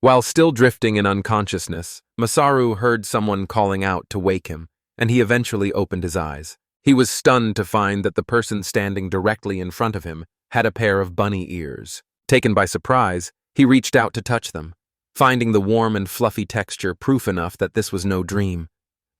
While still drifting in unconsciousness, Masaru heard someone calling out to wake him, and he eventually opened his eyes. He was stunned to find that the person standing directly in front of him had a pair of bunny ears. Taken by surprise, he reached out to touch them, finding the warm and fluffy texture proof enough that this was no dream.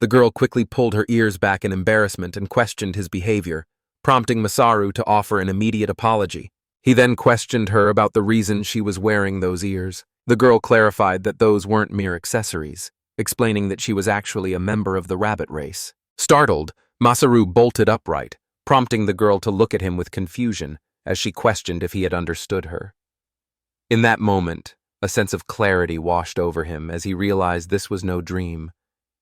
The girl quickly pulled her ears back in embarrassment and questioned his behavior, prompting Masaru to offer an immediate apology. He then questioned her about the reason she was wearing those ears. The girl clarified that those weren't mere accessories, explaining that she was actually a member of the rabbit race. Startled, Masaru bolted upright, prompting the girl to look at him with confusion as she questioned if he had understood her. In that moment, a sense of clarity washed over him as he realized this was no dream,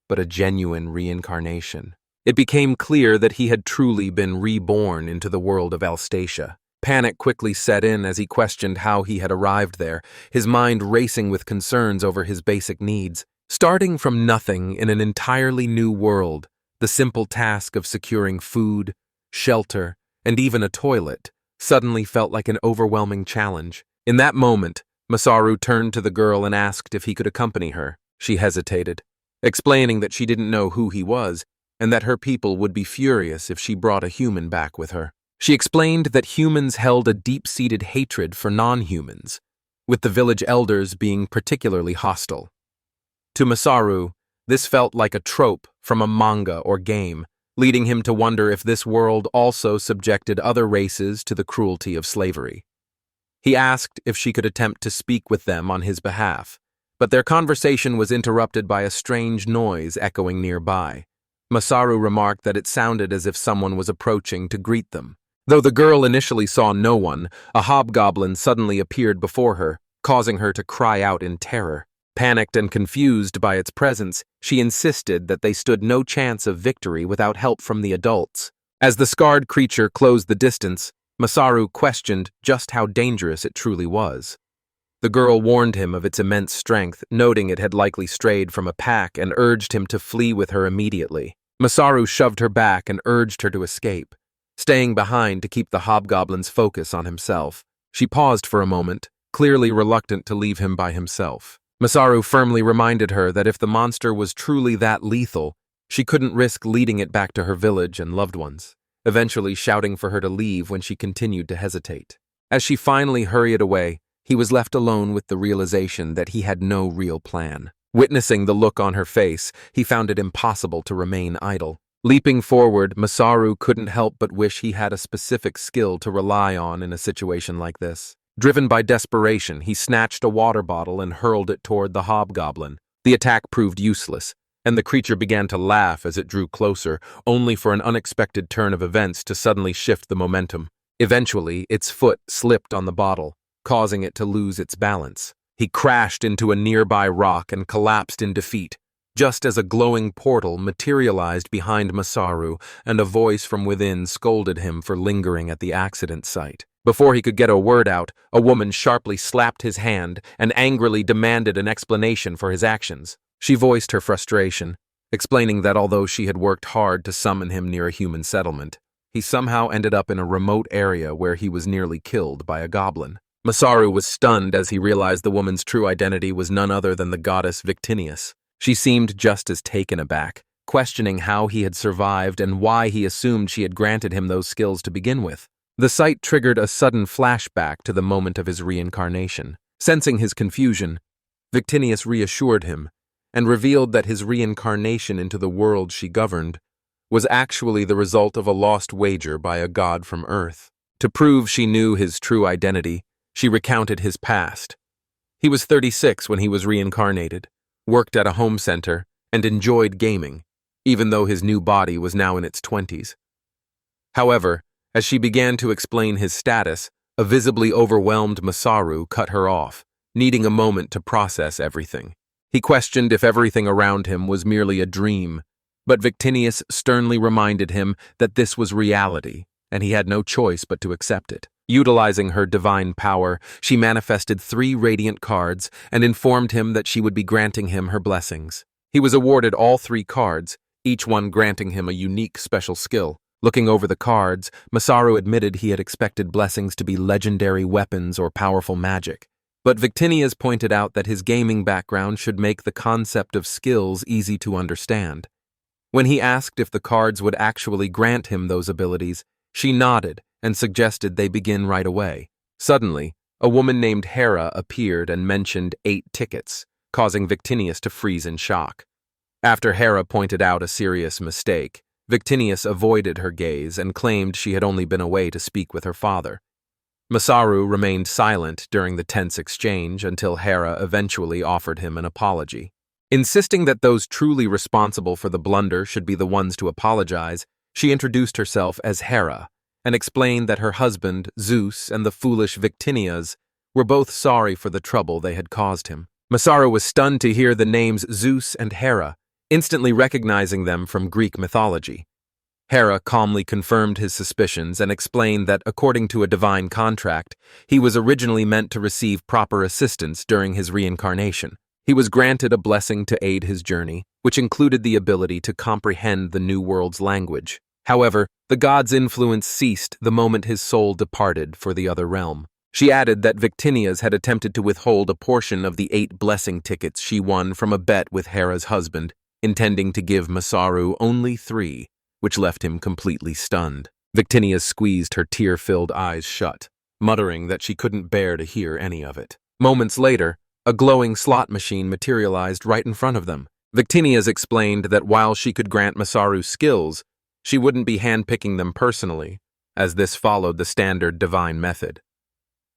but a genuine reincarnation. It became clear that he had truly been reborn into the world of Alstacia. Panic quickly set in as he questioned how he had arrived there, his mind racing with concerns over his basic needs. Starting from nothing in an entirely new world, the simple task of securing food, shelter, and even a toilet suddenly felt like an overwhelming challenge. In that moment, Masaru turned to the girl and asked if he could accompany her. She hesitated, explaining that she didn't know who he was and that her people would be furious if she brought a human back with her. She explained that humans held a deep-seated hatred for non-humans, with the village elders being particularly hostile. To Masaru, this felt like a trope from a manga or game, leading him to wonder if this world also subjected other races to the cruelty of slavery. He asked if she could attempt to speak with them on his behalf, but their conversation was interrupted by a strange noise echoing nearby. Masaru remarked that it sounded as if someone was approaching to greet them. Though the girl initially saw no one, a hobgoblin suddenly appeared before her, causing her to cry out in terror. Panicked and confused by its presence, she insisted that they stood no chance of victory without help from the adults. As the scarred creature closed the distance, Masaru questioned just how dangerous it truly was. The girl warned him of its immense strength, noting it had likely strayed from a pack, and urged him to flee with her immediately. Masaru shoved her back and urged her to escape, staying behind to keep the hobgoblin's focus on himself. She paused for a moment, clearly reluctant to leave him by himself. Masaru firmly reminded her that if the monster was truly that lethal, she couldn't risk leading it back to her village and loved ones, eventually shouting for her to leave when she continued to hesitate. As she finally hurried away, he was left alone with the realization that he had no real plan. Witnessing the look on her face, he found it impossible to remain idle. Leaping forward, Masaru couldn't help but wish he had a specific skill to rely on in a situation like this. Driven by desperation, he snatched a water bottle and hurled it toward the hobgoblin. The attack proved useless, and the creature began to laugh as it drew closer, only for an unexpected turn of events to suddenly shift the momentum. Eventually, its foot slipped on the bottle, causing it to lose its balance. He crashed into a nearby rock and collapsed in defeat, just as a glowing portal materialized behind Masaru and a voice from within scolded him for lingering at the accident site. Before he could get a word out, a woman sharply slapped his hand and angrily demanded an explanation for his actions. She voiced her frustration, explaining that although she had worked hard to summon him near a human settlement, he somehow ended up in a remote area where he was nearly killed by a goblin. Masaru was stunned as he realized the woman's true identity was none other than the goddess Victinius. She seemed just as taken aback, questioning how he had survived and why he assumed she had granted him those skills to begin with. The sight triggered a sudden flashback to the moment of his reincarnation. Sensing his confusion, Victinius reassured him and revealed that his reincarnation into the world she governed was actually the result of a lost wager by a god from Earth. To prove she knew his true identity, she recounted his past. He was 36 when he was reincarnated, worked at a home center, and enjoyed gaming, even though his new body was now in its 20s. However, as she began to explain his status, a visibly overwhelmed Masaru cut her off, needing a moment to process everything. He questioned if everything around him was merely a dream, but Victinius sternly reminded him that this was reality, and he had no choice but to accept it. Utilizing her divine power, she manifested 3 radiant cards and informed him that she would be granting him her blessings. He was awarded all 3 cards, each one granting him a unique special skill. Looking over the cards, Masaru admitted he had expected blessings to be legendary weapons or powerful magic. But Victinius pointed out that his gaming background should make the concept of skills easy to understand. When he asked if the cards would actually grant him those abilities, she nodded and suggested they begin right away. Suddenly, a woman named Hera appeared and mentioned 8 tickets, causing Victinius to freeze in shock. After Hera pointed out a serious mistake, Victinius avoided her gaze and claimed she had only been away to speak with her father. Masaru remained silent during the tense exchange until Hera eventually offered him an apology. Insisting that those truly responsible for the blunder should be the ones to apologize, she introduced herself as Hera and explained that her husband, Zeus, and the foolish Victinius were both sorry for the trouble they had caused him. Masaru was stunned to hear the names Zeus and Hera, instantly recognizing them from Greek mythology. Hera calmly confirmed his suspicions and explained that, according to a divine contract, he was originally meant to receive proper assistance during his reincarnation. He was granted a blessing to aid his journey, which included the ability to comprehend the New World's language. However, the god's influence ceased the moment his soul departed for the other realm. She added that Victinius had attempted to withhold a portion of the 8 blessing tickets she won from a bet with Hera's husband, intending to give Masaru only 3, which left him completely stunned. Victinius squeezed her tear-filled eyes shut, muttering that she couldn't bear to hear any of it. Moments later, a glowing slot machine materialized right in front of them. Victinius explained that while she could grant Masaru skills, she wouldn't be handpicking them personally, as this followed the standard divine method.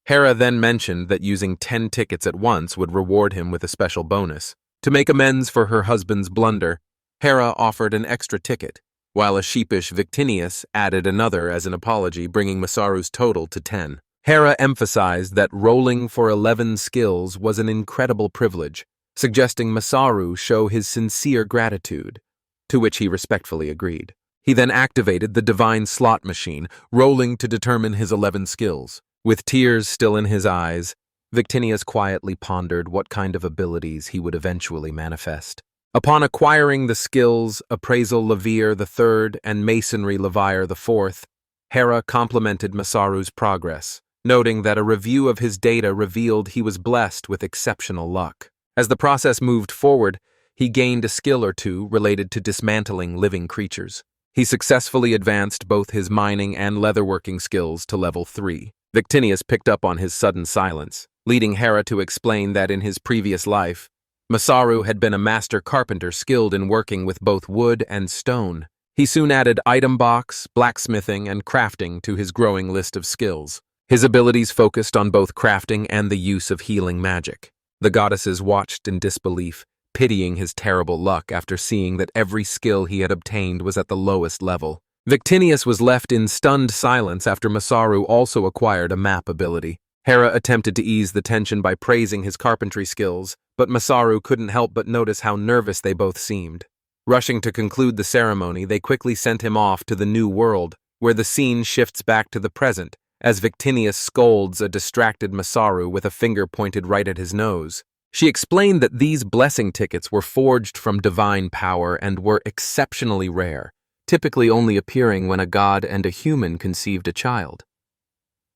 Hera then mentioned that using 10 tickets at once would reward him with a special bonus. To make amends for her husband's blunder, Hera offered an extra ticket, while a sheepish Victinius added another as an apology, bringing Masaru's total to 10. Hera emphasized that rolling for 11 skills was an incredible privilege, suggesting Masaru show his sincere gratitude, to which he respectfully agreed. He then activated the divine slot machine, rolling to determine his 11 skills. With tears still in his eyes, Victinius quietly pondered what kind of abilities he would eventually manifest. Upon acquiring the skills Appraisal Levere III and Masonry Levire IV, Hera complimented Masaru's progress, noting that a review of his data revealed he was blessed with exceptional luck. As the process moved forward, he gained a skill or two related to dismantling living creatures. He successfully advanced both his mining and leatherworking skills to level 3. Victinius picked up on his sudden silence, leading Hera to explain that in his previous life, Masaru had been a master carpenter skilled in working with both wood and stone. He soon added item box, blacksmithing, and crafting to his growing list of skills. His abilities focused on both crafting and the use of healing magic. The goddesses watched in disbelief, pitying his terrible luck after seeing that every skill he had obtained was at the lowest level. Victinius was left in stunned silence after Masaru also acquired a map ability. Hera attempted to ease the tension by praising his carpentry skills, but Masaru couldn't help but notice how nervous they both seemed. Rushing to conclude the ceremony, they quickly sent him off to the New World, where the scene shifts back to the present, as Victinius scolds a distracted Masaru with a finger pointed right at his nose. She explained that these blessing tickets were forged from divine power and were exceptionally rare, typically only appearing when a god and a human conceived a child.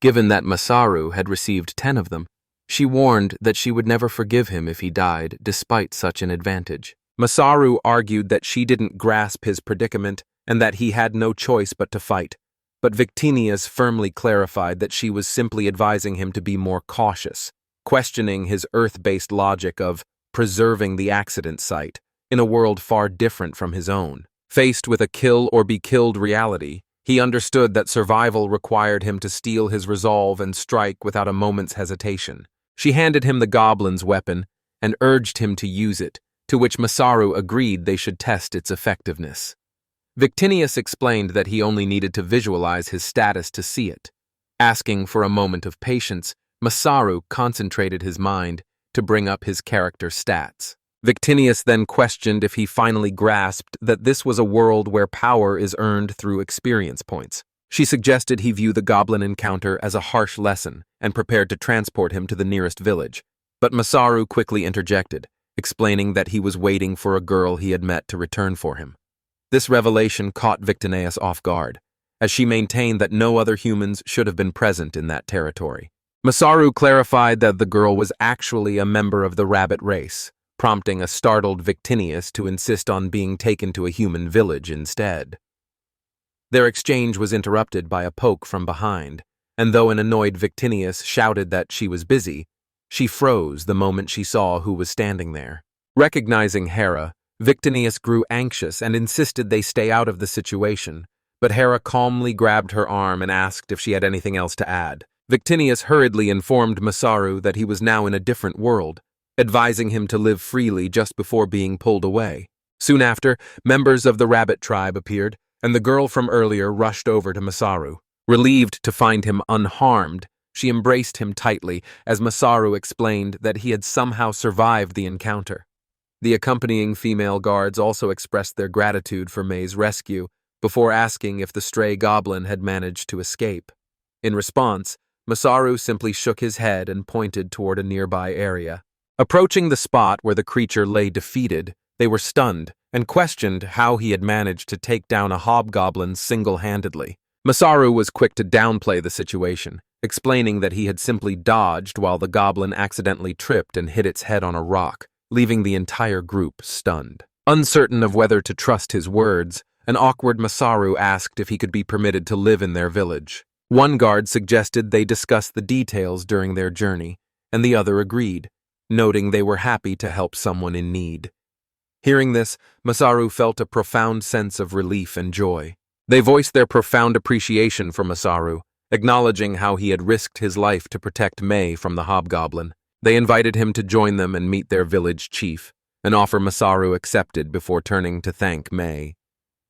Given that Masaru had received 10 of them, she warned that she would never forgive him if he died despite such an advantage. Masaru argued that she didn't grasp his predicament and that he had no choice but to fight, but Victinius firmly clarified that she was simply advising him to be more cautious, questioning his earth-based logic of preserving the accident site in a world far different from his own. Faced with a kill-or-be-killed reality, he understood that survival required him to steel his resolve and strike without a moment's hesitation. She handed him the goblin's weapon and urged him to use it, to which Masaru agreed they should test its effectiveness. Victinius explained that he only needed to visualize his status to see it. Asking for a moment of patience, Masaru concentrated his mind to bring up his character stats. Victinius then questioned if he finally grasped that this was a world where power is earned through experience points. She suggested he view the goblin encounter as a harsh lesson and prepared to transport him to the nearest village. But Masaru quickly interjected, explaining that he was waiting for a girl he had met to return for him. This revelation caught Victinius off guard, as she maintained that no other humans should have been present in that territory. Masaru clarified that the girl was actually a member of the rabbit race, prompting a startled Victinius to insist on being taken to a human village instead. Their exchange was interrupted by a poke from behind, and though an annoyed Victinius shouted that she was busy, she froze the moment she saw who was standing there. Recognizing Hera, Victinius grew anxious and insisted they stay out of the situation, but Hera calmly grabbed her arm and asked if she had anything else to add. Victinius hurriedly informed Masaru that he was now in a different world, advising him to live freely just before being pulled away. Soon after, members of the rabbit tribe appeared, and the girl from earlier rushed over to Masaru. Relieved to find him unharmed, she embraced him tightly as Masaru explained that he had somehow survived the encounter. The accompanying female guards also expressed their gratitude for Mei's rescue before asking if the stray goblin had managed to escape. In response, Masaru simply shook his head and pointed toward a nearby area. Approaching the spot where the creature lay defeated, they were stunned and questioned how he had managed to take down a hobgoblin single-handedly. Masaru was quick to downplay the situation, explaining that he had simply dodged while the goblin accidentally tripped and hit its head on a rock, leaving the entire group stunned. Uncertain of whether to trust his words, an awkward Masaru asked if he could be permitted to live in their village. One guard suggested they discuss the details during their journey, and the other agreed, noting they were happy to help someone in need. Hearing this, Masaru felt a profound sense of relief and joy. They voiced their profound appreciation for Masaru, acknowledging how he had risked his life to protect Mei from the hobgoblin. They invited him to join them and meet their village chief, an offer Masaru accepted before turning to thank Mei.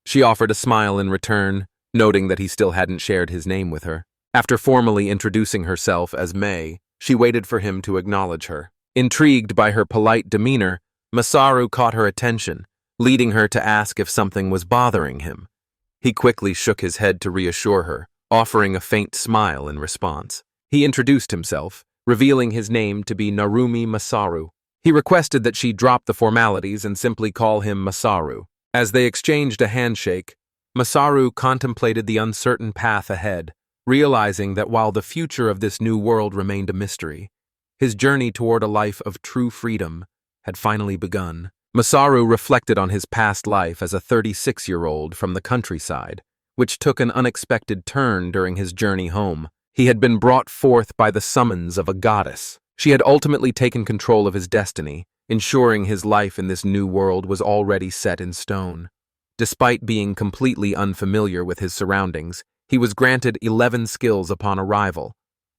She offered a smile in return, noting that he still hadn't shared his name with her. After formally introducing herself as Mei, she waited for him to acknowledge her. Intrigued by her polite demeanor, Masaru caught her attention, leading her to ask if something was bothering him. He quickly shook his head to reassure her, offering a faint smile in response. He introduced himself, revealing his name to be Narumi Masaru. He requested that she drop the formalities and simply call him Masaru. As they exchanged a handshake, Masaru contemplated the uncertain path ahead, realizing that while the future of this new world remained a mystery, his journey toward a life of true freedom had finally begun. Masaru reflected on his past life as a 36-year-old from the countryside, which took an unexpected turn during his journey home. He had been brought forth by the summons of a goddess. She had ultimately taken control of his destiny, ensuring his life in this new world was already set in stone. Despite being completely unfamiliar with his surroundings, he was granted 11 skills upon arrival,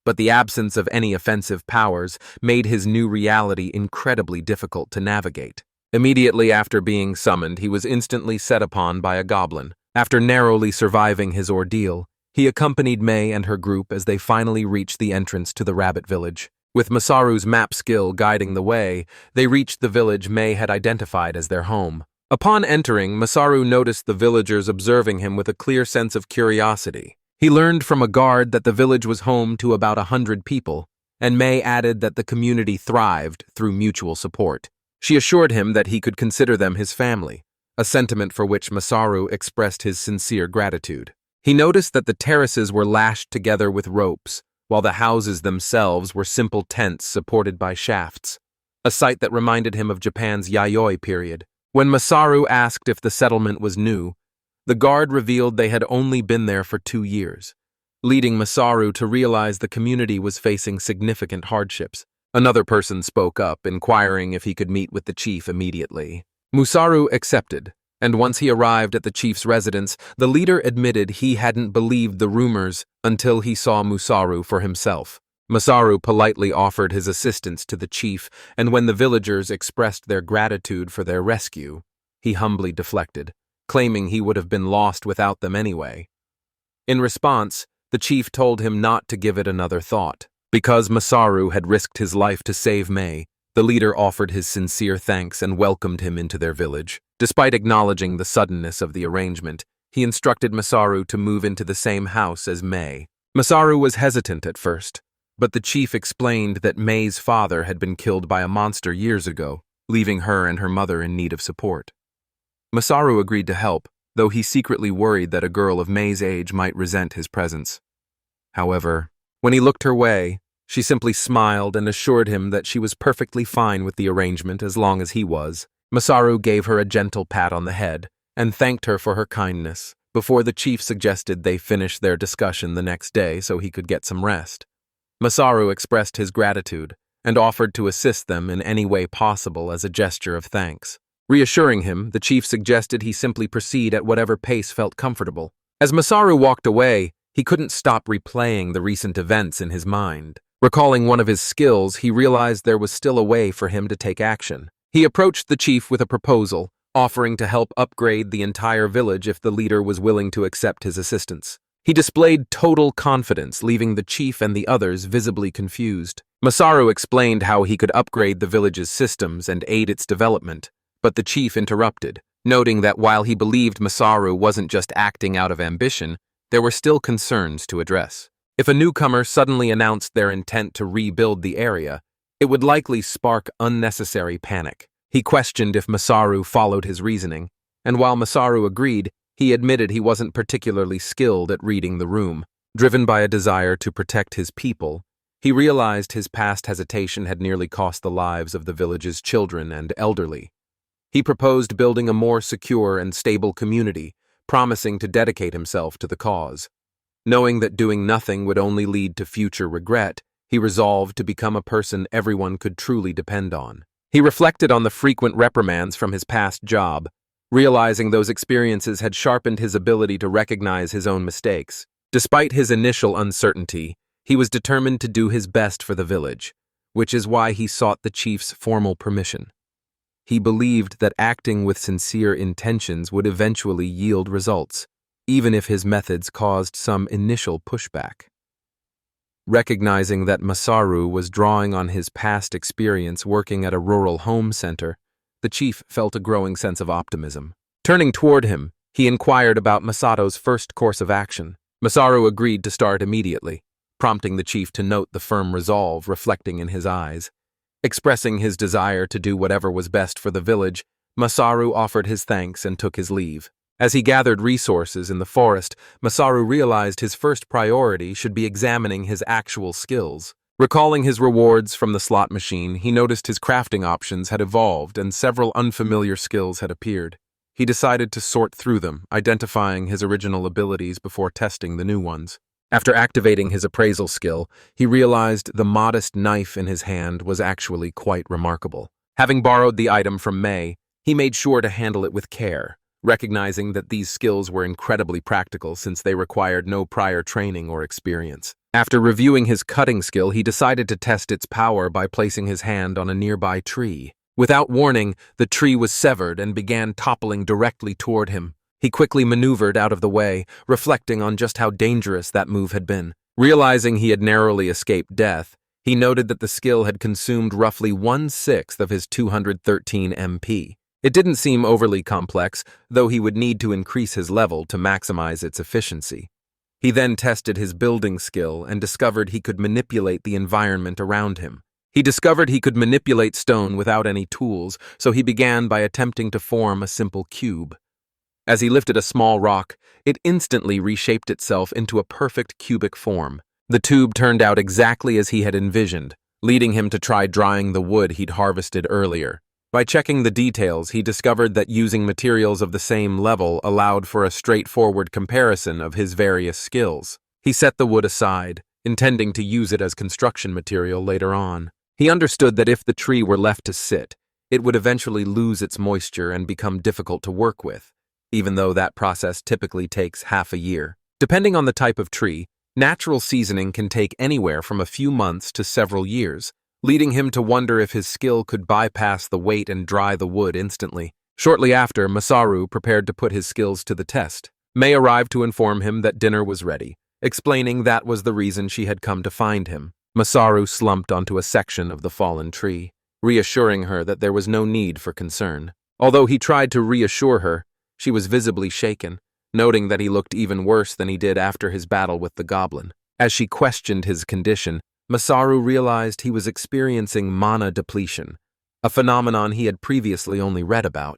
but the absence of any offensive powers made his new reality incredibly difficult to navigate. Immediately after being summoned, he was instantly set upon by a goblin. After narrowly surviving his ordeal, he accompanied Mei and her group as they finally reached the entrance to the rabbit village. With Masaru's map skill guiding the way, they reached the village Mei had identified as their home. Upon entering, Masaru noticed the villagers observing him with a clear sense of curiosity. He learned from a guard that the village was home to about 100 people, and Mei added that the community thrived through mutual support. She assured him that he could consider them his family, a sentiment for which Masaru expressed his sincere gratitude. He noticed that the terraces were lashed together with ropes, while the houses themselves were simple tents supported by shafts, a sight that reminded him of Japan's Yayoi period. When Masaru asked if the settlement was new, the guard revealed they had only been there for 2 years, leading Masaru to realize the community was facing significant hardships. Another person spoke up, inquiring if he could meet with the chief immediately. Masaru accepted, and once he arrived at the chief's residence, the leader admitted he hadn't believed the rumors until he saw Masaru for himself. Masaru politely offered his assistance to the chief, and when the villagers expressed their gratitude for their rescue, he humbly deflected, claiming he would have been lost without them anyway. In response, the chief told him not to give it another thought. Because Masaru had risked his life to save Mei, the leader offered his sincere thanks and welcomed him into their village. Despite acknowledging the suddenness of the arrangement, he instructed Masaru to move into the same house as Mei. Masaru was hesitant at first, but the chief explained that Mei's father had been killed by a monster years ago, leaving her and her mother in need of support. Masaru agreed to help, though he secretly worried that a girl of Mei's age might resent his presence. However, when he looked her way, She simply smiled and assured him that she was perfectly fine with the arrangement as long as he was. Masaru gave her a gentle pat on the head and thanked her for her kindness before the chief suggested they finish their discussion the next day so he could get some rest. Masaru expressed his gratitude and offered to assist them in any way possible as a gesture of thanks. Reassuring him, the chief suggested he simply proceed at whatever pace felt comfortable. As Masaru walked away, he couldn't stop replaying the recent events in his mind. Recalling one of his skills, he realized there was still a way for him to take action. He approached the chief with a proposal, offering to help upgrade the entire village if the leader was willing to accept his assistance. He displayed total confidence, leaving the chief and the others visibly confused. Masaru explained how he could upgrade the village's systems and aid its development, but the chief interrupted, noting that while he believed Masaru wasn't just acting out of ambition, there were still concerns to address. If a newcomer suddenly announced their intent to rebuild the area, it would likely spark unnecessary panic. He questioned if Masaru followed his reasoning, and while Masaru agreed, he admitted he wasn't particularly skilled at reading the room. Driven by a desire to protect his people, he realized his past hesitation had nearly cost the lives of the village's children and elderly. He proposed building a more secure and stable community, promising to dedicate himself to the cause. Knowing that doing nothing would only lead to future regret, he resolved to become a person everyone could truly depend on. He reflected on the frequent reprimands from his past job, realizing those experiences had sharpened his ability to recognize his own mistakes. Despite his initial uncertainty, he was determined to do his best for the village, which is why he sought the chief's formal permission. He believed that acting with sincere intentions would eventually yield results, even if his methods caused some initial pushback. Recognizing that Masaru was drawing on his past experience working at a rural home center, the chief felt a growing sense of optimism. Turning toward him, he inquired about Masato's first course of action. Masaru agreed to start immediately, prompting the chief to note the firm resolve reflecting in his eyes. Expressing his desire to do whatever was best for the village, Masaru offered his thanks and took his leave. As he gathered resources in the forest, Masaru realized his first priority should be examining his actual skills. Recalling his rewards from the slot machine, he noticed his crafting options had evolved and several unfamiliar skills had appeared. He decided to sort through them, identifying his original abilities before testing the new ones. After activating his appraisal skill, he realized the modest knife in his hand was actually quite remarkable. Having borrowed the item from May, he made sure to handle it with care, recognizing that these skills were incredibly practical since they required no prior training or experience. After reviewing his cutting skill, he decided to test its power by placing his hand on a nearby tree. Without warning, the tree was severed and began toppling directly toward him. He quickly maneuvered out of the way, reflecting on just how dangerous that move had been. Realizing he had narrowly escaped death, he noted that the skill had consumed roughly 1/6 of his 213 MP. It didn't seem overly complex, though he would need to increase his level to maximize its efficiency. He then tested his building skill and discovered he could manipulate the environment around him. He discovered he could manipulate stone without any tools, so he began by attempting to form a simple cube. As he lifted a small rock, it instantly reshaped itself into a perfect cubic form. The tube turned out exactly as he had envisioned, leading him to try drying the wood he'd harvested earlier. By checking the details, he discovered that using materials of the same level allowed for a straightforward comparison of his various skills. He set the wood aside, intending to use it as construction material later on. He understood that if the tree were left to sit, it would eventually lose its moisture and become difficult to work with, even though that process typically takes half a year. Depending on the type of tree, natural seasoning can take anywhere from a few months to several years, leading him to wonder if his skill could bypass the wait and dry the wood instantly. Shortly after, Masaru prepared to put his skills to the test. May arrived to inform him that dinner was ready, explaining that was the reason she had come to find him. Masaru slumped onto a section of the fallen tree, reassuring her that there was no need for concern. Although he tried to reassure her, she was visibly shaken, noting that he looked even worse than he did after his battle with the goblin. As she questioned his condition, Masaru realized he was experiencing mana depletion, a phenomenon he had previously only read about.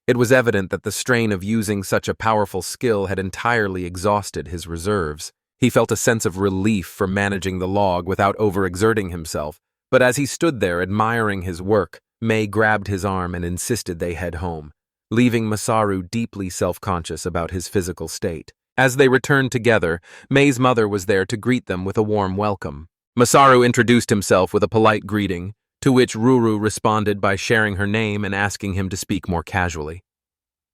It was evident that the strain of using such a powerful skill had entirely exhausted his reserves. He felt a sense of relief for managing the log without overexerting himself, but as he stood there admiring his work, May grabbed his arm and insisted they head home, leaving Masaru deeply self-conscious about his physical state. As they returned together, May's mother was there to greet them with a warm welcome. Masaru introduced himself with a polite greeting, to which Ruru responded by sharing her name and asking him to speak more casually.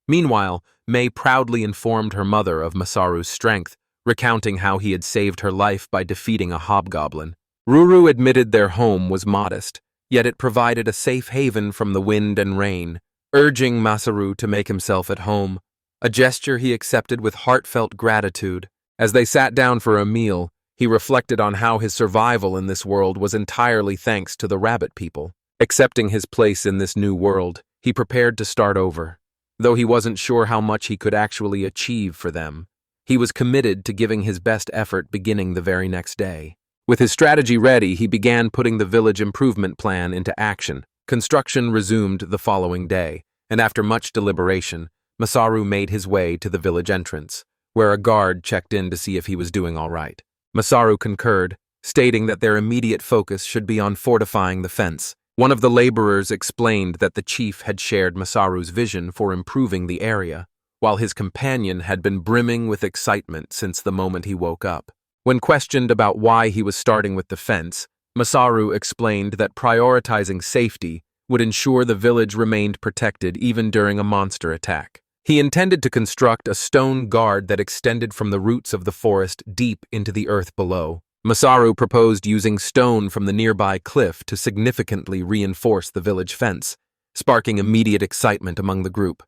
Meanwhile, May proudly informed her mother of Masaru's strength, recounting how he had saved her life by defeating a hobgoblin. Ruru admitted their home was modest, yet it provided a safe haven from the wind and rain, urging Masaru to make himself at home, a gesture he accepted with heartfelt gratitude. As they sat down for a meal, he reflected on how his survival in this world was entirely thanks to the rabbit people. Accepting his place in this new world, he prepared to start over. Though he wasn't sure how much he could actually achieve for them, he was committed to giving his best effort beginning the very next day. With his strategy ready, he began putting the village improvement plan into action. Construction resumed the following day, and after much deliberation, Masaru made his way to the village entrance, where a guard checked in to see if he was doing all right. Masaru concurred, stating that their immediate focus should be on fortifying the fence. One of the laborers explained that the chief had shared Masaru's vision for improving the area, while his companion had been brimming with excitement since the moment he woke up. When questioned about why he was starting with the fence, Masaru explained that prioritizing safety would ensure the village remained protected even during a monster attack. He intended to construct a stone guard that extended from the roots of the forest deep into the earth below. Masaru proposed using stone from the nearby cliff to significantly reinforce the village fence, sparking immediate excitement among the group.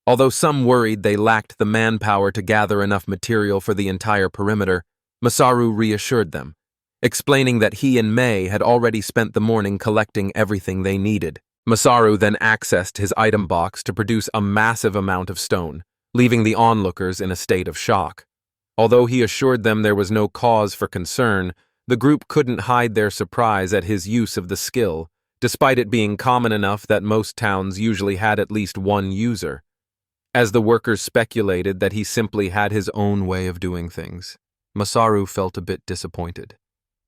Although some worried they lacked the manpower to gather enough material for the entire perimeter, Masaru reassured them, explaining that he and May had already spent the morning collecting everything they needed. Masaru then accessed his item box to produce a massive amount of stone, leaving the onlookers in a state of shock. Although he assured them there was no cause for concern, the group couldn't hide their surprise at his use of the skill, despite it being common enough that most towns usually had at least one user. As the workers speculated that he simply had his own way of doing things, Masaru felt a bit disappointed.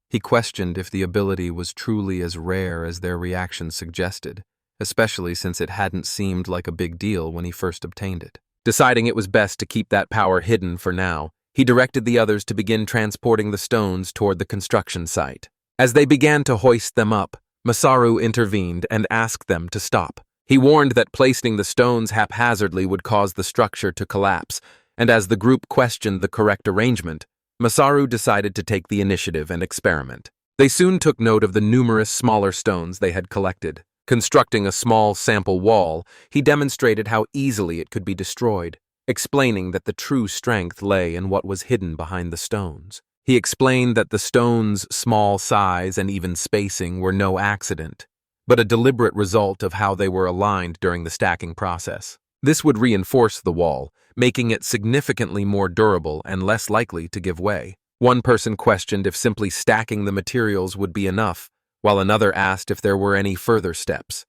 He questioned if the ability was truly as rare as their reactions suggested, especially since it hadn't seemed like a big deal when he first obtained it. Deciding it was best to keep that power hidden for now, he directed the others to begin transporting the stones toward the construction site. As they began to hoist them up, Masaru intervened and asked them to stop. He warned that placing the stones haphazardly would cause the structure to collapse, and as the group questioned the correct arrangement, Masaru decided to take the initiative and experiment. They soon took note of the numerous smaller stones they had collected. Constructing a small sample wall, he demonstrated how easily it could be destroyed, explaining that the true strength lay in what was hidden behind the stones. He explained that the stones' small size and even spacing were no accident, but a deliberate result of how they were aligned during the stacking process. This would reinforce the wall, making it significantly more durable and less likely to give way. One person questioned if simply stacking the materials would be enough, while another asked if there were any further steps.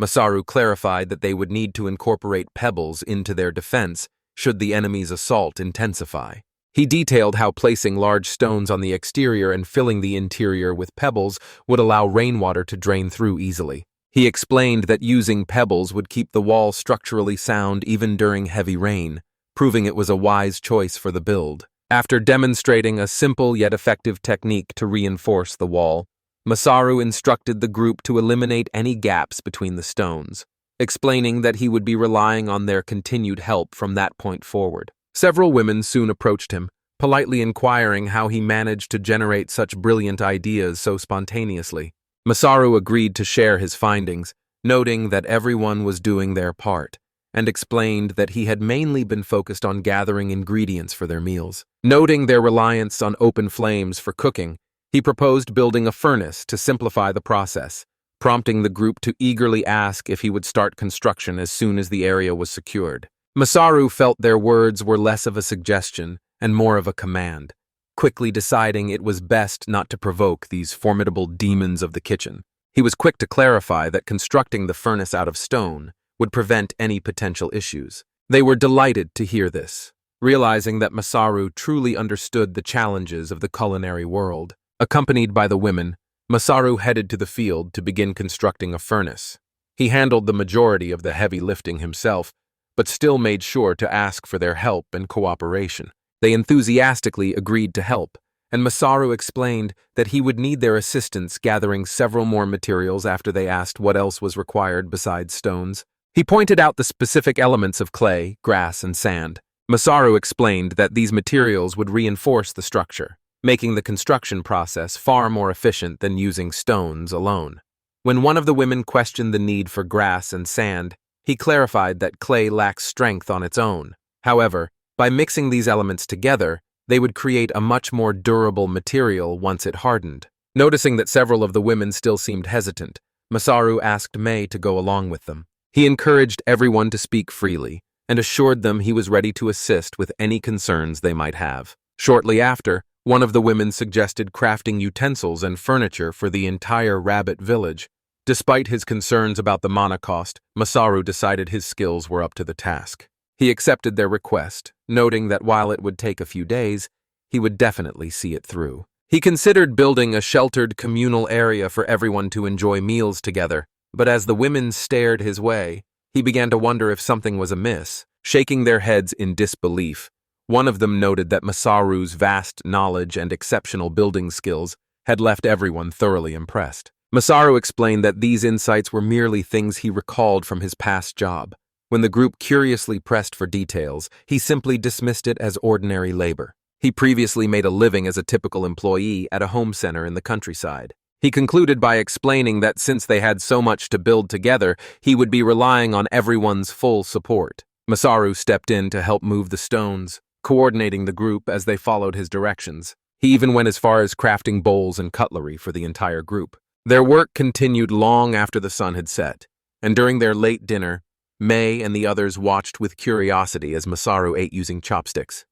Masaru clarified that they would need to incorporate pebbles into their defense should the enemy's assault intensify. He detailed how placing large stones on the exterior and filling the interior with pebbles would allow rainwater to drain through easily. He explained that using pebbles would keep the wall structurally sound even during heavy rain, proving it was a wise choice for the build. After demonstrating a simple yet effective technique to reinforce the wall, Masaru instructed the group to eliminate any gaps between the stones, explaining that he would be relying on their continued help from that point forward. Several women soon approached him, politely inquiring how he managed to generate such brilliant ideas so spontaneously. Masaru agreed to share his findings, noting that everyone was doing their part, and explained that he had mainly been focused on gathering ingredients for their meals. Noting their reliance on open flames for cooking, he proposed building a furnace to simplify the process, prompting the group to eagerly ask if he would start construction as soon as the area was secured. Masaru felt their words were less of a suggestion and more of a command, quickly deciding it was best not to provoke these formidable demons of the kitchen. He was quick to clarify that constructing the furnace out of stone would prevent any potential issues. They were delighted to hear this, realizing that Masaru truly understood the challenges of the culinary world. Accompanied by the women, Masaru headed to the field to begin constructing a furnace. He handled the majority of the heavy lifting himself, but still made sure to ask for their help and cooperation. They enthusiastically agreed to help, and Masaru explained that he would need their assistance gathering several more materials after they asked what else was required besides stones. He pointed out the specific elements of clay, grass, and sand. Masaru explained that these materials would reinforce the structure, making the construction process far more efficient than using stones alone. When one of the women questioned the need for grass and sand, he clarified that clay lacks strength on its own. However, by mixing these elements together, they would create a much more durable material once it hardened. Noticing that several of the women still seemed hesitant, Masaru asked Mei to go along with them. He encouraged everyone to speak freely and assured them he was ready to assist with any concerns they might have. Shortly after, one of the women suggested crafting utensils and furniture for the entire rabbit village. Despite his concerns about the mana cost, Masaru decided his skills were up to the task. He accepted their request, noting that while it would take a few days, he would definitely see it through. He considered building a sheltered communal area for everyone to enjoy meals together, but as the women stared his way, he began to wonder if something was amiss. Shaking their heads in disbelief, one of them noted that Masaru's vast knowledge and exceptional building skills had left everyone thoroughly impressed. Masaru explained that these insights were merely things he recalled from his past job. When the group curiously pressed for details, he simply dismissed it as ordinary labor. He previously made a living as a typical employee at a home center in the countryside. He concluded by explaining that since they had so much to build together, he would be relying on everyone's full support. Masaru stepped in to help move the stones, coordinating the group as they followed his directions. He even went as far as crafting bowls and cutlery for the entire group. Their work continued long after the sun had set, and during their late dinner, Mei and the others watched with curiosity as Masaru ate using chopsticks.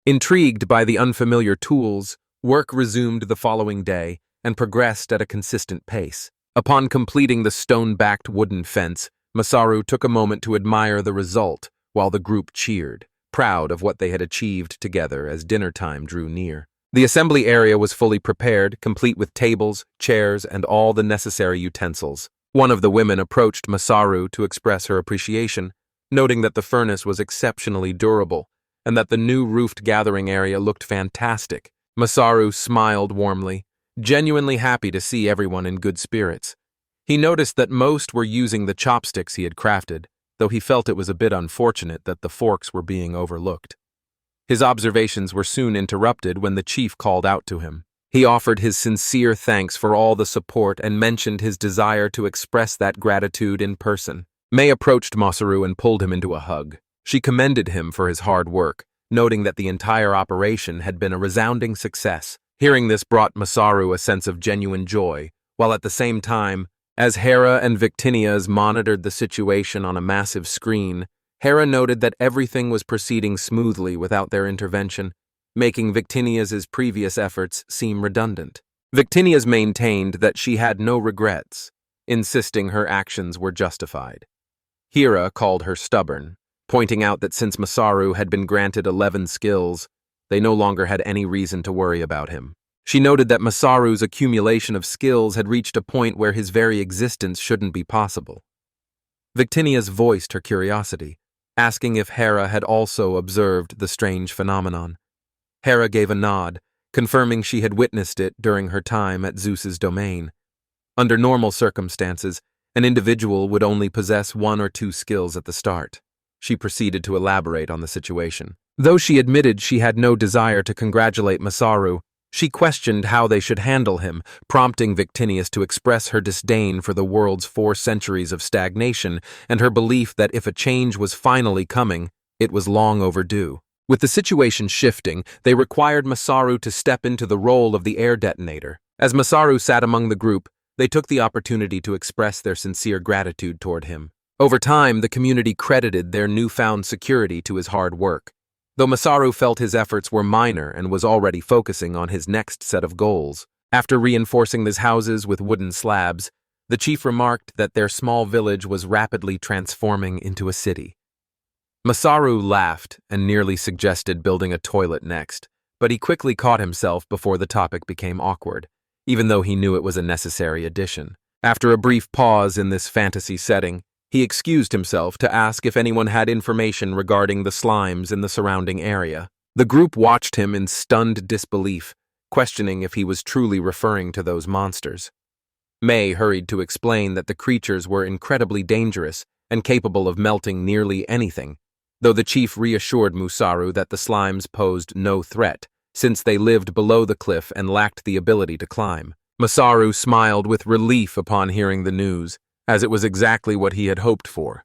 Intrigued by the unfamiliar tools, work resumed the following day and progressed at a consistent pace. Upon completing the stone-backed wooden fence, Masaru took a moment to admire the result while the group cheered, proud of what they had achieved together as dinner time drew near. The assembly area was fully prepared, complete with tables, chairs, and all the necessary utensils. One of the women approached Masaru to express her appreciation, noting that the furnace was exceptionally durable and that the new roofed gathering area looked fantastic. Masaru smiled warmly, genuinely happy to see everyone in good spirits. He noticed that most were using the chopsticks he had crafted, though he felt it was a bit unfortunate that the forks were being overlooked. His observations were soon interrupted when the chief called out to him. He offered his sincere thanks for all the support and mentioned his desire to express that gratitude in person. Mei approached Masaru and pulled him into a hug. She commended him for his hard work, noting that the entire operation had been a resounding success. Hearing this brought Masaru a sense of genuine joy, while at the same time, as Hera and Victinias monitored the situation on a massive screen, Hera noted that everything was proceeding smoothly without their intervention, making Victinias' previous efforts seem redundant. Victinias maintained that she had no regrets, insisting her actions were justified. Hera called her stubborn, pointing out that since Masaru had been granted 11 skills, they no longer had any reason to worry about him. She noted that Masaru's accumulation of skills had reached a point where his very existence shouldn't be possible. Victinias voiced her curiosity, asking if Hera had also observed the strange phenomenon. Hera gave a nod, confirming she had witnessed it during her time at Zeus's domain. Under normal circumstances, an individual would only possess 1 or 2 skills at the start. She proceeded to elaborate on the situation. Though she admitted she had no desire to congratulate Masaru, she questioned how they should handle him, prompting Victinias to express her disdain for the world's 4 centuries of stagnation and her belief that if a change was finally coming, it was long overdue. With the situation shifting, they required Masaru to step into the role of the air detonator. As Masaru sat among the group, they took the opportunity to express their sincere gratitude toward him. Over time, the community credited their newfound security to his hard work. Though Masaru felt his efforts were minor and was already focusing on his next set of goals. After reinforcing his houses with wooden slabs, the chief remarked that their small village was rapidly transforming into a city. Masaru laughed and nearly suggested building a toilet next, but he quickly caught himself before the topic became awkward, even though he knew it was a necessary addition. After a brief pause in this fantasy setting, he excused himself to ask if anyone had information regarding the slimes in the surrounding area. The group watched him in stunned disbelief, questioning if he was truly referring to those monsters. May hurried to explain that the creatures were incredibly dangerous and capable of melting nearly anything, though the chief reassured Masaru that the slimes posed no threat, since they lived below the cliff and lacked the ability to climb. Masaru smiled with relief upon hearing the news, as it was exactly what he had hoped for.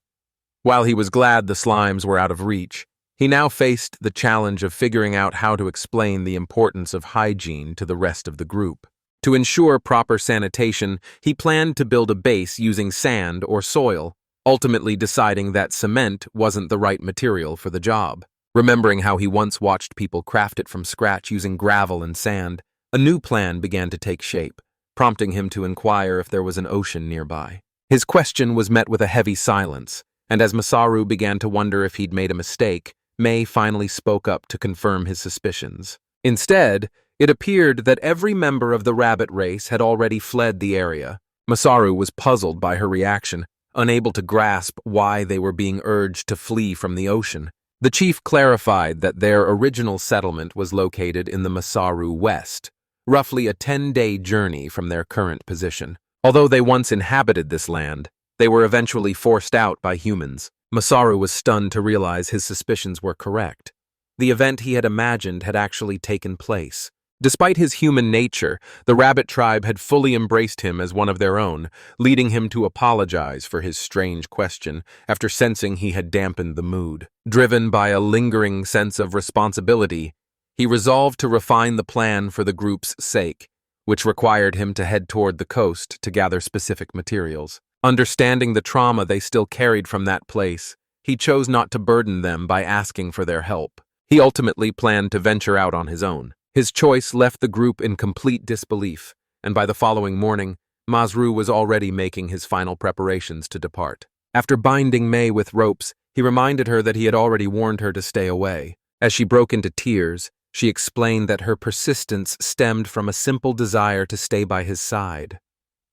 While he was glad the slimes were out of reach, he now faced the challenge of figuring out how to explain the importance of hygiene to the rest of the group. To ensure proper sanitation, he planned to build a base using sand or soil, ultimately deciding that cement wasn't the right material for the job. Remembering how he once watched people craft it from scratch using gravel and sand, a new plan began to take shape, prompting him to inquire if there was an ocean nearby. His question was met with a heavy silence, and as Masaru began to wonder if he'd made a mistake, May finally spoke up to confirm his suspicions. Instead, it appeared that every member of the rabbit race had already fled the area. Masaru was puzzled by her reaction, unable to grasp why they were being urged to flee from the ocean. The chief clarified that their original settlement was located in the Masaru West, roughly a 10-day journey from their current position. Although they once inhabited this land, they were eventually forced out by humans. Masaru was stunned to realize his suspicions were correct. The event he had imagined had actually taken place. Despite his human nature, the rabbit tribe had fully embraced him as one of their own, leading him to apologize for his strange question after sensing he had dampened the mood. Driven by a lingering sense of responsibility, he resolved to refine the plan for the group's sake, which required him to head toward the coast to gather specific materials. Understanding the trauma they still carried from that place, he chose not to burden them by asking for their help. He ultimately planned to venture out on his own. His choice left the group in complete disbelief, and by the following morning, Masaru was already making his final preparations to depart. After binding May with ropes, he reminded her that he had already warned her to stay away. As she broke into tears, she explained that her persistence stemmed from a simple desire to stay by his side.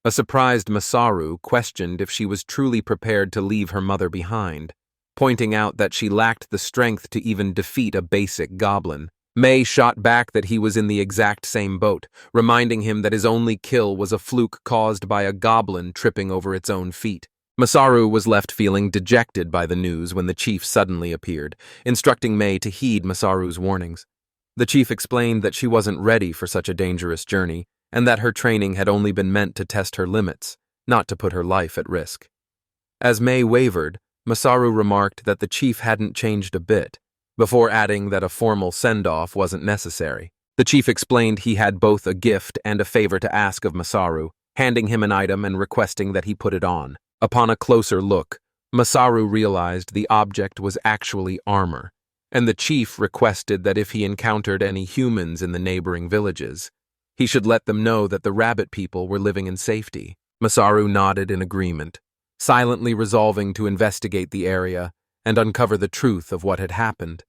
A surprised Masaru questioned if she was truly prepared to leave her mother behind, pointing out that she lacked the strength to even defeat a basic goblin. May shot back that he was in the exact same boat, reminding him that his only kill was a fluke caused by a goblin tripping over its own feet. Masaru was left feeling dejected by the news when the chief suddenly appeared, instructing May to heed Masaru's warnings. The chief explained that she wasn't ready for such a dangerous journey, and that her training had only been meant to test her limits, not to put her life at risk. As May wavered, Masaru remarked that the chief hadn't changed a bit, before adding that a formal send-off wasn't necessary. The chief explained he had both a gift and a favor to ask of Masaru, handing him an item and requesting that he put it on. Upon a closer look, Masaru realized the object was actually armor, and the chief requested that if he encountered any humans in the neighboring villages, he should let them know that the rabbit people were living in safety. Masaru nodded in agreement, silently resolving to investigate the area and uncover the truth of what had happened.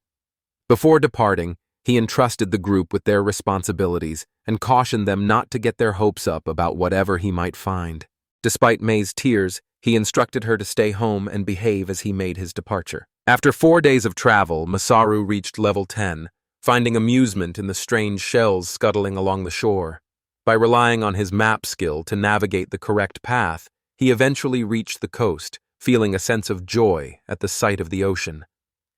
Before departing, he entrusted the group with their responsibilities and cautioned them not to get their hopes up about whatever he might find. Despite May's tears, he instructed her to stay home and behave as he made his departure. After 4 days of travel, Masaru reached level 10, finding amusement in the strange shells scuttling along the shore. By relying on his map skill to navigate the correct path, he eventually reached the coast, feeling a sense of joy at the sight of the ocean.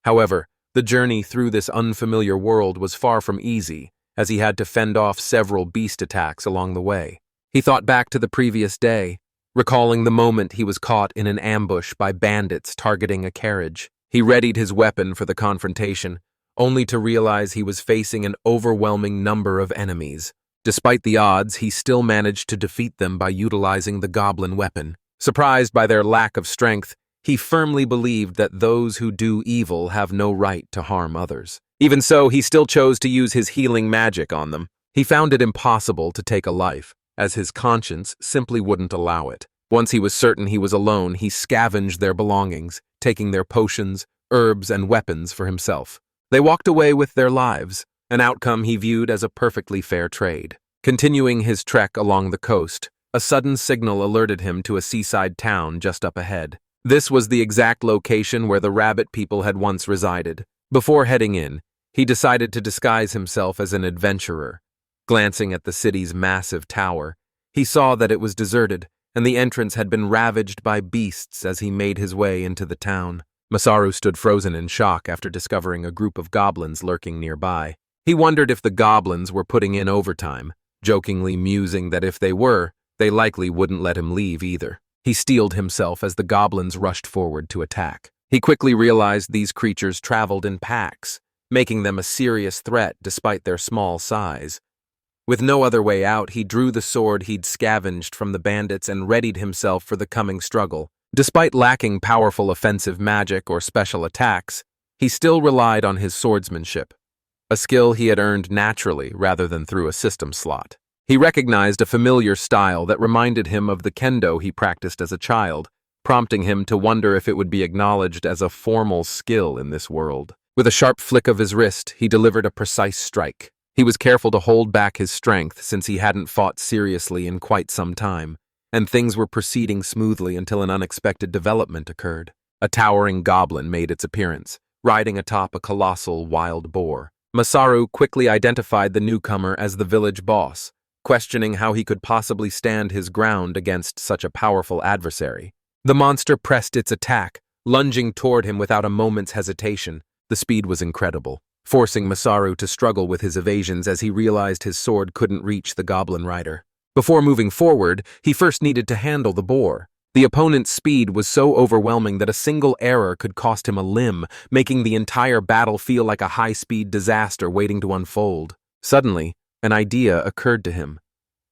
However, the journey through this unfamiliar world was far from easy, as he had to fend off several beast attacks along the way. He thought back to the previous day, recalling the moment he was caught in an ambush by bandits targeting a carriage. He readied his weapon for the confrontation, only to realize he was facing an overwhelming number of enemies. Despite the odds, he still managed to defeat them by utilizing the goblin weapon. Surprised by their lack of strength, he firmly believed that those who do evil have no right to harm others. Even so, he still chose to use his healing magic on them. He found it impossible to take a life, as his conscience simply wouldn't allow it. Once he was certain he was alone, he scavenged their belongings, taking their potions, herbs, and weapons for himself. They walked away with their lives, an outcome he viewed as a perfectly fair trade. Continuing his trek along the coast, a sudden signal alerted him to a seaside town just up ahead. This was the exact location where the rabbit people had once resided. Before heading in, he decided to disguise himself as an adventurer. Glancing at the city's massive tower, he saw that it was deserted, and the entrance had been ravaged by beasts as he made his way into the town. Masaru stood frozen in shock after discovering a group of goblins lurking nearby. He wondered if the goblins were putting in overtime, jokingly musing that if they were, they likely wouldn't let him leave either. He steeled himself as the goblins rushed forward to attack. He quickly realized these creatures traveled in packs, making them a serious threat despite their small size. With no other way out, he drew the sword he'd scavenged from the bandits and readied himself for the coming struggle. Despite lacking powerful offensive magic or special attacks, he still relied on his swordsmanship, a skill he had earned naturally rather than through a system slot. He recognized a familiar style that reminded him of the kendo he practiced as a child, prompting him to wonder if it would be acknowledged as a formal skill in this world. With a sharp flick of his wrist, he delivered a precise strike. He was careful to hold back his strength since he hadn't fought seriously in quite some time, and things were proceeding smoothly until an unexpected development occurred. A towering goblin made its appearance, riding atop a colossal wild boar. Masaru quickly identified the newcomer as the village boss, questioning how he could possibly stand his ground against such a powerful adversary. The monster pressed its attack, lunging toward him without a moment's hesitation. The speed was incredible, forcing Masaru to struggle with his evasions as he realized his sword couldn't reach the goblin rider. Before moving forward, he first needed to handle the boar. The opponent's speed was so overwhelming that a single error could cost him a limb, making the entire battle feel like a high-speed disaster waiting to unfold. Suddenly, an idea occurred to him.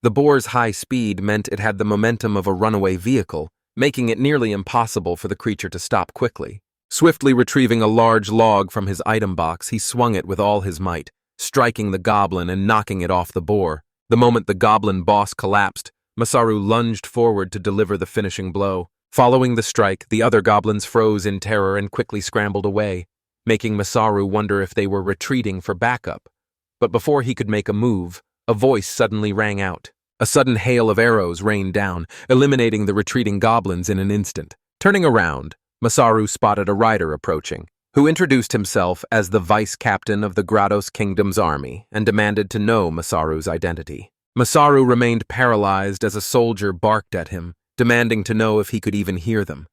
The boar's high speed meant it had the momentum of a runaway vehicle, making it nearly impossible for the creature to stop quickly. Swiftly retrieving a large log from his item box, he swung it with all his might, striking the goblin and knocking it off the boar. The moment the goblin boss collapsed, Masaru lunged forward to deliver the finishing blow. Following the strike, the other goblins froze in terror and quickly scrambled away, making Masaru wonder if they were retreating for backup. But before he could make a move, a voice suddenly rang out. A sudden hail of arrows rained down, eliminating the retreating goblins in an instant. Turning around, Masaru spotted a rider approaching, who introduced himself as the vice captain of the Grados Kingdom's army and demanded to know Masaru's identity. Masaru remained paralyzed as a soldier barked at him, demanding to know if he could even hear them.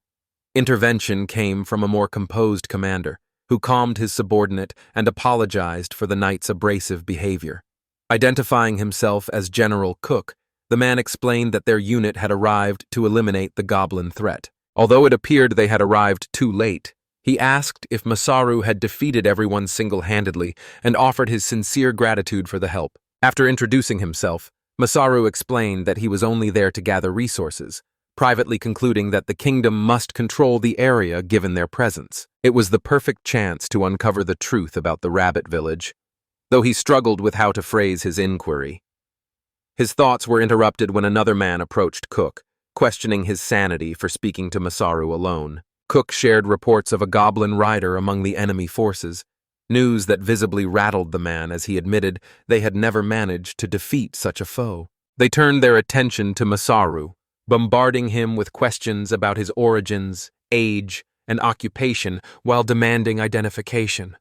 Intervention came from a more composed commander, who calmed his subordinate and apologized for the knight's abrasive behavior. Identifying himself as General Cook, the man explained that their unit had arrived to eliminate the goblin threat. Although it appeared they had arrived too late, he asked if Masaru had defeated everyone single-handedly and offered his sincere gratitude for the help. After introducing himself, Masaru explained that he was only there to gather resources, privately concluding that the kingdom must control the area given their presence. It was the perfect chance to uncover the truth about the rabbit village, though he struggled with how to phrase his inquiry. His thoughts were interrupted when another man approached Cook, questioning his sanity for speaking to Masaru alone. Cook shared reports of a goblin rider among the enemy forces, news that visibly rattled the man as he admitted they had never managed to defeat such a foe. They turned their attention to Masaru, bombarding him with questions about his origins, age, and occupation while demanding identification.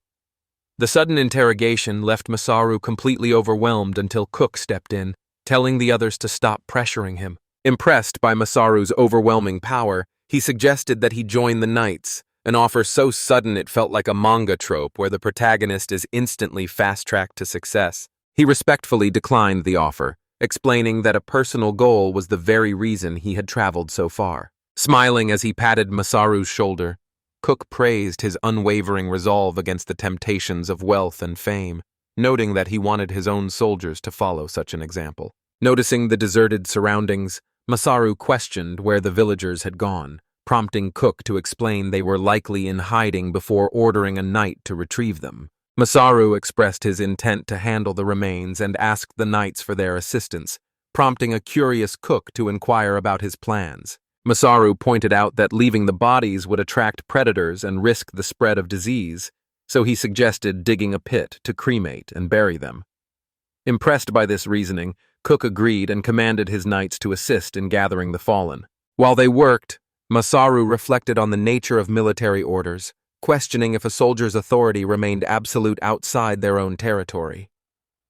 The sudden interrogation left Masaru completely overwhelmed until Cook stepped in, telling the others to stop pressuring him. Impressed by Masaru's overwhelming power, he suggested that he join the knights, an offer so sudden it felt like a manga trope where the protagonist is instantly fast-tracked to success. He respectfully declined the offer, explaining that a personal goal was the very reason he had traveled so far. Smiling as he patted Masaru's shoulder, Cook praised his unwavering resolve against the temptations of wealth and fame, noting that he wanted his own soldiers to follow such an example. Noticing the deserted surroundings, Masaru questioned where the villagers had gone, prompting Cook to explain they were likely in hiding before ordering a knight to retrieve them. Masaru expressed his intent to handle the remains and asked the knights for their assistance, prompting a curious Cook to inquire about his plans. Masaru pointed out that leaving the bodies would attract predators and risk the spread of disease, so he suggested digging a pit to cremate and bury them. Impressed by this reasoning, Cook agreed and commanded his knights to assist in gathering the fallen. While they worked, Masaru reflected on the nature of military orders, questioning if a soldier's authority remained absolute outside their own territory.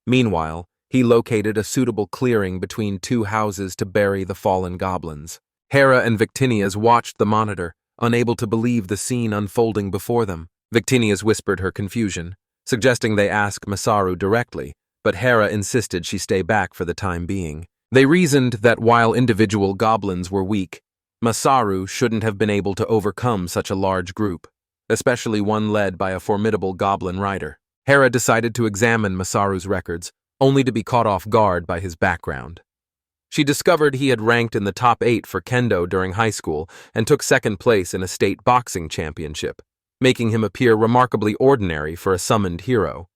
Meanwhile, he located a suitable clearing between two houses to bury the fallen goblins. Hera and Victinius watched the monitor, unable to believe the scene unfolding before them. Victinius whispered her confusion, suggesting they ask Masaru directly, but Hera insisted she stay back for the time being. They reasoned that while individual goblins were weak, Masaru shouldn't have been able to overcome such a large group, especially one led by a formidable goblin rider. Hera decided to examine Masaru's records, only to be caught off guard by his background. She discovered he had ranked in the top 8 for kendo during high school and took second place in a state boxing championship, making him appear remarkably ordinary for a summoned hero.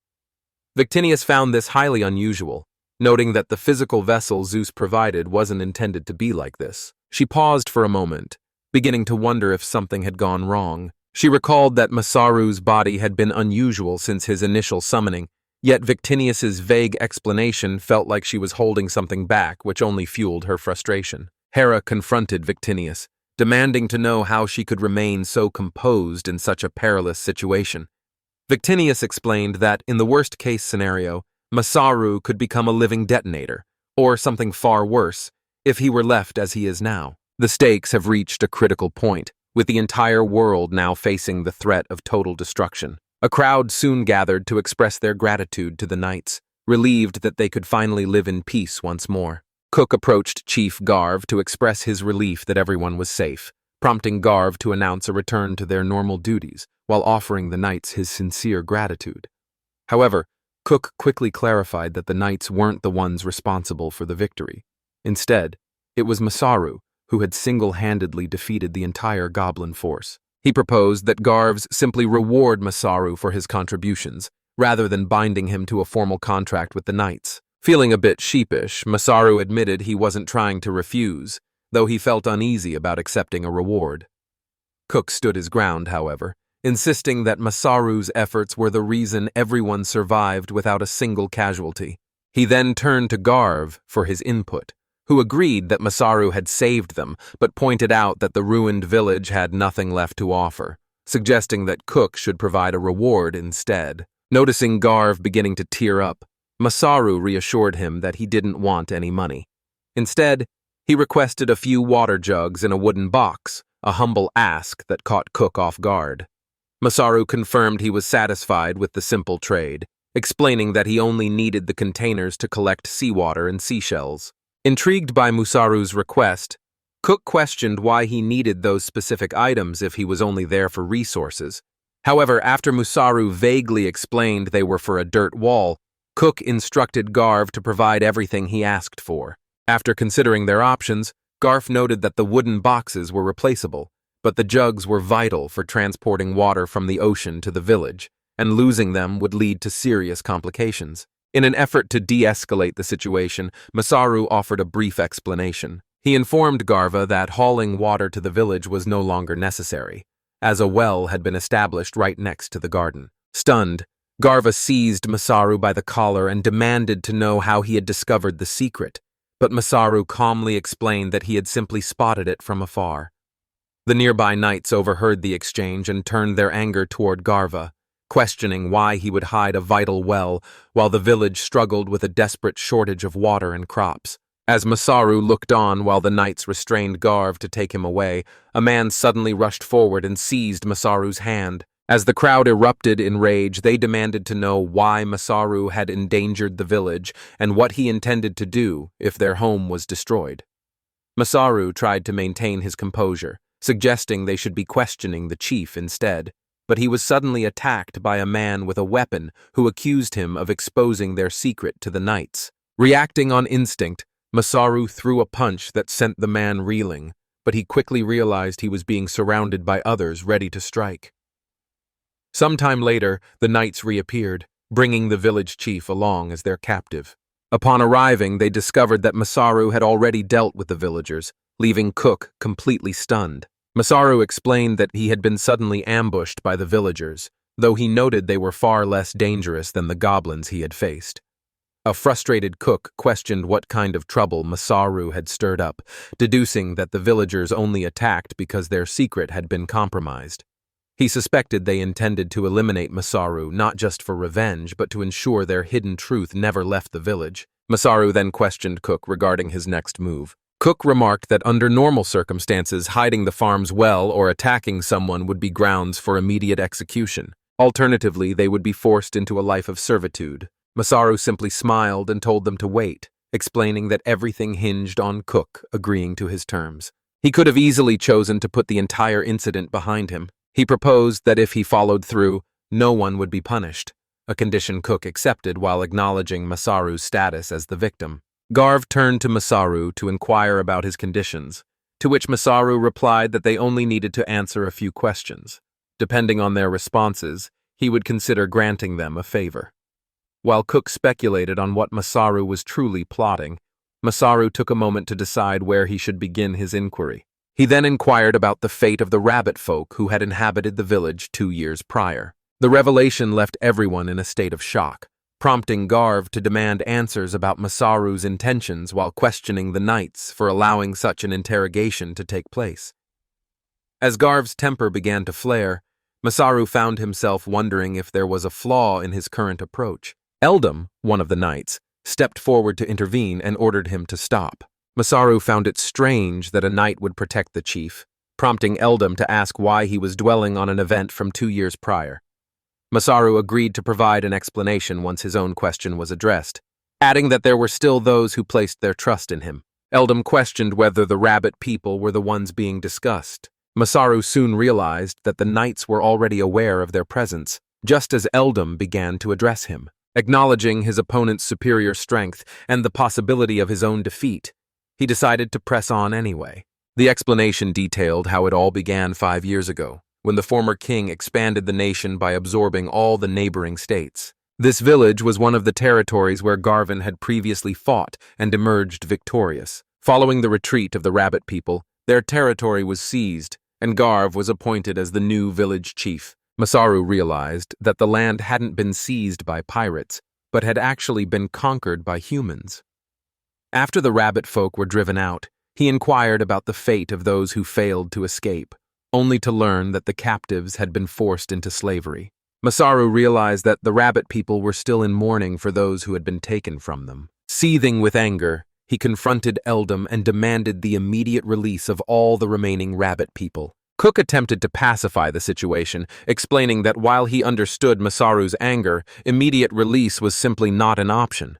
Victinius found this highly unusual, noting that the physical vessel Zeus provided wasn't intended to be like this. She paused for a moment, beginning to wonder if something had gone wrong. She recalled that Masaru's body had been unusual since his initial summoning, yet Victinius's vague explanation felt like she was holding something back, which only fueled her frustration. Hera confronted Victinius, demanding to know how she could remain so composed in such a perilous situation. Victinius explained that, in the worst-case scenario, Masaru could become a living detonator, or something far worse, if he were left as he is now. The stakes have reached a critical point, with the entire world now facing the threat of total destruction. A crowd soon gathered to express their gratitude to the knights, relieved that they could finally live in peace once more. Cook approached Chief Garv to express his relief that everyone was safe, prompting Garv to announce a return to their normal duties, while offering the knights his sincere gratitude. However, Cook quickly clarified that the knights weren't the ones responsible for the victory. Instead, it was Masaru, who had single-handedly defeated the entire goblin force. He proposed that Garvs simply reward Masaru for his contributions, rather than binding him to a formal contract with the knights. Feeling a bit sheepish, Masaru admitted he wasn't trying to refuse, though he felt uneasy about accepting a reward. Cook stood his ground, however, insisting that Masaru's efforts were the reason everyone survived without a single casualty. He then turned to Garv for his input, who agreed that Masaru had saved them, but pointed out that the ruined village had nothing left to offer, suggesting that Cook should provide a reward instead. Noticing Garv beginning to tear up, Masaru reassured him that he didn't want any money. Instead, he requested a few water jugs in a wooden box, a humble ask that caught Cook off guard. Masaru confirmed he was satisfied with the simple trade, explaining that he only needed the containers to collect seawater and seashells. Intrigued by Masaru's request, Cook questioned why he needed those specific items if he was only there for resources. However, after Masaru vaguely explained they were for a dirt wall, Cook instructed Garv to provide everything he asked for. After considering their options, Garv noted that the wooden boxes were replaceable, but the jugs were vital for transporting water from the ocean to the village, and losing them would lead to serious complications. In an effort to de-escalate the situation, Masaru offered a brief explanation. He informed Garva that hauling water to the village was no longer necessary, as a well had been established right next to the garden. Stunned, Garva seized Masaru by the collar and demanded to know how he had discovered the secret, but Masaru calmly explained that he had simply spotted it from afar. The nearby knights overheard the exchange and turned their anger toward Garva, questioning why he would hide a vital well while the village struggled with a desperate shortage of water and crops. As Masaru looked on while the knights restrained Garv to take him away, a man suddenly rushed forward and seized Masaru's hand. As the crowd erupted in rage, they demanded to know why Masaru had endangered the village and what he intended to do if their home was destroyed. Masaru tried to maintain his composure, suggesting they should be questioning the chief instead, but he was suddenly attacked by a man with a weapon who accused him of exposing their secret to the knights. Reacting on instinct, Masaru threw a punch that sent the man reeling, but he quickly realized he was being surrounded by others ready to strike. Sometime later, the knights reappeared, bringing the village chief along as their captive. Upon arriving, they discovered that Masaru had already dealt with the villagers, leaving Cook completely stunned. Masaru explained that he had been suddenly ambushed by the villagers, though he noted they were far less dangerous than the goblins he had faced. A frustrated Cook questioned what kind of trouble Masaru had stirred up, deducing that the villagers only attacked because their secret had been compromised. He suspected they intended to eliminate Masaru not just for revenge, but to ensure their hidden truth never left the village. Masaru then questioned Cook regarding his next move. Cook remarked that under normal circumstances, hiding the farms well or attacking someone would be grounds for immediate execution. Alternatively, they would be forced into a life of servitude. Masaru simply smiled and told them to wait, explaining that everything hinged on Cook agreeing to his terms. He could have easily chosen to put the entire incident behind him. He proposed that if he followed through, no one would be punished, a condition Cook accepted while acknowledging Masaru's status as the victim. Garv turned to Masaru to inquire about his conditions, to which Masaru replied that they only needed to answer a few questions. Depending on their responses, he would consider granting them a favor. While Cook speculated on what Masaru was truly plotting, Masaru took a moment to decide where he should begin his inquiry. He then inquired about the fate of the rabbit folk who had inhabited the village 2 years prior. The revelation left everyone in a state of shock, prompting Garv to demand answers about Masaru's intentions while questioning the knights for allowing such an interrogation to take place. As Garv's temper began to flare, Masaru found himself wondering if there was a flaw in his current approach. Eldam, one of the knights, stepped forward to intervene and ordered him to stop. Masaru found it strange that a knight would protect the chief, prompting Eldam to ask why he was dwelling on an event from 2 years prior. Masaru agreed to provide an explanation once his own question was addressed, adding that there were still those who placed their trust in him. Eldam questioned whether the rabbit people were the ones being discussed. Masaru soon realized that the knights were already aware of their presence, just as Eldam began to address him. Acknowledging his opponent's superior strength and the possibility of his own defeat, he decided to press on anyway. The explanation detailed how it all began 5 years ago, when the former king expanded the nation by absorbing all the neighboring states. This village was one of the territories where Garvin had previously fought and emerged victorious. Following the retreat of the rabbit people, their territory was seized, and Garv was appointed as the new village chief. Masaru realized that the land hadn't been seized by pirates, but had actually been conquered by humans. After the rabbit folk were driven out, he inquired about the fate of those who failed to escape, only to learn that the captives had been forced into slavery. Masaru realized that the rabbit people were still in mourning for those who had been taken from them. Seething with anger, he confronted Eldam and demanded the immediate release of all the remaining rabbit people. Cook attempted to pacify the situation, explaining that while he understood Masaru's anger, immediate release was simply not an option.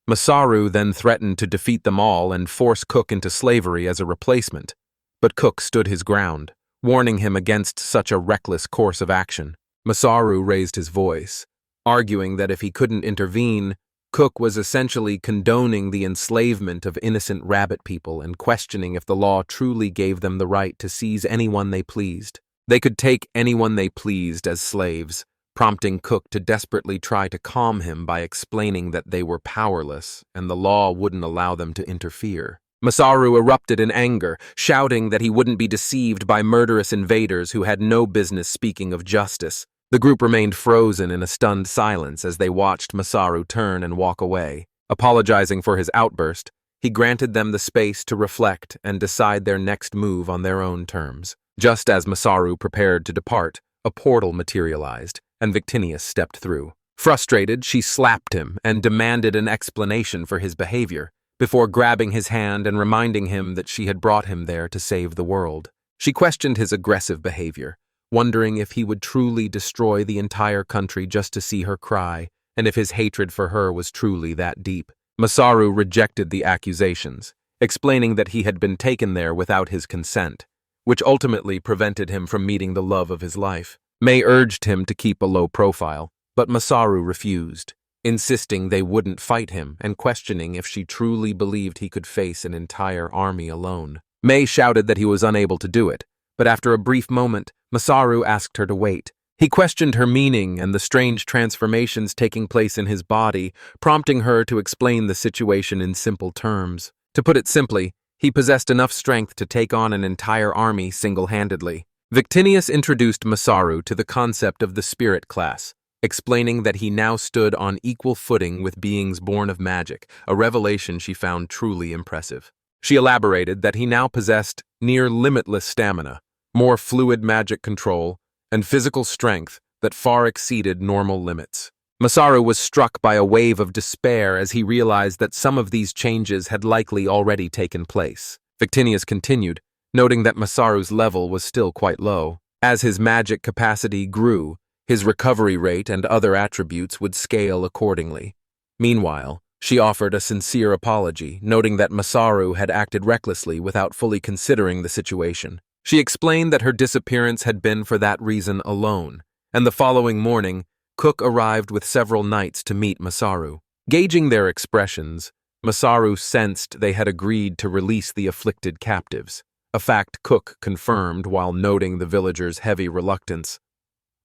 Masaru then threatened to defeat them all and force Cook into slavery as a replacement, but Cook stood his ground, warning him against such a reckless course of action. Masaru raised his voice, arguing that if he couldn't intervene, Cook was essentially condoning the enslavement of innocent rabbit people and questioning if the law truly gave them the right to seize anyone they pleased. They could take anyone they pleased as slaves, prompting Cook to desperately try to calm him by explaining that they were powerless and the law wouldn't allow them to interfere. Masaru erupted in anger, shouting that he wouldn't be deceived by murderous invaders who had no business speaking of justice. The group remained frozen in a stunned silence as they watched Masaru turn and walk away. Apologizing for his outburst, he granted them the space to reflect and decide their next move on their own terms. Just as Masaru prepared to depart, a portal materialized, and Victinius stepped through. Frustrated, she slapped him and demanded an explanation for his behavior, before grabbing his hand and reminding him that she had brought him there to save the world. She questioned his aggressive behavior, wondering if he would truly destroy the entire country just to see her cry, and if his hatred for her was truly that deep. Masaru rejected the accusations, explaining that he had been taken there without his consent, which ultimately prevented him from meeting the love of his life. May urged him to keep a low profile, but Masaru refused, insisting they wouldn't fight him and questioning if she truly believed he could face an entire army alone. May shouted that he was unable to do it, but after a brief moment, Masaru asked her to wait. He questioned her meaning and the strange transformations taking place in his body, prompting her to explain the situation in simple terms. To put it simply, He possessed enough strength to take on an entire army single-handedly. Victinius introduced Masaru to the concept of the spirit class, explaining that he now stood on equal footing with beings born of magic, a revelation she found truly impressive. She elaborated that he now possessed near limitless stamina, more fluid magic control, and physical strength that far exceeded normal limits. Masaru was struck by a wave of despair as he realized that some of these changes had likely already taken place. Victinius continued, noting that Masaru's level was still quite low. As his magic capacity grew, his recovery rate and other attributes would scale accordingly. Meanwhile, she offered a sincere apology, noting that Masaru had acted recklessly without fully considering the situation. She explained that her disappearance had been for that reason alone, and the following morning, Cook arrived with several knights to meet Masaru. Gauging their expressions, Masaru sensed they had agreed to release the afflicted captives, a fact Cook confirmed while noting the villagers' heavy reluctance.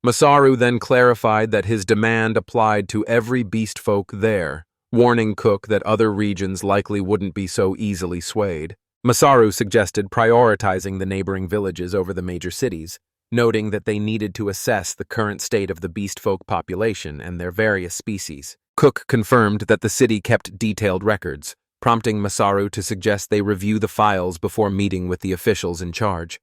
Masaru then clarified that his demand applied to every beast folk there, warning Cook that other regions likely wouldn't be so easily swayed. Masaru suggested prioritizing the neighboring villages over the major cities, noting that they needed to assess the current state of the beast folk population and their various species. Cook confirmed that the city kept detailed records, prompting Masaru to suggest they review the files before meeting with the officials in charge.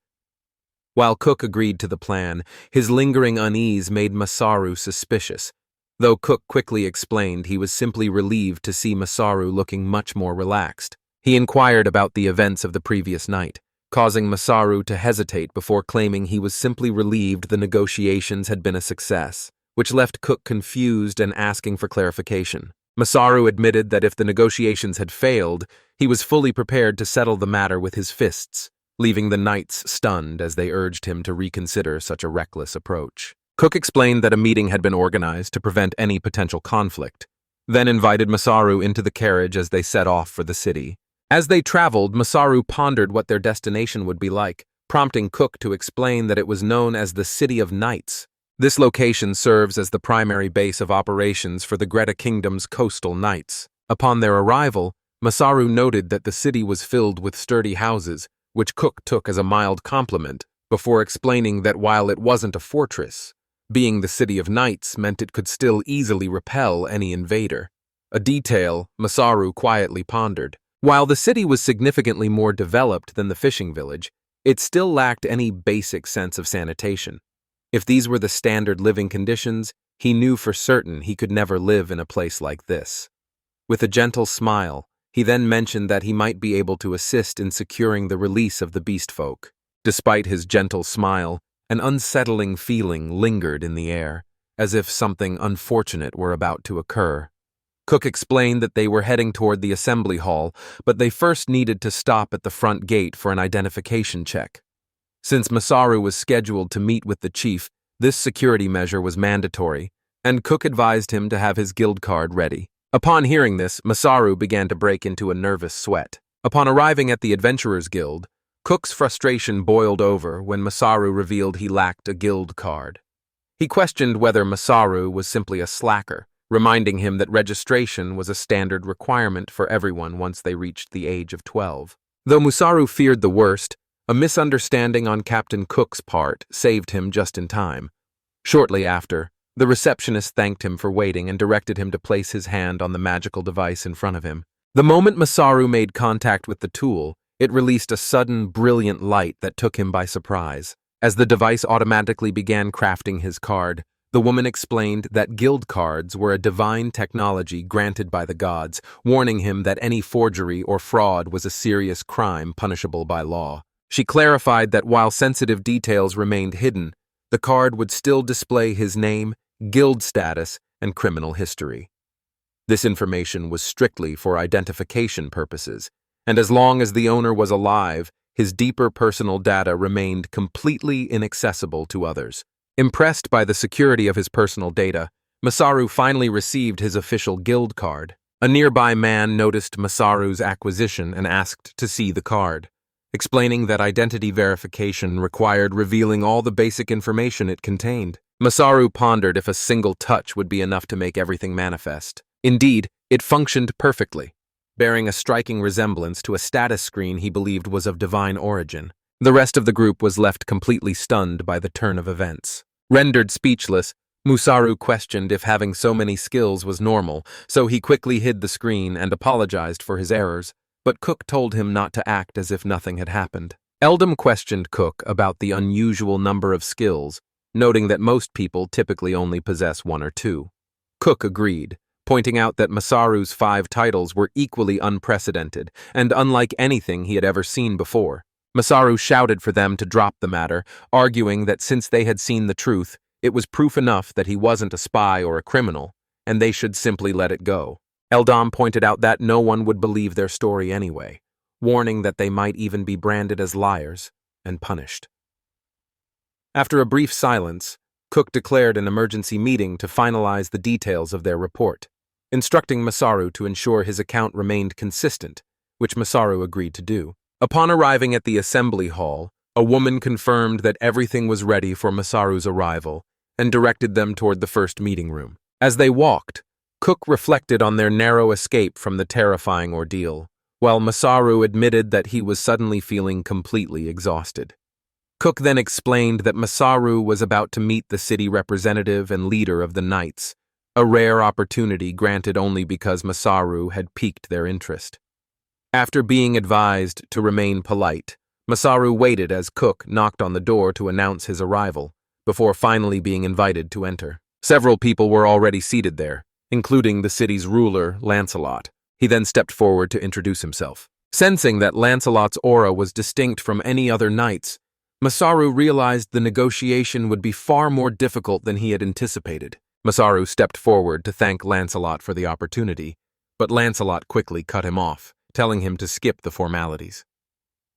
While Cook agreed to the plan, his lingering unease made Masaru suspicious, though Cook quickly explained he was simply relieved to see Masaru looking much more relaxed. He inquired about the events of the previous night, causing Masaru to hesitate before claiming he was simply relieved the negotiations had been a success, which left Cook confused and asking for clarification. Masaru admitted that if the negotiations had failed, he was fully prepared to settle the matter with his fists, leaving the knights stunned as they urged him to reconsider such a reckless approach. Cook explained that a meeting had been organized to prevent any potential conflict, then invited Masaru into the carriage as they set off for the city. As they traveled, Masaru pondered what their destination would be like, prompting Cook to explain that it was known as the City of Knights. This location serves as the primary base of operations for the Greta Kingdom's coastal knights. Upon their arrival, Masaru noted that the city was filled with sturdy houses, which Cook took as a mild compliment, before explaining that while it wasn't a fortress, being the City of Knights meant it could still easily repel any invader. A detail Masaru quietly pondered. While the city was significantly more developed than the fishing village, it still lacked any basic sense of sanitation. If these were the standard living conditions, he knew for certain he could never live in a place like this. With a gentle smile, he then mentioned that he might be able to assist in securing the release of the beast folk. Despite his gentle smile, an unsettling feeling lingered in the air, as if something unfortunate were about to occur. Cook explained that they were heading toward the assembly hall, but they first needed to stop at the front gate for an identification check. Since Masaru was scheduled to meet with the chief, this security measure was mandatory, and Cook advised him to have his guild card ready. Upon hearing this, Masaru began to break into a nervous sweat. Upon arriving at the Adventurers Guild, Cook's frustration boiled over when Masaru revealed he lacked a guild card. He questioned whether Masaru was simply a slacker, reminding him that registration was a standard requirement for everyone once they reached the age of 12. Though Masaru feared the worst, a misunderstanding on Captain Cook's part saved him just in time. Shortly after, the receptionist thanked him for waiting and directed him to place his hand on the magical device in front of him. The moment Masaru made contact with the tool, it released a sudden, brilliant light that took him by surprise. As the device automatically began crafting his card, the woman explained that guild cards were a divine technology granted by the gods, warning him that any forgery or fraud was a serious crime punishable by law. She clarified that while sensitive details remained hidden, the card would still display his name, guild status, and criminal history. This information was strictly for identification purposes, and as long as the owner was alive, his deeper personal data remained completely inaccessible to others. Impressed by the security of his personal data, Masaru finally received his official guild card. A nearby man noticed Masaru's acquisition and asked to see the card, explaining that identity verification required revealing all the basic information it contained. Masaru pondered if a single touch would be enough to make everything manifest. Indeed, it functioned perfectly. bearing a striking resemblance to a status screen he believed was of divine origin. The rest of the group was left completely stunned by the turn of events. Rendered speechless, Masaru questioned if having so many skills was normal, so he quickly hid the screen and apologized for his errors, but Cook told him not to act as if nothing had happened. Eldam questioned Cook about the unusual number of skills, noting that most people typically only possess 1 or 2. Cook agreed, pointing out that Masaru's 5 titles were equally unprecedented and unlike anything he had ever seen before. Masaru shouted for them to drop the matter, arguing that since they had seen the truth, it was proof enough that he wasn't a spy or a criminal, and they should simply let it go. Eldam pointed out that no one would believe their story anyway, warning that they might even be branded as liars and punished. After a brief silence, Cook declared an emergency meeting to finalize the details of their report, instructing Masaru to ensure his account remained consistent, which Masaru agreed to do. Upon arriving at the assembly hall, a woman confirmed that everything was ready for Masaru's arrival and directed them toward the first meeting room. As they walked, Cook reflected on their narrow escape from the terrifying ordeal, while Masaru admitted that he was suddenly feeling completely exhausted. Cook then explained that Masaru was about to meet the city representative and leader of the Knights, a rare opportunity granted only because Masaru had piqued their interest. After being advised to remain polite, Masaru waited as Cook knocked on the door to announce his arrival, before finally being invited to enter. Several people were already seated there, including the city's ruler, Lancelot. He then stepped forward to introduce himself. Sensing that Lancelot's aura was distinct from any other knight's, Masaru realized the negotiation would be far more difficult than he had anticipated. Masaru stepped forward to thank Lancelot for the opportunity, but Lancelot quickly cut him off, telling him to skip the formalities.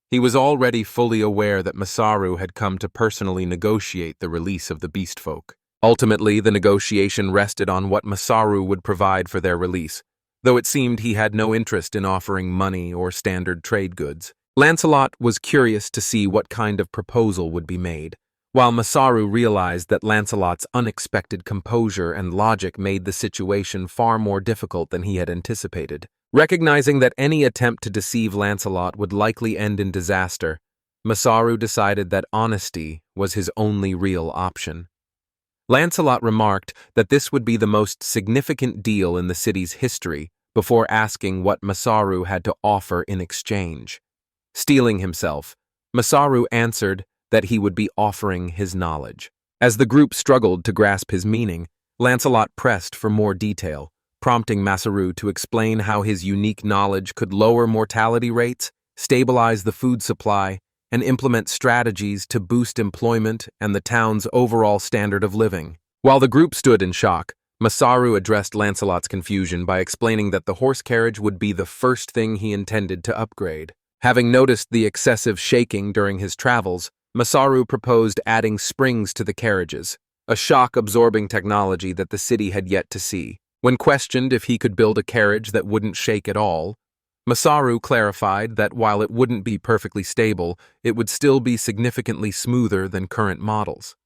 He was already fully aware that Masaru had come to personally negotiate the release of the beast folk. Ultimately, the negotiation rested on what Masaru would provide for their release, though it seemed he had no interest in offering money or standard trade goods. Lancelot was curious to see what kind of proposal would be made, while Masaru realized that Lancelot's unexpected composure and logic made the situation far more difficult than he had anticipated. Recognizing that any attempt to deceive Lancelot would likely end in disaster, Masaru decided that honesty was his only real option. Lancelot remarked that this would be the most significant deal in the city's history before asking what Masaru had to offer in exchange. Steeling himself, Masaru answered that he would be offering his knowledge. As the group struggled to grasp his meaning, Lancelot pressed for more detail, prompting Masaru to explain how his unique knowledge could lower mortality rates, stabilize the food supply, and implement strategies to boost employment and the town's overall standard of living. While the group stood in shock, Masaru addressed Lancelot's confusion by explaining that the horse carriage would be the first thing he intended to upgrade. Having noticed the excessive shaking during his travels, Masaru proposed adding springs to the carriages, a shock-absorbing technology that the city had yet to see. When questioned if he could build a carriage that wouldn't shake at all, Masaru clarified that while it wouldn't be perfectly stable, it would still be significantly smoother than current models.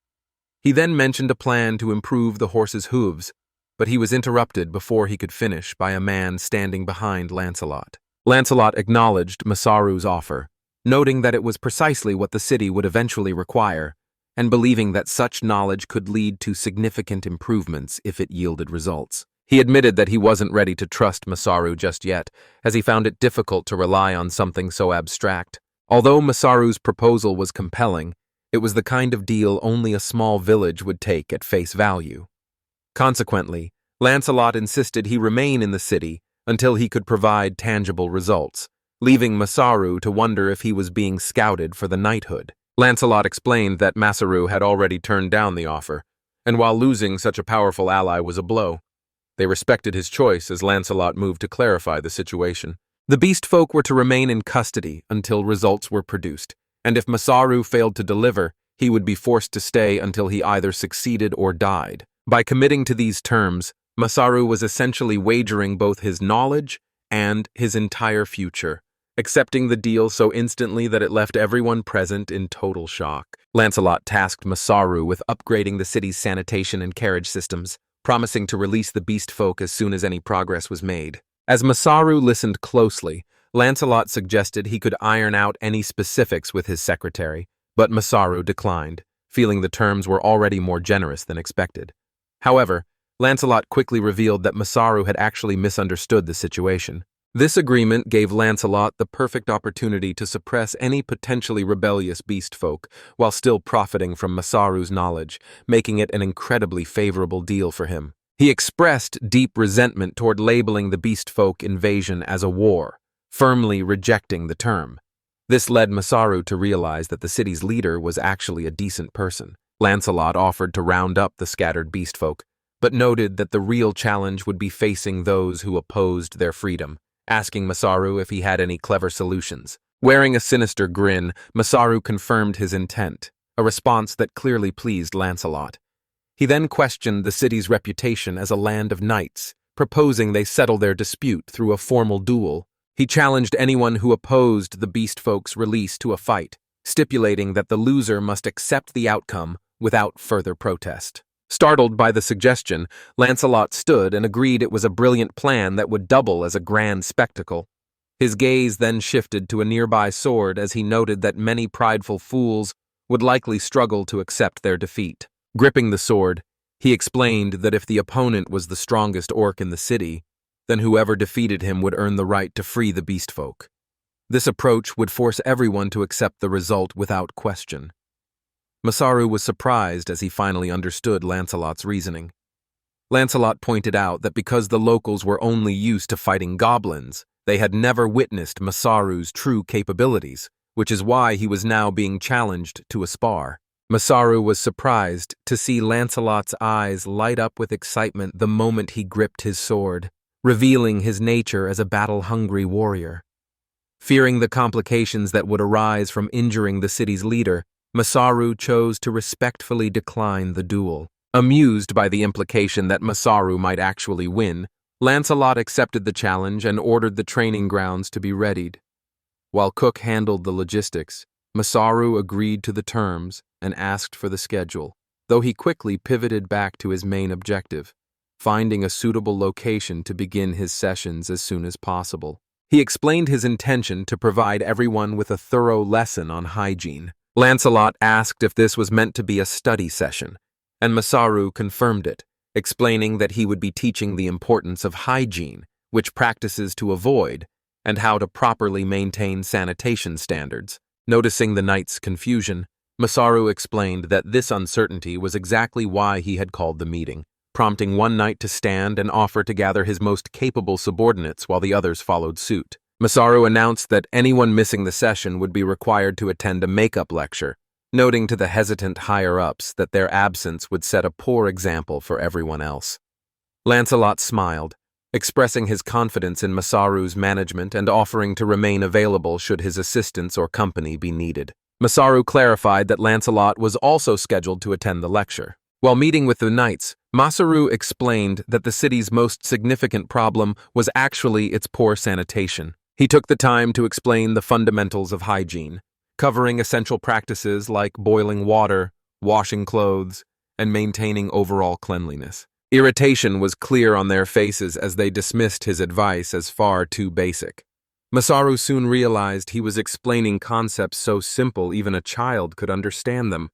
He then mentioned a plan to improve the horse's hooves, but he was interrupted before he could finish by a man standing behind Lancelot. Lancelot acknowledged Masaru's offer, noting that it was precisely what the city would eventually require, and believing that such knowledge could lead to significant improvements if it yielded results. He admitted that he wasn't ready to trust Masaru just yet, as he found it difficult to rely on something so abstract. Although Masaru's proposal was compelling, it was the kind of deal only a small village would take at face value. Consequently, Lancelot insisted he remain in the city until he could provide tangible results, leaving Masaru to wonder if he was being scouted for the knighthood. Lancelot explained that Masaru had already turned down the offer, and while losing such a powerful ally was a blow, they respected his choice as Lancelot moved to clarify the situation. The beast folk were to remain in custody until results were produced, and if Masaru failed to deliver, he would be forced to stay until he either succeeded or died. By committing to these terms, Masaru was essentially wagering both his knowledge and his entire future, accepting the deal so instantly that it left everyone present in total shock. Lancelot tasked Masaru with upgrading the city's sanitation and carriage systems, promising to release the beast folk as soon as any progress was made. As Masaru listened closely, Lancelot suggested he could iron out any specifics with his secretary, but Masaru declined, feeling the terms were already more generous than expected. However, Lancelot quickly revealed that Masaru had actually misunderstood the situation. This agreement gave Lancelot the perfect opportunity to suppress any potentially rebellious beast folk while still profiting from Masaru's knowledge, making it an incredibly favorable deal for him. He expressed deep resentment toward labeling the beast folk invasion as a war, firmly rejecting the term. This led Masaru to realize that the city's leader was actually a decent person. Lancelot offered to round up the scattered beast folk, but noted that the real challenge would be facing those who opposed their freedom, asking Masaru if he had any clever solutions. Wearing a sinister grin, Masaru confirmed his intent, a response that clearly pleased Lancelot. He then questioned the city's reputation as a land of knights, proposing they settle their dispute through a formal duel. He challenged anyone who opposed the beast folk's release to a fight, stipulating that the loser must accept the outcome without further protest. Startled by the suggestion, Lancelot stood and agreed it was a brilliant plan that would double as a grand spectacle. His gaze then shifted to a nearby sword as he noted that many prideful fools would likely struggle to accept their defeat. Gripping the sword, he explained that if the opponent was the strongest orc in the city, then whoever defeated him would earn the right to free the beast folk. This approach would force everyone to accept the result without question. Masaru was surprised as he finally understood Lancelot's reasoning. Lancelot pointed out that because the locals were only used to fighting goblins, they had never witnessed Masaru's true capabilities, which is why he was now being challenged to a spar. Masaru was surprised to see Lancelot's eyes light up with excitement the moment he gripped his sword, revealing his nature as a battle-hungry warrior. Fearing the complications that would arise from injuring the city's leader, Masaru chose to respectfully decline the duel. Amused by the implication that Masaru might actually win, Lancelot accepted the challenge and ordered the training grounds to be readied. While Cook handled the logistics, Masaru agreed to the terms and asked for the schedule, though he quickly pivoted back to his main objective, finding a suitable location to begin his sessions as soon as possible. He explained his intention to provide everyone with a thorough lesson on hygiene. Lancelot asked if this was meant to be a study session, and Masaru confirmed it, explaining that he would be teaching the importance of hygiene, which practices to avoid, and how to properly maintain sanitation standards. Noticing the knight's confusion, Masaru explained that this uncertainty was exactly why he had called the meeting, prompting one knight to stand and offer to gather his most capable subordinates while the others followed suit. Masaru announced that anyone missing the session would be required to attend a makeup lecture, noting to the hesitant higher-ups that their absence would set a poor example for everyone else. Lancelot smiled, expressing his confidence in Masaru's management and offering to remain available should his assistance or company be needed. Masaru clarified that Lancelot was also scheduled to attend the lecture. While meeting with the knights, Masaru explained that the city's most significant problem was actually its poor sanitation. He took the time to explain the fundamentals of hygiene, covering essential practices like boiling water, washing clothes, and maintaining overall cleanliness. Irritation was clear on their faces as they dismissed his advice as far too basic. Masaru soon realized he was explaining concepts so simple even a child could understand them.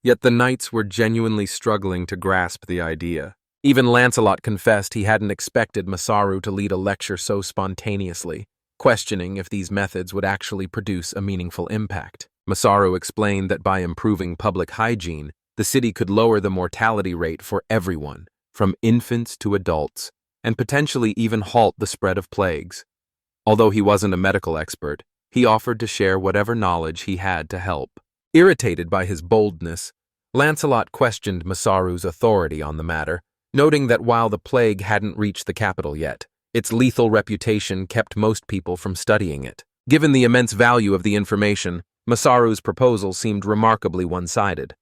Yet the knights were genuinely struggling to grasp the idea. Even Lancelot confessed he hadn't expected Masaru to lead a lecture so spontaneously, questioning if these methods would actually produce a meaningful impact. Masaru explained that by improving public hygiene, the city could lower the mortality rate for everyone, from infants to adults, and potentially even halt the spread of plagues. Although he wasn't a medical expert, he offered to share whatever knowledge he had to help. Irritated by his boldness, Lancelot questioned Masaru's authority on the matter, noting that while the plague hadn't reached the capital yet, its lethal reputation kept most people from studying it. Given the immense value of the information, Masaru's proposal seemed remarkably one-sided.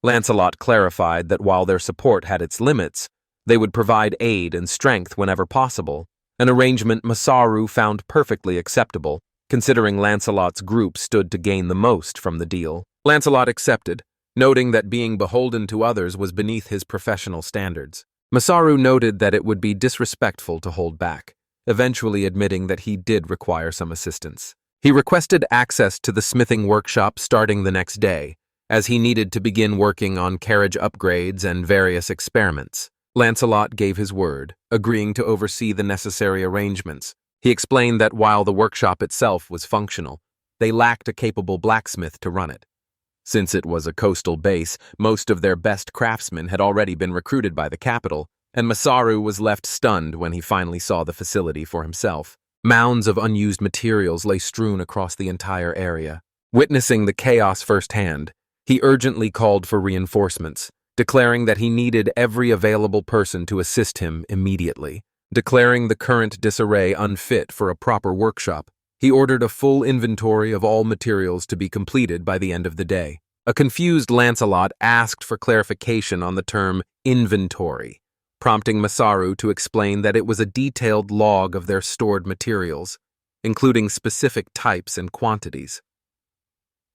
Lancelot clarified that while their support had its limits, they would provide aid and strength whenever possible, an arrangement Masaru found perfectly acceptable, considering Lancelot's group stood to gain the most from the deal. Lancelot accepted, noting that being beholden to others was beneath his professional standards. Masaru noted that it would be disrespectful to hold back, eventually admitting that he did require some assistance. He requested access to the smithing workshop starting the next day, as he needed to begin working on carriage upgrades and various experiments. Lancelot gave his word, agreeing to oversee the necessary arrangements. He explained that while the workshop itself was functional, they lacked a capable blacksmith to run it. Since it was a coastal base, most of their best craftsmen had already been recruited by the Capitall, and Masaru was left stunned when he finally saw the facility for himself. Mounds of unused materials lay strewn across the entire area. Witnessing the chaos firsthand, he urgently called for reinforcements, declaring that he needed every available person to assist him immediately. Declaring the current disarray unfit for a proper workshop, he ordered a full inventory of all materials to be completed by the end of the day. A confused Lancelot asked for clarification on the term inventory, prompting Masaru to explain that it was a detailed log of their stored materials, including specific types and quantities.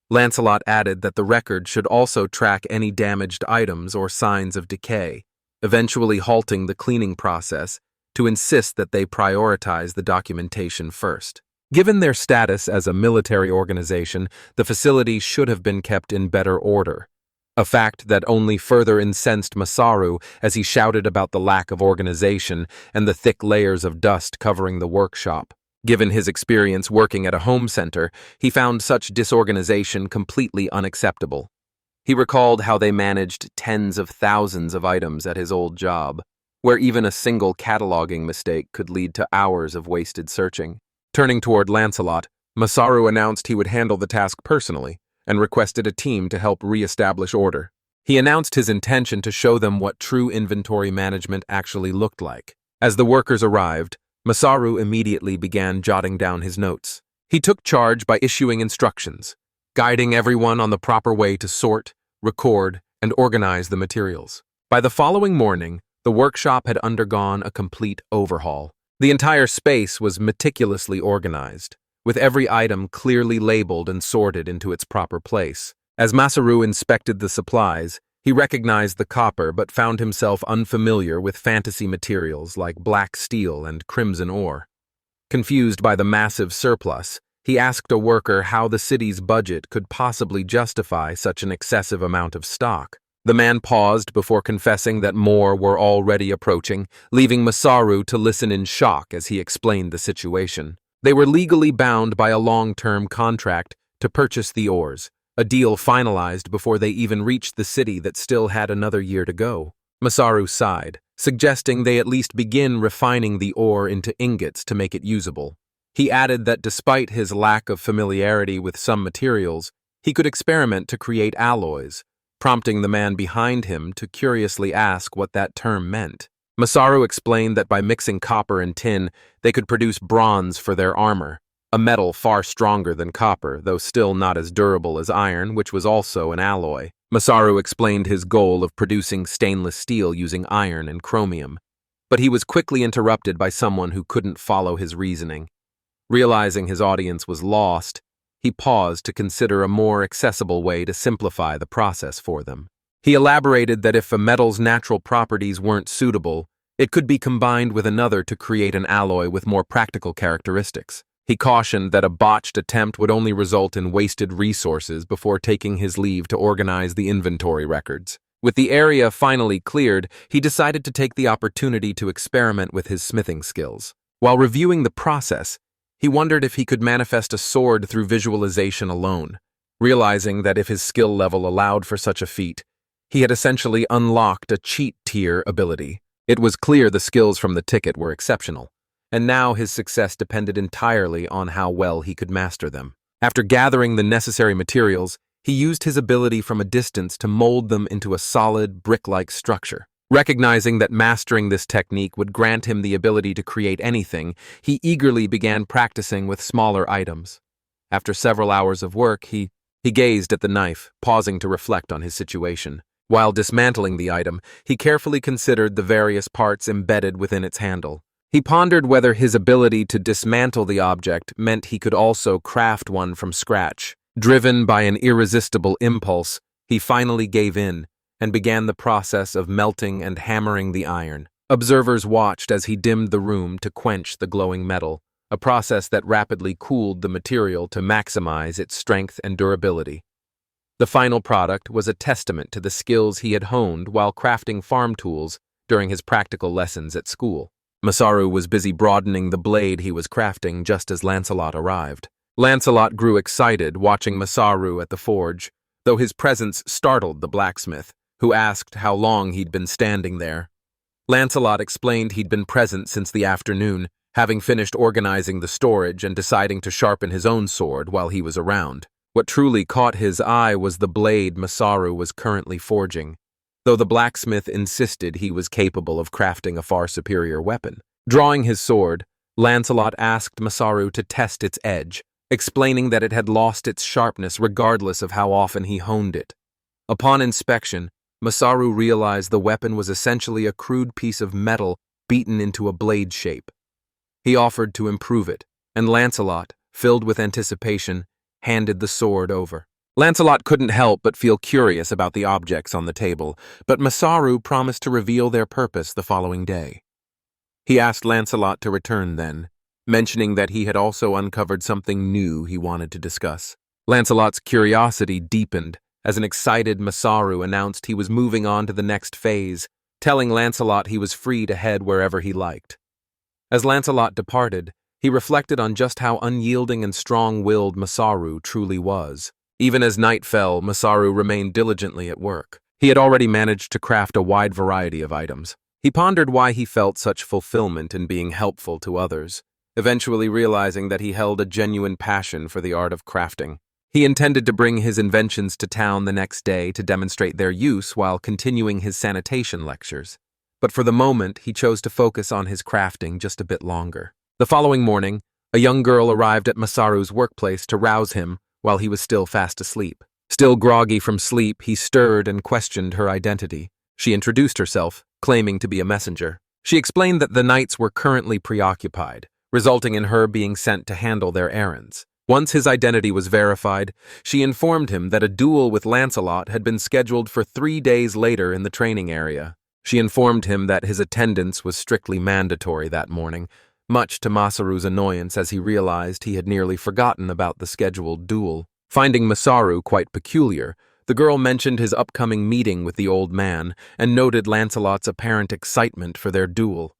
Lancelot added that the record should also track any damaged items or signs of decay, eventually halting the cleaning process to insist that they prioritize the documentation first. Given their status as a military organization, the facility should have been kept in better order, a fact that only further incensed Masaru as he shouted about the lack of organization and the thick layers of dust covering the workshop. Given his experience working at a home center, he found such disorganization completely unacceptable. He recalled how they managed tens of thousands of items at his old job, where even a single cataloging mistake could lead to hours of wasted searching. Turning toward Lancelot, Masaru announced he would handle the task personally and requested a team to help re-establish order. He announced his intention to show them what true inventory management actually looked like. As the workers arrived, Masaru immediately began jotting down his notes. He took charge by issuing instructions, guiding everyone on the proper way to sort, record, and organize the materials. By the following morning, the workshop had undergone a complete overhaul. The entire space was meticulously organized, with every item clearly labeled and sorted into its proper place. As Masaru inspected the supplies, he recognized the copper but found himself unfamiliar with fantasy materials like black steel and crimson ore. Confused by the massive surplus, he asked a worker how the city's budget could possibly justify such an excessive amount of stock. The man paused before confessing that more were already approaching, leaving Masaru to listen in shock as he explained the situation. They were legally bound by a long-term contract to purchase the ores, a deal finalized before they even reached the city that still had another year to go. Masaru sighed, suggesting they at least begin refining the ore into ingots to make it usable. He added that despite his lack of familiarity with some materials, he could experiment to create alloys, prompting the man behind him to curiously ask what that term meant. Masaru explained that by mixing copper and tin, they could produce bronze for their armor, a metal far stronger than copper, though still not as durable as iron, which was also an alloy. Masaru explained his goal of producing stainless steel using iron and chromium, but he was quickly interrupted by someone who couldn't follow his reasoning. Realizing his audience was lost, he paused to consider a more accessible way to simplify the process for them. He elaborated that if a metal's natural properties weren't suitable, it could be combined with another to create an alloy with more practical characteristics. He cautioned that a botched attempt would only result in wasted resources before taking his leave to organize the inventory records. With the area finally cleared, he decided to take the opportunity to experiment with his smithing skills. While reviewing the process, he wondered if he could manifest a sword through visualization alone, realizing that if his skill level allowed for such a feat, he had essentially unlocked a cheat-tier ability. It was clear the skills from the ticket were exceptional, and now his success depended entirely on how well he could master them. After gathering the necessary materials, he used his ability from a distance to mold them into a solid, brick-like structure. Recognizing that mastering this technique would grant him the ability to create anything, he eagerly began practicing with smaller items. After several hours of work, he gazed at the knife, pausing to reflect on his situation. While dismantling the item, he carefully considered the various parts embedded within its handle. He pondered whether his ability to dismantle the object meant he could also craft one from scratch. Driven by an irresistible impulse, he finally gave in and began the process of melting and hammering the iron. Observers watched as he dimmed the room to quench the glowing metal, a process that rapidly cooled the material to maximize its strength and durability. The final product was a testament to the skills he had honed while crafting farm tools during his practical lessons at school. Masaru was busy broadening the blade he was crafting just as Lancelot arrived. Lancelot grew excited watching Masaru at the forge, though his presence startled the blacksmith, who asked how long he'd been standing there. Lancelot explained he'd been present since the afternoon, having finished organizing the storage and deciding to sharpen his own sword while he was around. What truly caught his eye was the blade Masaru was currently forging, though the blacksmith insisted he was capable of crafting a far superior weapon. Drawing his sword, Lancelot asked Masaru to test its edge, explaining that it had lost its sharpness regardless of how often he honed it. Upon inspection, Masaru realized the weapon was essentially a crude piece of metal beaten into a blade shape. He offered to improve it, and Lancelot, filled with anticipation, handed the sword over. Lancelot couldn't help but feel curious about the objects on the table, but Masaru promised to reveal their purpose the following day. He asked Lancelot to return then, mentioning that he had also uncovered something new he wanted to discuss. Lancelot's curiosity deepened as an excited Masaru announced he was moving on to the next phase, telling Lancelot he was free to head wherever he liked. As Lancelot departed, he reflected on just how unyielding and strong-willed Masaru truly was. Even as night fell, Masaru remained diligently at work. He had already managed to craft a wide variety of items. He pondered why he felt such fulfillment in being helpful to others, eventually realizing that he held a genuine passion for the art of crafting. He intended to bring his inventions to town the next day to demonstrate their use while continuing his sanitation lectures. But for the moment, he chose to focus on his crafting just a bit longer. The following morning, a young girl arrived at Masaru's workplace to rouse him while he was still fast asleep. Still groggy from sleep, he stirred and questioned her identity. She introduced herself, claiming to be a messenger. She explained that the knights were currently preoccupied, resulting in her being sent to handle their errands. Once his identity was verified, she informed him that a duel with Lancelot had been scheduled for 3 days later in the training area. She informed him that his attendance was strictly mandatory that morning, much to Masaru's annoyance as he realized he had nearly forgotten about the scheduled duel. Finding Masaru quite peculiar, the girl mentioned his upcoming meeting with the old man and noted Lancelot's apparent excitement for their duel.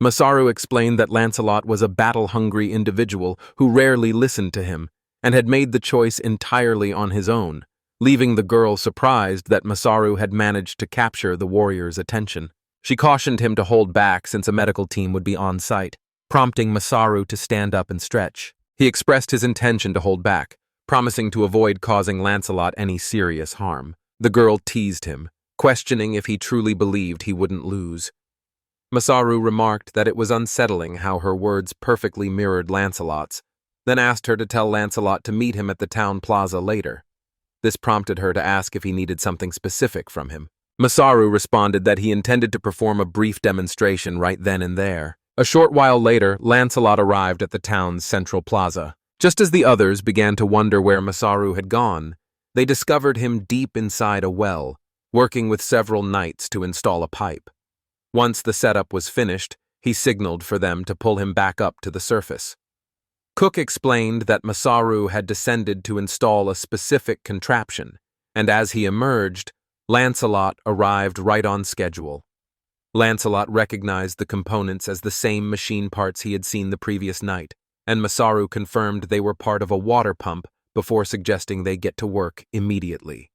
Masaru explained that Lancelot was a battle-hungry individual who rarely listened to him and had made the choice entirely on his own, leaving the girl surprised that Masaru had managed to capture the warrior's attention. She cautioned him to hold back since a medical team would be on site, prompting Masaru to stand up and stretch. He expressed his intention to hold back, promising to avoid causing Lancelot any serious harm. The girl teased him, questioning if he truly believed he wouldn't lose. Masaru remarked that it was unsettling how her words perfectly mirrored Lancelot's, then asked her to tell Lancelot to meet him at the town plaza later. This prompted her to ask if he needed something specific from him. Masaru responded that he intended to perform a brief demonstration right then and there. A short while later, Lancelot arrived at the town's central plaza. Just as the others began to wonder where Masaru had gone, they discovered him deep inside a well, working with several knights to install a pipe. Once the setup was finished, he signaled for them to pull him back up to the surface. Cook explained that Masaru had descended to install a specific contraption, and as he emerged, Lancelot arrived right on schedule. Lancelot recognized the components as the same machine parts he had seen the previous night, and Masaru confirmed they were part of a water pump before suggesting they get to work immediately.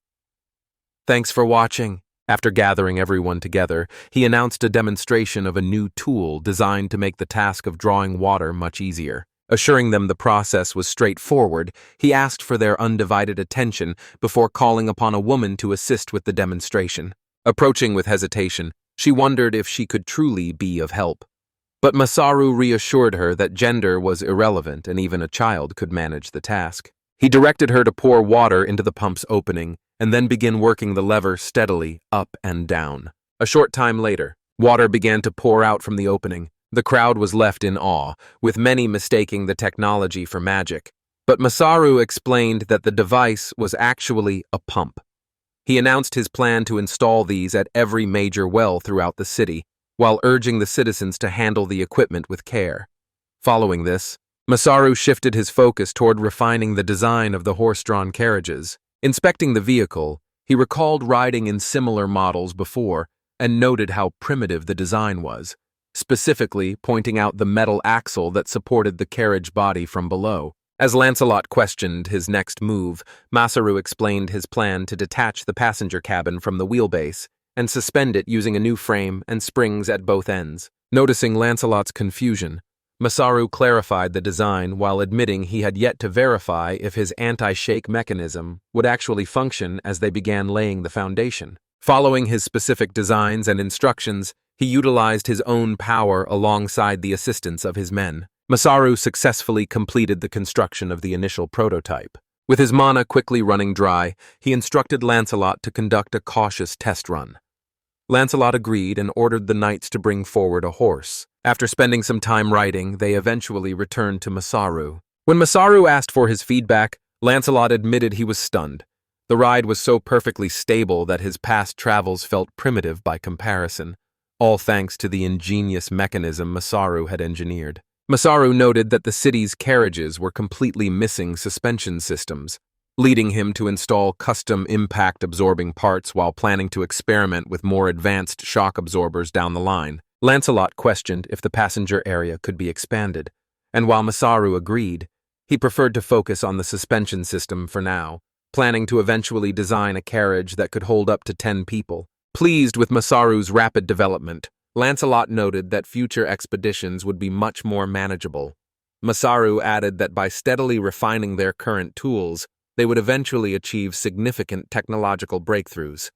Thanks for watching. After gathering everyone together, he announced a demonstration of a new tool designed to make the task of drawing water much easier. Assuring them the process was straightforward, he asked for their undivided attention before calling upon a woman to assist with the demonstration. Approaching with hesitation, she wondered if she could truly be of help. But Masaru reassured her that gender was irrelevant and even a child could manage the task. He directed her to pour water into the pump's opening and then begin working the lever steadily up and down. A short time later, water began to pour out from the opening. The crowd was left in awe, with many mistaking the technology for magic. But Masaru explained that the device was actually a pump. He announced his plan to install these at every major well throughout the city, while urging the citizens to handle the equipment with care. Following this, Masaru shifted his focus toward refining the design of the horse-drawn carriages. Inspecting the vehicle, he recalled riding in similar models before and noted how primitive the design was, specifically pointing out the metal axle that supported the carriage body from below. As Lancelot questioned his next move, Masaru explained his plan to detach the passenger cabin from the wheelbase and suspend it using a new frame and springs at both ends. Noticing Lancelot's confusion, Masaru clarified the design while admitting he had yet to verify if his anti-shake mechanism would actually function as they began laying the foundation. Following his specific designs and instructions, he utilized his own power alongside the assistance of his men. Masaru successfully completed the construction of the initial prototype. With his mana quickly running dry, he instructed Lancelot to conduct a cautious test run. Lancelot agreed and ordered the knights to bring forward a horse. After spending some time riding, they eventually returned to Masaru. When Masaru asked for his feedback, Lancelot admitted he was stunned. The ride was so perfectly stable that his past travels felt primitive by comparison, all thanks to the ingenious mechanism Masaru had engineered. Masaru noted that the city's carriages were completely missing suspension systems, leading him to install custom impact-absorbing parts while planning to experiment with more advanced shock absorbers down the line. Lancelot questioned if the passenger area could be expanded, and while Masaru agreed, he preferred to focus on the suspension system for now, planning to eventually design a carriage that could hold up to 10 people. Pleased with Masaru's rapid development, Lancelot noted that future expeditions would be much more manageable. Masaru added that by steadily refining their current tools, they would eventually achieve significant technological breakthroughs.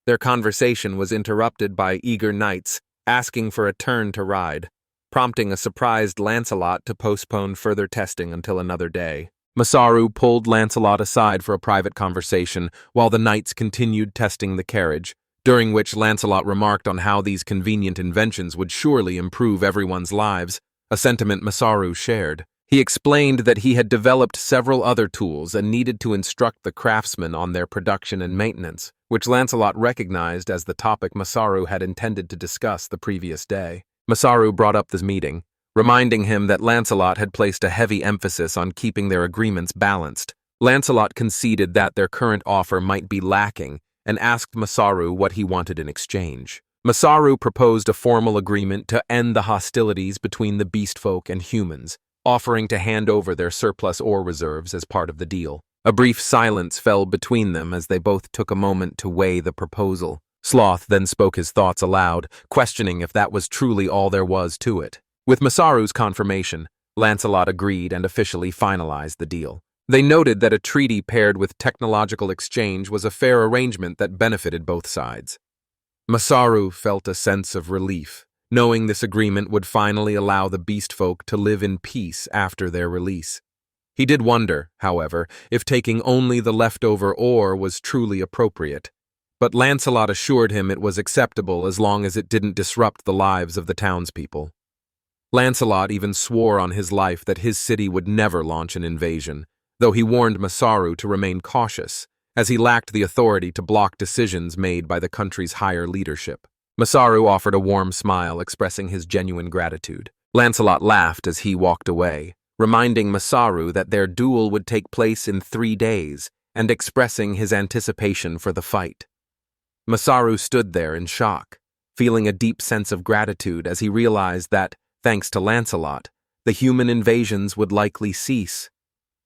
Their conversation was interrupted by eager knights asking for a turn to ride, prompting a surprised Lancelot to postpone further testing until another day. Masaru pulled Lancelot aside for a private conversation while the knights continued testing the carriage, during which Lancelot remarked on how these convenient inventions would surely improve everyone's lives, a sentiment Masaru shared. He explained that he had developed several other tools and needed to instruct the craftsmen on their production and maintenance, which Lancelot recognized as the topic Masaru had intended to discuss the previous day. Masaru brought up this meeting, reminding him that Lancelot had placed a heavy emphasis on keeping their agreements balanced. Lancelot conceded that their current offer might be lacking and asked Masaru what he wanted in exchange. Masaru proposed a formal agreement to end the hostilities between the beast folk and humans, offering to hand over their surplus ore reserves as part of the deal. A brief silence fell between them as they both took a moment to weigh the proposal. Sloth then spoke his thoughts aloud, questioning if that was truly all there was to it. With Masaru's confirmation, Lancelot agreed and officially finalized the deal. They noted that a treaty paired with technological exchange was a fair arrangement that benefited both sides. Masaru felt a sense of relief, knowing this agreement would finally allow the beast folk to live in peace after their release. He did wonder, however, if taking only the leftover ore was truly appropriate, but Lancelot assured him it was acceptable as long as it didn't disrupt the lives of the townspeople. Lancelot even swore on his life that his city would never launch an invasion, though he warned Masaru to remain cautious, as he lacked the authority to block decisions made by the country's higher leadership. Masaru offered a warm smile, expressing his genuine gratitude. Lancelot laughed as he walked away, reminding Masaru that their duel would take place in 3 days and expressing his anticipation for the fight. Masaru stood there in shock, feeling a deep sense of gratitude as he realized that, thanks to Lancelot, the human invasions would likely cease.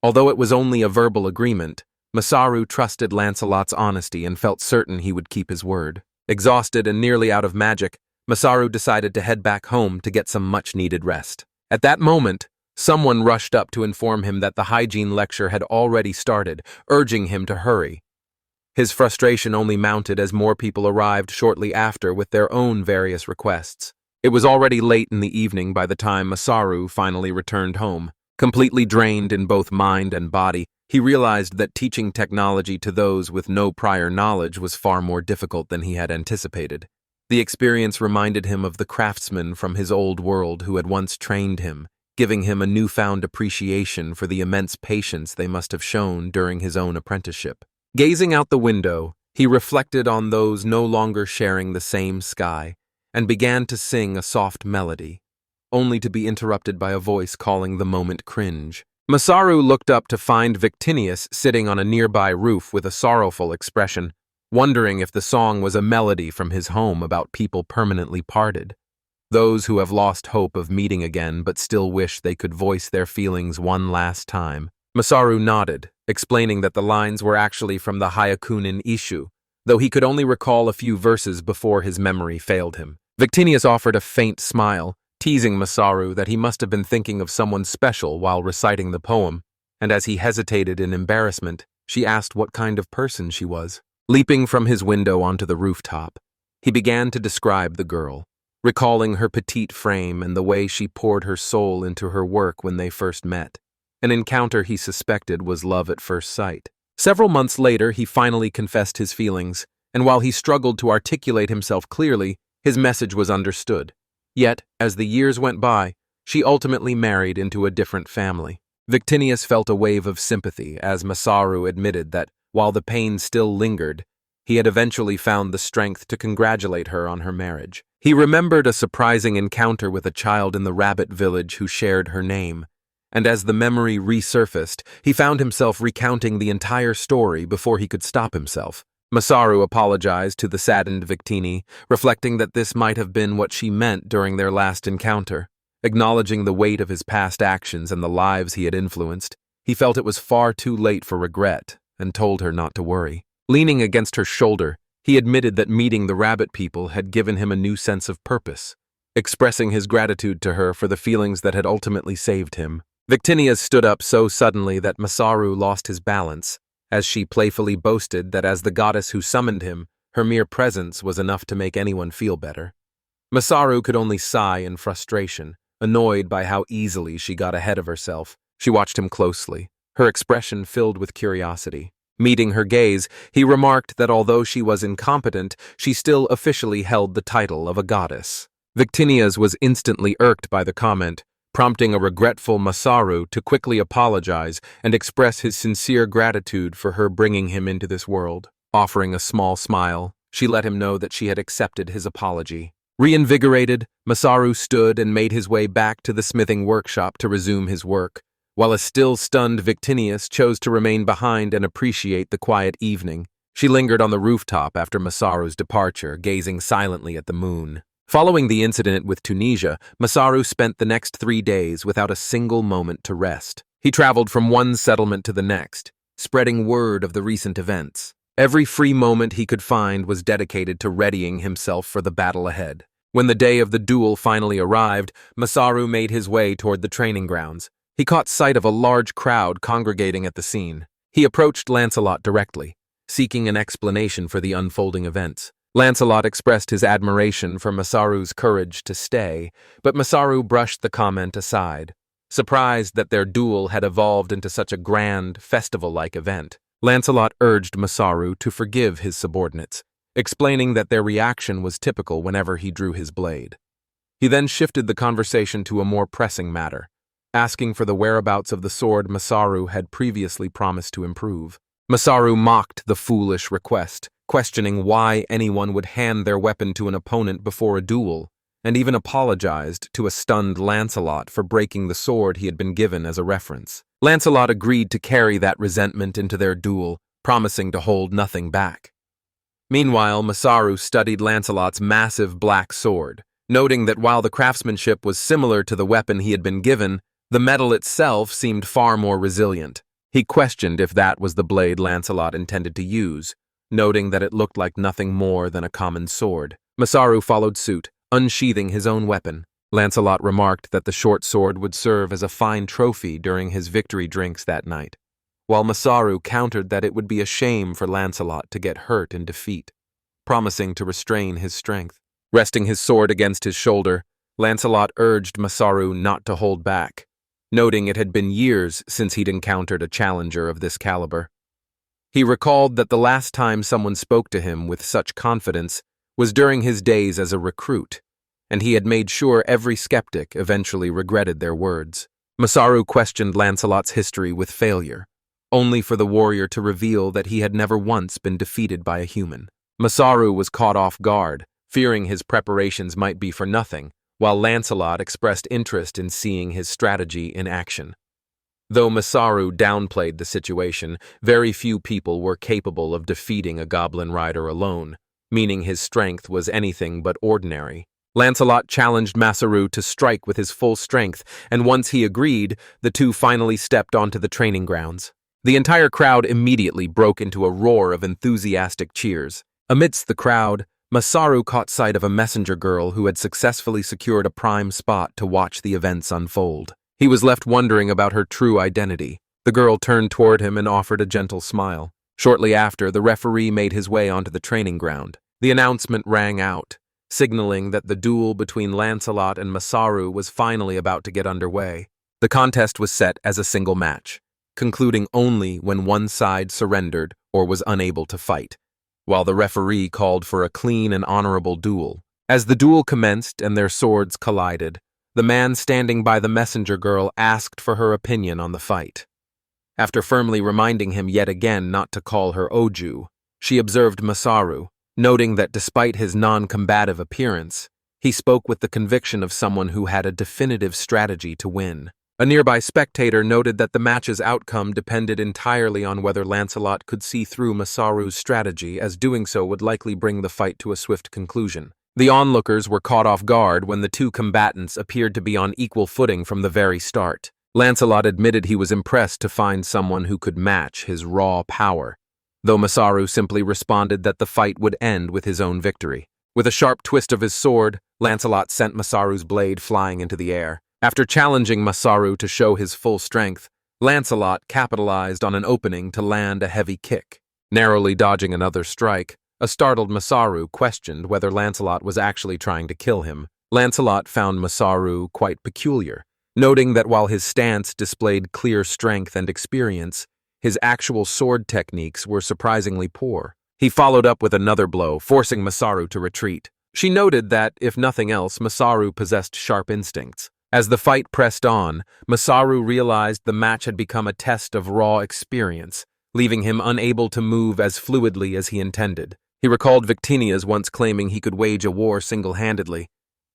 Although it was only a verbal agreement, Masaru trusted Lancelot's honesty and felt certain he would keep his word. Exhausted and nearly out of magic, Masaru decided to head back home to get some much-needed rest. At that moment, someone rushed up to inform him that the hygiene lecture had already started, urging him to hurry. His frustration only mounted as more people arrived shortly after with their own various requests. It was already late in the evening by the time Masaru finally returned home. Completely drained in both mind and body, he realized that teaching technology to those with no prior knowledge was far more difficult than he had anticipated. The experience reminded him of the craftsmen from his old world who had once trained him, giving him a newfound appreciation for the immense patience they must have shown during his own apprenticeship. Gazing out the window, he reflected on those no longer sharing the same sky, and began to sing a soft melody, only to be interrupted by a voice calling the moment cringe. Masaru looked up to find Victinius sitting on a nearby roof with a sorrowful expression, wondering if the song was a melody from his home about people permanently parted. Those who have lost hope of meeting again but still wish they could voice their feelings one last time. Masaru nodded, explaining that the lines were actually from the Hyakunin Ishu, though he could only recall a few verses before his memory failed him. Victinius offered a faint smile, teasing Masaru that he must have been thinking of someone special while reciting the poem, and as he hesitated in embarrassment, she asked what kind of person she was. Leaping from his window onto the rooftop, he began to describe the girl, recalling her petite frame and the way she poured her soul into her work when they first met. An encounter he suspected was love at first sight. Several months later, he finally confessed his feelings, and while he struggled to articulate himself clearly, his message was understood. Yet, as the years went by, she ultimately married into a different family. Victinius felt a wave of sympathy as Masaru admitted that, while the pain still lingered, he had eventually found the strength to congratulate her on her marriage. He remembered a surprising encounter with a child in the rabbit village who shared her name, and as the memory resurfaced, he found himself recounting the entire story before he could stop himself. Masaru apologized to the saddened Victini, reflecting that this might have been what she meant during their last encounter. Acknowledging the weight of his past actions and the lives he had influenced, he felt it was far too late for regret and told her not to worry. Leaning against her shoulder, he admitted that meeting the rabbit people had given him a new sense of purpose, expressing his gratitude to her for the feelings that had ultimately saved him. Victinius stood up so suddenly that Masaru lost his balance, as she playfully boasted that as the goddess who summoned him, her mere presence was enough to make anyone feel better. Masaru could only sigh in frustration, annoyed by how easily she got ahead of herself. She watched him closely, her expression filled with curiosity. Meeting her gaze, he remarked that although she was incompetent, she still officially held the title of a goddess. Victinius was instantly irked by the comment, prompting a regretful Masaru to quickly apologize and express his sincere gratitude for her bringing him into this world. Offering a small smile, she let him know that she had accepted his apology. Reinvigorated, Masaru stood and made his way back to the smithing workshop to resume his work, while a still stunned Victinius chose to remain behind and appreciate the quiet evening. She lingered on the rooftop after Masaru's departure, gazing silently at the moon. Following the incident with Tunisia, Masaru spent the next 3 days without a single moment to rest. He traveled from one settlement to the next, spreading word of the recent events. Every free moment he could find was dedicated to readying himself for the battle ahead. When the day of the duel finally arrived, Masaru made his way toward the training grounds. He caught sight of a large crowd congregating at the scene. He approached Lancelot directly, seeking an explanation for the unfolding events. Lancelot expressed his admiration for Masaru's courage to stay, but Masaru brushed the comment aside, surprised that their duel had evolved into such a grand, festival-like event. Lancelot urged Masaru to forgive his subordinates, explaining that their reaction was typical whenever he drew his blade. He then shifted the conversation to a more pressing matter, asking for the whereabouts of the sword Masaru had previously promised to improve. Masaru mocked the foolish request, questioning why anyone would hand their weapon to an opponent before a duel, and even apologized to a stunned Lancelot for breaking the sword he had been given as a reference. Lancelot agreed to carry that resentment into their duel, promising to hold nothing back. Meanwhile, Masaru studied Lancelot's massive black sword, noting that while the craftsmanship was similar to the weapon he had been given, the metal itself seemed far more resilient. He questioned if that was the blade Lancelot intended to use, noting that it looked like nothing more than a common sword. Masaru followed suit, unsheathing his own weapon. Lancelot remarked that the short sword would serve as a fine trophy during his victory drinks that night, while Masaru countered that it would be a shame for Lancelot to get hurt in defeat, promising to restrain his strength. Resting his sword against his shoulder, Lancelot urged Masaru not to hold back, noting it had been years since he'd encountered a challenger of this caliber. He recalled that the last time someone spoke to him with such confidence was during his days as a recruit, and he had made sure every skeptic eventually regretted their words. Masaru questioned Lancelot's history with failure, only for the warrior to reveal that he had never once been defeated by a human. Masaru was caught off guard, fearing his preparations might be for nothing, while Lancelot expressed interest in seeing his strategy in action. Though Masaru downplayed the situation, very few people were capable of defeating a goblin rider alone, meaning his strength was anything but ordinary. Lancelot challenged Masaru to strike with his full strength, and once he agreed, the two finally stepped onto the training grounds. The entire crowd immediately broke into a roar of enthusiastic cheers. Amidst the crowd, Masaru caught sight of a messenger girl who had successfully secured a prime spot to watch the events unfold. He was left wondering about her true identity. The girl turned toward him and offered a gentle smile. Shortly after, the referee made his way onto the training ground. The announcement rang out, signaling that the duel between Lancelot and Masaru was finally about to get underway. The contest was set as a single match, concluding only when one side surrendered or was unable to fight, while the referee called for a clean and honorable duel. As the duel commenced and their swords collided, the man standing by the messenger girl asked for her opinion on the fight. After firmly reminding him yet again not to call her Oju, she observed Masaru, noting that despite his non-combative appearance, he spoke with the conviction of someone who had a definitive strategy to win. A nearby spectator noted that the match's outcome depended entirely on whether Lancelot could see through Masaru's strategy, as doing so would likely bring the fight to a swift conclusion. The onlookers were caught off guard when the two combatants appeared to be on equal footing from the very start. Lancelot admitted he was impressed to find someone who could match his raw power, though Masaru simply responded that the fight would end with his own victory. With a sharp twist of his sword, Lancelot sent Masaru's blade flying into the air. After challenging Masaru to show his full strength, Lancelot capitalized on an opening to land a heavy kick. Narrowly dodging another strike, a startled Masaru questioned whether Lancelot was actually trying to kill him. Lancelot found Masaru quite peculiar, noting that while his stance displayed clear strength and experience, his actual sword techniques were surprisingly poor. He followed up with another blow, forcing Masaru to retreat. She noted that, if nothing else, Masaru possessed sharp instincts. As the fight pressed on, Masaru realized the match had become a test of raw experience, leaving him unable to move as fluidly as he intended. He recalled Victinia's once claiming he could wage a war single-handedly,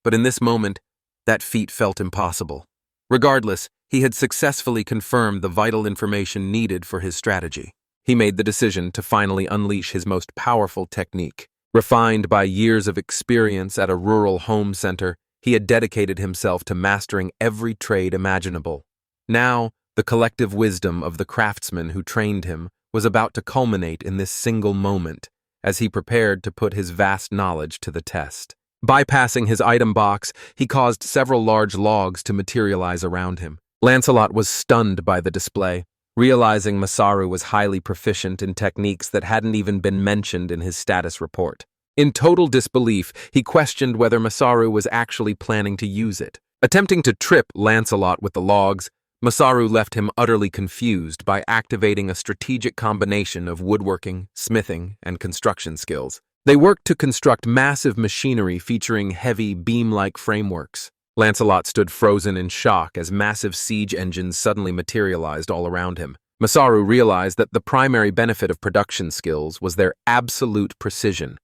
but in this moment, that feat felt impossible. Regardless, he had successfully confirmed the vital information needed for his strategy. He made the decision to finally unleash his most powerful technique. Refined by years of experience at a rural home center, he had dedicated himself to mastering every trade imaginable. Now, the collective wisdom of the craftsmen who trained him was about to culminate in this single moment, as he prepared to put his vast knowledge to the test. Bypassing his item box, he caused several large logs to materialize around him. Lancelot was stunned by the display, realizing Masaru was highly proficient in techniques that hadn't even been mentioned in his status report. In total disbelief, he questioned whether Masaru was actually planning to use it. Attempting to trip Lancelot with the logs, Masaru left him utterly confused by activating a strategic combination of woodworking, smithing, and construction skills. They worked to construct massive machinery featuring heavy, beam-like frameworks. Lancelot stood frozen in shock as massive siege engines suddenly materialized all around him. Masaru realized that the primary benefit of production skills was their absolute precision,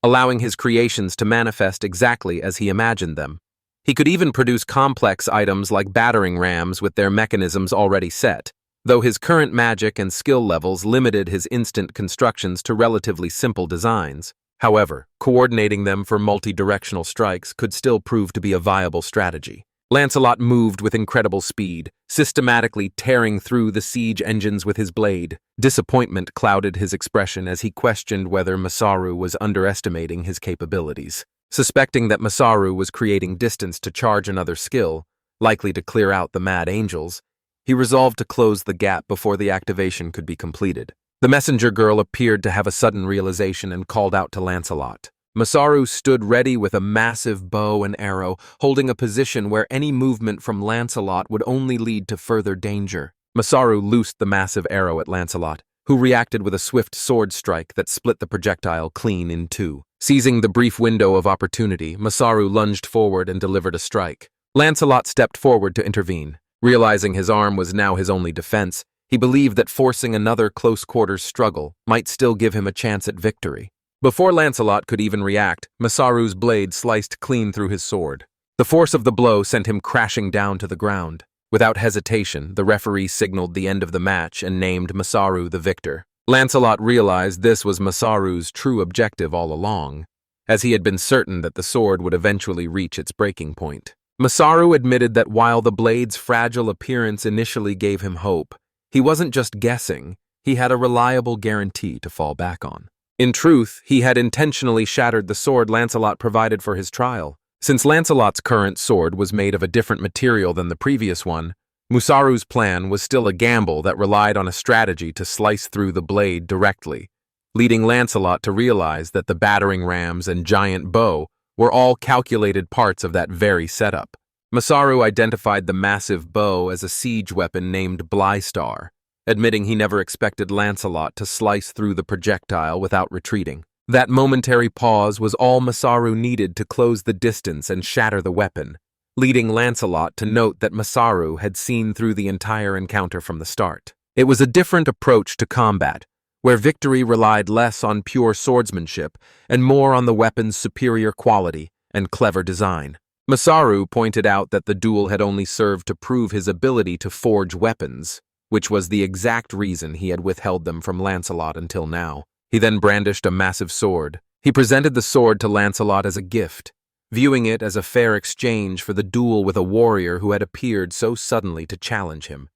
allowing his creations to manifest exactly as he imagined them. He could even produce complex items like battering rams with their mechanisms already set, though his current magic and skill levels limited his instant constructions to relatively simple designs. However, coordinating them for multi-directional strikes could still prove to be a viable strategy. Lancelot moved with incredible speed, systematically tearing through the siege engines with his blade. Disappointment clouded his expression as he questioned whether Masaru was underestimating his capabilities. Suspecting that Masaru was creating distance to charge another skill, likely to clear out the Mad Angels, he resolved to close the gap before the activation could be completed. The messenger girl appeared to have a sudden realization and called out to Lancelot. Masaru stood ready with a massive bow and arrow, holding a position where any movement from Lancelot would only lead to further danger. Masaru loosed the massive arrow at Lancelot, who reacted with a swift sword strike that split the projectile clean in two. Seizing the brief window of opportunity, Masaru lunged forward and delivered a strike. Lancelot stepped forward to intervene. Realizing his arm was now his only defense, he believed that forcing another close-quarters struggle might still give him a chance at victory. Before Lancelot could even react, Masaru's blade sliced clean through his sword. The force of the blow sent him crashing down to the ground. Without hesitation, the referee signaled the end of the match and named Masaru the victor. Lancelot realized this was Masaru's true objective all along, as he had been certain that the sword would eventually reach its breaking point. Masaru admitted that while the blade's fragile appearance initially gave him hope, he wasn't just guessing, he had a reliable guarantee to fall back on. In truth, he had intentionally shattered the sword Lancelot provided for his trial. Since Lancelot's current sword was made of a different material than the previous one, Masaru's plan was still a gamble that relied on a strategy to slice through the blade directly, leading Lancelot to realize that the battering rams and giant bow were all calculated parts of that very setup. Masaru identified the massive bow as a siege weapon named Blystar, admitting he never expected Lancelot to slice through the projectile without retreating. That momentary pause was all Masaru needed to close the distance and shatter the weapon, leading Lancelot to note that Masaru had seen through the entire encounter from the start. It was a different approach to combat, where victory relied less on pure swordsmanship and more on the weapon's superior quality and clever design. Masaru pointed out that the duel had only served to prove his ability to forge weapons, which was the exact reason he had withheld them from Lancelot until now. He then brandished a massive sword. He presented the sword to Lancelot as a gift, viewing it as a fair exchange for the duel with a warrior who had appeared so suddenly to challenge him.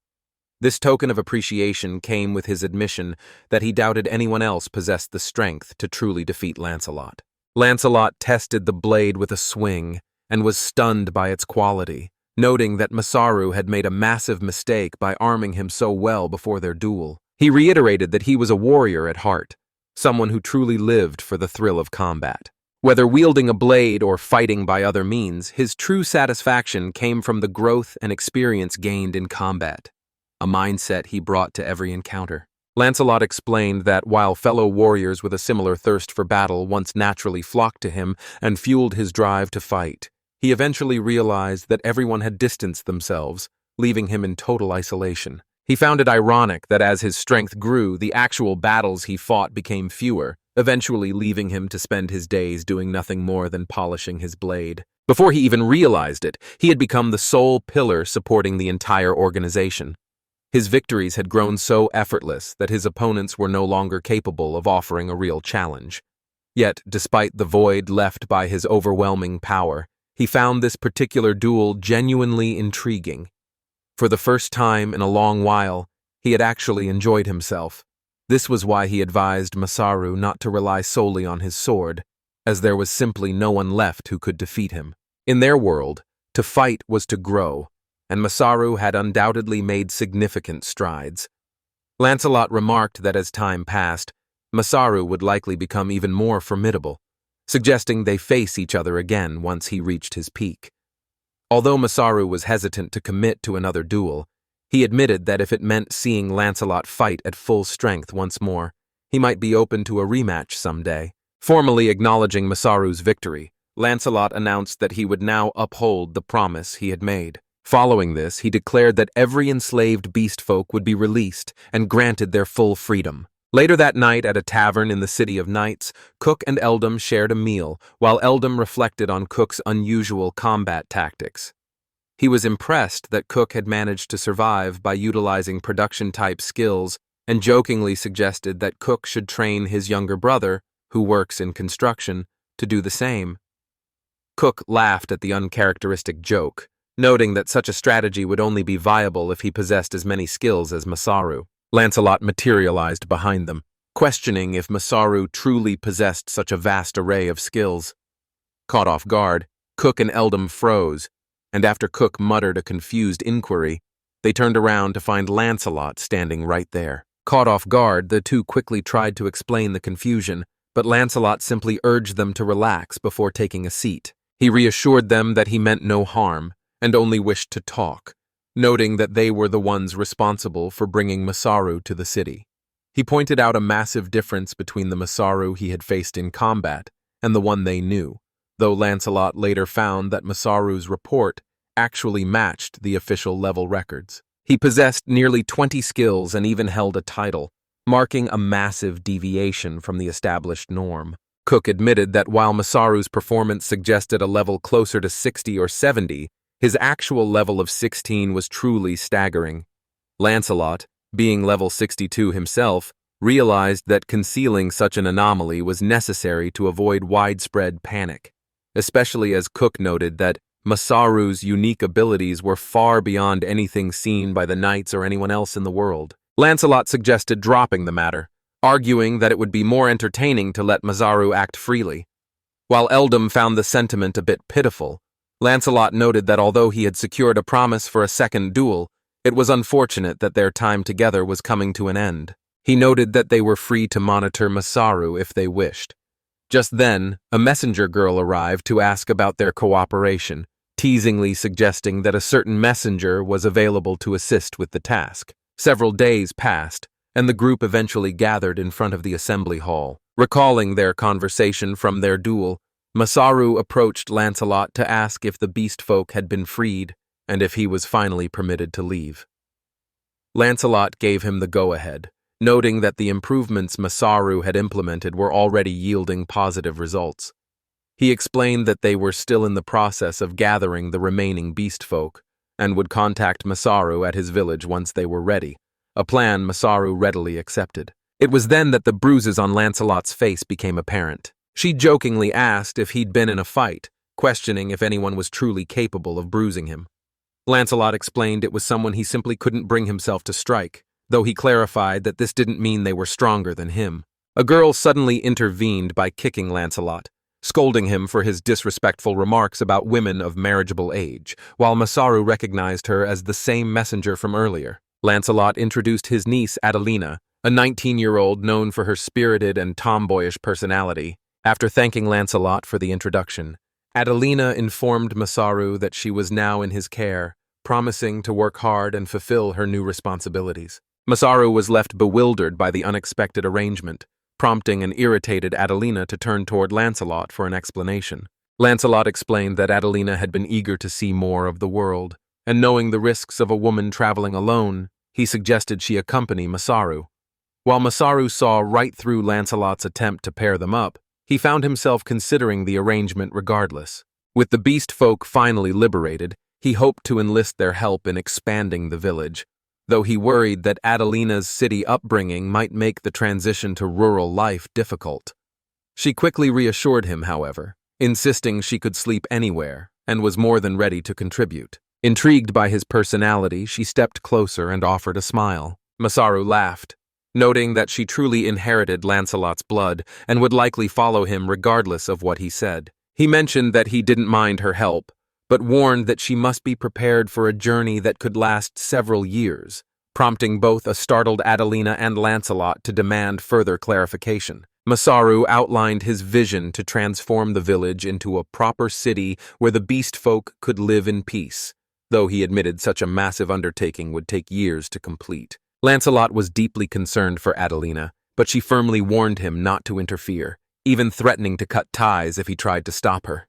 This token of appreciation came with his admission that he doubted anyone else possessed the strength to truly defeat Lancelot. Lancelot tested the blade with a swing and was stunned by its quality, noting that Masaru had made a massive mistake by arming him so well before their duel. He reiterated that he was a warrior at heart, someone who truly lived for the thrill of combat. Whether wielding a blade or fighting by other means, his true satisfaction came from the growth and experience gained in combat, a mindset he brought to every encounter. Lancelot explained that while fellow warriors with a similar thirst for battle once naturally flocked to him and fueled his drive to fight, he eventually realized that everyone had distanced themselves, leaving him in total isolation. He found it ironic that as his strength grew, the actual battles he fought became fewer, eventually leaving him to spend his days doing nothing more than polishing his blade. Before he even realized it, he had become the sole pillar supporting the entire organization. His victories had grown so effortless that his opponents were no longer capable of offering a real challenge. Yet, despite the void left by his overwhelming power, he found this particular duel genuinely intriguing. For the first time in a long while, he had actually enjoyed himself. This was why he advised Masaru not to rely solely on his sword, as there was simply no one left who could defeat him. In their world, to fight was to grow, and Masaru had undoubtedly made significant strides. Lancelot remarked that as time passed, Masaru would likely become even more formidable, suggesting they face each other again once he reached his peak. Although Masaru was hesitant to commit to another duel, he admitted that if it meant seeing Lancelot fight at full strength once more, he might be open to a rematch someday. Formally acknowledging Masaru's victory, Lancelot announced that he would now uphold the promise he had made. Following this, he declared that every enslaved beast folk would be released and granted their full freedom. Later that night at a tavern in the City of Knights, Cook and Eldam shared a meal, while Eldam reflected on Cook's unusual combat tactics. He was impressed that Cook had managed to survive by utilizing production-type skills and jokingly suggested that Cook should train his younger brother, who works in construction, to do the same. Cook laughed at the uncharacteristic joke, noting that such a strategy would only be viable if he possessed as many skills as Masaru. Lancelot materialized behind them, questioning if Masaru truly possessed such a vast array of skills. Caught off guard, Cook and Eldam froze, and after Cook muttered a confused inquiry, they turned around to find Lancelot standing right there. Caught off guard, the two quickly tried to explain the confusion, but Lancelot simply urged them to relax before taking a seat. He reassured them that he meant no harm and only wished to talk, noting that they were the ones responsible for bringing Masaru to the city. He pointed out a massive difference between the Masaru he had faced in combat and the one they knew, though Lancelot later found that Masaru's report actually matched the official level records. He possessed nearly 20 skills and even held a title, marking a massive deviation from the established norm. Cook admitted that while Masaru's performance suggested a level closer to 60 or 70, his actual level of 16 was truly staggering. Lancelot, being level 62 himself, realized that concealing such an anomaly was necessary to avoid widespread panic, especially as Cook noted that Masaru's unique abilities were far beyond anything seen by the knights or anyone else in the world. Lancelot suggested dropping the matter, arguing that it would be more entertaining to let Masaru act freely. While Eldam found the sentiment a bit pitiful, Lancelot noted that although he had secured a promise for a second duel, it was unfortunate that their time together was coming to an end. He noted that they were free to monitor Masaru if they wished. Just then, a messenger girl arrived to ask about their cooperation, teasingly suggesting that a certain messenger was available to assist with the task. Several days passed, and the group eventually gathered in front of the assembly hall. Recalling their conversation from their duel, Masaru approached Lancelot to ask if the beast folk had been freed and if he was finally permitted to leave. Lancelot gave him the go-ahead, noting that the improvements Masaru had implemented were already yielding positive results. He explained that they were still in the process of gathering the remaining beast folk and would contact Masaru at his village once they were ready, a plan Masaru readily accepted. It was then that the bruises on Lancelot's face became apparent. She jokingly asked if he'd been in a fight, questioning if anyone was truly capable of bruising him. Lancelot explained it was someone he simply couldn't bring himself to strike, though he clarified that this didn't mean they were stronger than him. A girl suddenly intervened by kicking Lancelot, scolding him for his disrespectful remarks about women of marriageable age, while Masaru recognized her as the same messenger from earlier. Lancelot introduced his niece Adelina, a 19-year-old known for her spirited and tomboyish personality. After thanking Lancelot for the introduction, Adelina informed Masaru that she was now in his care, promising to work hard and fulfill her new responsibilities. Masaru was left bewildered by the unexpected arrangement, prompting an irritated Adelina to turn toward Lancelot for an explanation. Lancelot explained that Adelina had been eager to see more of the world, and knowing the risks of a woman traveling alone, he suggested she accompany Masaru. While Masaru saw right through Lancelot's attempt to pair them up, he found himself considering the arrangement regardless. With the beast folk finally liberated, he hoped to enlist their help in expanding the village, though he worried that Adelina's city upbringing might make the transition to rural life difficult. She quickly reassured him, however, insisting she could sleep anywhere and was more than ready to contribute. Intrigued by his personality, she stepped closer and offered a smile. Masaru laughed, noting that she truly inherited Lancelot's blood and would likely follow him regardless of what he said. He mentioned that he didn't mind her help, but warned that she must be prepared for a journey that could last several years, prompting both a startled Adelina and Lancelot to demand further clarification. Masaru outlined his vision to transform the village into a proper city where the beast folk could live in peace, though he admitted such a massive undertaking would take years to complete. Lancelot was deeply concerned for Adelina, but she firmly warned him not to interfere, even threatening to cut ties if he tried to stop her.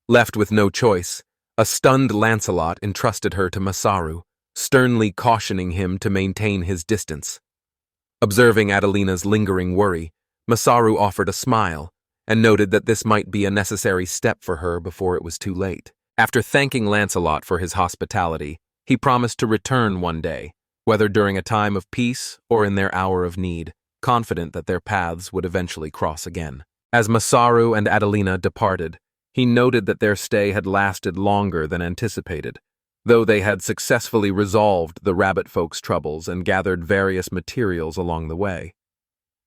Left with no choice, a stunned Lancelot entrusted her to Masaru, sternly cautioning him to maintain his distance. Observing Adelina's lingering worry, Masaru offered a smile and noted that this might be a necessary step for her before it was too late. After thanking Lancelot for his hospitality, he promised to return one day, whether during a time of peace or in their hour of need, confident that their paths would eventually cross again. As Masaru and Adelina departed, he noted that their stay had lasted longer than anticipated, though they had successfully resolved the rabbit folk's troubles and gathered various materials along the way.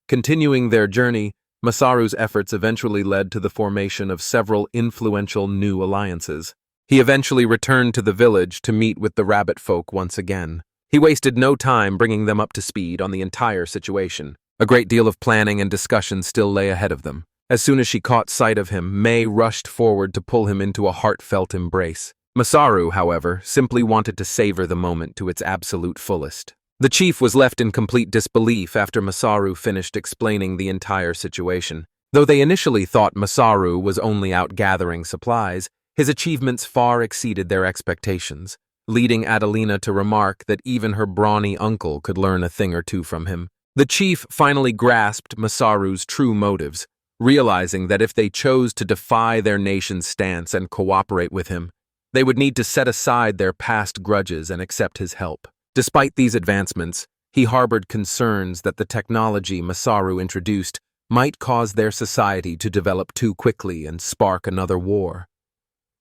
Continuing their journey, Masaru's efforts eventually led to the formation of several influential new alliances. He eventually returned to the village to meet with the rabbit folk once again. He wasted no time bringing them up to speed on the entire situation. A great deal of planning and discussion still lay ahead of them. As soon as she caught sight of him, May rushed forward to pull him into a heartfelt embrace. Masaru, however, simply wanted to savor the moment to its absolute fullest. The chief was left in complete disbelief after Masaru finished explaining the entire situation. Though they initially thought Masaru was only out gathering supplies, his achievements far exceeded their expectations, leading Adelina to remark that even her brawny uncle could learn a thing or two from him. The chief finally grasped Masaru's true motives, realizing that if they chose to defy their nation's stance and cooperate with him, they would need to set aside their past grudges and accept his help. Despite these advancements, he harbored concerns that the technology Masaru introduced might cause their society to develop too quickly and spark another war.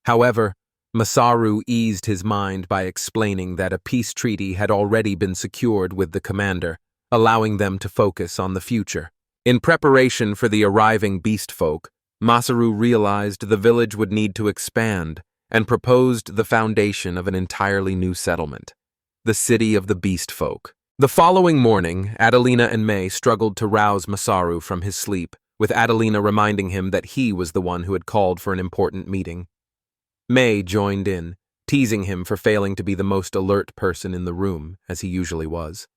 However, Masaru eased his mind by explaining that a peace treaty had already been secured with the commander, allowing them to focus on the future. In preparation for the arriving beast folk, Masaru realized the village would need to expand and proposed the foundation of an entirely new settlement, the city of the beast folk. The following morning, Adelina and May struggled to rouse Masaru from his sleep, with Adelina reminding him that he was the one who had called for an important meeting. May joined in, teasing him for failing to be the most alert person in the room, as he usually was.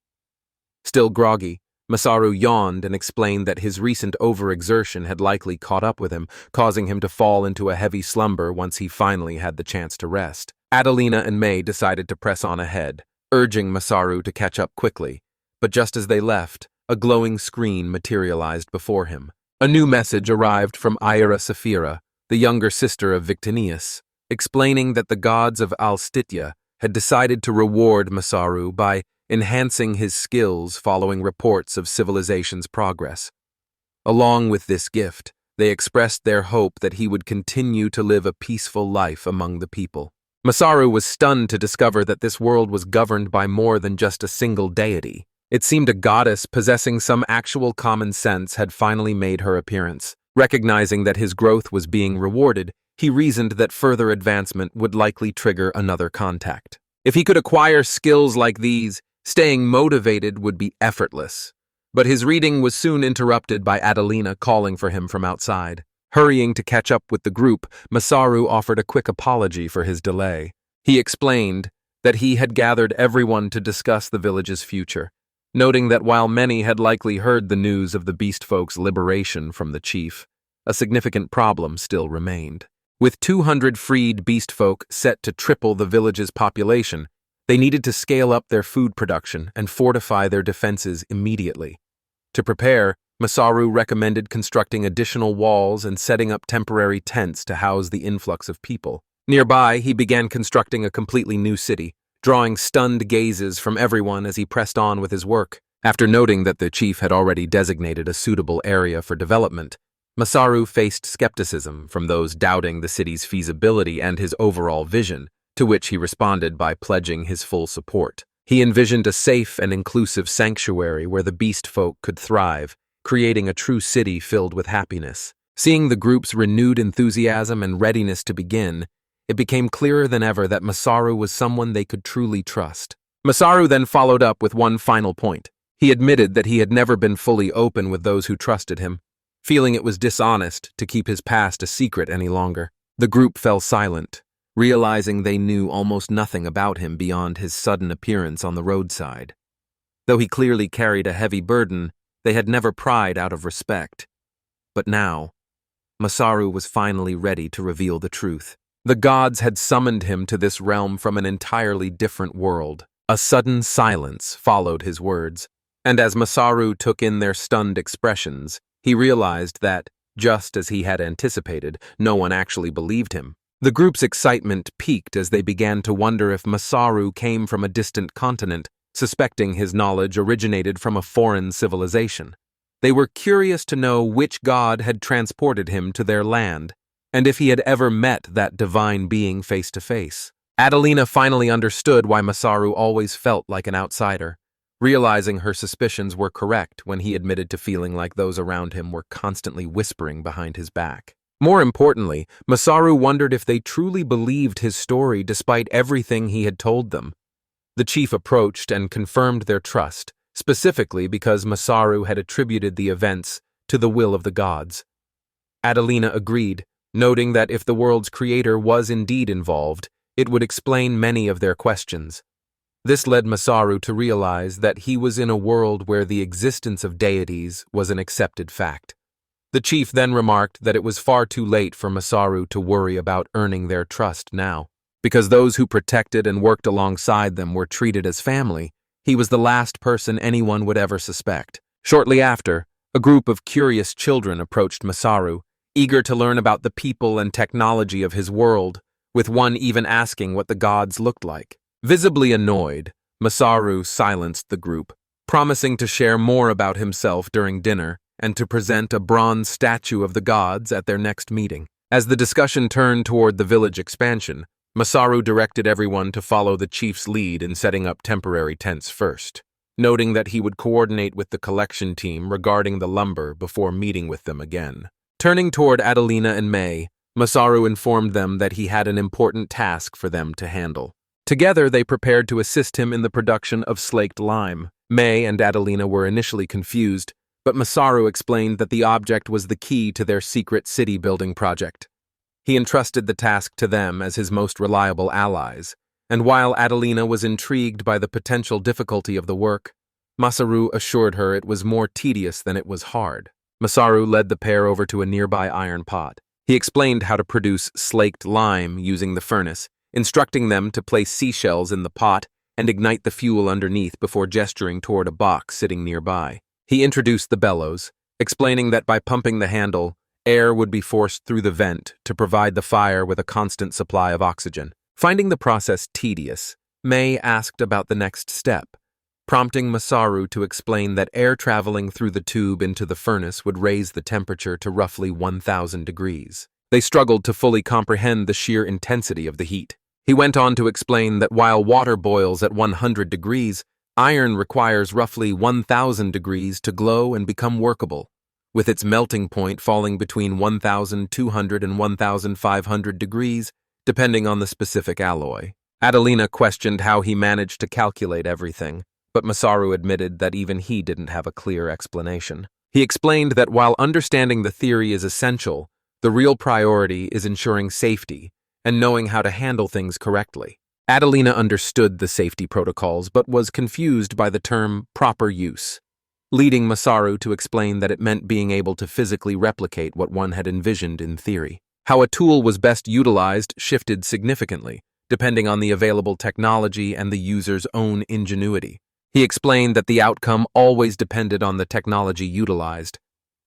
Still groggy, Masaru yawned and explained that his recent overexertion had likely caught up with him, causing him to fall into a heavy slumber once he finally had the chance to rest. Adelina and May decided to press on ahead, urging Masaru to catch up quickly, but just as they left, a glowing screen materialized before him. A new message arrived from Ira Saphira, the younger sister of Victinius, explaining that the gods of Alstitya had decided to reward Masaru by enhancing his skills following reports of civilization's progress. Along with this gift, they expressed their hope that he would continue to live a peaceful life among the people. Masaru was stunned to discover that this world was governed by more than just a single deity. It seemed a goddess possessing some actual common sense had finally made her appearance. Recognizing that his growth was being rewarded, he reasoned that further advancement would likely trigger another contact. If he could acquire skills like these, staying motivated would be effortless. But his reading was soon interrupted by Adelina calling for him from outside. Hurrying to catch up with the group, Masaru offered a quick apology for his delay. He explained that he had gathered everyone to discuss the village's future, noting that while many had likely heard the news of the beast folk's liberation from the chief, a significant problem still remained. With 200 freed beast folk set to triple the village's population, they needed to scale up their food production and fortify their defenses immediately. To prepare, Masaru recommended constructing additional walls and setting up temporary tents to house the influx of people. Nearby, he began constructing a completely new city, drawing stunned gazes from everyone as he pressed on with his work. After noting that the chief had already designated a suitable area for development, Masaru faced skepticism from those doubting the city's feasibility and his overall vision, to which he responded by pledging his full support. He envisioned a safe and inclusive sanctuary where the beast folk could thrive, creating a true city filled with happiness. Seeing the group's renewed enthusiasm and readiness to begin, it became clearer than ever that Masaru was someone they could truly trust. Masaru then followed up with one final point. He admitted that he had never been fully open with those who trusted him, feeling it was dishonest to keep his past a secret any longer. The group fell silent, realizing they knew almost nothing about him beyond his sudden appearance on the roadside. Though he clearly carried a heavy burden, they had never pried out of respect. But now, Masaru was finally ready to reveal the truth. The gods had summoned him to this realm from an entirely different world. A sudden silence followed his words, and as Masaru took in their stunned expressions, he realized that, just as he had anticipated, no one actually believed him. The group's excitement peaked as they began to wonder if Masaru came from a distant continent, suspecting his knowledge originated from a foreign civilization. They were curious to know which god had transported him to their land, and if he had ever met that divine being face to face. Adelina finally understood why Masaru always felt like an outsider, realizing her suspicions were correct when he admitted to feeling like those around him were constantly whispering behind his back. More importantly, Masaru wondered if they truly believed his story despite everything he had told them. The chief approached and confirmed their trust, specifically because Masaru had attributed the events to the will of the gods. Adelina agreed, noting that if the world's creator was indeed involved, it would explain many of their questions. This led Masaru to realize that he was in a world where the existence of deities was an accepted fact. The chief then remarked that it was far too late for Masaru to worry about earning their trust now. Because those who protected and worked alongside them were treated as family, he was the last person anyone would ever suspect. Shortly after, A group of curious children approached Masaru, eager to learn about the people and technology of his world, with one even asking what the gods looked like. Visibly annoyed, Masaru silenced the group, promising to share more about himself during dinner and to present a bronze statue of the gods at their next meeting. As the discussion turned toward the village expansion, Masaru directed everyone to follow the chief's lead in setting up temporary tents first, noting that he would coordinate with the collection team regarding the lumber before meeting with them again. Turning toward Adelina and May, Masaru informed them that he had an important task for them to handle. Together, they prepared to assist him in the production of slaked lime. May and Adelina were initially confused, but Masaru explained that the object was the key to their secret city-building project. He entrusted the task to them as his most reliable allies, and while Adelina was intrigued by the potential difficulty of the work, Masaru assured her it was more tedious than it was hard. Masaru led the pair over to a nearby iron pot. He explained how to produce slaked lime using the furnace, instructing them to place seashells in the pot and ignite the fuel underneath before gesturing toward a box sitting nearby. He introduced the bellows, explaining that by pumping the handle, air would be forced through the vent to provide the fire with a constant supply of oxygen. Finding the process tedious, May asked about the next step, prompting Masaru to explain that air traveling through the tube into the furnace would raise the temperature to roughly 1,000 degrees. They struggled to fully comprehend the sheer intensity of the heat. He went on to explain that while water boils at 100 degrees, iron requires roughly 1,000 degrees to glow and become workable, with its melting point falling between 1,200 and 1,500 degrees, depending on the specific alloy. Adelina questioned how he managed to calculate everything, but Masaru admitted that even he didn't have a clear explanation. He explained that while understanding the theory is essential, the real priority is ensuring safety and knowing how to handle things correctly. Adelina understood the safety protocols but was confused by the term proper use, leading Masaru to explain that it meant being able to physically replicate what one had envisioned in theory. How a tool was best utilized shifted significantly, depending on the available technology and the user's own ingenuity. He explained that the outcome always depended on the technology utilized,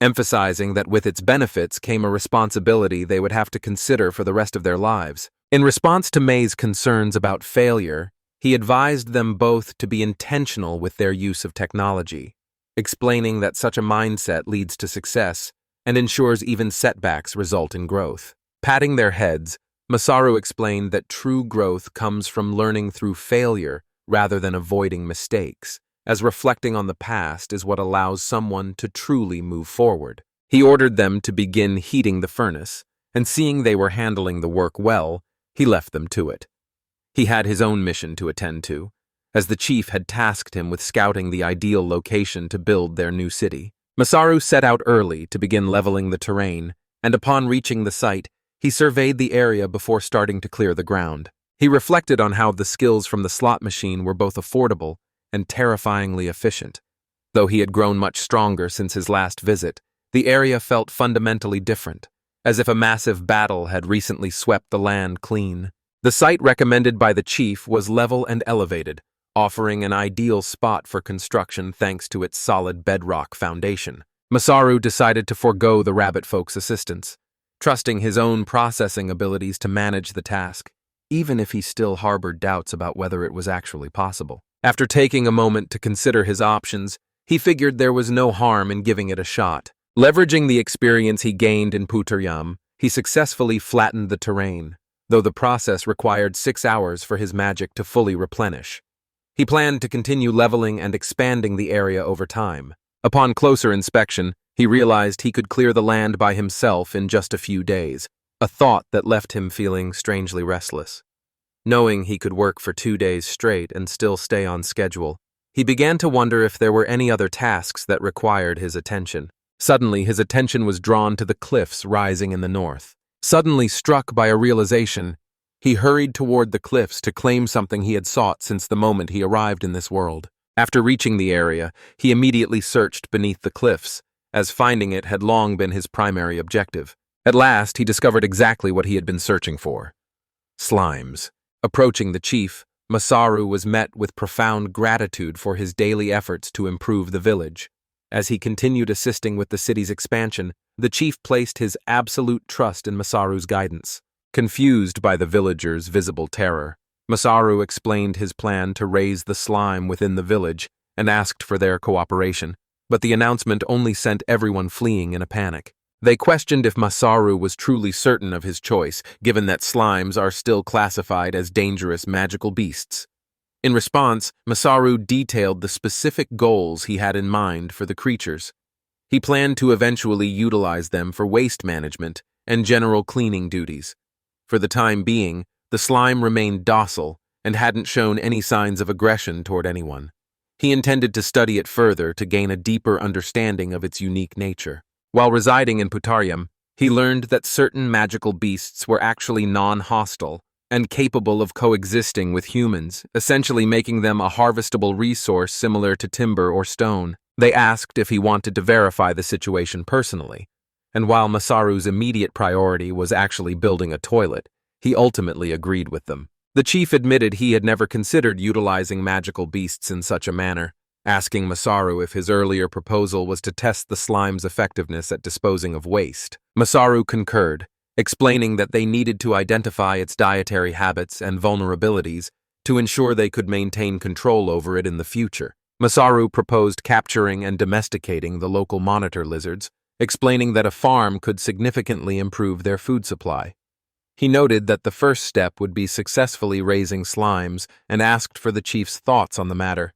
emphasizing that with its benefits came a responsibility they would have to consider for the rest of their lives. In response to May's concerns about failure, he advised them both to be intentional with their use of technology, explaining that such a mindset leads to success and ensures even setbacks result in growth. Patting their heads, Masaru explained that true growth comes from learning through failure rather than avoiding mistakes, as reflecting on the past is what allows someone to truly move forward. He ordered them to begin heating the furnace, and seeing they were handling the work well, he left them to it. He had his own mission to attend to, as the chief had tasked him with scouting the ideal location to build their new city. Masaru set out early to begin leveling the terrain, and upon reaching the site, he surveyed the area before starting to clear the ground. He reflected on how the skills from the slot machine were both affordable and terrifyingly efficient. Though he had grown much stronger since his last visit, the area felt fundamentally different, as if a massive battle had recently swept the land clean. The site recommended by the chief was level and elevated, offering an ideal spot for construction thanks to its solid bedrock foundation. Masaru decided to forego the rabbit folk's assistance, trusting his own processing abilities to manage the task, even if he still harbored doubts about whether it was actually possible. After taking a moment to consider his options, he figured there was no harm in giving it a shot. Leveraging the experience he gained in Puturyam, he successfully flattened the terrain, though the process required 6 hours for his magic to fully replenish. He planned to continue leveling and expanding the area over time. Upon closer inspection, he realized he could clear the land by himself in just a few days, a thought that left him feeling strangely restless. Knowing he could work for 2 days straight and still stay on schedule, he began to wonder if there were any other tasks that required his attention. Suddenly, his attention was drawn to the cliffs rising in the north. Suddenly struck by a realization, he hurried toward the cliffs to claim something he had sought since the moment he arrived in this world. After reaching the area, he immediately searched beneath the cliffs, as finding it had long been his primary objective. At last, he discovered exactly what he had been searching for: slimes. Approaching the chief, Masaru was met with profound gratitude for his daily efforts to improve the village. As he continued assisting with the city's expansion, the chief placed his absolute trust in Masaru's guidance. Confused by the villagers' visible terror, Masaru explained his plan to raise the slime within the village and asked for their cooperation, but the announcement only sent everyone fleeing in a panic. They questioned if Masaru was truly certain of his choice, given that slimes are still classified as dangerous magical beasts. In response, Masaru detailed the specific goals he had in mind for the creatures. He planned to eventually utilize them for waste management and general cleaning duties. For the time being, the slime remained docile and hadn't shown any signs of aggression toward anyone. He intended to study it further to gain a deeper understanding of its unique nature. While residing in Putarium, he learned that certain magical beasts were actually non-hostile and capable of coexisting with humans, essentially making them a harvestable resource similar to timber or stone. They asked if he wanted to verify the situation personally, and while Masaru's immediate priority was actually building a toilet, he ultimately agreed with them. The chief admitted he had never considered utilizing magical beasts in such a manner, asking Masaru if his earlier proposal was to test the slime's effectiveness at disposing of waste. Masaru concurred, explaining that they needed to identify its dietary habits and vulnerabilities to ensure they could maintain control over it in the future. Masaru proposed capturing and domesticating the local monitor lizards, explaining that a farm could significantly improve their food supply. He noted that the first step would be successfully raising slimes and asked for the chief's thoughts on the matter.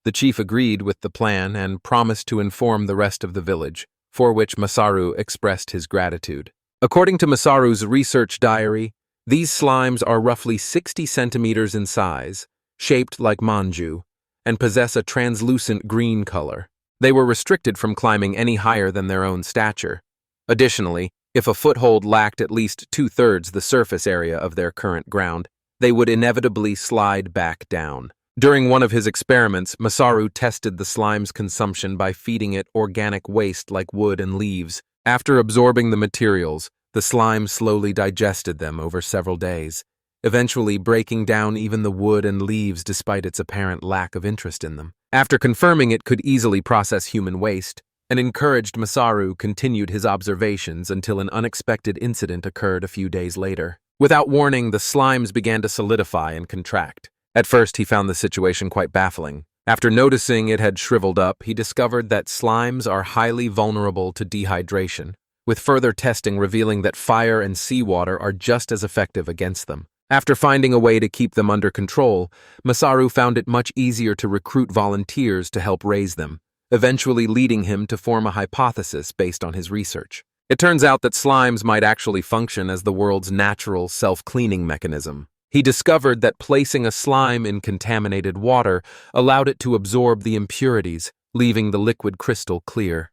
The chief agreed with the plan and promised to inform the rest of the village, for which Masaru expressed his gratitude. According to Masaru's research diary, these slimes are roughly 60 centimeters in size, shaped like manju, and possess a translucent green color. They were restricted from climbing any higher than their own stature. Additionally, if a foothold lacked at least 2/3 the surface area of their current ground, they would inevitably slide back down. During one of his experiments, Masaru tested the slime's consumption by feeding it organic waste like wood and leaves. After absorbing the materials, the slime slowly digested them over several days, eventually breaking down even the wood and leaves despite its apparent lack of interest in them. After confirming it could easily process human waste, an encouraged Masaru continued his observations until an unexpected incident occurred a few days later. Without warning, the slimes began to solidify and contract. At first, he found the situation quite baffling. After noticing it had shriveled up, he discovered that slimes are highly vulnerable to dehydration, with further testing revealing that fire and seawater are just as effective against them. After finding a way to keep them under control, Masaru found it much easier to recruit volunteers to help raise them, eventually leading him to form a hypothesis based on his research. It turns out that slimes might actually function as the world's natural self-cleaning mechanism. He discovered that placing a slime in contaminated water allowed it to absorb the impurities, leaving the liquid crystal clear.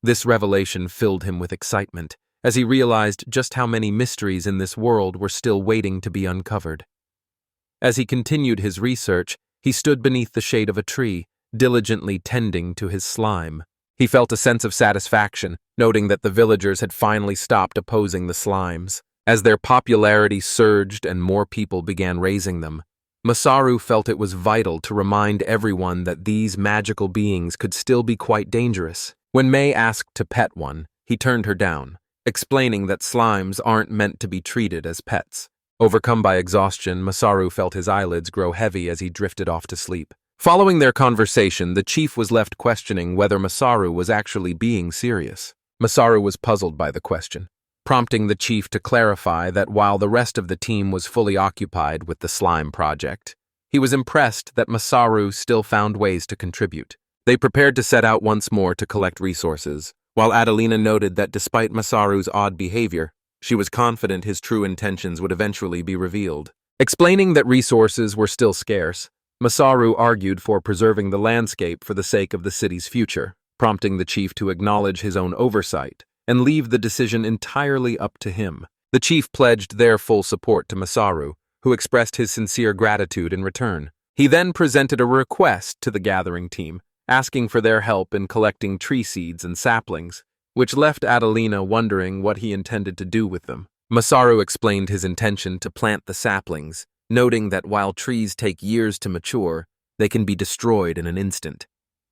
This revelation filled him with excitement, as he realized just how many mysteries in this world were still waiting to be uncovered. As he continued his research, he stood beneath the shade of a tree, diligently tending to his slime. He felt a sense of satisfaction, noting that the villagers had finally stopped opposing the slimes. As their popularity surged and more people began raising them, Masaru felt it was vital to remind everyone that these magical beings could still be quite dangerous. When Mei asked to pet one, he turned her down, explaining that slimes aren't meant to be treated as pets. Overcome by exhaustion, Masaru felt his eyelids grow heavy as he drifted off to sleep. Following their conversation, the chief was left questioning whether Masaru was actually being serious. Masaru was puzzled by the question, prompting the chief to clarify that while the rest of the team was fully occupied with the slime project, he was impressed that Masaru still found ways to contribute. They prepared to set out once more to collect resources, while Adelina noted that despite Masaru's odd behavior, she was confident his true intentions would eventually be revealed. Explaining that resources were still scarce, Masaru argued for preserving the landscape for the sake of the city's future, prompting the chief to acknowledge his own oversight and leave the decision entirely up to him. The chief pledged their full support to Masaru, who expressed his sincere gratitude in return. He then presented a request to the gathering team, asking for their help in collecting tree seeds and saplings, which left Adelina wondering what he intended to do with them. Masaru explained his intention to plant the saplings, noting that while trees take years to mature, they can be destroyed in an instant.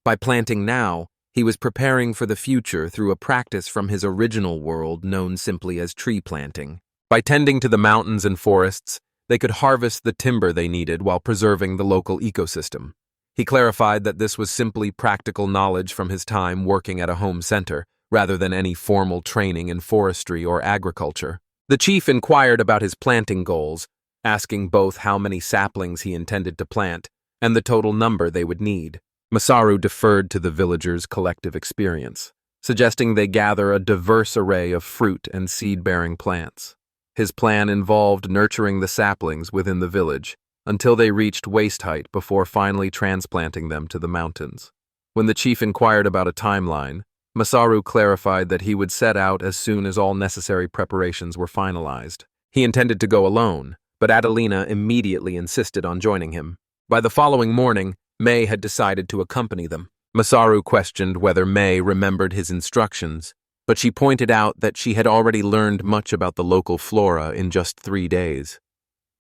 By planting now, He was preparing for the future through a practice from his original world known simply as tree planting. By tending to the mountains and forests, they could harvest the timber they needed while preserving the local ecosystem. He clarified that this was simply practical knowledge from his time working at a home center, rather than any formal training in forestry or agriculture. The chief inquired about his planting goals, asking both how many saplings he intended to plant and the total number they would need. Masaru deferred to the villagers' collective experience, suggesting they gather a diverse array of fruit and seed-bearing plants. His plan involved nurturing the saplings within the village until they reached waist height before finally transplanting them to the mountains. When the chief inquired about a timeline, Masaru clarified that he would set out as soon as all necessary preparations were finalized. He intended to go alone, but Adelina immediately insisted on joining him. By the following morning, May had decided to accompany them. Masaru questioned whether May remembered his instructions, but she pointed out that she had already learned much about the local flora in just 3 days.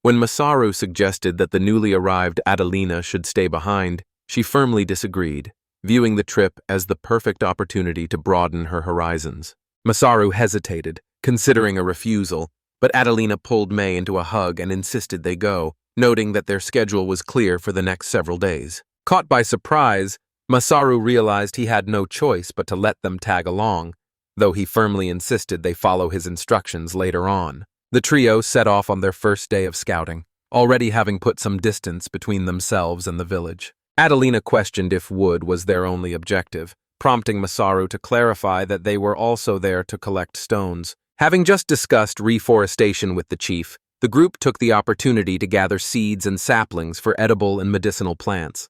When Masaru suggested that the newly arrived Adelina should stay behind, she firmly disagreed, viewing the trip as the perfect opportunity to broaden her horizons. Masaru hesitated, considering a refusal, but Adelina pulled May into a hug and insisted they go, noting that their schedule was clear for the next several days. Caught by surprise, Masaru realized he had no choice but to let them tag along, though he firmly insisted they follow his instructions later on. The trio set off on their first day of scouting, already having put some distance between themselves and the village. Adelina questioned if wood was their only objective, prompting Masaru to clarify that they were also there to collect stones. Having just discussed reforestation with the chief, the group took the opportunity to gather seeds and saplings for edible and medicinal plants.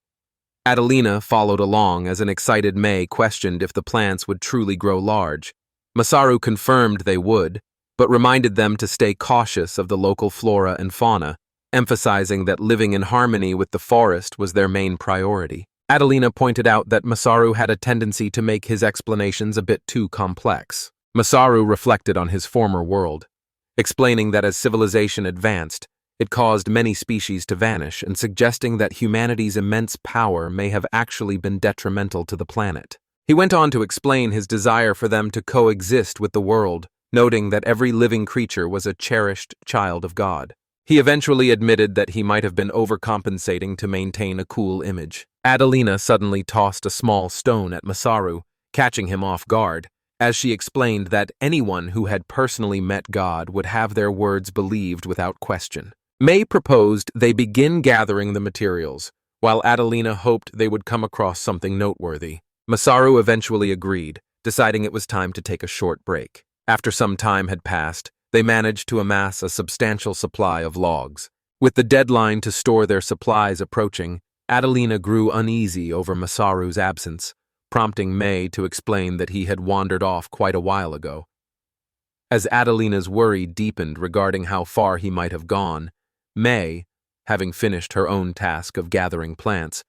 Adelina followed along as an excited May questioned if the plants would truly grow large. Masaru confirmed they would, but reminded them to stay cautious of the local flora and fauna, emphasizing that living in harmony with the forest was their main priority. Adelina pointed out that Masaru had a tendency to make his explanations a bit too complex. Masaru reflected on his former world, explaining that as civilization advanced, it caused many species to vanish and suggesting that humanity's immense power may have actually been detrimental to the planet. He went on to explain his desire for them to coexist with the world, noting that every living creature was a cherished child of God. He eventually admitted that he might have been overcompensating to maintain a cool image. Adelina suddenly tossed a small stone at Masaru, catching him off guard, as she explained that anyone who had personally met God would have their words believed without question. May proposed they begin gathering the materials, while Adelina hoped they would come across something noteworthy. Masaru eventually agreed, deciding it was time to take a short break. After some time had passed, they managed to amass a substantial supply of logs. With the deadline to store their supplies approaching, Adelina grew uneasy over Masaru's absence, prompting May to explain that he had wandered off quite a while ago. As Adelina's worry deepened regarding how far he might have gone, May, having finished her own task of gathering plants,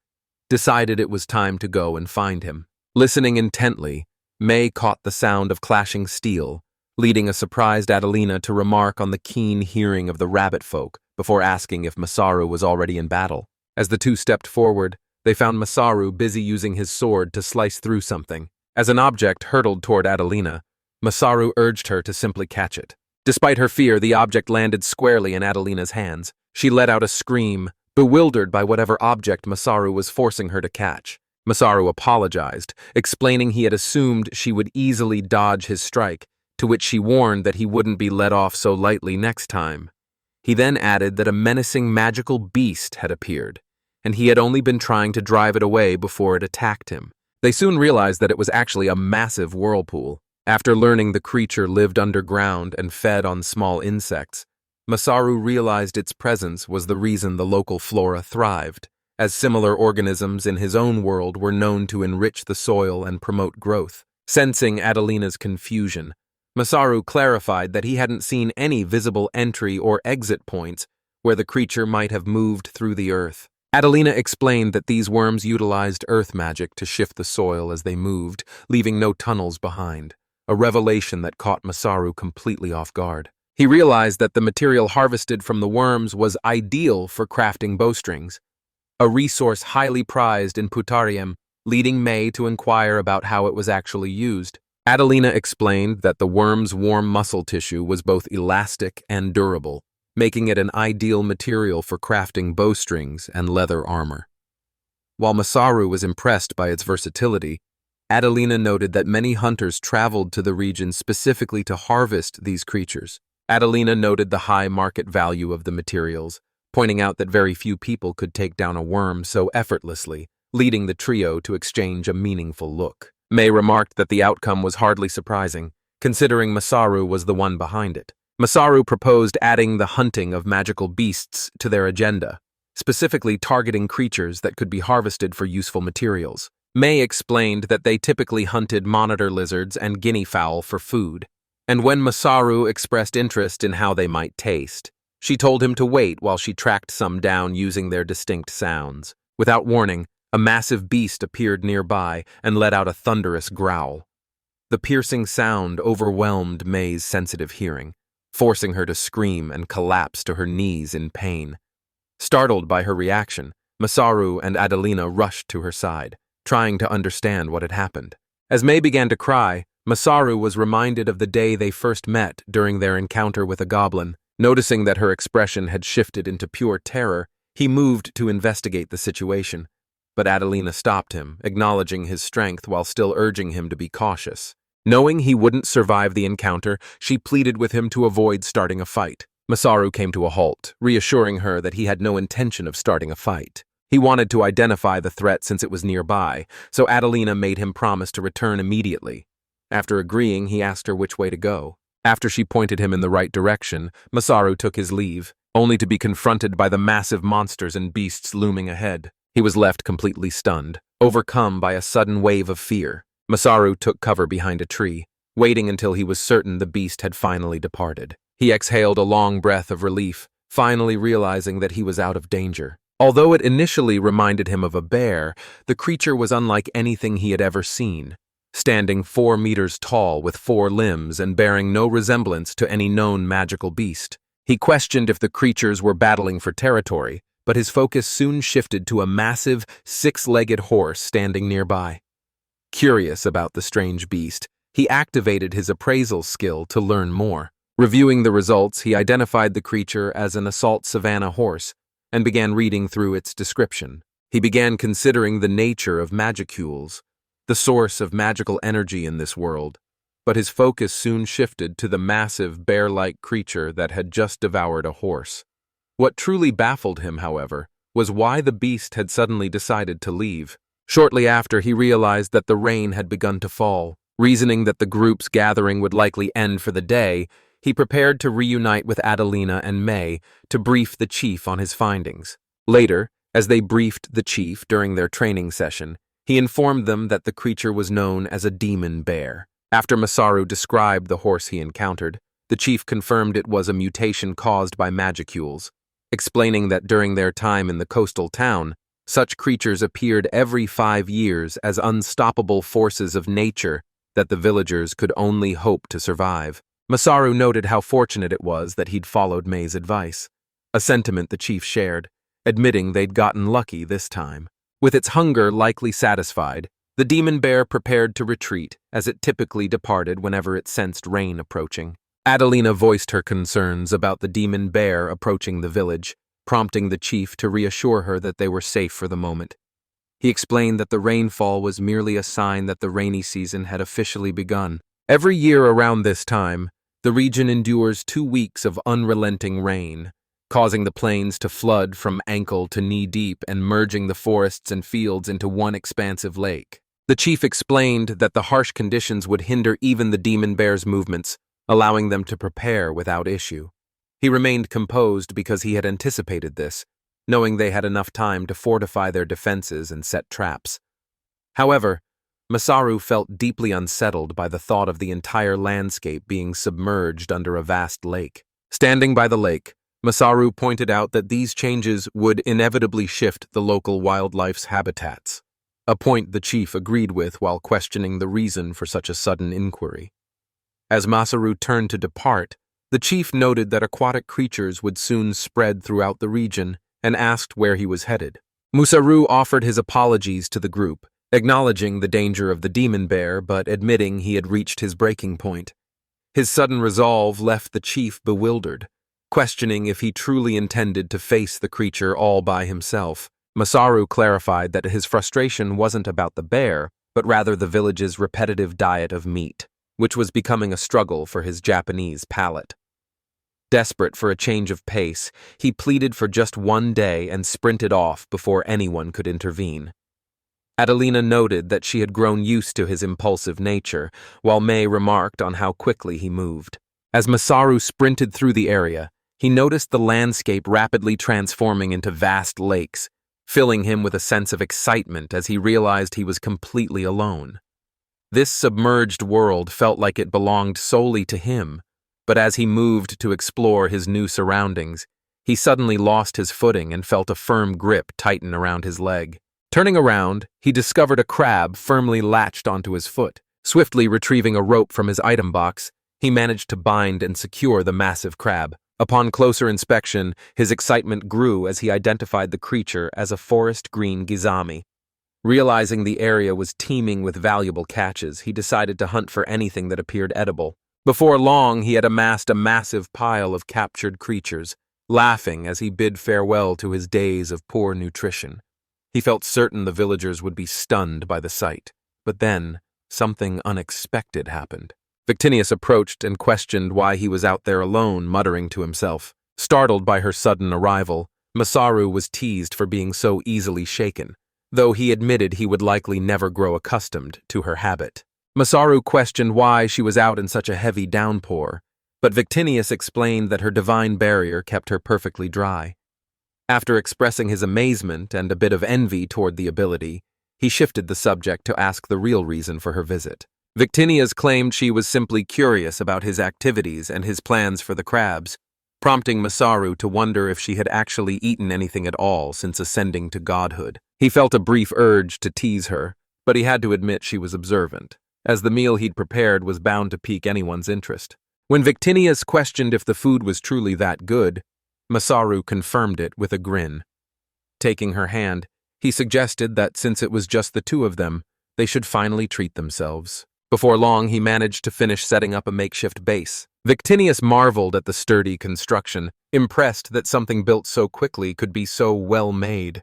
decided it was time to go and find him. Listening intently, May caught the sound of clashing steel, leading a surprised Adelina to remark on the keen hearing of the rabbit folk before asking if Masaru was already in battle. As the two stepped forward, they found Masaru busy using his sword to slice through something. As an object hurtled toward Adelina, Masaru urged her to simply catch it. Despite her fear, the object landed squarely in Adelina's hands. She let out a scream, bewildered by whatever object Masaru was forcing her to catch. Masaru apologized, explaining he had assumed she would easily dodge his strike, to which she warned that he wouldn't be let off so lightly next time. He then added that a menacing magical beast had appeared, and he had only been trying to drive it away before it attacked him. They soon realized that it was actually a massive whirlpool. After learning the creature lived underground and fed on small insects, Masaru realized its presence was the reason the local flora thrived, as similar organisms in his own world were known to enrich the soil and promote growth. Sensing Adelina's confusion, Masaru clarified that he hadn't seen any visible entry or exit points where the creature might have moved through the earth. Adelina explained that these worms utilized earth magic to shift the soil as they moved, leaving no tunnels behind, a revelation that caught Masaru completely off guard. He realized that the material harvested from the worms was ideal for crafting bowstrings, a resource highly prized in Putariem, leading May to inquire about how it was actually used. Adelina explained that the worm's warm muscle tissue was both elastic and durable, making it an ideal material for crafting bowstrings and leather armor. While Masaru was impressed by its versatility, Adelina noted that many hunters traveled to the region specifically to harvest these creatures. Adelina noted the high market value of the materials, pointing out that very few people could take down a worm so effortlessly, leading the trio to exchange a meaningful look. May remarked that the outcome was hardly surprising, considering Masaru was the one behind it. Masaru proposed adding the hunting of magical beasts to their agenda, specifically targeting creatures that could be harvested for useful materials. May explained that they typically hunted monitor lizards and guinea fowl for food, and when Masaru expressed interest in how they might taste, she told him to wait while she tracked some down using their distinct sounds. Without warning, a massive beast appeared nearby and let out a thunderous growl. The piercing sound overwhelmed May's sensitive hearing, forcing her to scream and collapse to her knees in pain. Startled by her reaction, Masaru and Adelina rushed to her side, trying to understand what had happened. As May began to cry, Masaru was reminded of the day they first met during their encounter with a goblin. Noticing that her expression had shifted into pure terror, he moved to investigate the situation, but Adelina stopped him, acknowledging his strength while still urging him to be cautious. Knowing he wouldn't survive the encounter, she pleaded with him to avoid starting a fight. Masaru came to a halt, reassuring her that he had no intention of starting a fight. He wanted to identify the threat since it was nearby, so Adelina made him promise to return immediately. After agreeing, he asked her which way to go. After she pointed him in the right direction, Masaru took his leave, only to be confronted by the massive monsters and beasts looming ahead. He was left completely stunned, overcome by a sudden wave of fear. Masaru took cover behind a tree, waiting until he was certain the beast had finally departed. He exhaled a long breath of relief, finally realizing that he was out of danger. Although it initially reminded him of a bear, the creature was unlike anything he had ever seen. Standing 4 meters tall with 4 limbs and bearing no resemblance to any known magical beast. He questioned if the creatures were battling for territory, but his focus soon shifted to a massive, 6-legged horse standing nearby. Curious about the strange beast, he activated his appraisal skill to learn more. Reviewing the results, he identified the creature as an assault savanna horse and began reading through its description. He began considering the nature of magicules, the source of magical energy in this world, but his focus soon shifted to the massive bear-like creature that had just devoured a horse. What truly baffled him, however, was why the beast had suddenly decided to leave. Shortly after, he realized that the rain had begun to fall. Reasoning that the group's gathering would likely end for the day, he prepared to reunite with Adelina and May to brief the chief on his findings. Later, as they briefed the chief during their training session, he informed them that the creature was known as a demon bear. After Masaru described the horse he encountered, the chief confirmed it was a mutation caused by magicules, explaining that during their time in the coastal town, such creatures appeared every 5 years as unstoppable forces of nature that the villagers could only hope to survive. Masaru noted how fortunate it was that he'd followed May's advice, a sentiment the chief shared, admitting they'd gotten lucky this time. With its hunger likely satisfied, the demon bear prepared to retreat, as it typically departed whenever it sensed rain approaching. Adelina voiced her concerns about the demon bear approaching the village, prompting the chief to reassure her that they were safe for the moment. He explained that the rainfall was merely a sign that the rainy season had officially begun. Every year around this time, the region endures 2 weeks of unrelenting rain, causing the plains to flood from ankle to knee-deep and merging the forests and fields into one expansive lake. The chief explained that the harsh conditions would hinder even the demon bear's movements, allowing them to prepare without issue. He remained composed because he had anticipated this, knowing they had enough time to fortify their defenses and set traps. However, Masaru felt deeply unsettled by the thought of the entire landscape being submerged under a vast lake. Standing by the lake, Masaru pointed out that these changes would inevitably shift the local wildlife's habitats, a point the chief agreed with while questioning the reason for such a sudden inquiry. As Masaru turned to depart, the chief noted that aquatic creatures would soon spread throughout the region and asked where he was headed. Masaru offered his apologies to the group, acknowledging the danger of the demon bear but admitting he had reached his breaking point. His sudden resolve left the chief bewildered, questioning if he truly intended to face the creature all by himself. Masaru clarified that his frustration wasn't about the bear, but rather the village's repetitive diet of meat, which was becoming a struggle for his Japanese palate. Desperate for a change of pace, he pleaded for just one day and sprinted off before anyone could intervene. Adelina noted that she had grown used to his impulsive nature, while May remarked on how quickly he moved. As Masaru sprinted through the area, he noticed the landscape rapidly transforming into vast lakes, filling him with a sense of excitement as he realized he was completely alone. This submerged world felt like it belonged solely to him, but as he moved to explore his new surroundings, he suddenly lost his footing and felt a firm grip tighten around his leg. Turning around, he discovered a crab firmly latched onto his foot. Swiftly retrieving a rope from his item box, he managed to bind and secure the massive crab. Upon closer inspection, his excitement grew as he identified the creature as a forest green gizami. Realizing the area was teeming with valuable catches, he decided to hunt for anything that appeared edible. Before long, he had amassed a massive pile of captured creatures, laughing as he bid farewell to his days of poor nutrition. He felt certain the villagers would be stunned by the sight, but then something unexpected happened. Victinius approached and questioned why he was out there alone, muttering to himself. Startled by her sudden arrival, Masaru was teased for being so easily shaken, though he admitted he would likely never grow accustomed to her habit. Masaru questioned why she was out in such a heavy downpour, but Victinius explained that her divine barrier kept her perfectly dry. After expressing his amazement and a bit of envy toward the ability, he shifted the subject to ask the real reason for her visit. Victinius claimed she was simply curious about his activities and his plans for the crabs, prompting Masaru to wonder if she had actually eaten anything at all since ascending to godhood. He felt a brief urge to tease her, but he had to admit she was observant, as the meal he'd prepared was bound to pique anyone's interest. When Victinius questioned if the food was truly that good, Masaru confirmed it with a grin. Taking her hand, he suggested that since it was just the two of them, they should finally treat themselves. Before long, he managed to finish setting up a makeshift base. Victinius marveled at the sturdy construction, impressed that something built so quickly could be so well made.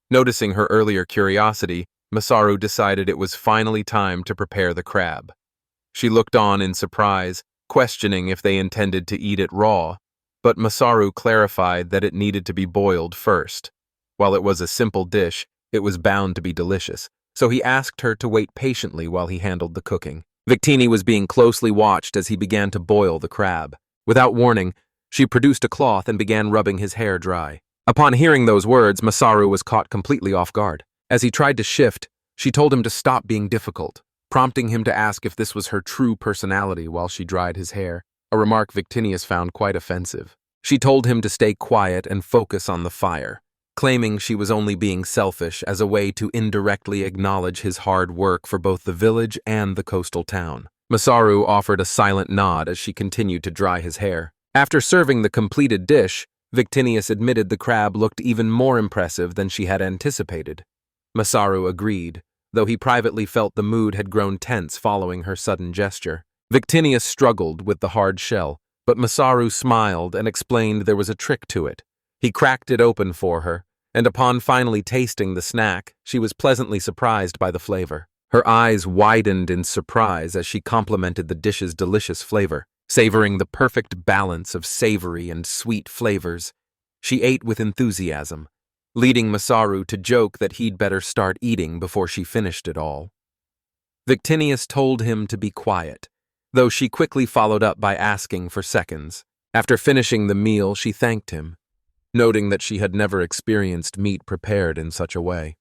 Noticing her earlier curiosity, Masaru decided it was finally time to prepare the crab. She looked on in surprise, questioning if they intended to eat it raw, but Masaru clarified that it needed to be boiled first. While it was a simple dish, it was bound to be delicious, so he asked her to wait patiently while he handled the cooking. Victini was being closely watched as he began to boil the crab. Without warning, she produced a cloth and began rubbing his hair dry. Upon hearing those words, Masaru was caught completely off guard. As he tried to shift, she told him to stop being difficult, prompting him to ask if this was her true personality while she dried his hair, a remark Victinius found quite offensive. She told him to stay quiet and focus on the fire, claiming she was only being selfish as a way to indirectly acknowledge his hard work for both the village and the coastal town. Masaru offered a silent nod as she continued to dry his hair. After serving the completed dish, Victinius admitted the crab looked even more impressive than she had anticipated. Masaru agreed, though he privately felt the mood had grown tense following her sudden gesture. Victinius struggled with the hard shell, but Masaru smiled and explained there was a trick to it. He cracked it open for her, and upon finally tasting the snack, she was pleasantly surprised by the flavor. Her eyes widened in surprise as she complimented the dish's delicious flavor. Savoring the perfect balance of savory and sweet flavors, she ate with enthusiasm, leading Masaru to joke that he'd better start eating before she finished it all. Victinius told him to be quiet, though she quickly followed up by asking for seconds. After finishing the meal, she thanked him, noting that she had never experienced meat prepared in such a way.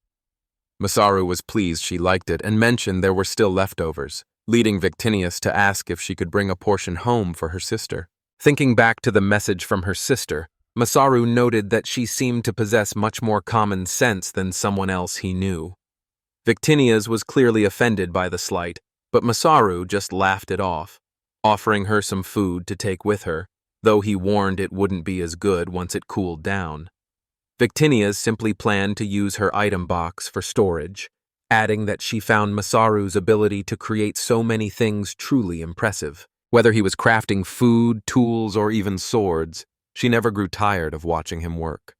Masaru was pleased she liked it and mentioned there were still leftovers, leading Victinius to ask if she could bring a portion home for her sister. Thinking back to the message from her sister, Masaru noted that she seemed to possess much more common sense than someone else he knew. Victinius was clearly offended by the slight, but Masaru just laughed it off, offering her some food to take with her, though he warned it wouldn't be as good once it cooled down. Victinius simply planned to use her item box for storage, adding that she found Masaru's ability to create so many things truly impressive. Whether he was crafting food, tools, or even swords, she never grew tired of watching him work.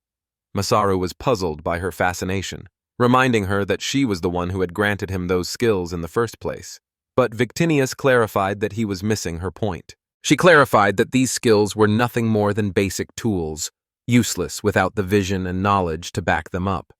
Masaru was puzzled by her fascination, reminding her that she was the one who had granted him those skills in the first place. But Victinius clarified that he was missing her point. She clarified that these skills were nothing more than basic tools, useless without the vision and knowledge to back them up.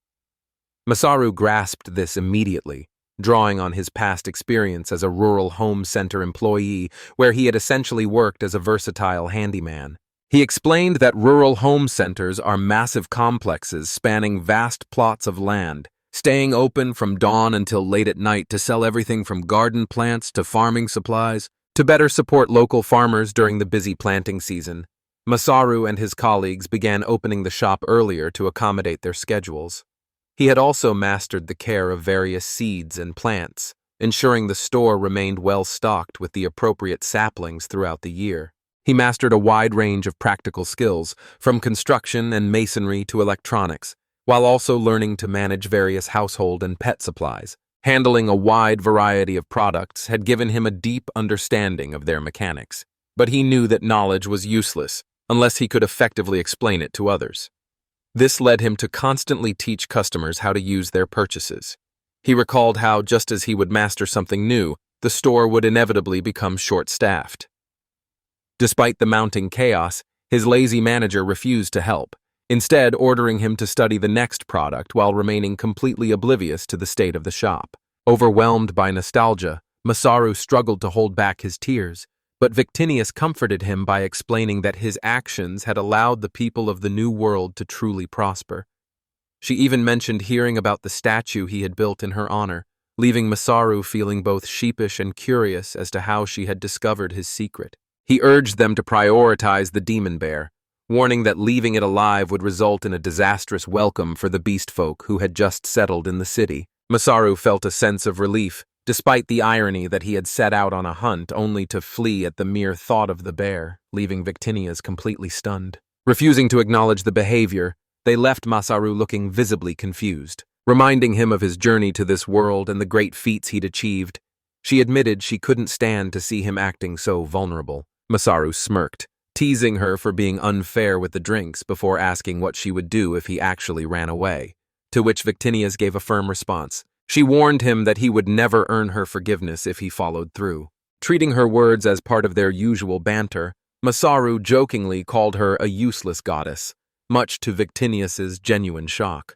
Masaru grasped this immediately, drawing on his past experience as a rural home center employee where he had essentially worked as a versatile handyman. He explained that rural home centers are massive complexes spanning vast plots of land, staying open from dawn until late at night to sell everything from garden plants to farming supplies to better support local farmers during the busy planting season. Masaru and his colleagues began opening the shop earlier to accommodate their schedules. He had also mastered the care of various seeds and plants, ensuring the store remained well stocked with the appropriate saplings throughout the year. He mastered a wide range of practical skills, from construction and masonry to electronics, while also learning to manage various household and pet supplies. Handling a wide variety of products had given him a deep understanding of their mechanics, but he knew that knowledge was useless unless he could effectively explain it to others. This led him to constantly teach customers how to use their purchases. He recalled how, just as he would master something new, the store would inevitably become short-staffed. Despite the mounting chaos, his lazy manager refused to help, instead ordering him to study the next product while remaining completely oblivious to the state of the shop. Overwhelmed by nostalgia, Masaru struggled to hold back his tears, but Victinius comforted him by explaining that his actions had allowed the people of the new world to truly prosper. She even mentioned hearing about the statue he had built in her honor, leaving Masaru feeling both sheepish and curious as to how she had discovered his secret. He urged them to prioritize the demon bear, warning that leaving it alive would result in a disastrous welcome for the beast folk who had just settled in the city. Masaru felt a sense of relief, despite the irony that he had set out on a hunt only to flee at the mere thought of the bear, leaving Victinius completely stunned. Refusing to acknowledge the behavior, they left Masaru looking visibly confused. Reminding him of his journey to this world and the great feats he'd achieved, she admitted she couldn't stand to see him acting so vulnerable. Masaru smirked, teasing her for being unfair with the drinks before asking what she would do if he actually ran away, to which Victinius gave a firm response. She warned him that he would never earn her forgiveness if he followed through. Treating her words as part of their usual banter, Masaru jokingly called her a useless goddess, much to Victinius's genuine shock.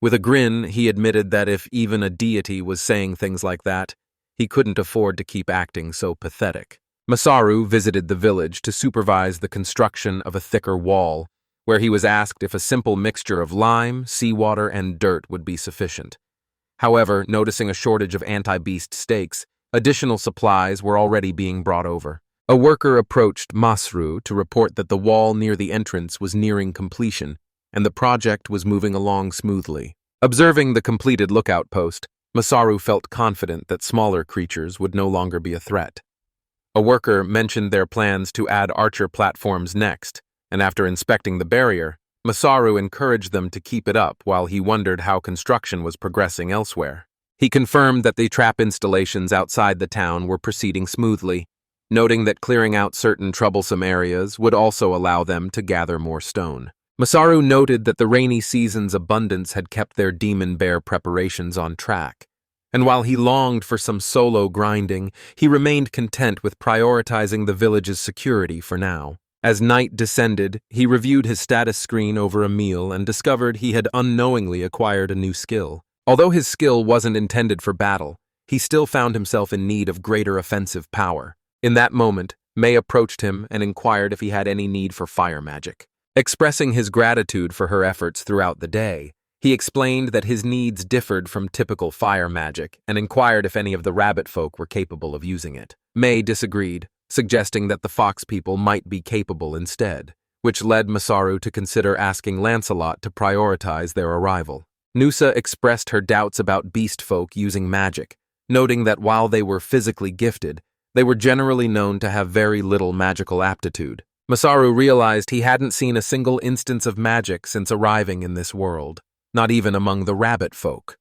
With a grin, he admitted that if even a deity was saying things like that, he couldn't afford to keep acting so pathetic. Masaru visited the village to supervise the construction of a thicker wall, where he was asked if a simple mixture of lime, seawater, and dirt would be sufficient. However, noticing a shortage of anti-beast stakes, additional supplies were already being brought over. A worker approached Masaru to report that the wall near the entrance was nearing completion, and the project was moving along smoothly. Observing the completed lookout post, Masaru felt confident that smaller creatures would no longer be a threat. A worker mentioned their plans to add archer platforms next, and after inspecting the barrier, Masaru encouraged them to keep it up while he wondered how construction was progressing elsewhere. He confirmed that the trap installations outside the town were proceeding smoothly, noting that clearing out certain troublesome areas would also allow them to gather more stone. Masaru noted that the rainy season's abundance had kept their demon bear preparations on track, and while he longed for some solo grinding, he remained content with prioritizing the village's security for now. As night descended, he reviewed his status screen over a meal and discovered he had unknowingly acquired a new skill. Although his skill wasn't intended for battle, he still found himself in need of greater offensive power. In that moment, May approached him and inquired if he had any need for fire magic. Expressing his gratitude for her efforts throughout the day, he explained that his needs differed from typical fire magic and inquired if any of the rabbit folk were capable of using it. May disagreed, suggesting that the fox people might be capable instead, which led Masaru to consider asking Lancelot to prioritize their arrival. Nusa expressed her doubts about beast folk using magic, noting that while they were physically gifted, they were generally known to have very little magical aptitude. Masaru realized he hadn't seen a single instance of magic since arriving in this world, not even among the rabbit folk.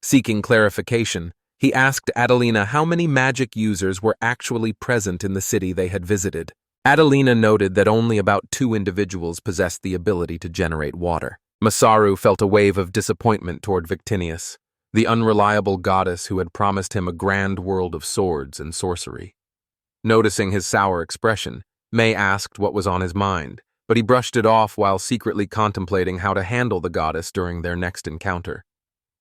Seeking clarification, he asked Adelina how many magic users were actually present in the city they had visited. Adelina noted that only about 2 individuals possessed the ability to generate water. Masaru felt a wave of disappointment toward Victinius, the unreliable goddess who had promised him a grand world of swords and sorcery. Noticing his sour expression, May asked what was on his mind, but he brushed it off while secretly contemplating how to handle the goddess during their next encounter.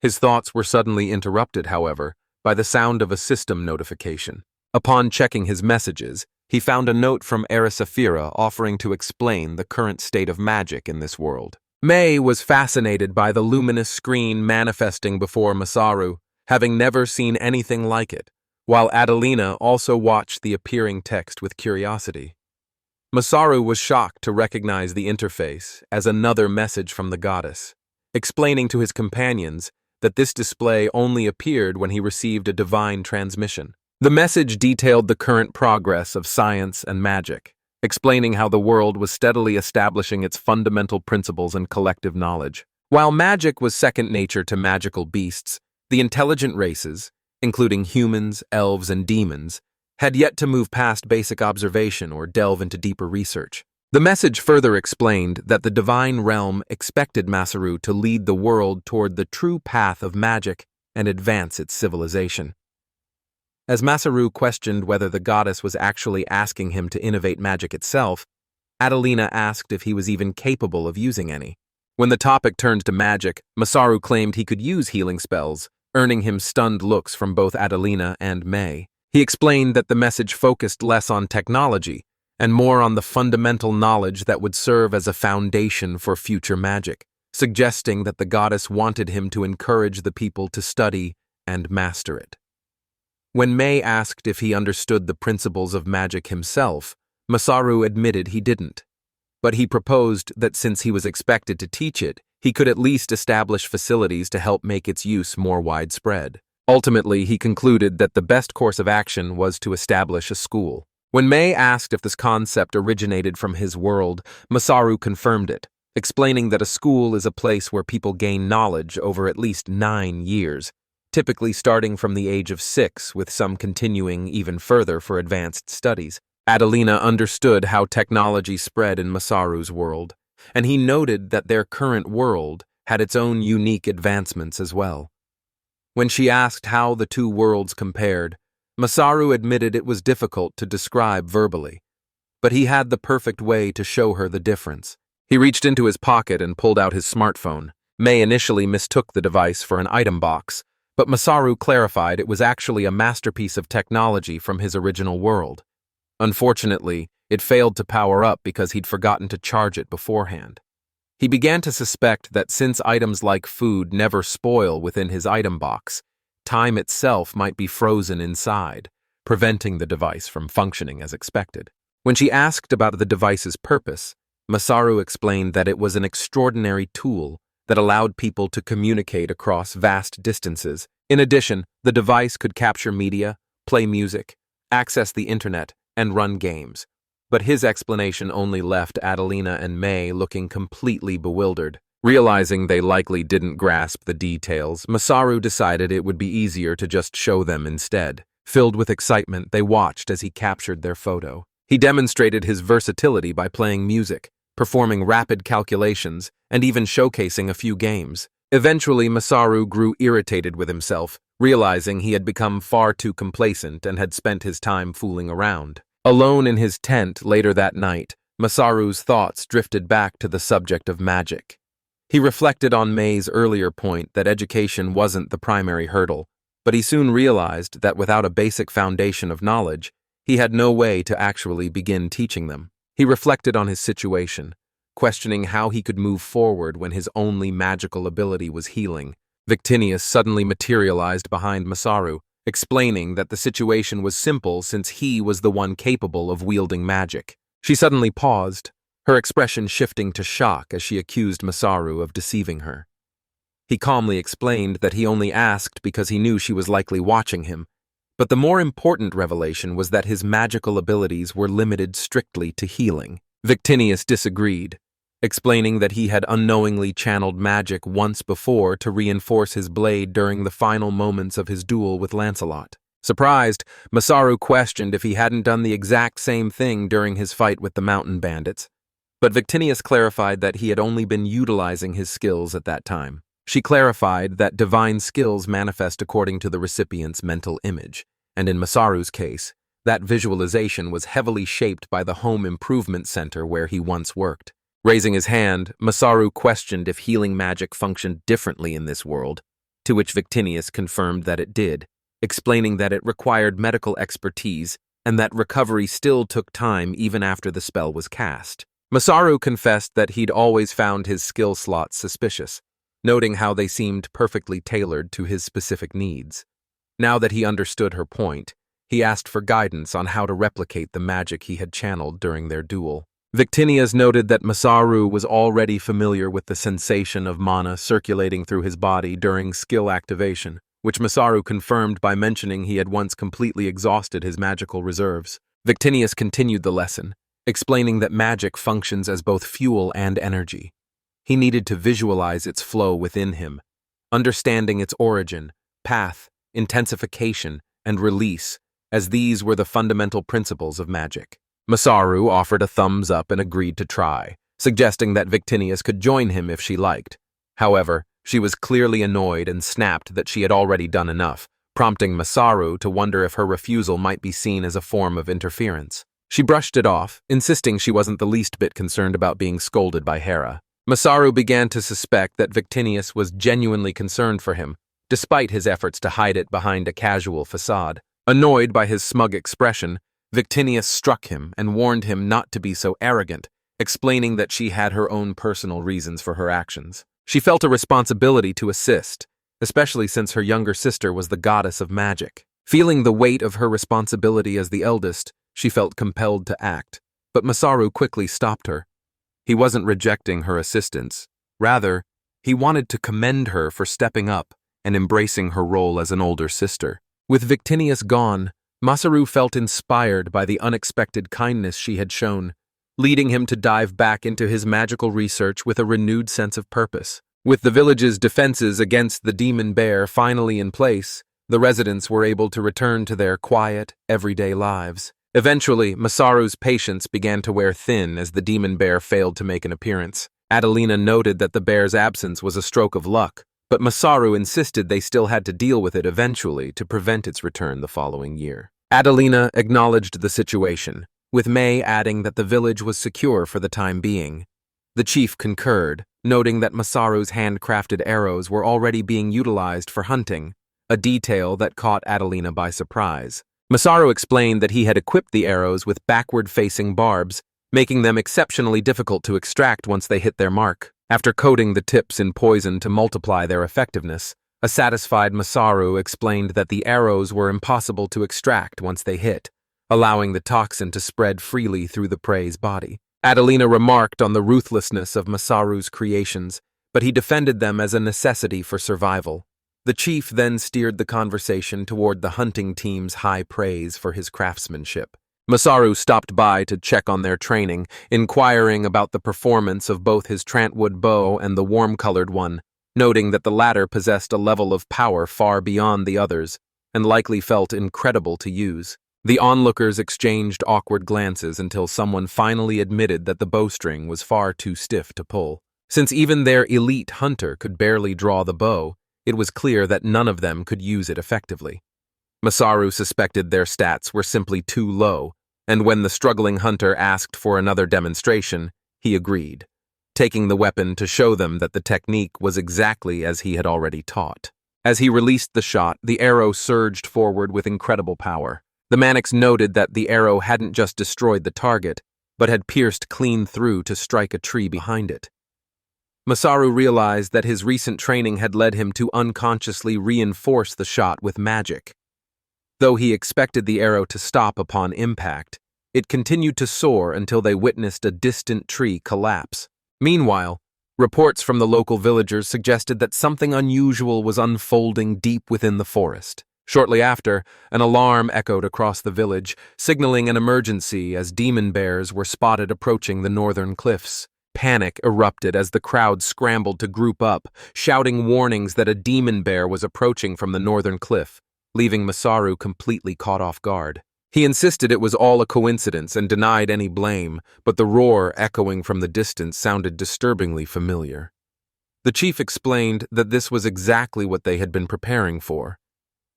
His thoughts were suddenly interrupted, however, by the sound of a system notification. Upon checking his messages, he found a note from Erisafira offering to explain the current state of magic in this world. May was fascinated by the luminous screen manifesting before Masaru, having never seen anything like it, while Adelina also watched the appearing text with curiosity. Masaru was shocked to recognize the interface as another message from the goddess, explaining to his companions that this display only appeared when he received a divine transmission. The message detailed the current progress of science and magic, explaining how the world was steadily establishing its fundamental principles and collective knowledge. While magic was second nature to magical beasts, the intelligent races, including humans, elves, and demons, had yet to move past basic observation or delve into deeper research. The message further explained that the divine realm expected Masaru to lead the world toward the true path of magic and advance its civilization. As Masaru questioned whether the goddess was actually asking him to innovate magic itself, Adelina asked if he was even capable of using any. When the topic turned to magic, Masaru claimed he could use healing spells, earning him stunned looks from both Adelina and May. He explained that the message focused less on technology and more on the fundamental knowledge that would serve as a foundation for future magic, suggesting that the goddess wanted him to encourage the people to study and master it. When May asked if he understood the principles of magic himself, Masaru admitted he didn't, but he proposed that since he was expected to teach it, he could at least establish facilities to help make its use more widespread. Ultimately, he concluded that the best course of action was to establish a school. When May asked if this concept originated from his world, Masaru confirmed it, explaining that a school is a place where people gain knowledge over at least 9 years, typically starting from the age of 6, with some continuing even further for advanced studies. Adelina understood how technology spread in Masaru's world, and he noted that their current world had its own unique advancements as well. When she asked how the two worlds compared, Masaru admitted it was difficult to describe verbally, but he had the perfect way to show her the difference. He reached into his pocket and pulled out his smartphone. May initially mistook the device for an item box, but Masaru clarified it was actually a masterpiece of technology from his original world. Unfortunately, it failed to power up because he'd forgotten to charge it beforehand. He began to suspect that since items like food never spoil within his item box, time itself might be frozen inside, preventing the device from functioning as expected. When she asked about the device's purpose, Masaru explained that it was an extraordinary tool that allowed people to communicate across vast distances. In addition, the device could capture media, play music, access the internet, and run games. But his explanation only left Adelina and May looking completely bewildered. Realizing they likely didn't grasp the details, Masaru decided it would be easier to just show them instead. Filled with excitement, they watched as he captured their photo. He demonstrated his versatility by playing music, performing rapid calculations, and even showcasing a few games. Eventually, Masaru grew irritated with himself, realizing he had become far too complacent and had spent his time fooling around. Alone in his tent later that night, Masaru's thoughts drifted back to the subject of magic. He reflected on May's earlier point that education wasn't the primary hurdle, but he soon realized that without a basic foundation of knowledge, he had no way to actually begin teaching them. He reflected on his situation, questioning how he could move forward when his only magical ability was healing. Victinius suddenly materialized behind Masaru, explaining that the situation was simple since he was the one capable of wielding magic. She suddenly paused, her expression shifting to shock as she accused Masaru of deceiving her. He calmly explained that he only asked because he knew she was likely watching him, but the more important revelation was that his magical abilities were limited strictly to healing. Victinius disagreed, explaining that he had unknowingly channeled magic once before to reinforce his blade during the final moments of his duel with Lancelot. Surprised, Masaru questioned if he hadn't done the exact same thing during his fight with the mountain bandits, but Victinius clarified that he had only been utilizing his skills at that time. She clarified that divine skills manifest according to the recipient's mental image, and in Masaru's case, that visualization was heavily shaped by the home improvement center where he once worked. Raising his hand, Masaru questioned if healing magic functioned differently in this world, to which Victinius confirmed that it did, explaining that it required medical expertise and that recovery still took time even after the spell was cast. Masaru confessed that he'd always found his skill slots suspicious, noting how they seemed perfectly tailored to his specific needs. Now that he understood her point, he asked for guidance on how to replicate the magic he had channeled during their duel. Victinius noted that Masaru was already familiar with the sensation of mana circulating through his body during skill activation, which Masaru confirmed by mentioning he had once completely exhausted his magical reserves. Victinius continued the lesson, explaining that magic functions as both fuel and energy. He needed to visualize its flow within him, understanding its origin, path, intensification, and release, as these were the fundamental principles of magic. Masaru offered a thumbs up and agreed to try, suggesting that Victinius could join him if she liked. However, she was clearly annoyed and snapped that she had already done enough, prompting Masaru to wonder if her refusal might be seen as a form of interference. She brushed it off, insisting she wasn't the least bit concerned about being scolded by Hera. Masaru began to suspect that Victinius was genuinely concerned for him, despite his efforts to hide it behind a casual facade. Annoyed by his smug expression, Victinius struck him and warned him not to be so arrogant, explaining that she had her own personal reasons for her actions. She felt a responsibility to assist, especially since her younger sister was the goddess of magic. Feeling the weight of her responsibility as the eldest, she felt compelled to act, but Masaru quickly stopped her. He wasn't rejecting her assistance. Rather, he wanted to commend her for stepping up and embracing her role as an older sister. With Victinius gone, Masaru felt inspired by the unexpected kindness she had shown, leading him to dive back into his magical research with a renewed sense of purpose. With the village's defenses against the demon bear finally in place, the residents were able to return to their quiet, everyday lives. Eventually, Masaru's patience began to wear thin as the demon bear failed to make an appearance. Adelina noted that the bear's absence was a stroke of luck, but Masaru insisted they still had to deal with it eventually to prevent its return the following year. Adelina acknowledged the situation, with May adding that the village was secure for the time being. The chief concurred, noting that Masaru's handcrafted arrows were already being utilized for hunting, a detail that caught Adelina by surprise. Masaru explained that he had equipped the arrows with backward-facing barbs, making them exceptionally difficult to extract once they hit their mark. After coating the tips in poison to multiply their effectiveness, a satisfied Masaru explained that the arrows were impossible to extract once they hit, allowing the toxin to spread freely through the prey's body. Adelina remarked on the ruthlessness of Masaru's creations, but he defended them as a necessity for survival. The chief then steered the conversation toward the hunting team's high praise for his craftsmanship. Masaru stopped by to check on their training, inquiring about the performance of both his Trantwood bow and the warm-colored one, noting that the latter possessed a level of power far beyond the others, and likely felt incredible to use. The onlookers exchanged awkward glances until someone finally admitted that the bowstring was far too stiff to pull. Since even their elite hunter could barely draw the bow, it was clear that none of them could use it effectively. Masaru suspected their stats were simply too low, and when the struggling hunter asked for another demonstration, he agreed, taking the weapon to show them that the technique was exactly as he had already taught. As he released the shot, the arrow surged forward with incredible power. The Mannix noted that the arrow hadn't just destroyed the target, but had pierced clean through to strike a tree behind it. Masaru realized that his recent training had led him to unconsciously reinforce the shot with magic. Though he expected the arrow to stop upon impact, it continued to soar until they witnessed a distant tree collapse. Meanwhile, reports from the local villagers suggested that something unusual was unfolding deep within the forest. Shortly after, an alarm echoed across the village, signaling an emergency as demon bears were spotted approaching the northern cliffs. Panic erupted as the crowd scrambled to group up, shouting warnings that a demon bear was approaching from the northern cliff, leaving Masaru completely caught off guard. He insisted it was all a coincidence and denied any blame, but the roar echoing from the distance sounded disturbingly familiar. The chief explained that this was exactly what they had been preparing for.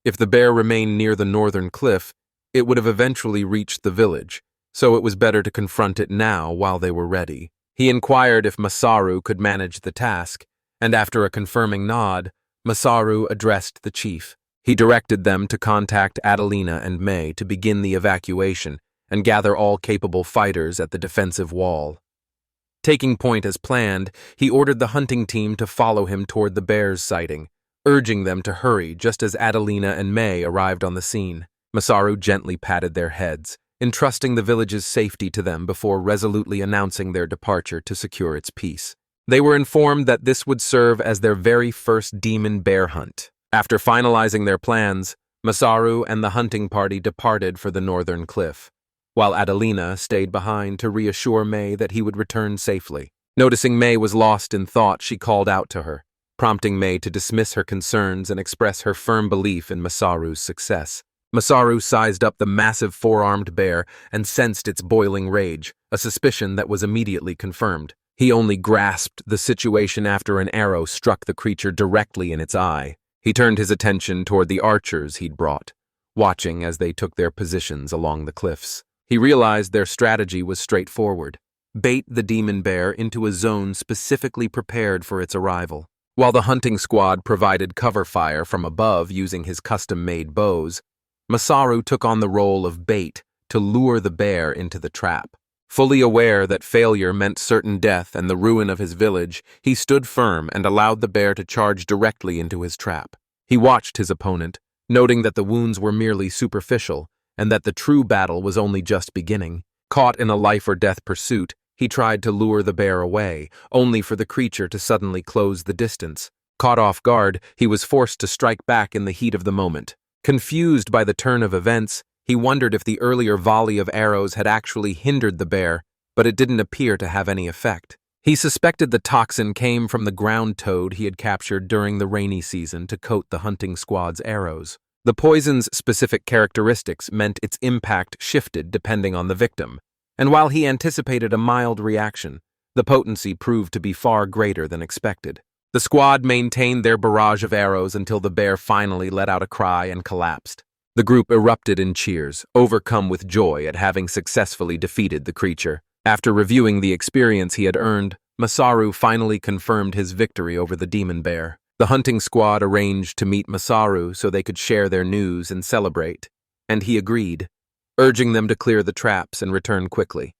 If the bear remained near the northern cliff, it would have eventually reached the village, so it was better to confront it now while they were ready. He inquired if Masaru could manage the task, and after a confirming nod, Masaru addressed the chief. He directed them to contact Adelina and May to begin the evacuation and gather all capable fighters at the defensive wall. Taking point as planned, he ordered the hunting team to follow him toward the bear's sighting, urging them to hurry just as Adelina and May arrived on the scene. Masaru gently patted their heads, entrusting the village's safety to them before resolutely announcing their departure to secure its peace. They were informed that this would serve as their very first demon bear hunt. After finalizing their plans, Masaru and the hunting party departed for the northern cliff, while Adelina stayed behind to reassure May that he would return safely. Noticing May was lost in thought, she called out to her, prompting May to dismiss her concerns and express her firm belief in Masaru's success. Masaru sized up the massive four-armed bear and sensed its boiling rage, a suspicion that was immediately confirmed. He only grasped the situation after an arrow struck the creature directly in its eye. He turned his attention toward the archers he'd brought, watching as they took their positions along the cliffs. He realized their strategy was straightforward: bait the demon bear into a zone specifically prepared for its arrival. While the hunting squad provided cover fire from above using his custom-made bows, Masaru took on the role of bait to lure the bear into the trap. Fully aware that failure meant certain death and the ruin of his village, he stood firm and allowed the bear to charge directly into his trap. He watched his opponent, noting that the wounds were merely superficial and that the true battle was only just beginning. Caught in a life-or-death pursuit, he tried to lure the bear away, only for the creature to suddenly close the distance. Caught off guard, he was forced to strike back in the heat of the moment. Confused by the turn of events, he wondered if the earlier volley of arrows had actually hindered the bear, but it didn't appear to have any effect. He suspected the toxin came from the ground toad he had captured during the rainy season to coat the hunting squad's arrows. The poison's specific characteristics meant its impact shifted depending on the victim, and while he anticipated a mild reaction, the potency proved to be far greater than expected. The squad maintained their barrage of arrows until the bear finally let out a cry and collapsed. The group erupted in cheers, overcome with joy at having successfully defeated the creature. After reviewing the experience he had earned, Masaru finally confirmed his victory over the demon bear. The hunting squad arranged to meet Masaru so they could share their news and celebrate, and he agreed, urging them to clear the traps and return quickly.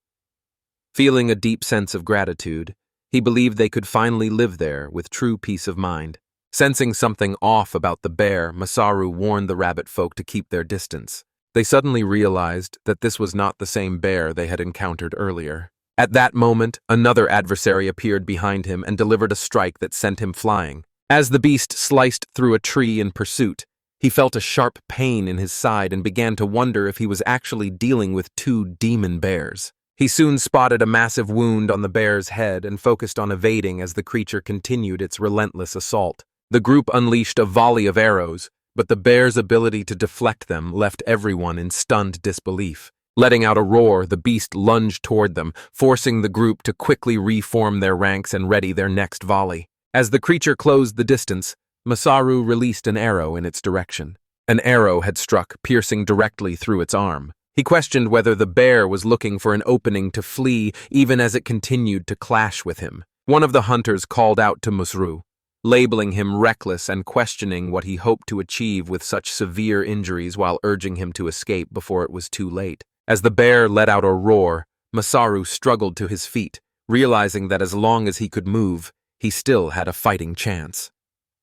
Feeling a deep sense of gratitude, he believed they could finally live there with true peace of mind. Sensing something off about the bear, Masaru warned the rabbit folk to keep their distance. They suddenly realized that this was not the same bear they had encountered earlier. At that moment, another adversary appeared behind him and delivered a strike that sent him flying. As the beast sliced through a tree in pursuit, he felt a sharp pain in his side and began to wonder if he was actually dealing with two demon bears. He soon spotted a massive wound on the bear's head and focused on evading as the creature continued its relentless assault. The group unleashed a volley of arrows, but the bear's ability to deflect them left everyone in stunned disbelief. Letting out a roar, the beast lunged toward them, forcing the group to quickly reform their ranks and ready their next volley. As the creature closed the distance, Masaru released an arrow in its direction. An arrow had struck, piercing directly through its arm. He questioned whether the bear was looking for an opening to flee even as it continued to clash with him. One of the hunters called out to Masaru, labeling him reckless and questioning what he hoped to achieve with such severe injuries while urging him to escape before it was too late. As the bear let out a roar, Masaru struggled to his feet, realizing that as long as he could move, he still had a fighting chance.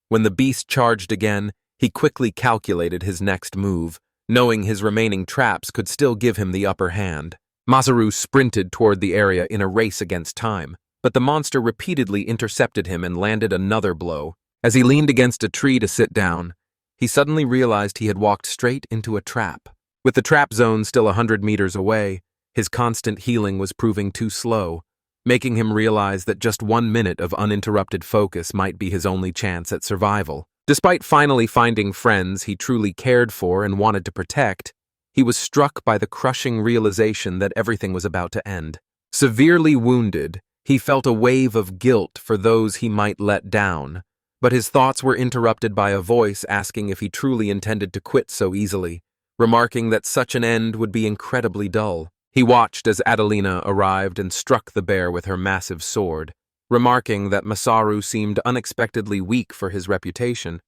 When the beast charged again, he quickly calculated his next move, knowing his remaining traps could still give him the upper hand. Masaru sprinted toward the area in a race against time, but the monster repeatedly intercepted him and landed another blow. As he leaned against a tree to sit down, he suddenly realized he had walked straight into a trap. With the trap zone still 100 meters away, his constant healing was proving too slow. making him realize that just 1 minute of uninterrupted focus might be his only chance at survival. Despite finally finding friends he truly cared for and wanted to protect, he was struck by the crushing realization that everything was about to end. Severely wounded, he felt a wave of guilt for those he might let down, but his thoughts were interrupted by a voice asking if he truly intended to quit so easily, remarking that such an end would be incredibly dull. He watched as Adelina arrived and struck the bear with her massive sword, remarking that Masaru seemed unexpectedly weak for his reputation,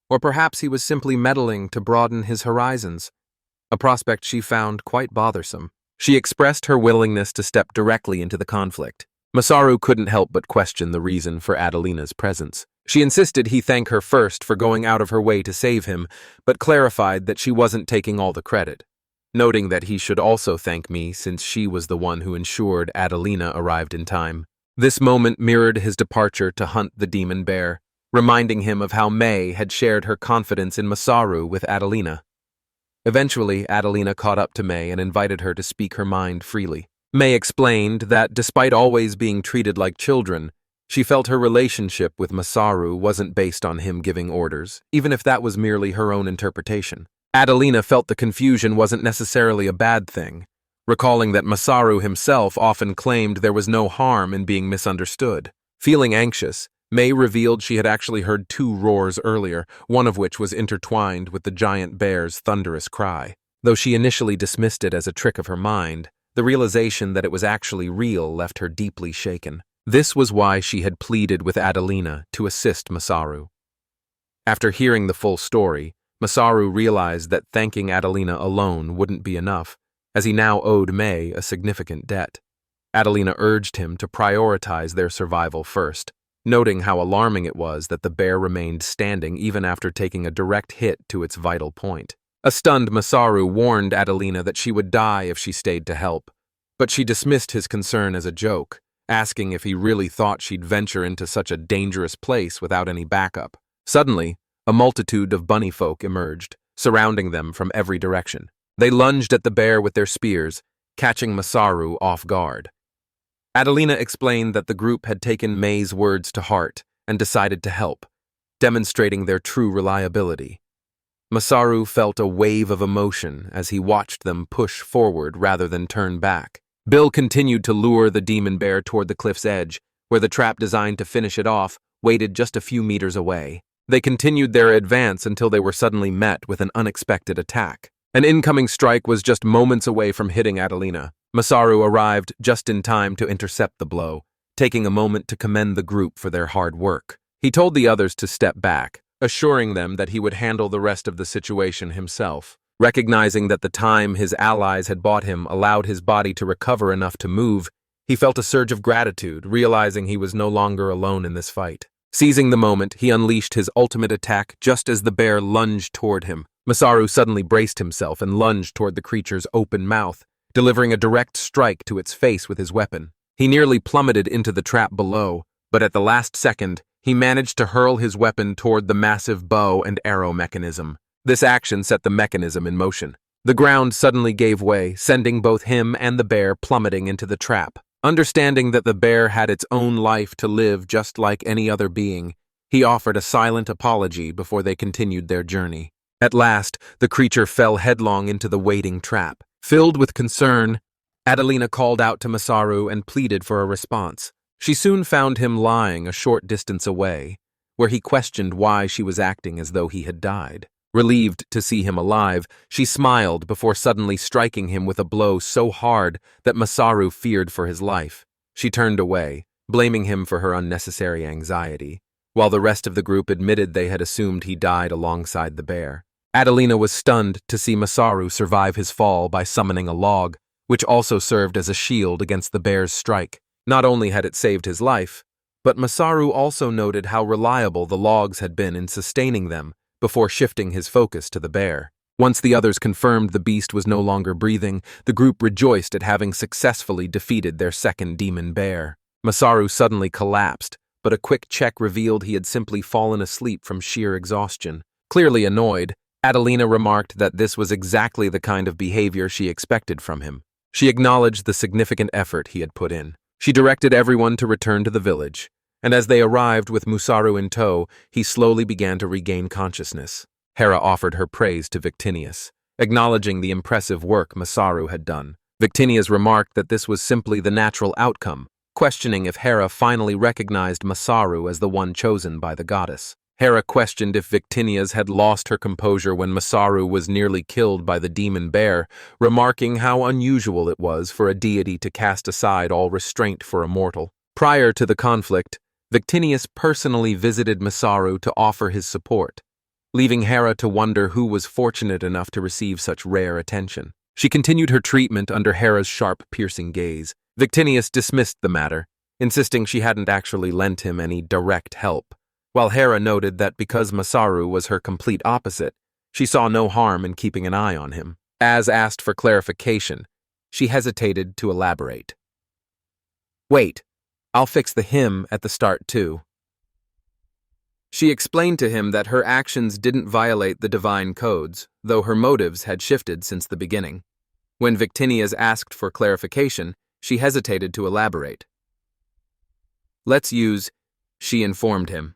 or perhaps he was simply meddling to broaden his horizons, a prospect she found quite bothersome. She expressed her willingness to step directly into the conflict. Masaru couldn't help but question the reason for Adelina's presence. She insisted he thank her first for going out of her way to save him, but clarified that she wasn't taking all the credit, noting that he should also thank me since she was the one who ensured Adelina arrived in time. This moment mirrored his departure to hunt the demon bear, reminding him of how Mei had shared her confidence in Masaru with Adelina. Eventually, Adelina caught up to Mei and invited her to speak her mind freely. Mei explained that despite always being treated like children, she felt her relationship with Masaru wasn't based on him giving orders, even if that was merely her own interpretation. Adelina felt the confusion wasn't necessarily a bad thing, recalling that Masaru himself often claimed there was no harm in being misunderstood. Feeling anxious, Mei revealed she had actually heard 2 roars earlier, one of which was intertwined with the giant bear's thunderous cry. Though she initially dismissed it as a trick of her mind, the realization that it was actually real left her deeply shaken. This was why she had pleaded with Adelina to assist Masaru. After hearing the full story, Masaru realized that thanking Adelina alone wouldn't be enough, as he now owed Mei a significant debt. Adelina urged him to prioritize their survival first, noting how alarming it was that the bear remained standing even after taking a direct hit to its vital point. A stunned Masaru warned Adelina that she would die if she stayed to help, but she dismissed his concern as a joke, asking if he really thought she'd venture into such a dangerous place without any backup. Suddenly, a multitude of bunny folk emerged, surrounding them from every direction. They lunged at the bear with their spears, catching Masaru off guard. Adelina explained that the group had taken Mei's words to heart and decided to help, demonstrating their true reliability. Masaru felt a wave of emotion as he watched them push forward rather than turn back. Bill continued to lure the demon bear toward the cliff's edge, where the trap designed to finish it off waited just a few meters away. They continued their advance until they were suddenly met with an unexpected attack. An incoming strike was just moments away from hitting Adelina. Masaru arrived just in time to intercept the blow, taking a moment to commend the group for their hard work. He told the others to step back, assuring them that he would handle the rest of the situation himself. Recognizing that the time his allies had bought him allowed his body to recover enough to move, he felt a surge of gratitude, realizing he was no longer alone in this fight. Seizing the moment, he unleashed his ultimate attack just as the bear lunged toward him. Masaru suddenly braced himself and lunged toward the creature's open mouth, delivering a direct strike to its face with his weapon. He nearly plummeted into the trap below, but at the last second, he managed to hurl his weapon toward the massive bow and arrow mechanism. This action set the mechanism in motion. The ground suddenly gave way, sending both him and the bear plummeting into the trap. Understanding that the bear had its own life to live just like any other being, he offered a silent apology before they continued their journey. At last, the creature fell headlong into the waiting trap. Filled with concern, Adelina called out to Masaru and pleaded for a response. She soon found him lying a short distance away, where he questioned why she was acting as though he had died. Relieved to see him alive, she smiled before suddenly striking him with a blow so hard that Masaru feared for his life. She turned away, blaming him for her unnecessary anxiety, while the rest of the group admitted they had assumed he died alongside the bear. Adelina was stunned to see Masaru survive his fall by summoning a log, which also served as a shield against the bear's strike. Not only had it saved his life, but Masaru also noted how reliable the logs had been in sustaining them, before shifting his focus to the bear. Once the others confirmed the beast was no longer breathing, the group rejoiced at having successfully defeated their second demon bear. Masaru suddenly collapsed, but a quick check revealed he had simply fallen asleep from sheer exhaustion. Clearly annoyed, Adelina remarked that this was exactly the kind of behavior she expected from him. She acknowledged the significant effort he had put in. She directed everyone to return to the village, and as they arrived with Masaru in tow, he slowly began to regain consciousness. Hera offered her praise to Victinius, acknowledging the impressive work Masaru had done. Victinius remarked that this was simply the natural outcome, questioning if Hera finally recognized Masaru as the one chosen by the goddess. Hera questioned if Victinius had lost her composure when Masaru was nearly killed by the demon bear, remarking how unusual it was for a deity to cast aside all restraint for a mortal. Prior to the conflict, Victinius personally visited Masaru to offer his support, leaving Hera to wonder who was fortunate enough to receive such rare attention. She continued her treatment under Hera's sharp, piercing gaze. Victinius dismissed the matter, insisting she hadn't actually lent him any direct help, while Hera noted that because Masaru was her complete opposite, she saw no harm in keeping an eye on him. As asked for clarification, she hesitated to elaborate. "Wait, I'll fix the him at the start too." She explained to him that her actions didn't violate the divine codes, though her motives had shifted since the beginning. When Victinius asked for clarification, she hesitated to elaborate. "Let's use, she informed him."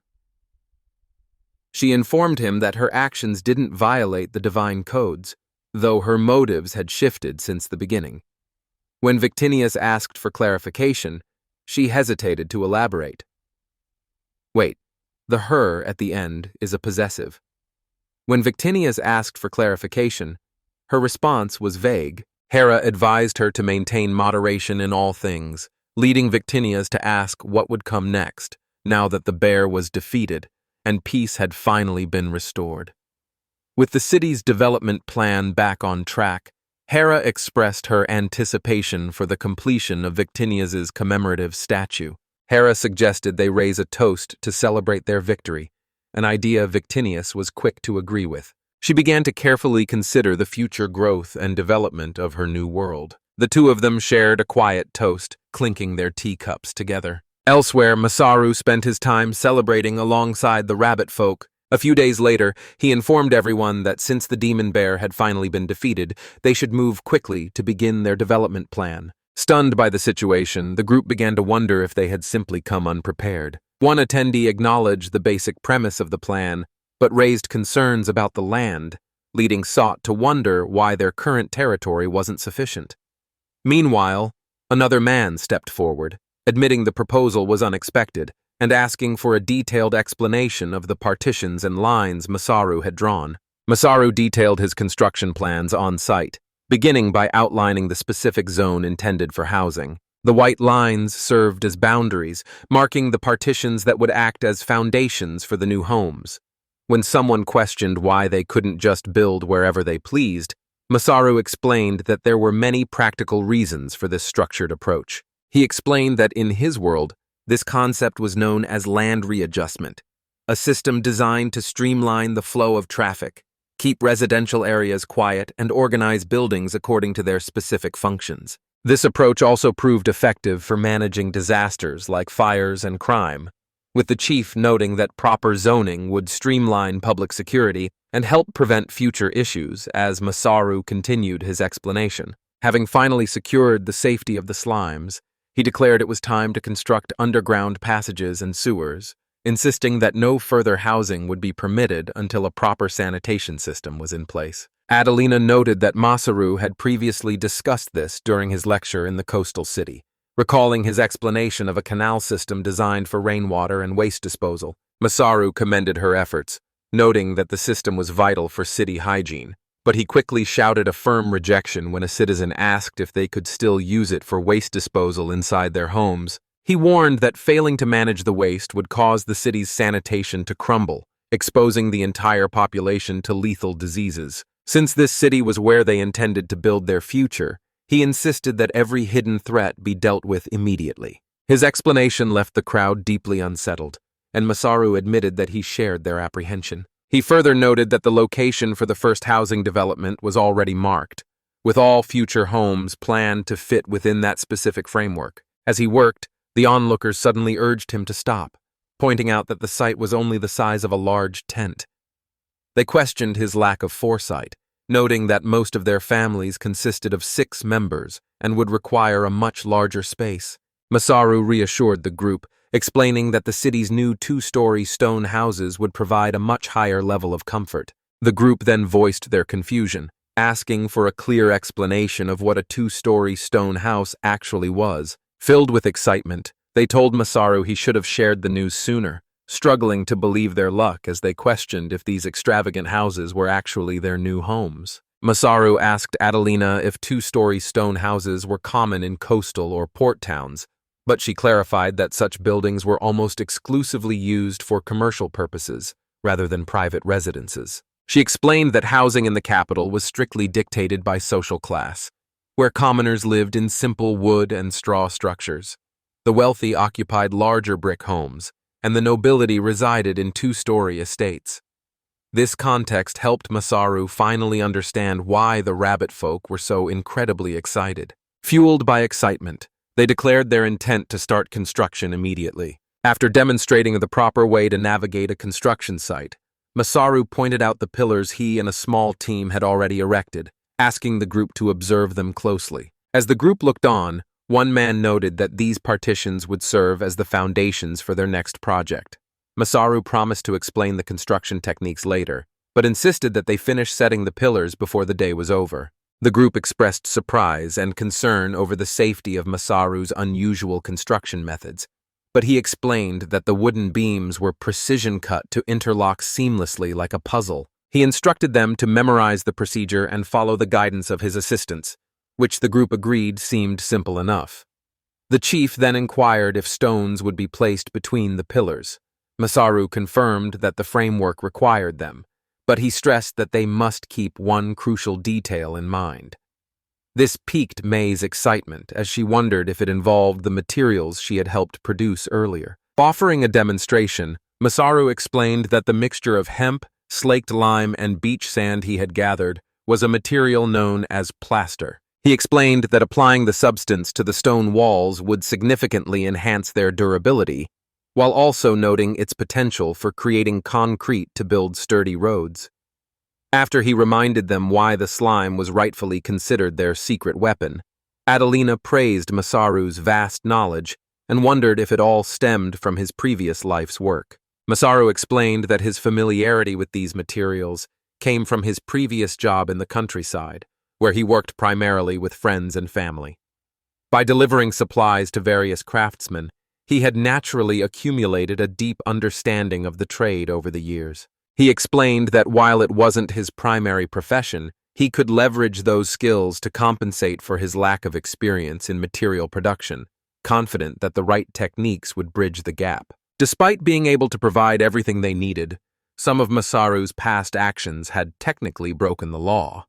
She informed him that her actions didn't violate the divine codes, though her motives had shifted since the beginning. When Victinius asked for clarification, she hesitated to elaborate. Wait, the her at the end is a possessive. When Victinius asked for clarification, her response was vague. Hera advised her to maintain moderation in all things, leading Victinius to ask what would come next, now that the bear was defeated and peace had finally been restored. With the city's development plan back on track, Hera expressed her anticipation for the completion of Victinius's commemorative statue. Hera suggested they raise a toast to celebrate their victory, an idea Victinius was quick to agree with. She began to carefully consider the future growth and development of her new world. The two of them shared a quiet toast, clinking their teacups together. Elsewhere, Masaru spent his time celebrating alongside the rabbit folk. A few days later, he informed everyone that since the demon bear had finally been defeated, they should move quickly to begin their development plan. Stunned by the situation, the group began to wonder if they had simply come unprepared. One attendee acknowledged the basic premise of the plan, but raised concerns about the land, leading Sot to wonder why their current territory wasn't sufficient. Meanwhile, another man stepped forward, admitting the proposal was unexpected, and asking for a detailed explanation of the partitions and lines Masaru had drawn. Masaru detailed his construction plans on site, beginning by outlining the specific zone intended for housing. The white lines served as boundaries, marking the partitions that would act as foundations for the new homes. When someone questioned why they couldn't just build wherever they pleased, Masaru explained that there were many practical reasons for this structured approach. He explained that in his world, this concept was known as land readjustment, a system designed to streamline the flow of traffic, keep residential areas quiet, and organize buildings according to their specific functions. This approach also proved effective for managing disasters like fires and crime, with the chief noting that proper zoning would streamline public security and help prevent future issues as Masaru continued his explanation. Having finally secured the safety of the slimes, he declared it was time to construct underground passages and sewers, insisting that no further housing would be permitted until a proper sanitation system was in place. Adelina noted that Masaru had previously discussed this during his lecture in the coastal city, recalling his explanation of a canal system designed for rainwater and waste disposal. Masaru commended her efforts, noting that the system was vital for city hygiene, but he quickly shouted a firm rejection when a citizen asked if they could still use it for waste disposal inside their homes. He warned that failing to manage the waste would cause the city's sanitation to crumble, exposing the entire population to lethal diseases. Since this city was where they intended to build their future, he insisted that every hidden threat be dealt with immediately. His explanation left the crowd deeply unsettled, and Masaru admitted that he shared their apprehension. He further noted that the location for the first housing development was already marked, with all future homes planned to fit within that specific framework. As he worked, the onlookers suddenly urged him to stop, pointing out that the site was only the size of a large tent. They questioned his lack of foresight, noting that most of their families consisted of 6 members and would require a much larger space. Masaru reassured the group, explaining that the city's new two-story stone houses would provide a much higher level of comfort. The group then voiced their confusion, asking for a clear explanation of what a two-story stone house actually was. Filled with excitement, they told Masaru he should have shared the news sooner, struggling to believe their luck as they questioned if these extravagant houses were actually their new homes. Masaru asked Adelina if two-story stone houses were common in coastal or port towns, but she clarified that such buildings were almost exclusively used for commercial purposes rather than private residences. She explained that housing in the capital was strictly dictated by social class, where commoners lived in simple wood and straw structures. The wealthy occupied larger brick homes, and the nobility resided in two-story estates. This context helped Masaru finally understand why the rabbit folk were so incredibly excited. Fueled by excitement, they declared their intent to start construction immediately. After demonstrating the proper way to navigate a construction site, Masaru pointed out the pillars he and a small team had already erected, asking the group to observe them closely. As the group looked on, one man noted that these partitions would serve as the foundations for their next project. Masaru promised to explain the construction techniques later, but insisted that they finish setting the pillars before the day was over. The group expressed surprise and concern over the safety of Masaru's unusual construction methods, but he explained that the wooden beams were precision-cut to interlock seamlessly like a puzzle. He instructed them to memorize the procedure and follow the guidance of his assistants, which the group agreed seemed simple enough. The chief then inquired if stones would be placed between the pillars. Masaru confirmed that the framework required them, but he stressed that they must keep one crucial detail in mind. This piqued Mei's excitement as she wondered if it involved the materials she had helped produce earlier. Offering a demonstration, Masaru explained that the mixture of hemp, slaked lime, and beach sand he had gathered was a material known as plaster. He explained that applying the substance to the stone walls would significantly enhance their durability, while also noting its potential for creating concrete to build sturdy roads. After he reminded them why the slime was rightfully considered their secret weapon, Adelina praised Masaru's vast knowledge and wondered if it all stemmed from his previous life's work. Masaru explained that his familiarity with these materials came from his previous job in the countryside, where he worked primarily with friends and family. By delivering supplies to various craftsmen, he had naturally accumulated a deep understanding of the trade over the years. He explained that while it wasn't his primary profession, he could leverage those skills to compensate for his lack of experience in material production, confident that the right techniques would bridge the gap. Despite being able to provide everything they needed, some of Masaru's past actions had technically broken the law.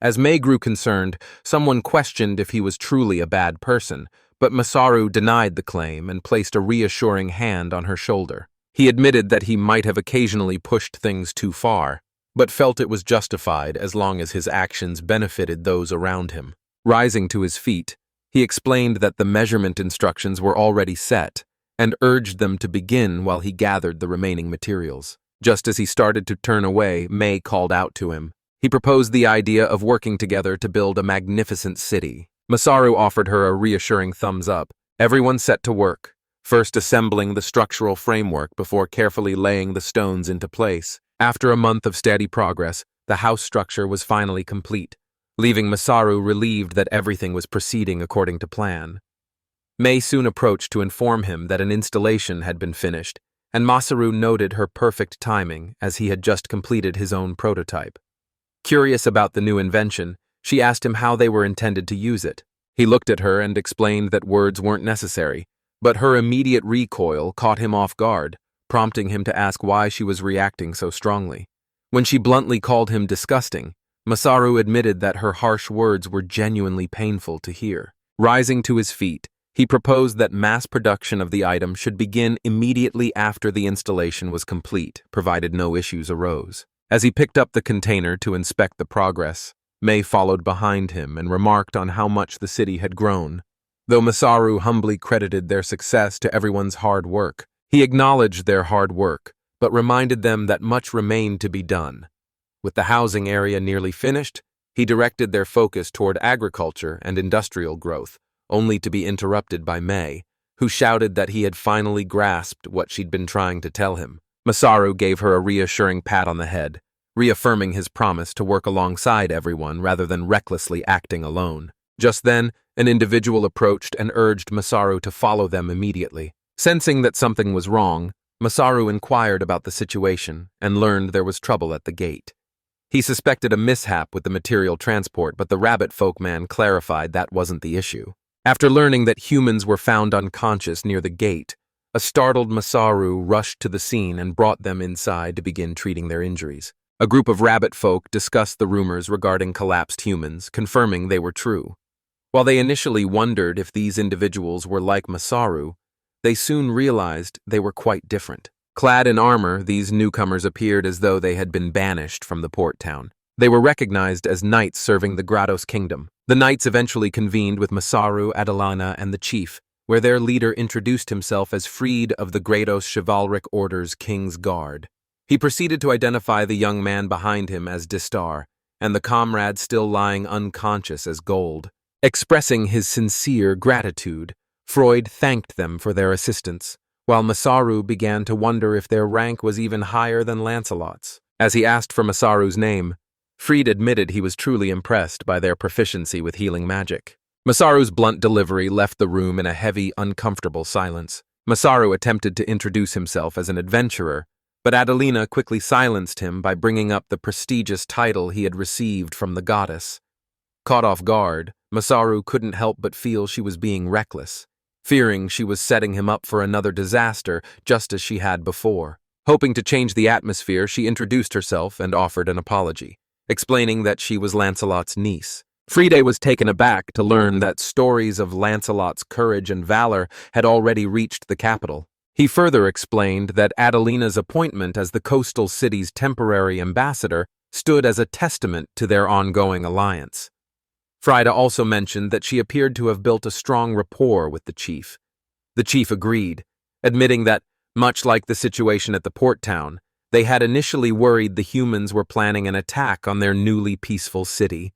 As Mei grew concerned, someone questioned if he was truly a bad person, but Masaru denied the claim and placed a reassuring hand on her shoulder. He admitted that he might have occasionally pushed things too far, but felt it was justified as long as his actions benefited those around him. Rising to his feet, he explained that the measurement instructions were already set and urged them to begin while he gathered the remaining materials. Just as he started to turn away, Mei called out to him. He proposed the idea of working together to build a magnificent city. Masaru offered her a reassuring thumbs up. Everyone set to work, first assembling the structural framework before carefully laying the stones into place. After a month of steady progress, the house structure was finally complete, leaving Masaru relieved that everything was proceeding according to plan. Mei soon approached to inform him that an installation had been finished, and Masaru noted her perfect timing as he had just completed his own prototype. Curious about the new invention, she asked him how they were intended to use it. He looked at her and explained that words weren't necessary, but her immediate recoil caught him off guard, prompting him to ask why she was reacting so strongly. When she bluntly called him disgusting, Masaru admitted that her harsh words were genuinely painful to hear. Rising to his feet, he proposed that mass production of the item should begin immediately after the installation was complete, provided no issues arose. As he picked up the container to inspect the progress, Mei followed behind him and remarked on how much the city had grown. Though Masaru humbly credited their success to everyone's hard work, he acknowledged their hard work, but reminded them that much remained to be done. With the housing area nearly finished, he directed their focus toward agriculture and industrial growth, only to be interrupted by Mei, who shouted that he had finally grasped what she'd been trying to tell him. Masaru gave her a reassuring pat on the head, reaffirming his promise to work alongside everyone rather than recklessly acting alone. Just then, an individual approached and urged Masaru to follow them immediately. Sensing that something was wrong, Masaru inquired about the situation and learned there was trouble at the gate. He suspected a mishap with the material transport, but the rabbit folk man clarified that wasn't the issue. After learning that humans were found unconscious near the gate, a startled Masaru rushed to the scene and brought them inside to begin treating their injuries. A group of rabbit folk discussed the rumors regarding collapsed humans, confirming they were true. While they initially wondered if these individuals were like Masaru, they soon realized they were quite different. Clad in armor, these newcomers appeared as though they had been banished from the port town. They were recognized as knights serving the Grados kingdom. The knights eventually convened with Masaru, Adelina, and the chief, where their leader introduced himself as Freed of the Grados Chivalric Order's King's Guard. He proceeded to identify the young man behind him as Distar, and the comrade still lying unconscious as Gold. Expressing his sincere gratitude, Freud thanked them for their assistance, while Masaru began to wonder if their rank was even higher than Lancelot's. As he asked for Masaru's name, Freed admitted he was truly impressed by their proficiency with healing magic. Masaru's blunt delivery left the room in a heavy, uncomfortable silence. Masaru attempted to introduce himself as an adventurer, but Adelina quickly silenced him by bringing up the prestigious title he had received from the goddess. Caught off guard, Masaru couldn't help but feel she was being reckless, fearing she was setting him up for another disaster just as she had before. Hoping to change the atmosphere, she introduced herself and offered an apology, explaining that she was Lancelot's niece. Friede was taken aback to learn that stories of Lancelot's courage and valor had already reached the capital. He further explained that Adelina's appointment as the coastal city's temporary ambassador stood as a testament to their ongoing alliance. Friede also mentioned that she appeared to have built a strong rapport with the chief. The chief agreed, admitting that, much like the situation at the port town, they had initially worried the humans were planning an attack on their newly peaceful city.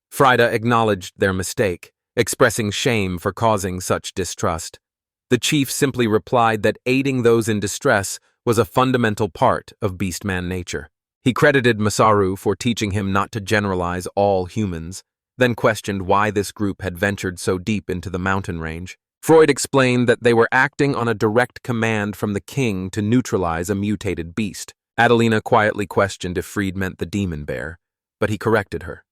Friede acknowledged their mistake, expressing shame for causing such distrust. The chief simply replied that aiding those in distress was a fundamental part of beastman nature. He credited Masaru for teaching him not to generalize all humans, then questioned why this group had ventured so deep into the mountain range. Freud explained that they were acting on a direct command from the king to neutralize a mutated beast. Adelina quietly questioned if Freed meant the demon bear, but he corrected her,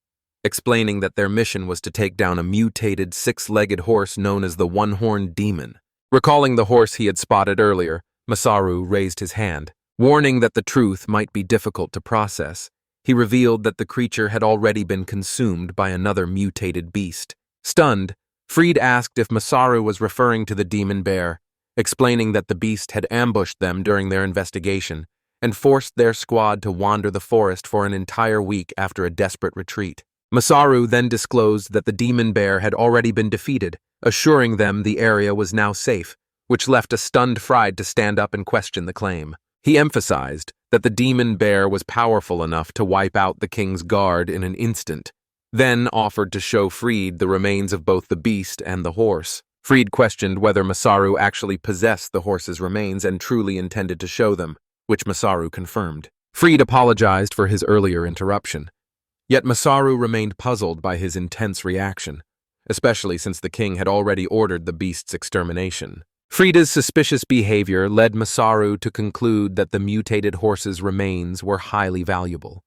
explaining that their mission was to take down a mutated six-legged horse known as the one-horned demon. Recalling the horse he had spotted earlier, Masaru raised his hand, warning that the truth might be difficult to process. He revealed that the creature had already been consumed by another mutated beast. Stunned, Freed asked if Masaru was referring to the demon bear, explaining that the beast had ambushed them during their investigation and forced their squad to wander the forest for an entire week after a desperate retreat. Masaru then disclosed that the demon bear had already been defeated, assuring them the area was now safe, which left a stunned Fried to stand up and question the claim. He emphasized that the demon bear was powerful enough to wipe out the king's guard in an instant, then offered to show Freed the remains of both the beast and the horse. Freed questioned whether Masaru actually possessed the horse's remains and truly intended to show them, which Masaru confirmed. Freed apologized for his earlier interruption, yet Masaru remained puzzled by his intense reaction, especially since the king had already ordered the beast's extermination. Frieda's suspicious behavior led Masaru to conclude that the mutated horse's remains were highly valuable,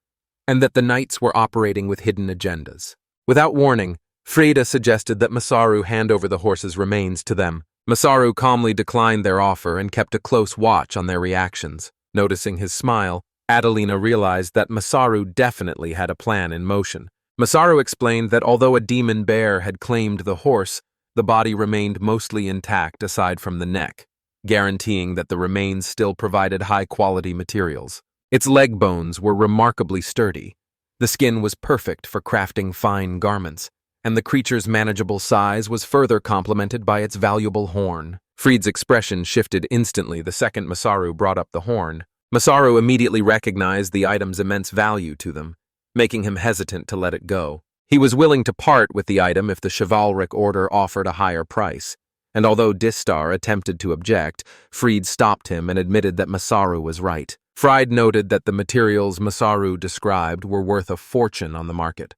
and that the knights were operating with hidden agendas. Without warning, Frieda suggested that Masaru hand over the horse's remains to them. Masaru calmly declined their offer and kept a close watch on their reactions. Noticing his smile, Adelina realized that Masaru definitely had a plan in motion. Masaru explained that although a demon bear had claimed the horse, the body remained mostly intact aside from the neck, guaranteeing that the remains still provided high-quality materials. Its leg bones were remarkably sturdy. The skin was perfect for crafting fine garments, and the creature's manageable size was further complemented by its valuable horn. Freed's expression shifted instantly the second Masaru brought up the horn. Masaru immediately recognized the item's immense value to them, making him hesitant to let it go. He was willing to part with the item if the chivalric order offered a higher price, and although Distar attempted to object, Fried stopped him and admitted that Masaru was right. Fried noted that the materials Masaru described were worth a fortune on the market,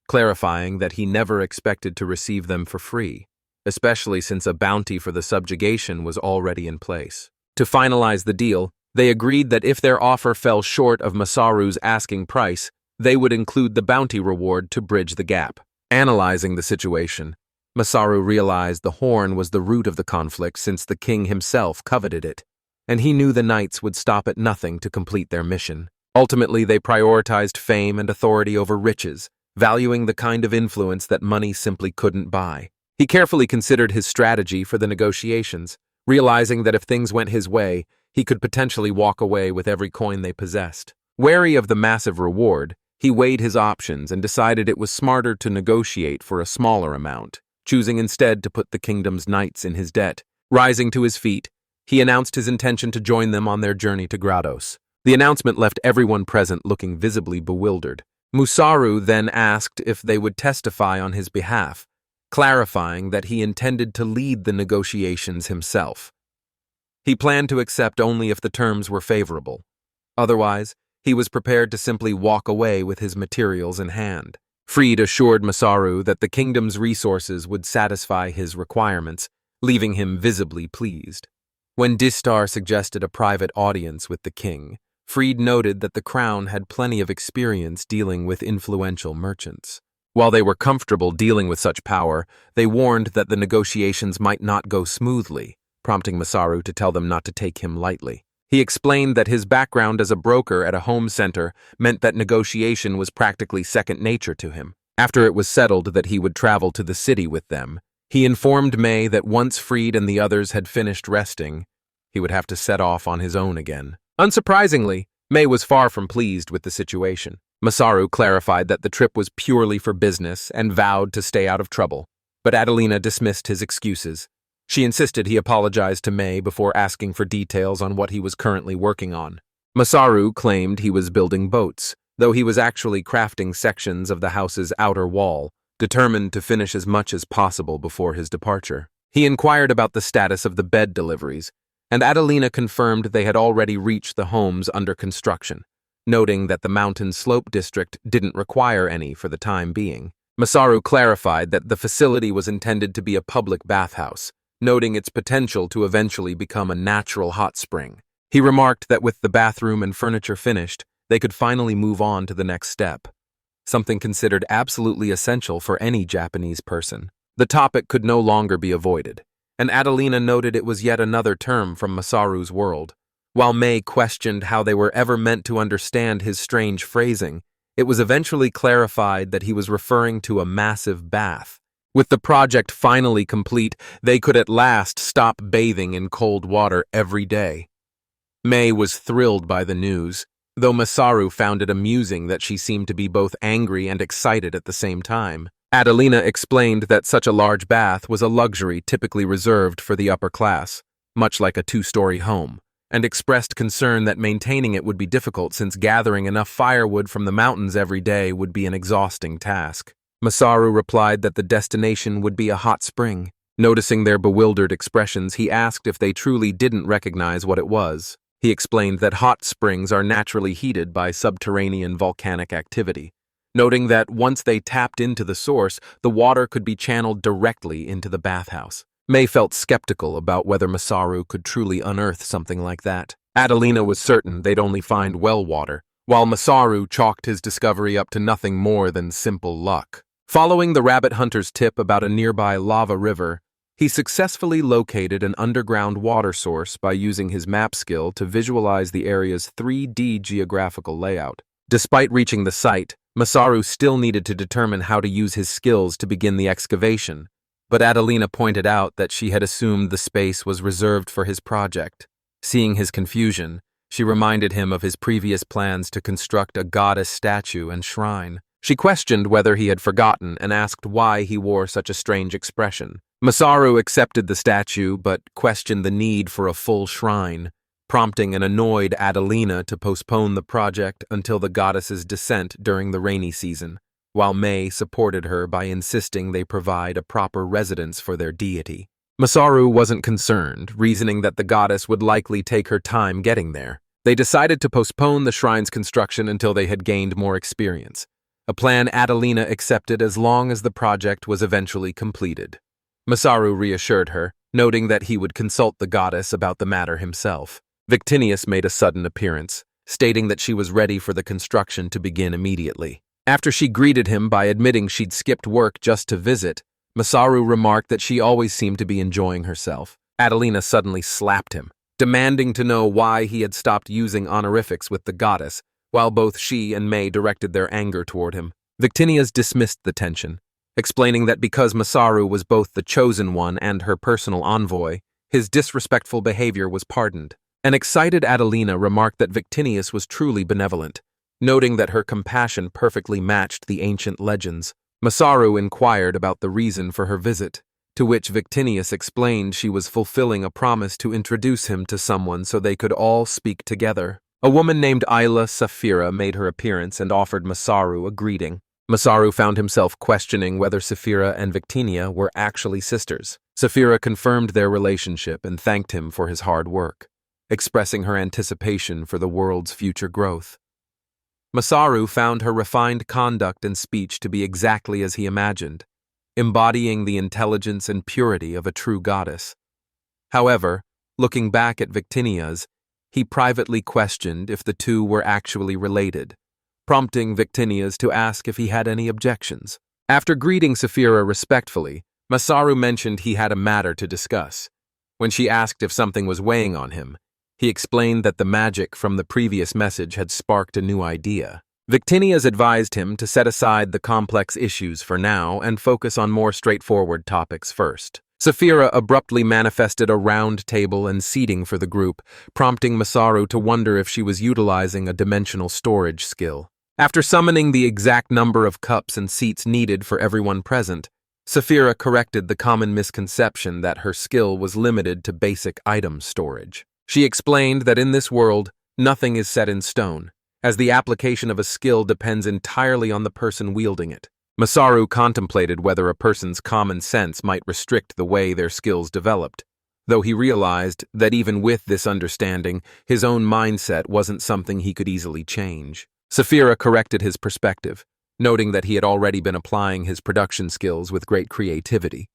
clarifying that he never expected to receive them for free, especially since a bounty for the subjugation was already in place. To finalize the deal, they agreed that if their offer fell short of Masaru's asking price, they would include the bounty reward to bridge the gap. Analyzing the situation, Masaru realized the horn was the root of the conflict since the king himself coveted it, and he knew the knights would stop at nothing to complete their mission. Ultimately, they prioritized fame and authority over riches, valuing the kind of influence that money simply couldn't buy. He carefully considered his strategy for the negotiations, realizing that if things went his way, he could potentially walk away with every coin they possessed. Wary of the massive reward, he weighed his options and decided it was smarter to negotiate for a smaller amount, choosing instead to put the kingdom's knights in his debt. Rising to his feet, he announced his intention to join them on their journey to Grados. The announcement left everyone present looking visibly bewildered. Masaru then asked if they would testify on his behalf, clarifying that he intended to lead the negotiations himself. He planned to accept only if the terms were favorable. Otherwise, he was prepared to simply walk away with his materials in hand. Fried assured Masaru that the kingdom's resources would satisfy his requirements, leaving him visibly pleased. When Distar suggested a private audience with the king, Fried noted that the crown had plenty of experience dealing with influential merchants. While they were comfortable dealing with such power, they warned that the negotiations might not go smoothly, prompting Masaru to tell them not to take him lightly. He explained that his background as a broker at a home center meant that negotiation was practically second nature to him. After it was settled that he would travel to the city with them, he informed May that once Fried and the others had finished resting, he would have to set off on his own again. Unsurprisingly, May was far from pleased with the situation. Masaru clarified that the trip was purely for business and vowed to stay out of trouble, but Adelina dismissed his excuses. She insisted he apologize to May before asking for details on what he was currently working on. Masaru claimed he was building boats, though he was actually crafting sections of the house's outer wall, determined to finish as much as possible before his departure. He inquired about the status of the bed deliveries, and Adelina confirmed they had already reached the homes under construction, noting that the mountain slope district didn't require any for the time being. Masaru clarified that the facility was intended to be a public bathhouse, noting its potential to eventually become a natural hot spring. He remarked that with the bathroom and furniture finished, they could finally move on to the next step, something considered absolutely essential for any Japanese person. The topic could no longer be avoided, and Adelina noted it was yet another term from Masaru's world. While May questioned how they were ever meant to understand his strange phrasing, it was eventually clarified that he was referring to a massive bath. With the project finally complete, they could at last stop bathing in cold water every day. May was thrilled by the news, though Masaru found it amusing that she seemed to be both angry and excited at the same time. Adelina explained that such a large bath was a luxury typically reserved for the upper class, much like a two-story home, and expressed concern that maintaining it would be difficult since gathering enough firewood from the mountains every day would be an exhausting task. Masaru replied that the destination would be a hot spring. Noticing their bewildered expressions, he asked if they truly didn't recognize what it was. He explained that hot springs are naturally heated by subterranean volcanic activity, noting that once they tapped into the source, the water could be channeled directly into the bathhouse. May felt skeptical about whether Masaru could truly unearth something like that. Adelina was certain they'd only find well water, while Masaru chalked his discovery up to nothing more than simple luck. Following the rabbit hunter's tip about a nearby lava river, he successfully located an underground water source by using his map skill to visualize the area's 3D geographical layout. Despite reaching the site, Masaru still needed to determine how to use his skills to begin the excavation, but Adelina pointed out that she had assumed the space was reserved for his project. Seeing his confusion, she reminded him of his previous plans to construct a goddess statue and shrine. She questioned whether he had forgotten and asked why he wore such a strange expression. Masaru accepted the statue but questioned the need for a full shrine, prompting an annoyed Adelina to postpone the project until the goddess's descent during the rainy season, while May supported her by insisting they provide a proper residence for their deity. Masaru wasn't concerned, reasoning that the goddess would likely take her time getting there. They decided to postpone the shrine's construction until they had gained more experience, a plan Adelina accepted as long as the project was eventually completed. Masaru reassured her, noting that he would consult the goddess about the matter himself. Victinius made a sudden appearance, stating that she was ready for the construction to begin immediately. After she greeted him by admitting she'd skipped work just to visit, Masaru remarked that she always seemed to be enjoying herself. Adelina suddenly slapped him, demanding to know why he had stopped using honorifics with the goddess, while both she and May directed their anger toward him. Victinius dismissed the tension, explaining that because Masaru was both the chosen one and her personal envoy, his disrespectful behavior was pardoned. An excited Adelina remarked that Victinius was truly benevolent, noting that her compassion perfectly matched the ancient legends. Masaru inquired about the reason for her visit, to which Victinius explained she was fulfilling a promise to introduce him to someone so they could all speak together. A woman named Ayla Safira made her appearance and offered Masaru a greeting. Masaru found himself questioning whether Safira and Victinia were actually sisters. Safira confirmed their relationship and thanked him for his hard work, expressing her anticipation for the world's future growth. Masaru found her refined conduct and speech to be exactly as he imagined, embodying the intelligence and purity of a true goddess. However, looking back at Victinia's, he privately questioned if the two were actually related, prompting Victinia's to ask if he had any objections. After greeting Safira respectfully, Masaru mentioned he had a matter to discuss. When she asked if something was weighing on him, he explained that the magic from the previous message had sparked a new idea. Victinia's advised him to set aside the complex issues for now and focus on more straightforward topics first. Safira abruptly manifested a round table and seating for the group, prompting Masaru to wonder if she was utilizing a dimensional storage skill. After summoning the exact number of cups and seats needed for everyone present, Safira corrected the common misconception that her skill was limited to basic item storage. She explained that in this world, nothing is set in stone, as the application of a skill depends entirely on the person wielding it. Masaru contemplated whether a person's common sense might restrict the way their skills developed, though he realized that even with this understanding, his own mindset wasn't something he could easily change. Safira corrected his perspective, noting that he had already been applying his production skills with great creativity.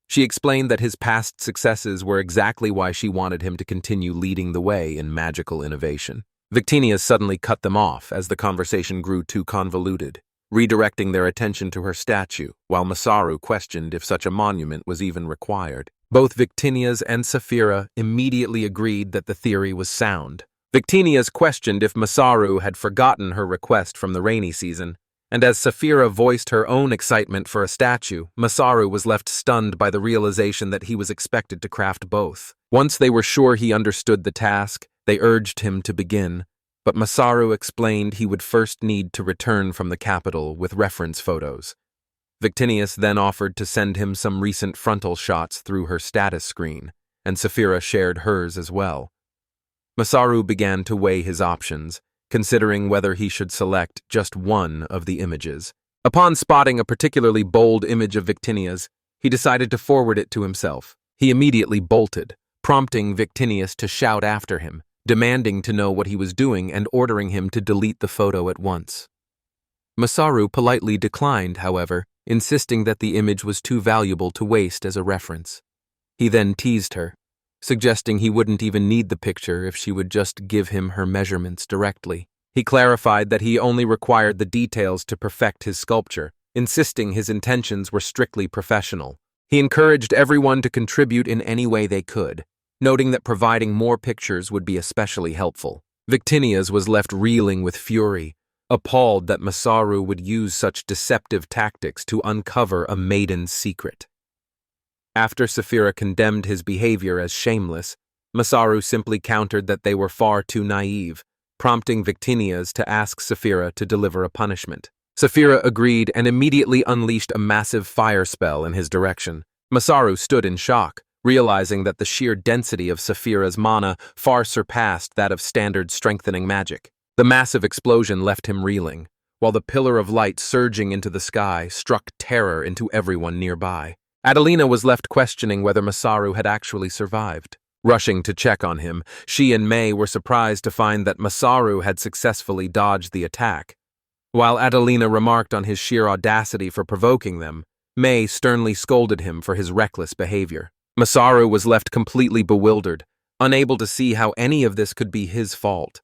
She explained that his past successes were exactly why she wanted him to continue leading the way in magical innovation. Victinia suddenly cut them off as the conversation grew too convoluted, redirecting their attention to her statue, while Masaru questioned if such a monument was even required. Both Victinia's and Safira immediately agreed that the theory was sound. Victinia's questioned if Masaru had forgotten her request from the rainy season, and as Safira voiced her own excitement for a statue, Masaru was left stunned by the realization that he was expected to craft both. Once they were sure he understood the task, they urged him to begin, but Masaru explained he would first need to return from the Capitall with reference photos. Victinius then offered to send him some recent frontal shots through her status screen, and Safira shared hers as well. Masaru began to weigh his options, considering whether he should select just one of the images. Upon spotting a particularly bold image of Victinia's, he decided to forward it to himself. He immediately bolted, prompting Victinius to shout after him, demanding to know what he was doing and ordering him to delete the photo at once. Masaru politely declined, however, insisting that the image was too valuable to waste as a reference. He then teased her, suggesting he wouldn't even need the picture if she would just give him her measurements directly. He clarified that he only required the details to perfect his sculpture, insisting his intentions were strictly professional. He encouraged everyone to contribute in any way they could, noting that providing more pictures would be especially helpful. Victinia's was left reeling with fury, appalled that Masaru would use such deceptive tactics to uncover a maiden's secret. After Safira condemned his behavior as shameless, Masaru simply countered that they were far too naive, prompting Victinia's to ask Safira to deliver a punishment. Safira agreed and immediately unleashed a massive fire spell in his direction. Masaru stood in shock, realizing that the sheer density of Safira's mana far surpassed that of standard strengthening magic. The massive explosion left him reeling, while the pillar of light surging into the sky struck terror into everyone nearby. Adelina was left questioning whether Masaru had actually survived. Rushing to check on him, she and Mei were surprised to find that Masaru had successfully dodged the attack. While Adelina remarked on his sheer audacity for provoking them, Mei sternly scolded him for his reckless behavior. Masaru was left completely bewildered, unable to see how any of this could be his fault.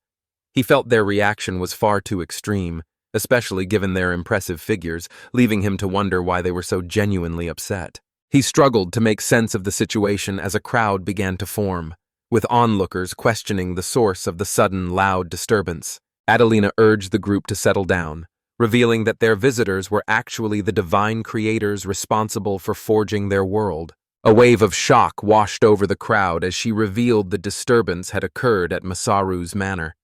He felt their reaction was far too extreme, especially given their impressive figures, leaving him to wonder why they were so genuinely upset. He struggled to make sense of the situation as a crowd began to form, with onlookers questioning the source of the sudden loud disturbance. Adelina urged the group to settle down, revealing that their visitors were actually the divine creators responsible for forging their world. A wave of shock washed over the crowd as she revealed the disturbance had occurred at Masaru's manor.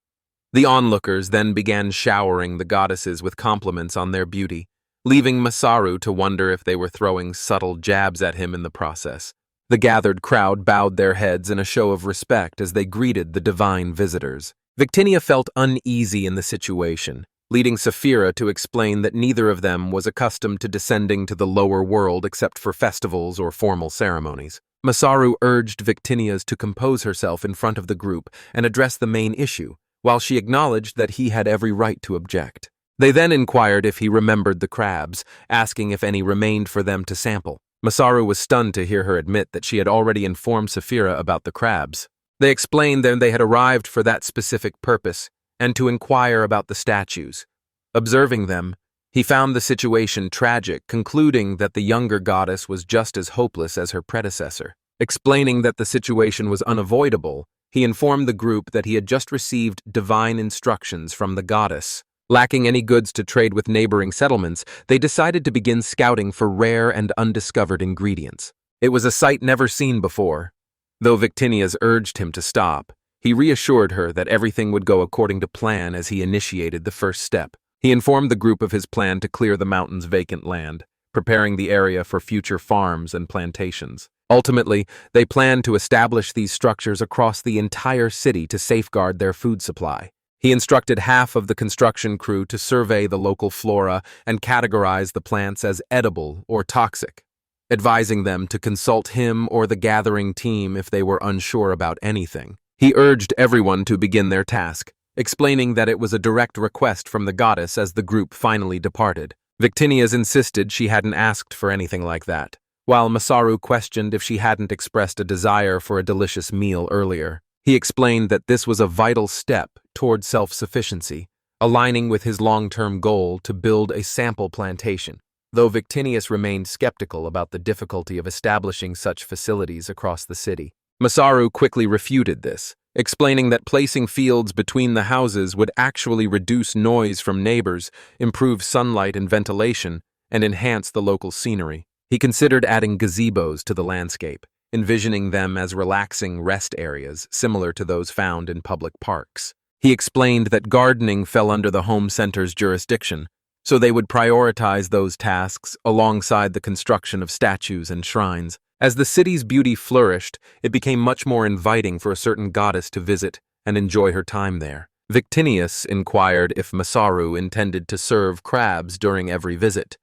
The onlookers then began showering the goddesses with compliments on their beauty, leaving Masaru to wonder if they were throwing subtle jabs at him in the process. The gathered crowd bowed their heads in a show of respect as they greeted the divine visitors. Victinia felt uneasy in the situation, leading Saphira to explain that neither of them was accustomed to descending to the lower world except for festivals or formal ceremonies. Masaru urged Victinia's to compose herself in front of the group and address the main issue, while she acknowledged that he had every right to object. They then inquired if he remembered the crabs, asking if any remained for them to sample. Masaru was stunned to hear her admit that she had already informed Saphira about the crabs. They explained that they had arrived for that specific purpose, and to inquire about the statues. Observing them, he found the situation tragic, concluding that the younger goddess was just as hopeless as her predecessor. Explaining that the situation was unavoidable, he informed the group that he had just received divine instructions from the goddess. Lacking any goods to trade with neighboring settlements, they decided to begin scouting for rare and undiscovered ingredients. It was a sight never seen before. Though Victinia's urged him to stop, he reassured her that everything would go according to plan as he initiated the first step. He informed the group of his plan to clear the mountain's vacant land, preparing the area for future farms and plantations. Ultimately, they planned to establish these structures across the entire city to safeguard their food supply. He instructed half of the construction crew to survey the local flora and categorize the plants as edible or toxic, advising them to consult him or the gathering team if they were unsure about anything. He urged everyone to begin their task, explaining that it was a direct request from the goddess as the group finally departed. Victinia's insisted she hadn't asked for anything like that, while Masaru questioned if she hadn't expressed a desire for a delicious meal earlier. He explained that this was a vital step toward self-sufficiency, aligning with his long-term goal to build a sample plantation, though Victinius remained skeptical about the difficulty of establishing such facilities across the city. Masaru quickly refuted this, explaining that placing fields between the houses would actually reduce noise from neighbors, improve sunlight and ventilation, and enhance the local scenery. He considered adding gazebos to the landscape, envisioning them as relaxing rest areas similar to those found in public parks. He explained that gardening fell under the home center's jurisdiction, so they would prioritize those tasks alongside the construction of statues and shrines. As the city's beauty flourished, it became much more inviting for a certain goddess to visit and enjoy her time there. Victinius inquired if Masaru intended to serve crabs during every visit,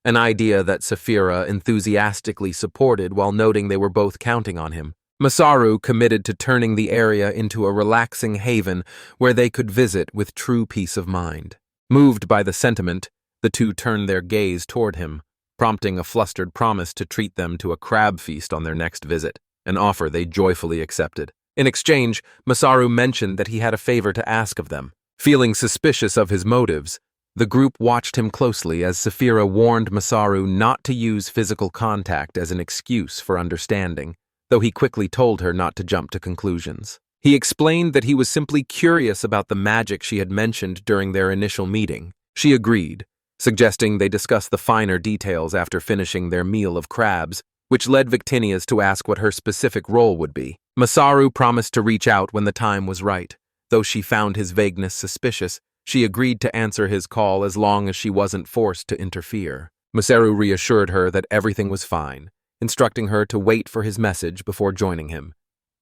an idea that Saphira enthusiastically supported while noting they were both counting on him. Masaru committed to turning the area into a relaxing haven where they could visit with true peace of mind. Moved by the sentiment, the two turned their gaze toward him, prompting a flustered promise to treat them to a crab feast on their next visit, an offer they joyfully accepted. In exchange, Masaru mentioned that he had a favor to ask of them. Feeling suspicious of his motives, the group watched him closely as Saphira warned Masaru not to use physical contact as an excuse for understanding, though he quickly told her not to jump to conclusions. He explained that he was simply curious about the magic she had mentioned during their initial meeting. She agreed, suggesting they discuss the finer details after finishing their meal of crabs, which led Victinius to ask what her specific role would be. Masaru promised to reach out when the time was right. Though she found his vagueness suspicious, she agreed to answer his call as long as she wasn't forced to interfere. Masaru reassured her that everything was fine, instructing her to wait for his message before joining him.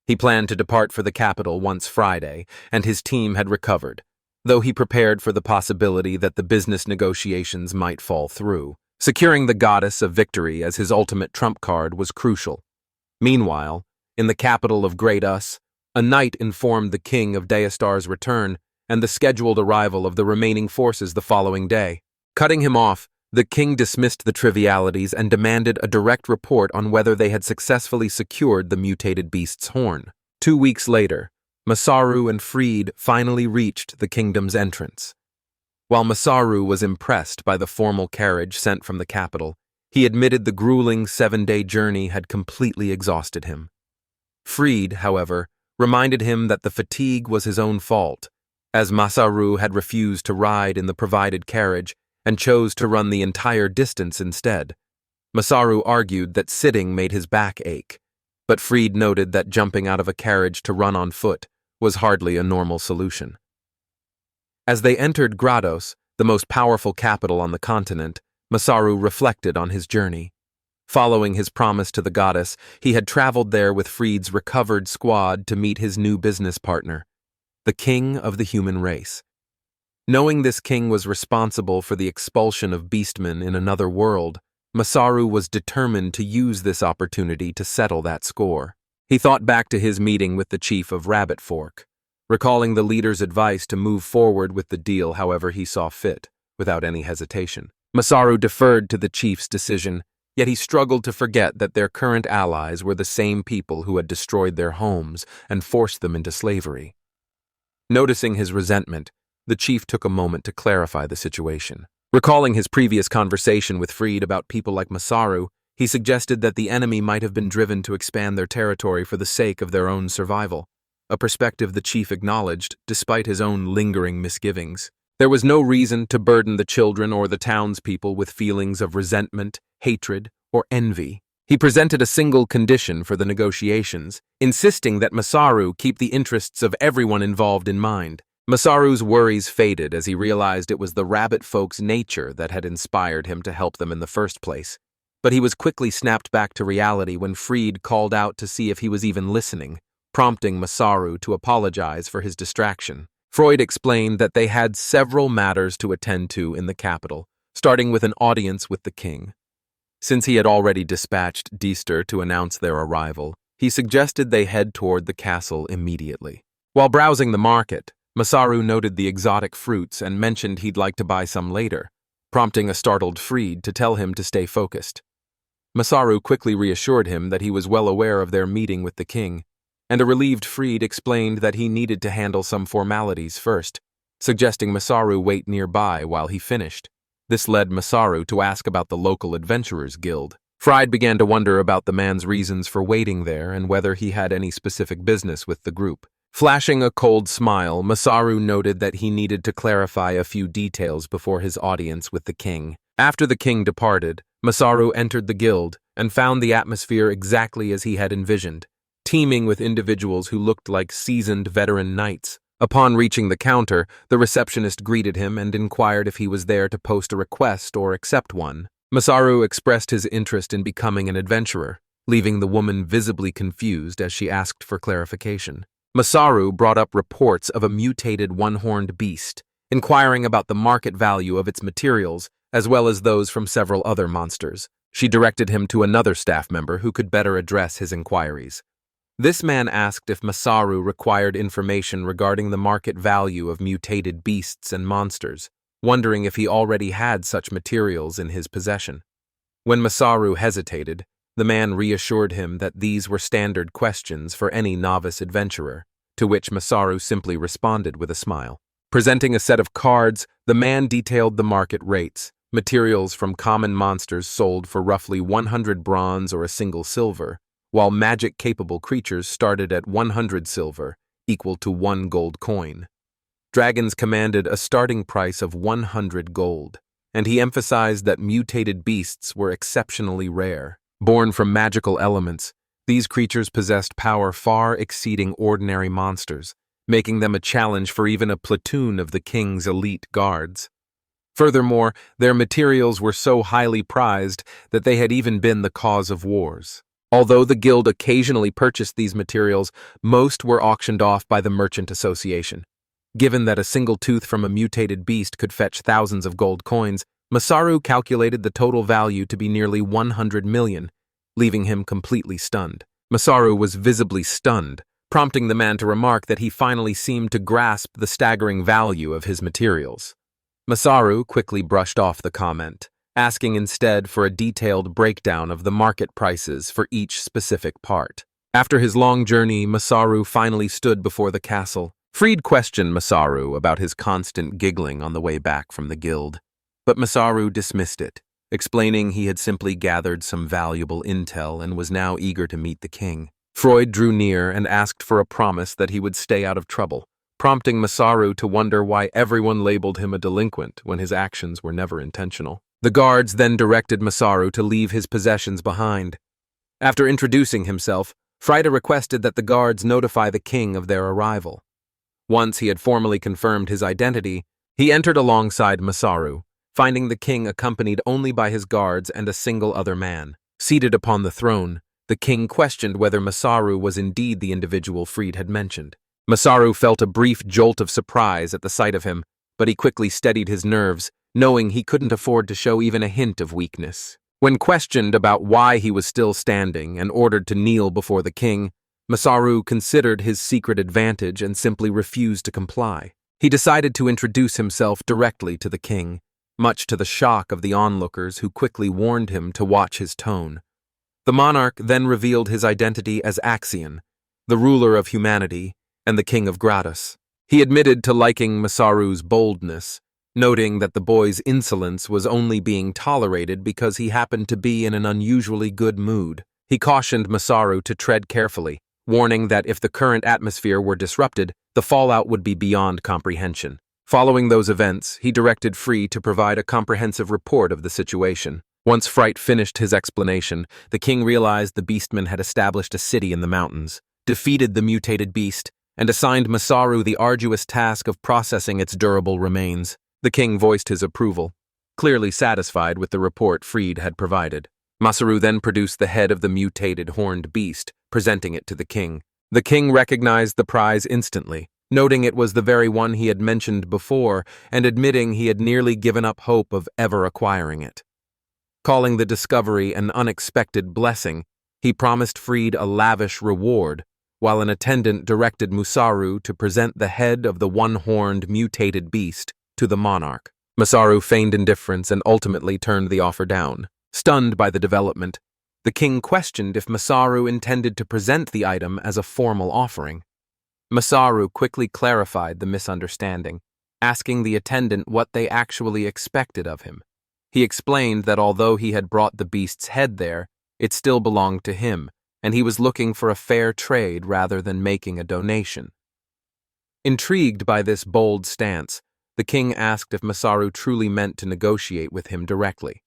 He planned to depart for the capital once Friday, and his team had recovered, though he prepared for the possibility that the business negotiations might fall through. Securing the goddess of victory as his ultimate trump card was crucial. Meanwhile, in the capital of Great Us, a knight informed the king of Deistar's return and the scheduled arrival of the remaining forces the following day. Cutting him off, the king dismissed the trivialities and demanded a direct report on whether they had successfully secured the mutated beast's horn. 2 weeks later, Masaru and Freed finally reached the kingdom's entrance. While Masaru was impressed by the formal carriage sent from the capital, he admitted the grueling 7-day journey had completely exhausted him. Freed, however, reminded him that the fatigue was his own fault, as Masaru had refused to ride in the provided carriage and chose to run the entire distance instead. Masaru argued that sitting made his back ache, but Freed noted that jumping out of a carriage to run on foot was hardly a normal solution. As they entered Grados, the most powerful capital on the continent, Masaru reflected on his journey. Following his promise to the goddess, he had traveled there with Freed's recovered squad to meet his new business partner, the king of the human race. Knowing this king was responsible for the expulsion of beastmen in another world, Masaru was determined to use this opportunity to settle that score. He thought back to his meeting with the chief of Rabbit Fork. Recalling the leader's advice to move forward with the deal however he saw fit, without any hesitation. Masaru deferred to the chief's decision, yet he struggled to forget that their current allies were the same people who had destroyed their homes and forced them into slavery. Noticing his resentment, the chief took a moment to clarify the situation. Recalling his previous conversation with Freed about people like Masaru, he suggested that the enemy might have been driven to expand their territory for the sake of their own survival, a perspective the chief acknowledged despite his own lingering misgivings. There was no reason to burden the children or the townspeople with feelings of resentment, hatred, or envy. He presented a single condition for the negotiations, insisting that Masaru keep the interests of everyone involved in mind. Masaru's worries faded as he realized it was the rabbit folk's nature that had inspired him to help them in the first place. But he was quickly snapped back to reality when Freed called out to see if he was even listening, prompting Masaru to apologize for his distraction. Freud explained that they had several matters to attend to in the capital, starting with an audience with the king. Since he had already dispatched Deistar to announce their arrival, he suggested they head toward the castle immediately. While browsing the market, Masaru noted the exotic fruits and mentioned he'd like to buy some later, prompting a startled Freed to tell him to stay focused. Masaru quickly reassured him that he was well aware of their meeting with the king, and a relieved Freed explained that he needed to handle some formalities first, suggesting Masaru wait nearby while he finished. This led Masaru to ask about the local adventurers guild. Freed began to wonder about the man's reasons for waiting there and whether he had any specific business with the group. Flashing a cold smile, Masaru noted that he needed to clarify a few details before his audience with the king. After the king departed, Masaru entered the guild and found the atmosphere exactly as he had envisioned, teeming with individuals who looked like seasoned veteran knights. Upon reaching the counter, the receptionist greeted him and inquired if he was there to post a request or accept one. Masaru expressed his interest in becoming an adventurer, leaving the woman visibly confused as she asked for clarification. Masaru brought up reports of a mutated one-horned beast, inquiring about the market value of its materials, as well as those from several other monsters. She directed him to another staff member who could better address his inquiries. This man asked if Masaru required information regarding the market value of mutated beasts and monsters, wondering if he already had such materials in his possession. When Masaru hesitated, the man reassured him that these were standard questions for any novice adventurer, to which Masaru simply responded with a smile. Presenting a set of cards, the man detailed the market rates. Materials from common monsters sold for roughly 100 bronze or a single silver, while magic-capable creatures started at 100 silver, equal to 1 gold coin. Dragons commanded a starting price of 100 gold, and he emphasized that mutated beasts were exceptionally rare. Born from magical elements, these creatures possessed power far exceeding ordinary monsters, making them a challenge for even a platoon of the king's elite guards. Furthermore, their materials were so highly prized that they had even been the cause of wars. Although the guild occasionally purchased these materials, most were auctioned off by the Merchant Association. Given that a single tooth from a mutated beast could fetch thousands of gold coins, Masaru calculated the total value to be nearly 100 million, leaving him completely stunned. Masaru was visibly stunned, prompting the man to remark that he finally seemed to grasp the staggering value of his materials. Masaru quickly brushed off the comment, asking instead for a detailed breakdown of the market prices for each specific part. After his long journey, Masaru finally stood before the castle. Fried questioned Masaru about his constant giggling on the way back from the guild, but Masaru dismissed it, explaining he had simply gathered some valuable intel and was now eager to meet the king. Freud drew near and asked for a promise that he would stay out of trouble, prompting Masaru to wonder why everyone labeled him a delinquent when his actions were never intentional. The guards then directed Masaru to leave his possessions behind. After introducing himself, Frieda requested that the guards notify the king of their arrival. Once he had formally confirmed his identity, he entered alongside Masaru, finding the king accompanied only by his guards and a single other man. Seated upon the throne, the king questioned whether Masaru was indeed the individual Fried had mentioned. Masaru felt a brief jolt of surprise at the sight of him, but he quickly steadied his nerves, knowing he couldn't afford to show even a hint of weakness. When questioned about why he was still standing and ordered to kneel before the king, Masaru considered his secret advantage and simply refused to comply. He decided to introduce himself directly to the king, much to the shock of the onlookers who quickly warned him to watch his tone. The monarch then revealed his identity as Axion, the ruler of humanity and the king of Gratus. He admitted to liking Masaru's boldness, noting that the boy's insolence was only being tolerated because he happened to be in an unusually good mood. He cautioned Masaru to tread carefully, warning that if the current atmosphere were disrupted, the fallout would be beyond comprehension. Following those events, he directed Fried to provide a comprehensive report of the situation. Once Fright finished his explanation, the king realized the beastmen had established a city in the mountains, defeated the mutated beast, and assigned Masaru the arduous task of processing its durable remains. The king voiced his approval, clearly satisfied with the report Fried had provided. Masaru then produced the head of the mutated horned beast, presenting it to the king. The king recognized the prize instantly, noting it was the very one he had mentioned before and admitting he had nearly given up hope of ever acquiring it. Calling the discovery an unexpected blessing, he promised Fried a lavish reward, while an attendant directed Masaru to present the head of the one-horned mutated beast to the monarch. Masaru feigned indifference and ultimately turned the offer down. Stunned by the development, the king questioned if Masaru intended to present the item as a formal offering. Masaru quickly clarified the misunderstanding, asking the attendant what they actually expected of him. He explained that although he had brought the beast's head there, it still belonged to him, and he was looking for a fair trade rather than making a donation. Intrigued by this bold stance, the king asked if Masaru truly meant to negotiate with him directly.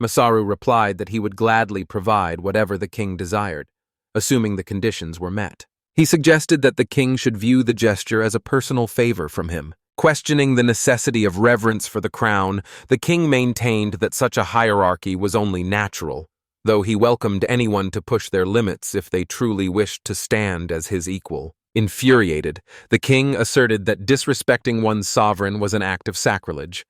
Masaru replied that he would gladly provide whatever the king desired, assuming the conditions were met. He suggested that the king should view the gesture as a personal favor from him. Questioning the necessity of reverence for the crown, the king maintained that such a hierarchy was only natural, though he welcomed anyone to push their limits if they truly wished to stand as his equal. Infuriated, the king asserted that disrespecting one's sovereign was an act of sacrilege.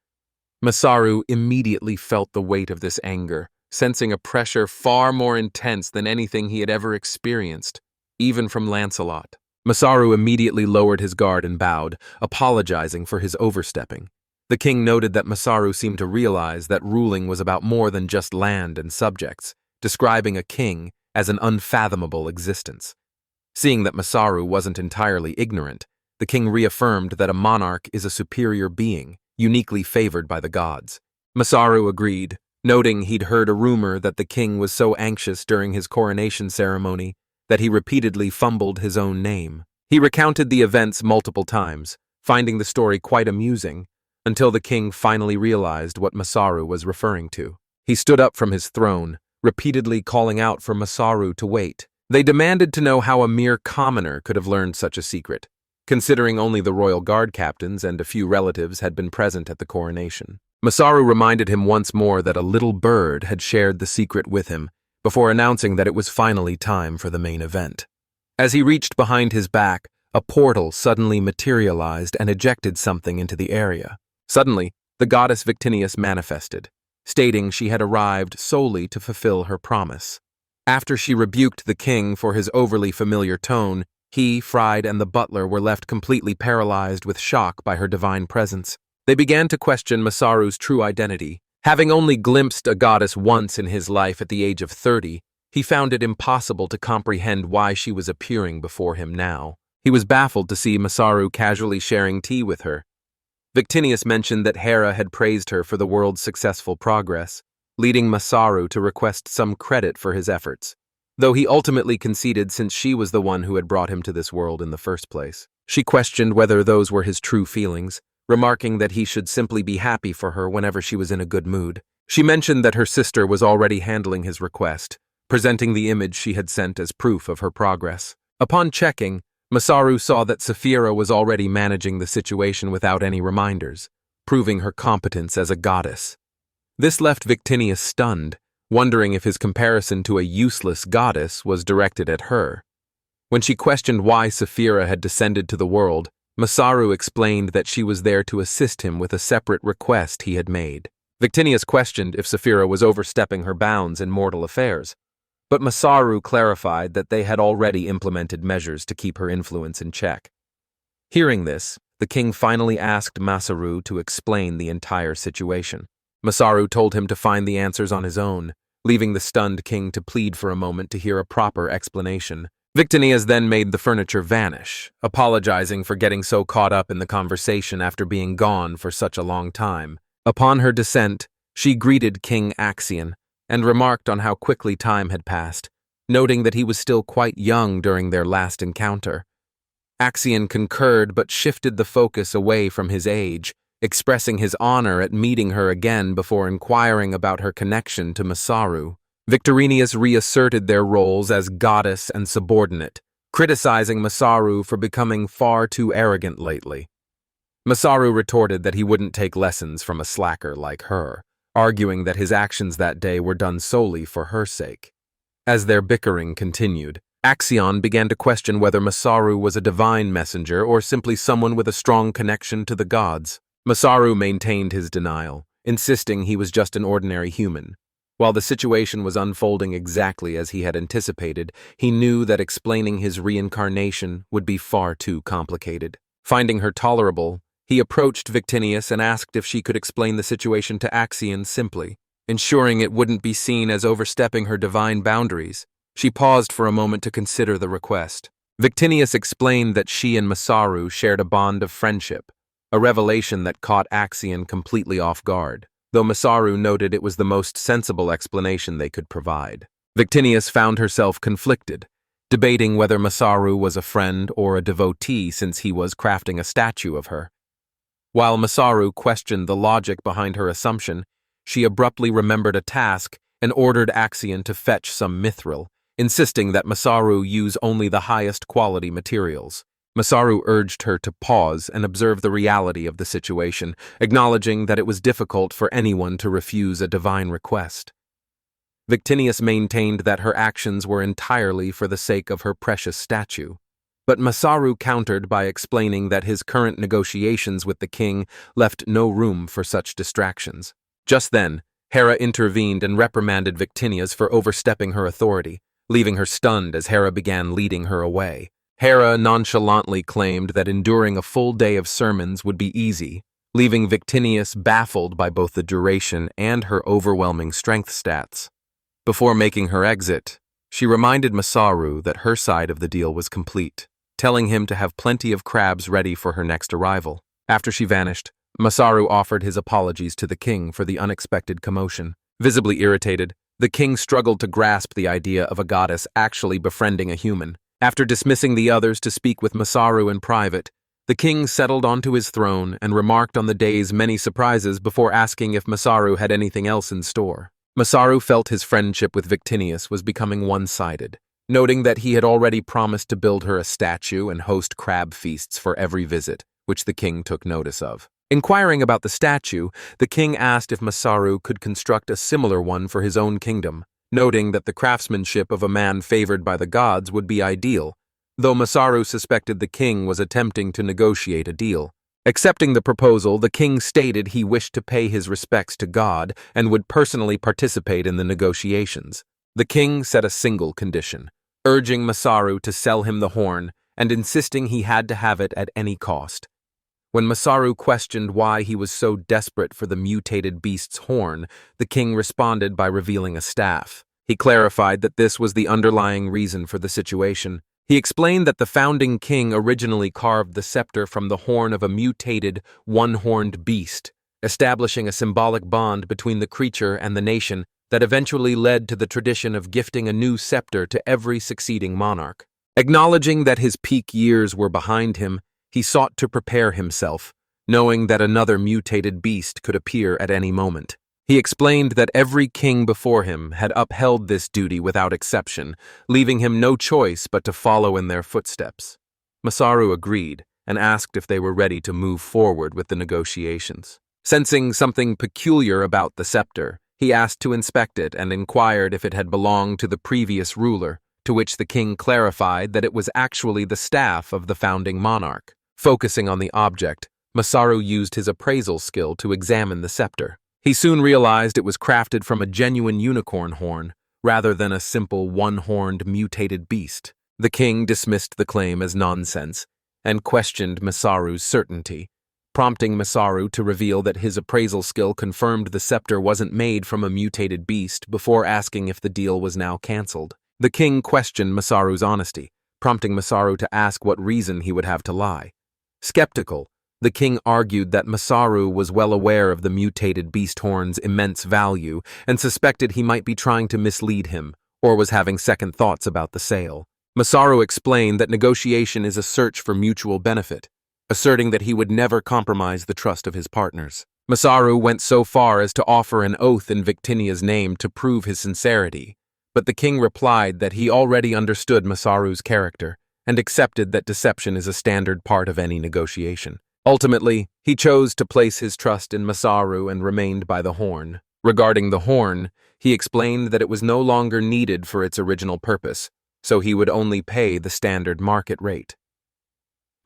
Masaru immediately felt the weight of this anger, sensing a pressure far more intense than anything he had ever experienced, even from Lancelot. Masaru immediately lowered his guard and bowed, apologizing for his overstepping. The king noted that Masaru seemed to realize that ruling was about more than just land and subjects, describing a king as an unfathomable existence. Seeing that Masaru wasn't entirely ignorant, the king reaffirmed that a monarch is a superior being, uniquely favored by the gods. Masaru agreed, noting he'd heard a rumor that the king was so anxious during his coronation ceremony that he repeatedly fumbled his own name. He recounted the events multiple times, finding the story quite amusing, until the king finally realized what Masaru was referring to. He stood up from his throne, repeatedly calling out for Masaru to wait. They demanded to know how a mere commoner could have learned such a secret, considering only the royal guard captains and a few relatives had been present at the coronation. Masaru reminded him once more that a little bird had shared the secret with him, before announcing that it was finally time for the main event. As he reached behind his back, a portal suddenly materialized and ejected something into the area. Suddenly, the goddess Victinius manifested, stating she had arrived solely to fulfill her promise. After she rebuked the king for his overly familiar tone, he, Fried, and the butler were left completely paralyzed with shock by her divine presence. They began to question Masaru's true identity. Having only glimpsed a goddess once in his life at the age of 30, he found it impossible to comprehend why she was appearing before him now. He was baffled to see Masaru casually sharing tea with her. Victinius mentioned that Hera had praised her for the world's successful progress, leading Masaru to request some credit for his efforts, though he ultimately conceded since she was the one who had brought him to this world in the first place. She questioned whether those were his true feelings, remarking that he should simply be happy for her whenever she was in a good mood. She mentioned that her sister was already handling his request, presenting the image she had sent as proof of her progress. Upon checking, Masaru saw that Saphira was already managing the situation without any reminders, proving her competence as a goddess. This left Victinius stunned, wondering if his comparison to a useless goddess was directed at her. When she questioned why Saphira had descended to the world, Masaru explained that she was there to assist him with a separate request he had made. Victinius questioned if Saphira was overstepping her bounds in mortal affairs, but Masaru clarified that they had already implemented measures to keep her influence in check. Hearing this, the king finally asked Masaru to explain the entire situation. Masaru told him to find the answers on his own, leaving the stunned king to plead for a moment to hear a proper explanation. Victinius then made the furniture vanish, apologizing for getting so caught up in the conversation after being gone for such a long time. Upon her descent, she greeted King Axion and remarked on how quickly time had passed, noting that he was still quite young during their last encounter. Axion concurred but shifted the focus away from his age, expressing his honor at meeting her again before inquiring about her connection to Masaru. Victorinius reasserted their roles as goddess and subordinate, criticizing Masaru for becoming far too arrogant lately. Masaru retorted that he wouldn't take lessons from a slacker like her, arguing that his actions that day were done solely for her sake. As their bickering continued, Axion began to question whether Masaru was a divine messenger or simply someone with a strong connection to the gods. Masaru maintained his denial, insisting he was just an ordinary human. While the situation was unfolding exactly as he had anticipated, he knew that explaining his reincarnation would be far too complicated. Finding her tolerable, he approached Victinius and asked if she could explain the situation to Axion simply, ensuring it wouldn't be seen as overstepping her divine boundaries. She paused for a moment to consider the request. Victinius explained that she and Masaru shared a bond of friendship, a revelation that caught Axion completely off guard, though Masaru noted it was the most sensible explanation they could provide. Victinius found herself conflicted, debating whether Masaru was a friend or a devotee since he was crafting a statue of her. While Masaru questioned the logic behind her assumption, she abruptly remembered a task and ordered Axion to fetch some mithril, insisting that Masaru use only the highest quality materials. Masaru urged her to pause and observe the reality of the situation, acknowledging that it was difficult for anyone to refuse a divine request. Victinius maintained that her actions were entirely for the sake of her precious statue, but Masaru countered by explaining that his current negotiations with the king left no room for such distractions. Just then, Hera intervened and reprimanded Victinius for overstepping her authority, leaving her stunned as Hera began leading her away. Hera nonchalantly claimed that enduring a full day of sermons would be easy, leaving Victinius baffled by both the duration and her overwhelming strength stats. Before making her exit, she reminded Masaru that her side of the deal was complete, telling him to have plenty of crabs ready for her next arrival. After she vanished, Masaru offered his apologies to the king for the unexpected commotion. Visibly irritated, the king struggled to grasp the idea of a goddess actually befriending a human. After dismissing the others to speak with Masaru in private, the king settled onto his throne and remarked on the day's many surprises before asking if Masaru had anything else in store. Masaru felt his friendship with Victinius was becoming one-sided, noting that he had already promised to build her a statue and host crab feasts for every visit, which the king took notice of. Inquiring about the statue, the king asked if Masaru could construct a similar one for his own kingdom, noting that the craftsmanship of a man favored by the gods would be ideal, though Masaru suspected the king was attempting to negotiate a deal. Accepting the proposal, the king stated he wished to pay his respects to God and would personally participate in the negotiations. The king set a single condition, urging Masaru to sell him the horn and insisting he had to have it at any cost. When Masaru questioned why he was so desperate for the mutated beast's horn, the king responded by revealing a staff. He clarified that this was the underlying reason for the situation. He explained that the founding king originally carved the scepter from the horn of a mutated, one-horned beast, establishing a symbolic bond between the creature and the nation that eventually led to the tradition of gifting a new scepter to every succeeding monarch. Acknowledging that his peak years were behind him, he sought to prepare himself, knowing that another mutated beast could appear at any moment. He explained that every king before him had upheld this duty without exception, leaving him no choice but to follow in their footsteps. Masaru agreed and asked if they were ready to move forward with the negotiations. Sensing something peculiar about the scepter, he asked to inspect it and inquired if it had belonged to the previous ruler, to which the king clarified that it was actually the staff of the founding monarch. Focusing on the object, Masaru used his appraisal skill to examine the scepter. He soon realized it was crafted from a genuine unicorn horn, rather than a simple one-horned mutated beast. The king dismissed the claim as nonsense and questioned Masaru's certainty, prompting Masaru to reveal that his appraisal skill confirmed the scepter wasn't made from a mutated beast before asking if the deal was now cancelled. The king questioned Masaru's honesty, prompting Masaru to ask what reason he would have to lie. Skeptical, the king argued that Masaru was well aware of the mutated beast horn's immense value and suspected he might be trying to mislead him or was having second thoughts about the sale. Masaru explained that negotiation is a search for mutual benefit, asserting that he would never compromise the trust of his partners. Masaru went so far as to offer an oath in Victinia's name to prove his sincerity, but the king replied that he already understood Masaru's character and accepted that deception is a standard part of any negotiation. Ultimately, he chose to place his trust in Masaru and remained by the horn. Regarding the horn, he explained that it was no longer needed for its original purpose, so he would only pay the standard market rate.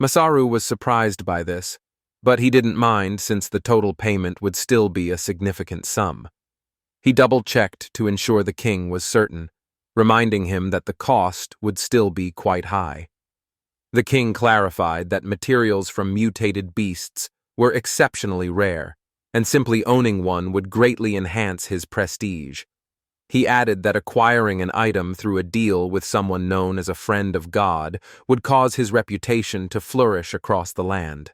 Masaru was surprised by this, but he didn't mind since the total payment would still be a significant sum. He double-checked to ensure the king was certain, reminding him that the cost would still be quite high. The king clarified that materials from mutated beasts were exceptionally rare, and simply owning one would greatly enhance his prestige. He added that acquiring an item through a deal with someone known as a friend of God would cause his reputation to flourish across the land.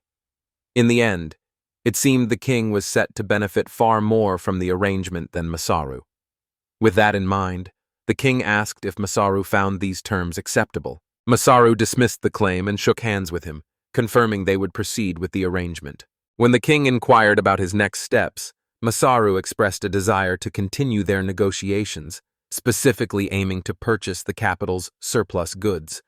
In the end, it seemed the king was set to benefit far more from the arrangement than Masaru. With that in mind, the king asked if Masaru found these terms acceptable. Masaru dismissed the claim and shook hands with him, confirming they would proceed with the arrangement. When the king inquired about his next steps, Masaru expressed a desire to continue their negotiations, specifically aiming to purchase the capital's surplus goods.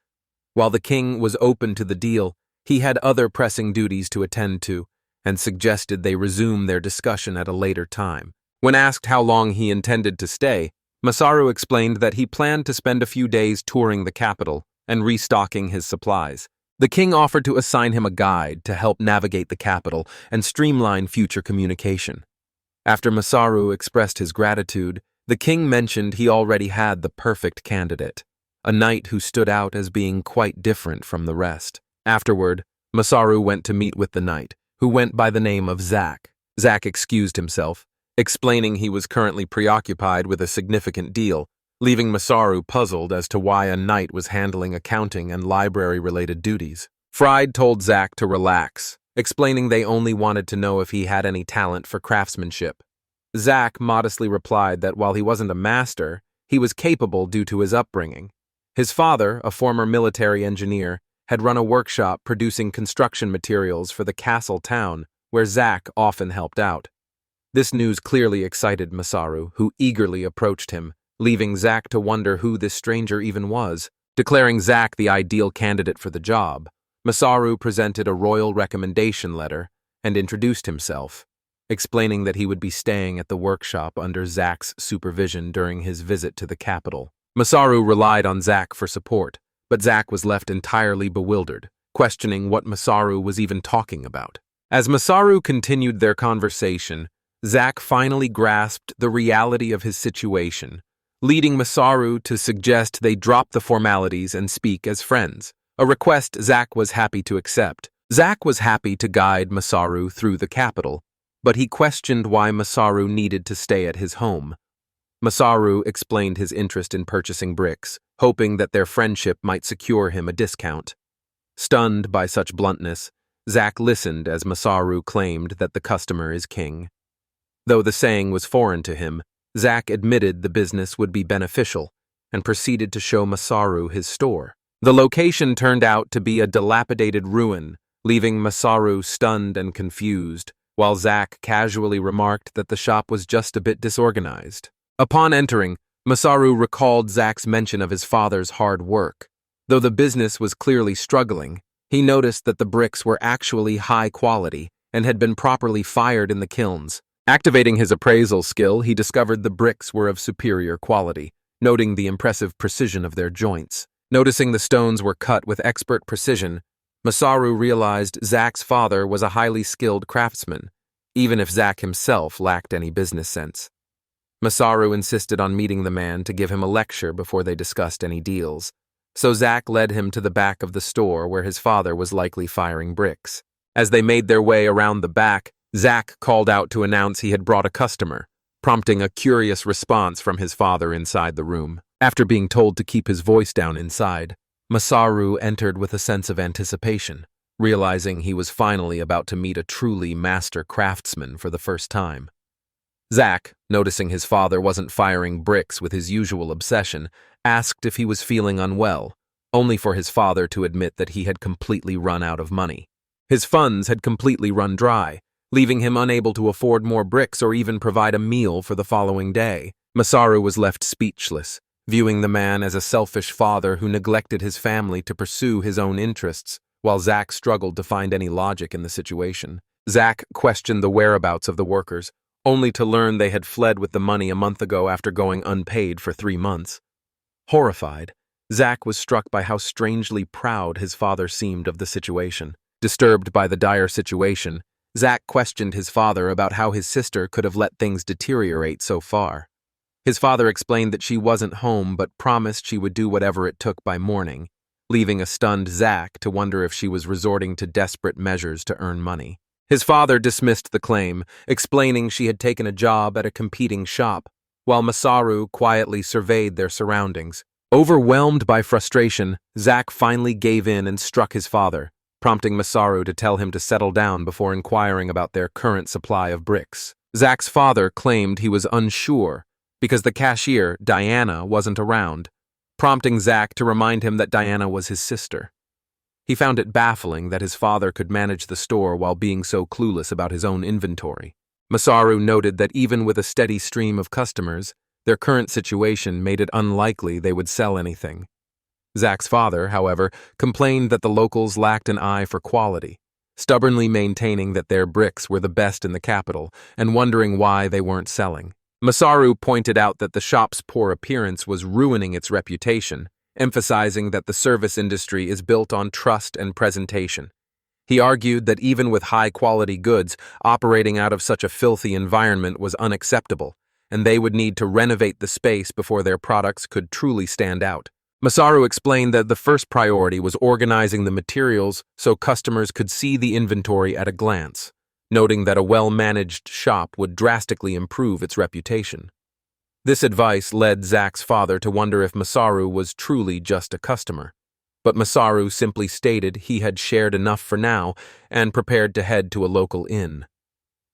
While the king was open to the deal, he had other pressing duties to attend to, and suggested they resume their discussion at a later time. When asked how long he intended to stay, Masaru explained that he planned to spend a few days touring the capital and restocking his supplies. The king offered to assign him a guide to help navigate the capital and streamline future communication. After Masaru expressed his gratitude, the king mentioned he already had the perfect candidate, a knight who stood out as being quite different from the rest. Afterward, Masaru went to meet with the knight, who went by the name of Zack. Zack excused himself, explaining he was currently preoccupied with a significant deal, leaving Masaru puzzled as to why a knight was handling accounting and library-related duties. Fried told Zack to relax, explaining they only wanted to know if he had any talent for craftsmanship. Zack modestly replied that while he wasn't a master, he was capable due to his upbringing. His father, a former military engineer, had run a workshop producing construction materials for the castle town, where Zack often helped out. This news clearly excited Masaru, who eagerly approached him, leaving Zack to wonder who this stranger even was. Declaring Zack the ideal candidate for the job, Masaru presented a royal recommendation letter and introduced himself, explaining that he would be staying at the workshop under Zack's supervision during his visit to the capital. Masaru relied on Zack for support, but Zack was left entirely bewildered, questioning what Masaru was even talking about. As Masaru continued their conversation, Zack finally grasped the reality of his situation, leading Masaru to suggest they drop the formalities and speak as friends, a request Zack was happy to accept. Zack was happy to guide Masaru through the capital, but he questioned why Masaru needed to stay at his home. Masaru explained his interest in purchasing bricks, hoping that their friendship might secure him a discount. Stunned by such bluntness, Zack listened as Masaru claimed that the customer is king. Though the saying was foreign to him, Zack admitted the business would be beneficial and proceeded to show Masaru his store. The location turned out to be a dilapidated ruin, leaving Masaru stunned and confused, while Zack casually remarked that the shop was just a bit disorganized. Upon entering, Masaru recalled Zack's mention of his father's hard work. Though the business was clearly struggling, he noticed that the bricks were actually high quality and had been properly fired in the kilns. Activating his appraisal skill, he discovered the bricks were of superior quality, noting the impressive precision of their joints. Noticing the stones were cut with expert precision, Masaru realized Zack's father was a highly skilled craftsman, even if Zack himself lacked any business sense. Masaru insisted on meeting the man to give him a lecture before they discussed any deals, so Zack led him to the back of the store where his father was likely firing bricks. As they made their way around the back, Zack called out to announce he had brought a customer, prompting a curious response from his father inside the room. After being told to keep his voice down inside, Masaru entered with a sense of anticipation, realizing he was finally about to meet a truly master craftsman for the first time. Zack, noticing his father wasn't firing bricks with his usual obsession, asked if he was feeling unwell, only for his father to admit that he had completely run out of money. His funds had completely run dry, leaving him unable to afford more bricks or even provide a meal for the following day. Masaru was left speechless, viewing the man as a selfish father who neglected his family to pursue his own interests, while Zack struggled to find any logic in the situation. Zack questioned the whereabouts of the workers, only to learn they had fled with the money a month ago after going unpaid for 3 months. Horrified, Zack was struck by how strangely proud his father seemed of the situation. Disturbed by the dire situation, Zack questioned his father about how his sister could have let things deteriorate so far. His father explained that she wasn't home but promised she would do whatever it took by morning, leaving a stunned Zack to wonder if she was resorting to desperate measures to earn money. His father dismissed the claim, explaining she had taken a job at a competing shop, while Masaru quietly surveyed their surroundings. Overwhelmed by frustration, Zack finally gave in and struck his father, prompting Masaru to tell him to settle down before inquiring about their current supply of bricks. Zack's father claimed he was unsure because the cashier, Diana, wasn't around, prompting Zack to remind him that Diana was his sister. He found it baffling that his father could manage the store while being so clueless about his own inventory. Masaru noted that even with a steady stream of customers, their current situation made it unlikely they would sell anything. Zack's father, however, complained that the locals lacked an eye for quality, stubbornly maintaining that their bricks were the best in the capital and wondering why they weren't selling. Masaru pointed out that the shop's poor appearance was ruining its reputation, emphasizing that the service industry is built on trust and presentation. He argued that even with high-quality goods, operating out of such a filthy environment was unacceptable, and they would need to renovate the space before their products could truly stand out. Masaru explained that the first priority was organizing the materials so customers could see the inventory at a glance, noting that a well-managed shop would drastically improve its reputation. This advice led Zack's father to wonder if Masaru was truly just a customer, but Masaru simply stated he had shared enough for now and prepared to head to a local inn.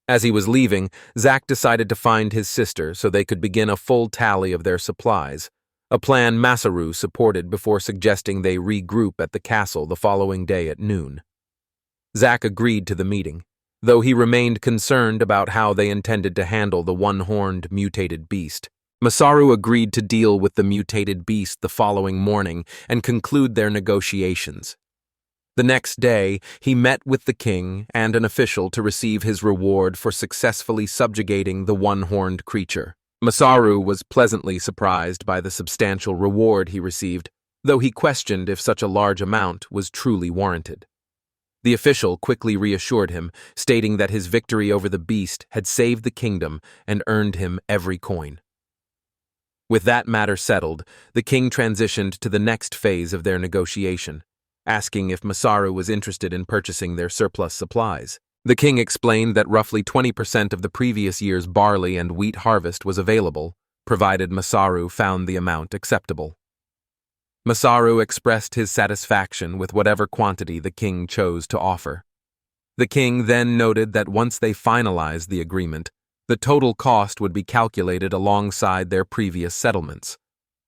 As he was leaving, Zack decided to find his sister so they could begin a full tally of their supplies, a plan Masaru supported before suggesting they regroup at the castle the following day at noon. Zack agreed to the meeting, though he remained concerned about how they intended to handle the one-horned mutated beast. Masaru agreed to deal with the mutated beast the following morning and conclude their negotiations. The next day, he met with the king and an official to receive his reward for successfully subjugating the one-horned creature. Masaru was pleasantly surprised by the substantial reward he received, though he questioned if such a large amount was truly warranted. The official quickly reassured him, stating that his victory over the beast had saved the kingdom and earned him every coin. With that matter settled, the king transitioned to the next phase of their negotiation, asking if Masaru was interested in purchasing their surplus supplies. The king explained that roughly 20% of the previous year's barley and wheat harvest was available, provided Masaru found the amount acceptable. Masaru expressed his satisfaction with whatever quantity the king chose to offer. The king then noted that once they finalized the agreement, the total cost would be calculated alongside their previous settlements,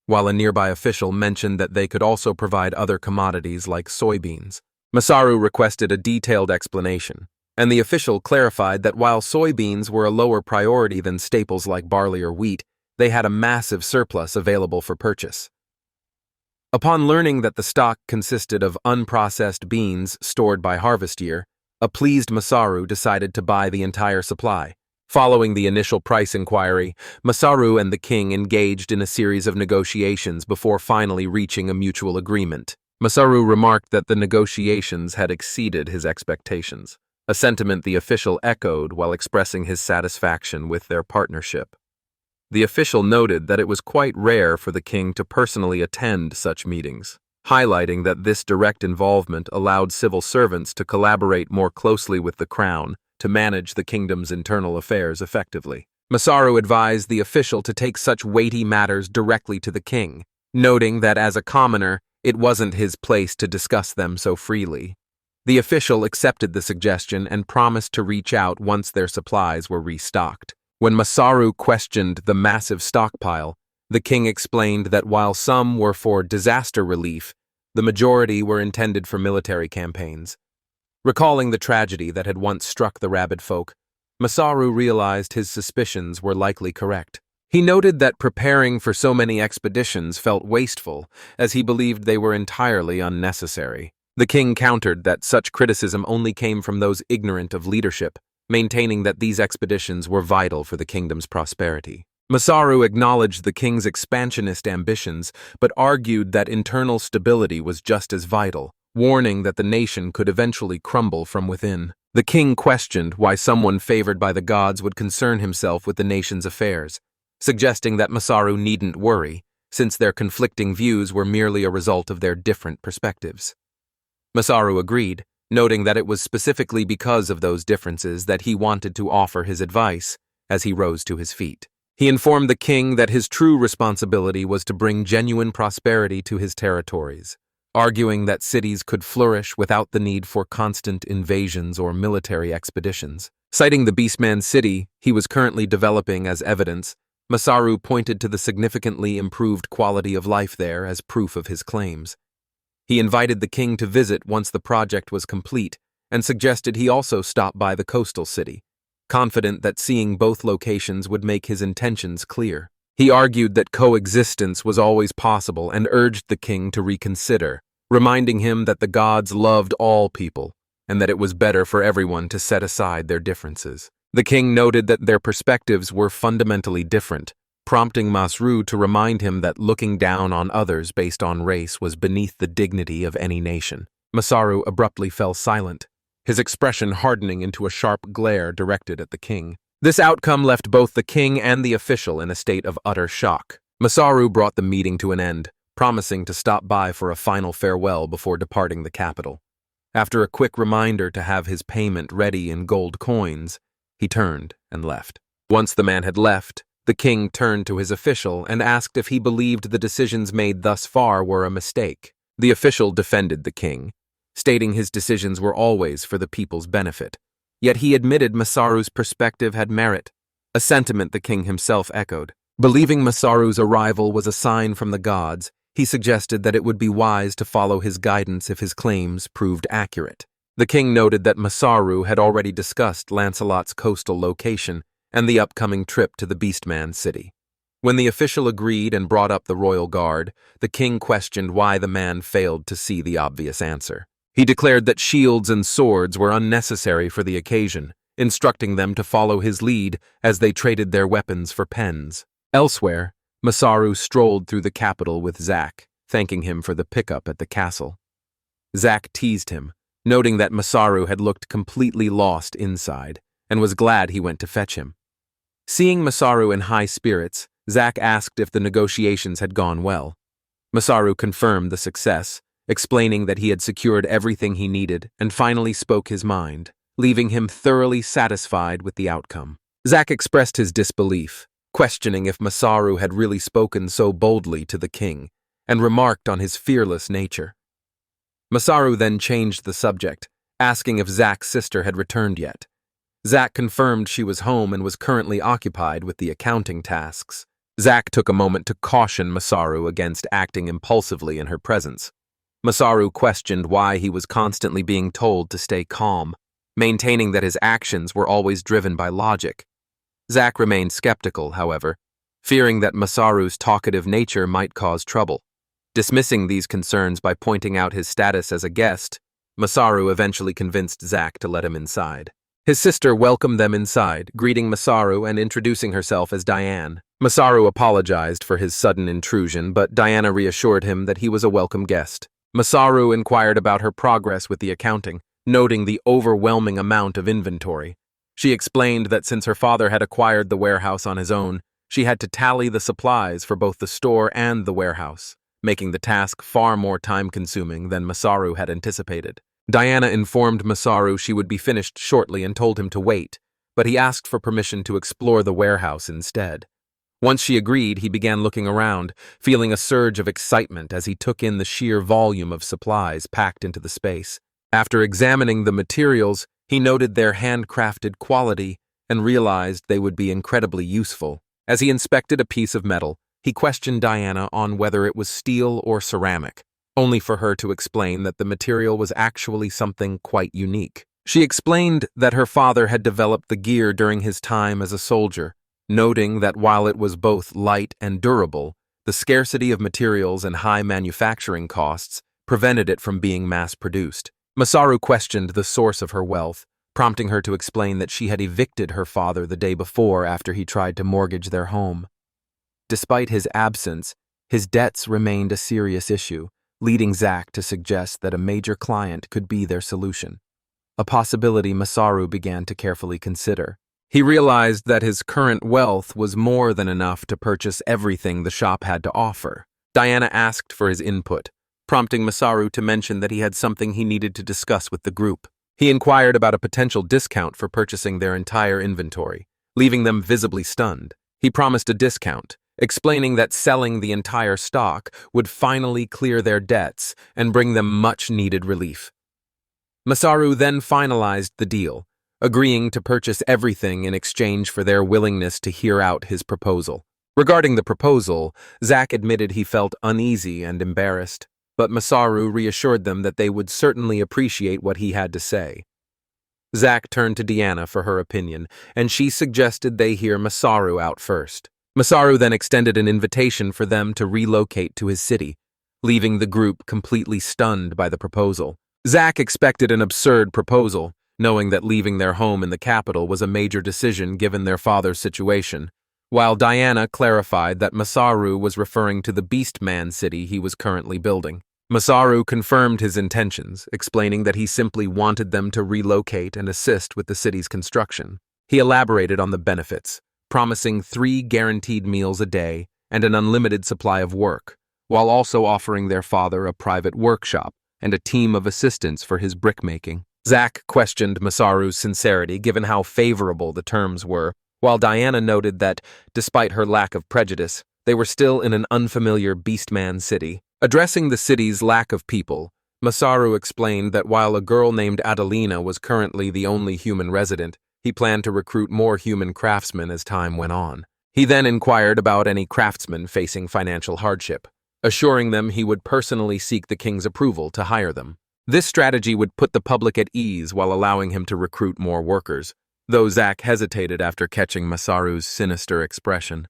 while a nearby official mentioned that they could also provide other commodities like soybeans. Masaru requested a detailed explanation, and the official clarified that while soybeans were a lower priority than staples like barley or wheat, they had a massive surplus available for purchase. Upon learning that the stock consisted of unprocessed beans stored by harvest year, a pleased Masaru decided to buy the entire supply. Following the initial price inquiry, Masaru and the king engaged in a series of negotiations before finally reaching a mutual agreement. Masaru remarked that the negotiations had exceeded his expectations, a sentiment the official echoed while expressing his satisfaction with their partnership. The official noted that it was quite rare for the king to personally attend such meetings, highlighting that this direct involvement allowed civil servants to collaborate more closely with the crown to manage the kingdom's internal affairs effectively. Masaru advised the official to take such weighty matters directly to the king, noting that as a commoner, it wasn't his place to discuss them so freely. The official accepted the suggestion and promised to reach out once their supplies were restocked. When Masaru questioned the massive stockpile, the king explained that while some were for disaster relief, the majority were intended for military campaigns. Recalling the tragedy that had once struck the rabid folk, Masaru realized his suspicions were likely correct. He noted that preparing for so many expeditions felt wasteful, as he believed they were entirely unnecessary. The king countered that such criticism only came from those ignorant of leadership, maintaining that these expeditions were vital for the kingdom's prosperity. Masaru acknowledged the king's expansionist ambitions, but argued that internal stability was just as vital, warning that the nation could eventually crumble from within. The king questioned why someone favored by the gods would concern himself with the nation's affairs, suggesting that Masaru needn't worry, since their conflicting views were merely a result of their different perspectives. Masaru agreed, noting that it was specifically because of those differences that he wanted to offer his advice as he rose to his feet. He informed the king that his true responsibility was to bring genuine prosperity to his territories, arguing that cities could flourish without the need for constant invasions or military expeditions. Citing the Beastman city he was currently developing as evidence, Masaru pointed to the significantly improved quality of life there as proof of his claims. He invited the king to visit once the project was complete and suggested he also stop by the coastal city, confident that seeing both locations would make his intentions clear. He argued that coexistence was always possible and urged the king to reconsider, reminding him that the gods loved all people and that it was better for everyone to set aside their differences. The king noted that their perspectives were fundamentally different, prompting Masaru to remind him that looking down on others based on race was beneath the dignity of any nation. Masaru abruptly fell silent, his expression hardening into a sharp glare directed at the king. This outcome left both the king and the official in a state of utter shock. Masaru brought the meeting to an end, promising to stop by for a final farewell before departing the capital. After a quick reminder to have his payment ready in gold coins, he turned and left. Once the man had left, the king turned to his official and asked if he believed the decisions made thus far were a mistake. The official defended the king, stating his decisions were always for the people's benefit. Yet he admitted Masaru's perspective had merit, a sentiment the king himself echoed. Believing Masaru's arrival was a sign from the gods, he suggested that it would be wise to follow his guidance if his claims proved accurate. The king noted that Masaru had already discussed Lancelot's coastal location and the upcoming trip to the Beastman city. When the official agreed and brought up the royal guard, the king questioned why the man failed to see the obvious answer. He declared that shields and swords were unnecessary for the occasion, instructing them to follow his lead as they traded their weapons for pens. Elsewhere, Masaru strolled through the capital with Zack, thanking him for the pickup at the castle. Zack teased him, noting that Masaru had looked completely lost inside and was glad he went to fetch him. Seeing Masaru in high spirits, Zack asked if the negotiations had gone well. Masaru confirmed the success, explaining that he had secured everything he needed and finally spoke his mind, leaving him thoroughly satisfied with the outcome. Zack expressed his disbelief, questioning if Masaru had really spoken so boldly to the king, and remarked on his fearless nature. Masaru then changed the subject, asking if Zack's sister had returned yet. Zack confirmed she was home and was currently occupied with the accounting tasks. Zack took a moment to caution Masaru against acting impulsively in her presence. Masaru questioned why he was constantly being told to stay calm, maintaining that his actions were always driven by logic. Zack remained skeptical, however, fearing that Masaru's talkative nature might cause trouble. Dismissing these concerns by pointing out his status as a guest, Masaru eventually convinced Zack to let him inside. His sister welcomed them inside, greeting Masaru and introducing herself as Diane. Masaru apologized for his sudden intrusion, but Diana reassured him that he was a welcome guest. Masaru inquired about her progress with the accounting, noting the overwhelming amount of inventory. She explained that since her father had acquired the warehouse on his own, she had to tally the supplies for both the store and the warehouse, making the task far more time-consuming than Masaru had anticipated. Diana informed Masaru she would be finished shortly and told him to wait, but he asked for permission to explore the warehouse instead. Once she agreed, he began looking around, feeling a surge of excitement as he took in the sheer volume of supplies packed into the space. After examining the materials, he noted their handcrafted quality and realized they would be incredibly useful. As he inspected a piece of metal, he questioned Diana on whether it was steel or ceramic, only for her to explain that the material was actually something quite unique. She explained that her father had developed the gear during his time as a soldier, noting that while it was both light and durable, the scarcity of materials and high manufacturing costs prevented it from being mass-produced. Masaru questioned the source of her wealth, prompting her to explain that she had evicted her father the day before after he tried to mortgage their home. Despite his absence, his debts remained a serious issue, leading Zack to suggest that a major client could be their solution, a possibility Masaru began to carefully consider. He realized that his current wealth was more than enough to purchase everything the shop had to offer. Diana asked for his input, prompting Masaru to mention that he had something he needed to discuss with the group. He inquired about a potential discount for purchasing their entire inventory, leaving them visibly stunned. He promised a discount, explaining that selling the entire stock would finally clear their debts and bring them much-needed relief. Masaru then finalized the deal, agreeing to purchase everything in exchange for their willingness to hear out his proposal. Regarding the proposal, Zack admitted he felt uneasy and embarrassed, but Masaru reassured them that they would certainly appreciate what he had to say. Zack turned to Diana for her opinion, and she suggested they hear Masaru out first. Masaru then extended an invitation for them to relocate to his city, leaving the group completely stunned by the proposal. Zack expected an absurd proposal, knowing that leaving their home in the capital was a major decision given their father's situation, while Diana clarified that Masaru was referring to the Beastman city he was currently building. Masaru confirmed his intentions, explaining that he simply wanted them to relocate and assist with the city's construction. He elaborated on the benefits, promising 3 guaranteed meals a day and an unlimited supply of work, while also offering their father a private workshop and a team of assistants for his brickmaking. Zack questioned Masaru's sincerity given how favorable the terms were, while Diana noted that, despite her lack of prejudice, they were still in an unfamiliar Beastman city. Addressing the city's lack of people, Masaru explained that while a girl named Adelina was currently the only human resident, he planned to recruit more human craftsmen as time went on. He then inquired about any craftsmen facing financial hardship, assuring them he would personally seek the king's approval to hire them. This strategy would put the public at ease while allowing him to recruit more workers, though Zack hesitated after catching Masaru's sinister expression.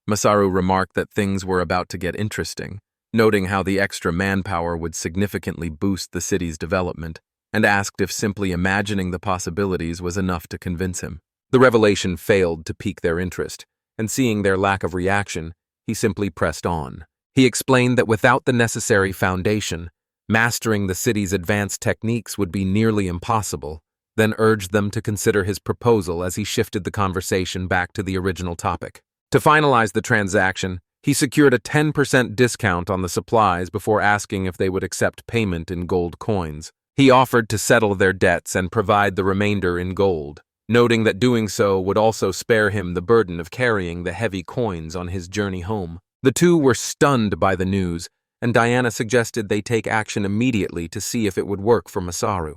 Masaru remarked that things were about to get interesting, noting how the extra manpower would significantly boost the city's development, and asked if simply imagining the possibilities was enough to convince him. The revelation failed to pique their interest, and seeing their lack of reaction, he simply pressed on. He explained that without the necessary foundation, mastering the city's advanced techniques would be nearly impossible, then urged them to consider his proposal as he shifted the conversation back to the original topic. To finalize the transaction, he secured a 10% discount on the supplies before asking if they would accept payment in gold coins. He offered to settle their debts and provide the remainder in gold, noting that doing so would also spare him the burden of carrying the heavy coins on his journey home. The two were stunned by the news, and Diana suggested they take action immediately to see if it would work for Masaru.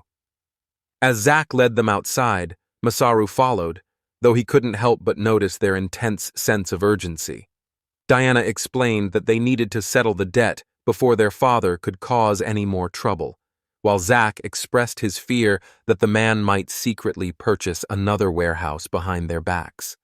As Zack led them outside, Masaru followed, though he couldn't help but notice their intense sense of urgency. Diana explained that they needed to settle the debt before their father could cause any more trouble, while Zack expressed his fear that the man might secretly purchase another warehouse behind their backs.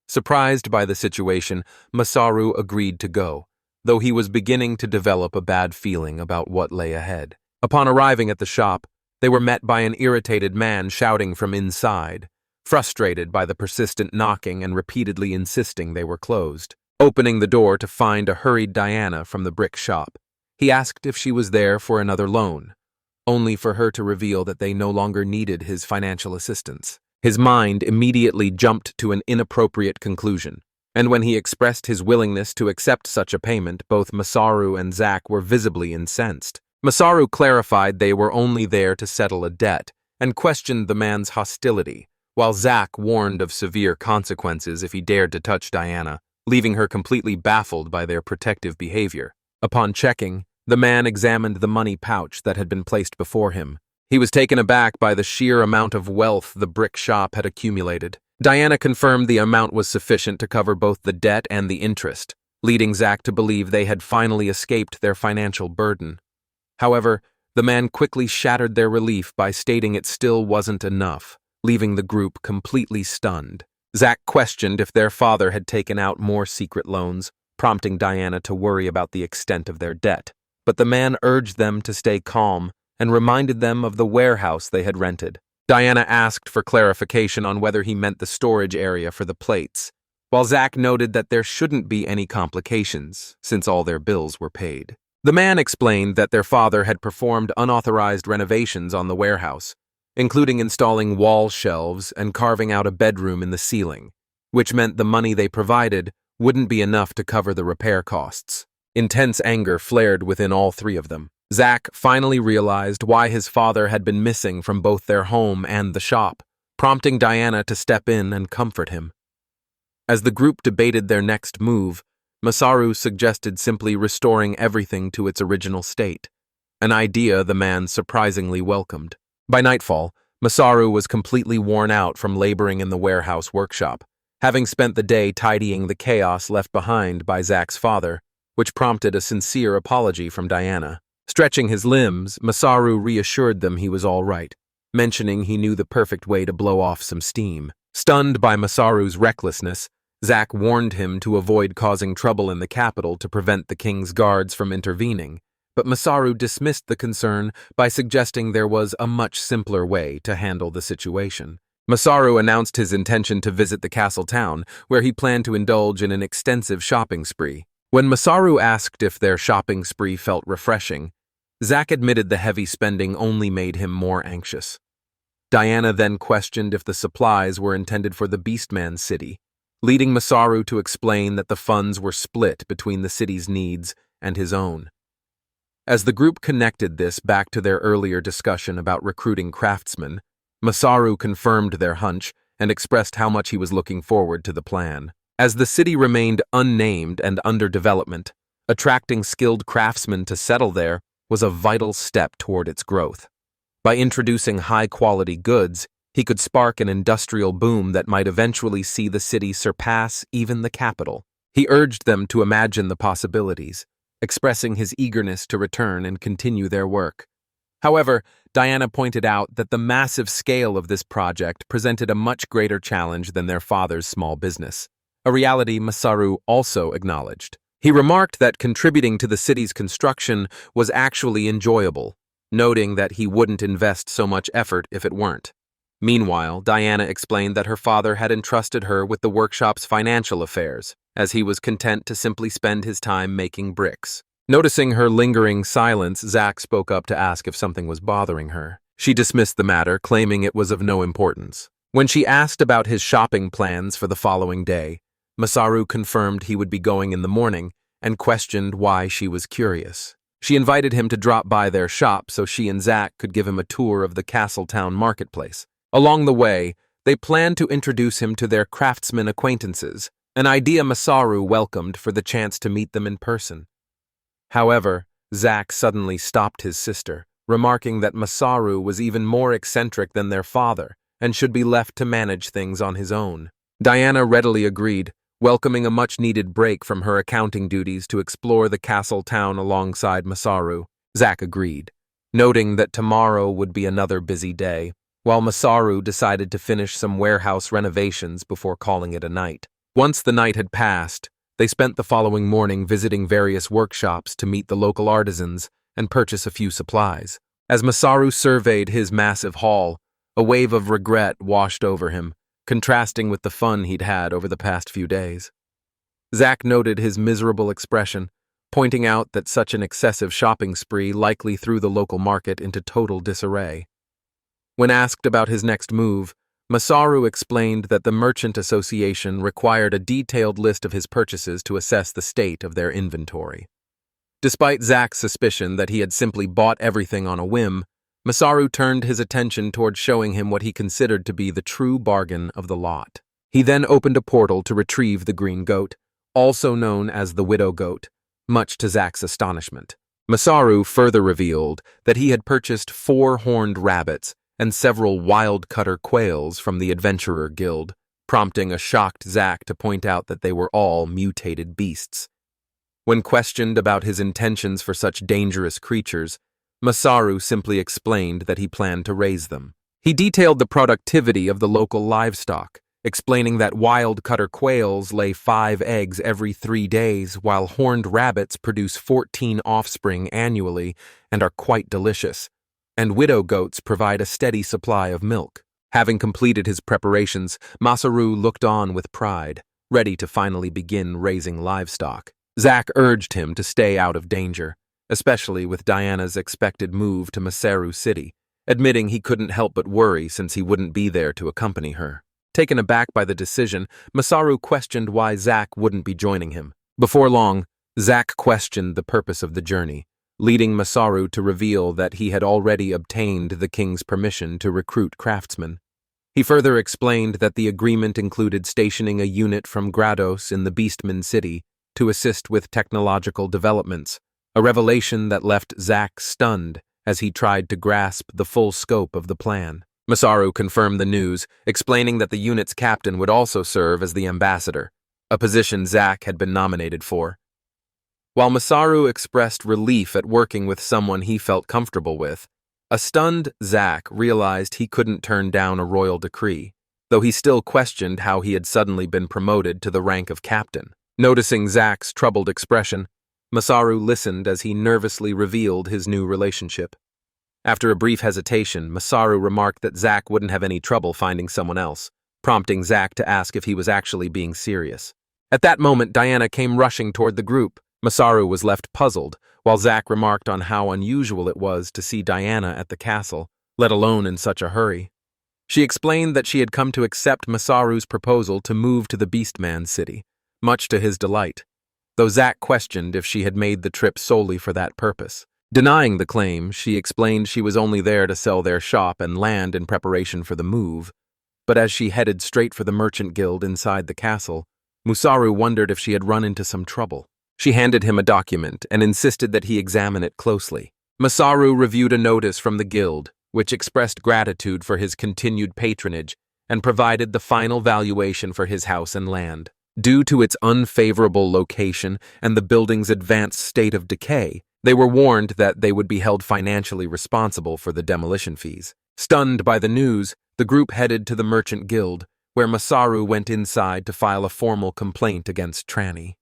Surprised by the situation, Masaru agreed to go, though he was beginning to develop a bad feeling about what lay ahead. Upon arriving at the shop, they were met by an irritated man shouting from inside, frustrated by the persistent knocking and repeatedly insisting they were closed. Opening the door to find a hurried Diana from the brick shop, he asked if she was there for another loan, only for her to reveal that they no longer needed his financial assistance. His mind immediately jumped to an inappropriate conclusion, and when he expressed his willingness to accept such a payment, both Masaru and Zack were visibly incensed. Masaru clarified they were only there to settle a debt and questioned the man's hostility, while Zack warned of severe consequences if he dared to touch Diana, leaving her completely baffled by their protective behavior. Upon checking, the man examined the money pouch that had been placed before him. He was taken aback by the sheer amount of wealth the brick shop had accumulated. Diana confirmed the amount was sufficient to cover both the debt and the interest, leading Zack to believe they had finally escaped their financial burden. However, the man quickly shattered their relief by stating it still wasn't enough, leaving the group completely stunned. Zack questioned if their father had taken out more secret loans, prompting Diana to worry about the extent of their debt. But the man urged them to stay calm and reminded them of the warehouse they had rented. Diana asked for clarification on whether he meant the storage area for the plates, while Zack noted that there shouldn't be any complications, since all their bills were paid. The man explained that their father had performed unauthorized renovations on the warehouse, including installing wall shelves and carving out a bedroom in the ceiling, which meant the money they provided wouldn't be enough to cover the repair costs. Intense anger flared within all three of them. Zack finally realized why his father had been missing from both their home and the shop, prompting Diana to step in and comfort him. As the group debated their next move, Masaru suggested simply restoring everything to its original state, an idea the man surprisingly welcomed. By nightfall, Masaru was completely worn out from laboring in the warehouse workshop, having spent the day tidying the chaos left behind by Zack's father, which prompted a sincere apology from Diana. Stretching his limbs, Masaru reassured them he was all right, mentioning he knew the perfect way to blow off some steam. Stunned by Masaru's recklessness, Zack warned him to avoid causing trouble in the capital to prevent the king's guards from intervening, but Masaru dismissed the concern by suggesting there was a much simpler way to handle the situation. Masaru announced his intention to visit the castle town, where he planned to indulge in an extensive shopping spree. When Masaru asked if their shopping spree felt refreshing, Zack admitted the heavy spending only made him more anxious. Diana then questioned if the supplies were intended for the Beastman city, leading Masaru to explain that the funds were split between the city's needs and his own. As the group connected this back to their earlier discussion about recruiting craftsmen, Masaru confirmed their hunch and expressed how much he was looking forward to the plan. As the city remained unnamed and under development, attracting skilled craftsmen to settle there was a vital step toward its growth. By introducing high-quality goods, he could spark an industrial boom that might eventually see the city surpass even the capital. He urged them to imagine the possibilities, expressing his eagerness to return and continue their work. However, Diana pointed out that the massive scale of this project presented a much greater challenge than their father's small business, a reality Masaru also acknowledged. He remarked that contributing to the city's construction was actually enjoyable, noting that he wouldn't invest so much effort if it weren't. Meanwhile, Diana explained that her father had entrusted her with the workshop's financial affairs, as he was content to simply spend his time making bricks. Noticing her lingering silence, Zack spoke up to ask if something was bothering her. She dismissed the matter, claiming it was of no importance. When she asked about his shopping plans for the following day, Masaru confirmed he would be going in the morning and questioned why she was curious. She invited him to drop by their shop so she and Zack could give him a tour of the Castletown marketplace. Along the way, they planned to introduce him to their craftsman acquaintances, an idea Masaru welcomed for the chance to meet them in person. However, Zack suddenly stopped his sister, remarking that Masaru was even more eccentric than their father and should be left to manage things on his own. Diana readily agreed, welcoming a much-needed break from her accounting duties to explore the castle town alongside Masaru. Zack agreed, noting that tomorrow would be another busy day, while Masaru decided to finish some warehouse renovations before calling it a night. Once the night had passed, they spent the following morning visiting various workshops to meet the local artisans and purchase a few supplies. As Masaru surveyed his massive haul, a wave of regret washed over him, contrasting with the fun he'd had over the past few days. Zack noted his miserable expression, pointing out that such an excessive shopping spree likely threw the local market into total disarray. When asked about his next move, Masaru explained that the Merchant Association required a detailed list of his purchases to assess the state of their inventory. Despite Zack's suspicion that he had simply bought everything on a whim, Masaru turned his attention toward showing him what he considered to be the true bargain of the lot. He then opened a portal to retrieve the green goat, also known as the widow goat, much to Zack's astonishment. Masaru further revealed that he had purchased 4 horned rabbits and several wild-cutter quails from the Adventurer Guild, prompting a shocked Zack to point out that they were all mutated beasts. When questioned about his intentions for such dangerous creatures, Masaru simply explained that he planned to raise them. He detailed the productivity of the local livestock, explaining that wild-cutter quails lay 5 eggs every 3 days, while horned rabbits produce 14 offspring annually and are quite delicious, and widow goats provide a steady supply of milk. Having completed his preparations, Masaru looked on with pride, ready to finally begin raising livestock. Zack urged him to stay out of danger, especially with Diana's expected move to Masaru City, admitting he couldn't help but worry since he wouldn't be there to accompany her. Taken aback by the decision, Masaru questioned why Zack wouldn't be joining him. Before long, Zack questioned the purpose of the journey, leading Masaru to reveal that he had already obtained the king's permission to recruit craftsmen. He further explained that the agreement included stationing a unit from Grados in the Beastman City to assist with technological developments, a revelation that left Zack stunned as he tried to grasp the full scope of the plan. Masaru confirmed the news, explaining that the unit's captain would also serve as the ambassador, a position Zack had been nominated for. While Masaru expressed relief at working with someone he felt comfortable with, a stunned Zack realized he couldn't turn down a royal decree, though he still questioned how he had suddenly been promoted to the rank of captain. Noticing Zack's troubled expression, Masaru listened as he nervously revealed his new relationship. After a brief hesitation, Masaru remarked that Zack wouldn't have any trouble finding someone else, prompting Zack to ask if he was actually being serious. At that moment, Diana came rushing toward the group. Masaru was left puzzled, while Zack remarked on how unusual it was to see Diana at the castle, let alone in such a hurry. She explained that she had come to accept Masaru's proposal to move to the Beastman City, much to his delight, though Zack questioned if she had made the trip solely for that purpose. Denying the claim, she explained she was only there to sell their shop and land in preparation for the move, but as she headed straight for the merchant guild inside the castle, Masaru wondered if she had run into some trouble. She handed him a document and insisted that he examine it closely. Masaru reviewed a notice from the guild, which expressed gratitude for his continued patronage and provided the final valuation for his house and land. Due to its unfavorable location and the building's advanced state of decay, they were warned that they would be held financially responsible for the demolition fees. Stunned by the news, the group headed to the Merchant Guild, where Masaru went inside to file a formal complaint against Tranny.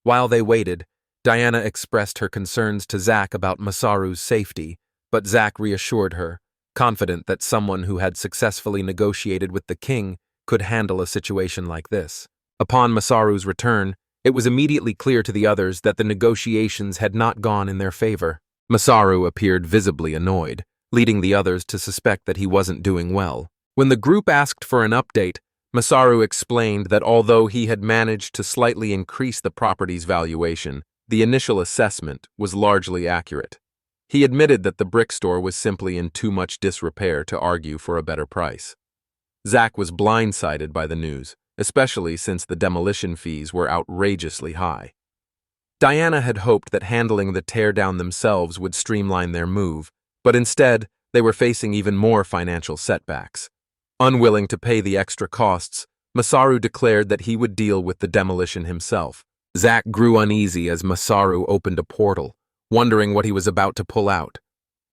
While they waited, Diana expressed her concerns to Zack about Masaru's safety, but Zack reassured her, confident that someone who had successfully negotiated with the king could handle a situation like this. Upon Masaru's return, It was immediately clear to the others that the negotiations had not gone in their favor. Masaru appeared visibly annoyed, leading the others to suspect that he wasn't doing well. When the group asked for an update, Masaru explained that although he had managed to slightly increase the property's valuation, the initial assessment was largely accurate. He admitted that the brick store was simply in too much disrepair to argue for a better price. Zack was blindsided by the news, especially since the demolition fees were outrageously high. Diana had hoped that handling the teardown themselves would streamline their move, but instead, they were facing even more financial setbacks. Unwilling to pay the extra costs, Masaru declared that he would deal with the demolition himself. Zack grew uneasy as Masaru opened a portal, wondering what he was about to pull out.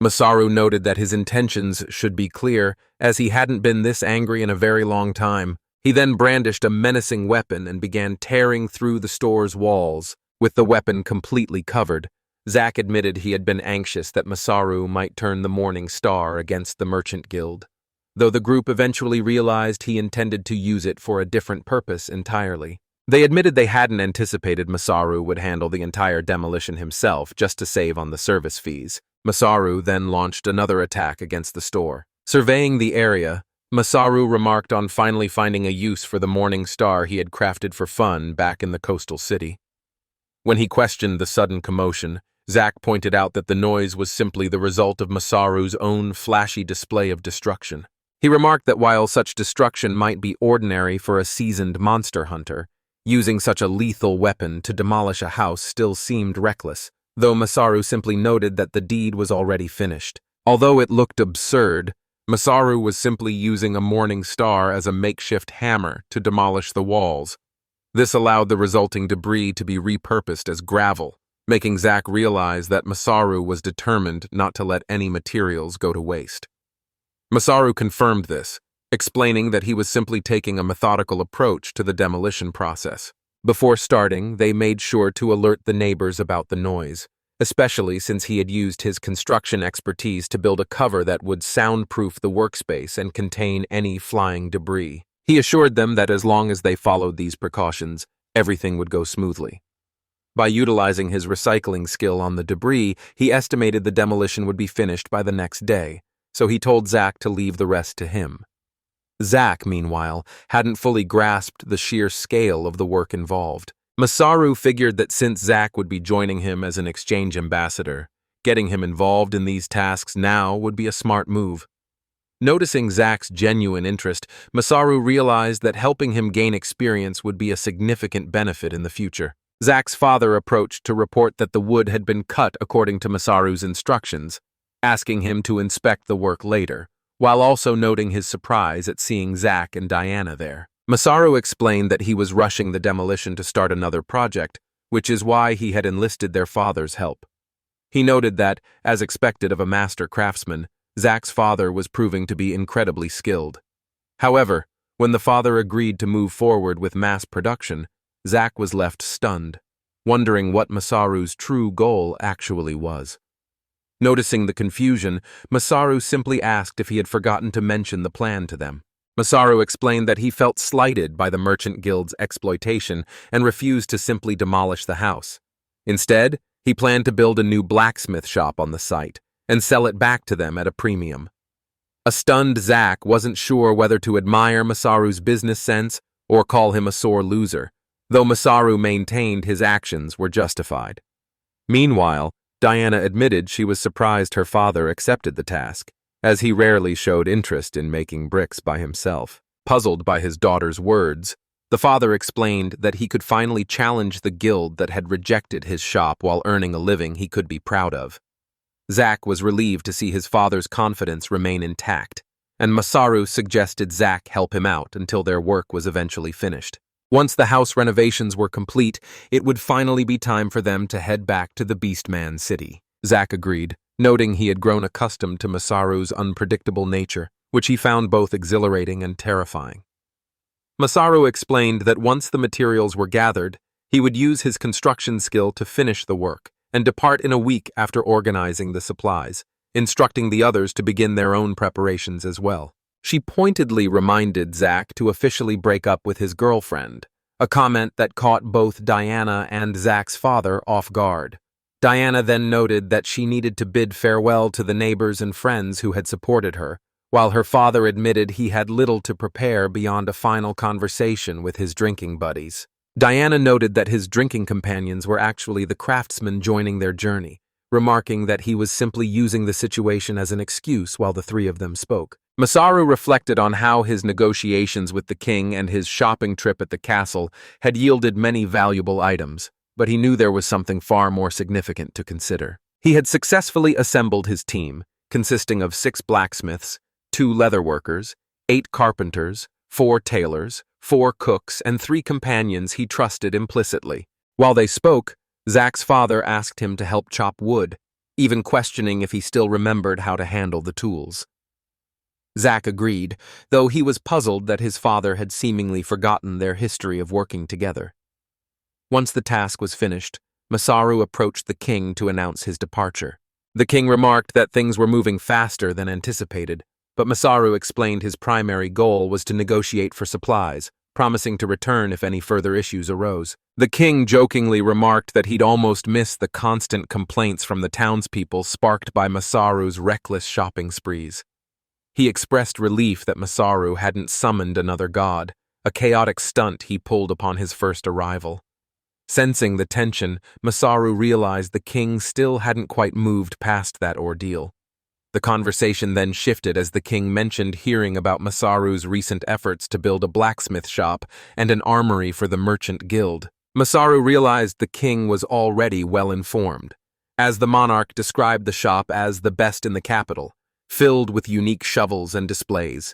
Masaru noted that his intentions should be clear, as he hadn't been this angry in a very long time. He then brandished a menacing weapon and began tearing through the store's walls. With the weapon completely covered, Zack admitted he had been anxious that Masaru might turn the Morning Star against the Merchant Guild, though the group eventually realized he intended to use it for a different purpose entirely. They admitted they hadn't anticipated Masaru would handle the entire demolition himself just to save on the service fees. Masaru then launched another attack against the store. Surveying the area, Masaru remarked on finally finding a use for the Morning Star he had crafted for fun back in the coastal city. When he questioned the sudden commotion, Zack pointed out that the noise was simply the result of Masaru's own flashy display of destruction. He remarked that while such destruction might be ordinary for a seasoned monster hunter, using such a lethal weapon to demolish a house still seemed reckless, though Masaru simply noted that the deed was already finished. Although it looked absurd, Masaru was simply using a Morning Star as a makeshift hammer to demolish the walls. This allowed the resulting debris to be repurposed as gravel, making Zack realize that Masaru was determined not to let any materials go to waste. Masaru confirmed this, explaining that he was simply taking a methodical approach to the demolition process. Before starting, they made sure to alert the neighbors about the noise, especially since he had used his construction expertise to build a cover that would soundproof the workspace and contain any flying debris. He assured them that as long as they followed these precautions, everything would go smoothly. By utilizing his recycling skill on the debris, he estimated the demolition would be finished by the next day, so he told Zack to leave the rest to him. Zack, meanwhile, hadn't fully grasped the sheer scale of the work involved. Masaru figured that since Zack would be joining him as an exchange ambassador, getting him involved in these tasks now would be a smart move. Noticing Zack's genuine interest, Masaru realized that helping him gain experience would be a significant benefit in the future. Zack's father approached to report that the wood had been cut according to Masaru's instructions, asking him to inspect the work later, while also noting his surprise at seeing Zack and Diana there. Masaru explained that he was rushing the demolition to start another project, which is why he had enlisted their father's help. He noted that, as expected of a master craftsman, Zack's father was proving to be incredibly skilled. However, when the father agreed to move forward with mass production, Zack was left stunned, wondering what Masaru's true goal actually was. Noticing the confusion, Masaru simply asked if he had forgotten to mention the plan to them. Masaru explained that he felt slighted by the Merchant Guild's exploitation and refused to simply demolish the house. Instead, he planned to build a new blacksmith shop on the site and sell it back to them at a premium. A stunned Zack wasn't sure whether to admire Masaru's business sense or call him a sore loser, though Masaru maintained his actions were justified. Meanwhile, Diana admitted she was surprised her father accepted the task, as he rarely showed interest in making bricks by himself. Puzzled by his daughter's words, the father explained that he could finally challenge the guild that had rejected his shop while earning a living he could be proud of. Zack was relieved to see his father's confidence remain intact, and Masaru suggested Zack help him out until their work was eventually finished. Once the house renovations were complete, it would finally be time for them to head back to the Beastman City. Zack agreed, noting he had grown accustomed to Masaru's unpredictable nature, which he found both exhilarating and terrifying. Masaru explained that once the materials were gathered, he would use his construction skill to finish the work and depart in a week after organizing the supplies, instructing the others to begin their own preparations as well. She pointedly reminded Zack to officially break up with his girlfriend, a comment that caught both Diana and Zach's father off guard. Diana then noted that she needed to bid farewell to the neighbors and friends who had supported her, while her father admitted he had little to prepare beyond a final conversation with his drinking buddies. Diana noted that his drinking companions were actually the craftsmen joining their journey, remarking that he was simply using the situation as an excuse while the three of them spoke. Masaru reflected on how his negotiations with the king and his shopping trip at the castle had yielded many valuable items, but he knew there was something far more significant to consider. He had successfully assembled his team, consisting of 6 blacksmiths, 2 leatherworkers, 8 carpenters, 4 tailors, 4 cooks, and 3 companions he trusted implicitly. While they spoke, Zach's father asked him to help chop wood, even questioning if he still remembered how to handle the tools. Zach agreed, though he was puzzled that his father had seemingly forgotten their history of working together. Once the task was finished, Masaru approached the king to announce his departure. The king remarked that things were moving faster than anticipated, but Masaru explained his primary goal was to negotiate for supplies, promising to return if any further issues arose. The king jokingly remarked that he'd almost missed the constant complaints from the townspeople sparked by Masaru's reckless shopping sprees. He expressed relief that Masaru hadn't summoned another god, a chaotic stunt he pulled upon his first arrival. Sensing the tension, Masaru realized the king still hadn't quite moved past that ordeal. The conversation then shifted as the king mentioned hearing about Masaru's recent efforts to build a blacksmith shop and an armory for the merchant guild. Masaru realized the king was already well informed, as the monarch described the shop as the best in the capital, filled with unique shovels and displays.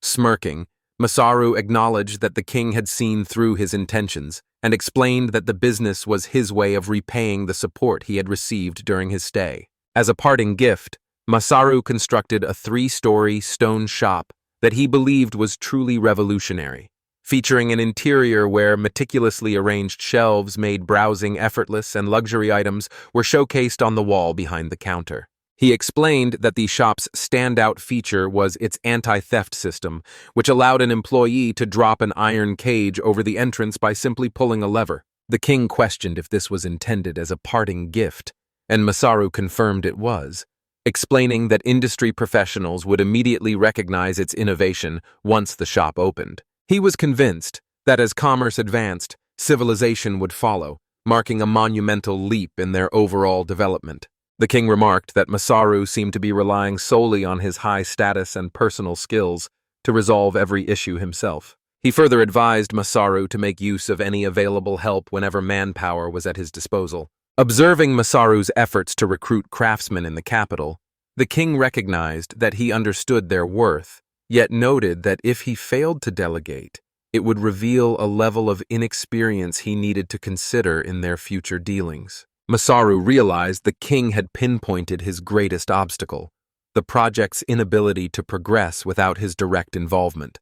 Smirking, Masaru acknowledged that the king had seen through his intentions and explained that the business was his way of repaying the support he had received during his stay. As a parting gift, Masaru constructed a 3-story stone shop that he believed was truly revolutionary, featuring an interior where meticulously arranged shelves made browsing effortless and luxury items were showcased on the wall behind the counter. He explained that the shop's standout feature was its anti-theft system, which allowed an employee to drop an iron cage over the entrance by simply pulling a lever. The king questioned if this was intended as a parting gift, and Masaru confirmed it was, explaining that industry professionals would immediately recognize its innovation once the shop opened. He was convinced that as commerce advanced, civilization would follow, marking a monumental leap in their overall development. The king remarked that Masaru seemed to be relying solely on his high status and personal skills to resolve every issue himself. He further advised Masaru to make use of any available help whenever manpower was at his disposal. Observing Masaru's efforts to recruit craftsmen in the capital, the king recognized that he understood their worth, yet noted that if he failed to delegate, it would reveal a level of inexperience he needed to consider in their future dealings. Masaru realized the king had pinpointed his greatest obstacle, the project's inability to progress without his direct involvement.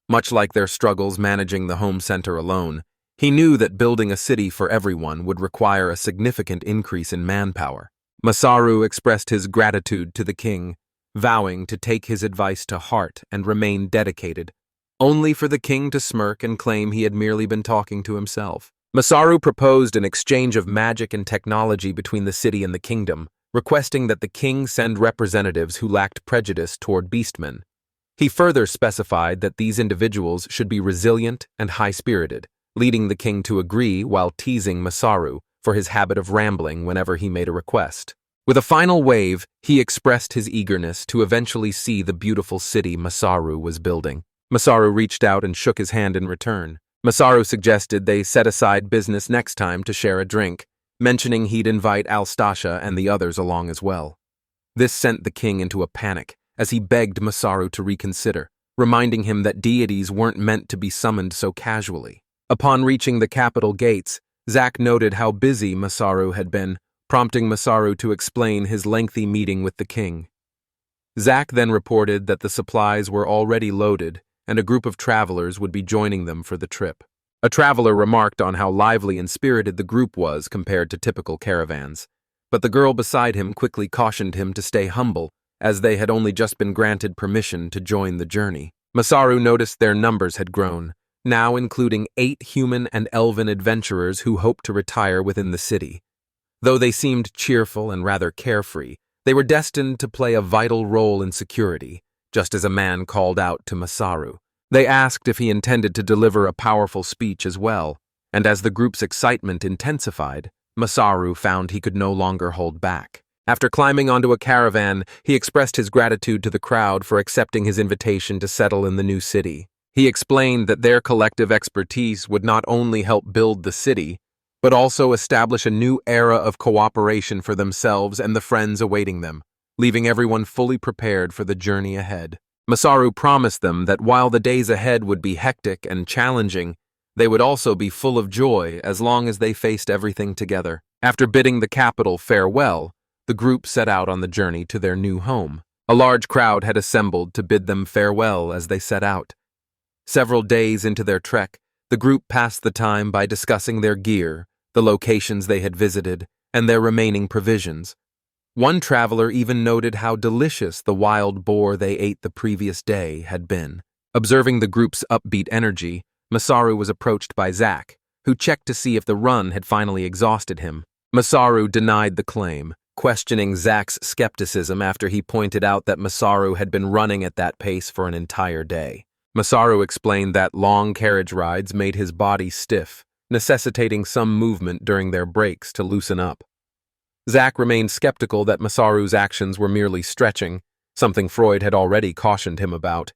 Much like their struggles managing the home center alone, he knew that building a city for everyone would require a significant increase in manpower. Masaru expressed his gratitude to the king, vowing to take his advice to heart and remain dedicated, only for the king to smirk and claim he had merely been talking to himself. Masaru proposed an exchange of magic and technology between the city and the kingdom, requesting that the king send representatives who lacked prejudice toward beastmen. He further specified that these individuals should be resilient and high-spirited, leading the king to agree while teasing Masaru for his habit of rambling whenever he made a request. With a final wave, he expressed his eagerness to eventually see the beautiful city Masaru was building. Masaru reached out and shook his hand in return. Masaru suggested they set aside business next time to share a drink, mentioning he'd invite Alstasha and the others along as well. This sent the king into a panic, as he begged Masaru to reconsider, reminding him that deities weren't meant to be summoned so casually. Upon reaching the capital gates, Zach noted how busy Masaru had been, prompting Masaru to explain his lengthy meeting with the king. Zach then reported that the supplies were already loaded, and a group of travelers would be joining them for the trip. A traveler remarked on how lively and spirited the group was compared to typical caravans, but the girl beside him quickly cautioned him to stay humble, as they had only just been granted permission to join the journey. Masaru noticed their numbers had grown, now including 8 human and elven adventurers who hoped to retire within the city. Though they seemed cheerful and rather carefree, they were destined to play a vital role in security, just as a man called out to Masaru. They asked if he intended to deliver a powerful speech as well, and as the group's excitement intensified, Masaru found he could no longer hold back. After climbing onto a caravan, he expressed his gratitude to the crowd for accepting his invitation to settle in the new city. He explained that their collective expertise would not only help build the city, but also establish a new era of cooperation for themselves and the friends awaiting them, leaving everyone fully prepared for the journey ahead. Masaru promised them that while the days ahead would be hectic and challenging, they would also be full of joy as long as they faced everything together. After bidding the Capitall farewell, the group set out on the journey to their new home. A large crowd had assembled to bid them farewell as they set out. Several days into their trek, the group passed the time by discussing their gear, the locations they had visited, and their remaining provisions. One traveler even noted how delicious the wild boar they ate the previous day had been. Observing the group's upbeat energy, Masaru was approached by Zack, who checked to see if the run had finally exhausted him. Masaru denied the claim, questioning Zack's skepticism after he pointed out that Masaru had been running at that pace for an entire day. Masaru explained that long carriage rides made his body stiff, necessitating some movement during their breaks to loosen up. Zack remained skeptical that Masaru's actions were merely stretching, something Freud had already cautioned him about.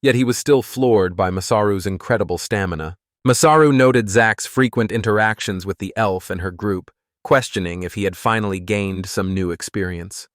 Yet he was still floored by Masaru's incredible stamina. Masaru noted Zack's frequent interactions with the elf and her group, questioning if he had finally gained some new experience.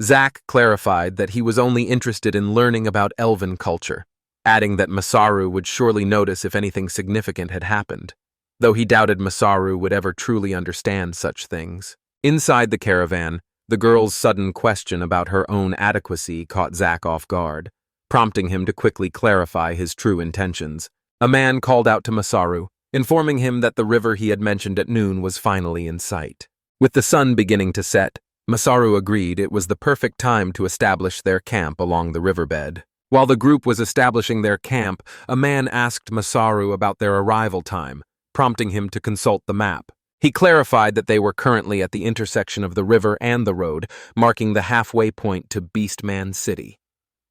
Zack clarified that he was only interested in learning about elven culture, adding that Masaru would surely notice if anything significant had happened, though he doubted Masaru would ever truly understand such things. Inside the caravan, the girl's sudden question about her own adequacy caught Zack off guard, prompting him to quickly clarify his true intentions. A man called out to Masaru, informing him that the river he had mentioned at noon was finally in sight. With the sun beginning to set, Masaru agreed it was the perfect time to establish their camp along the riverbed. While the group was establishing their camp, a man asked Masaru about their arrival time, prompting him to consult the map. He clarified that they were currently at the intersection of the river and the road, marking the halfway point to Beastman City.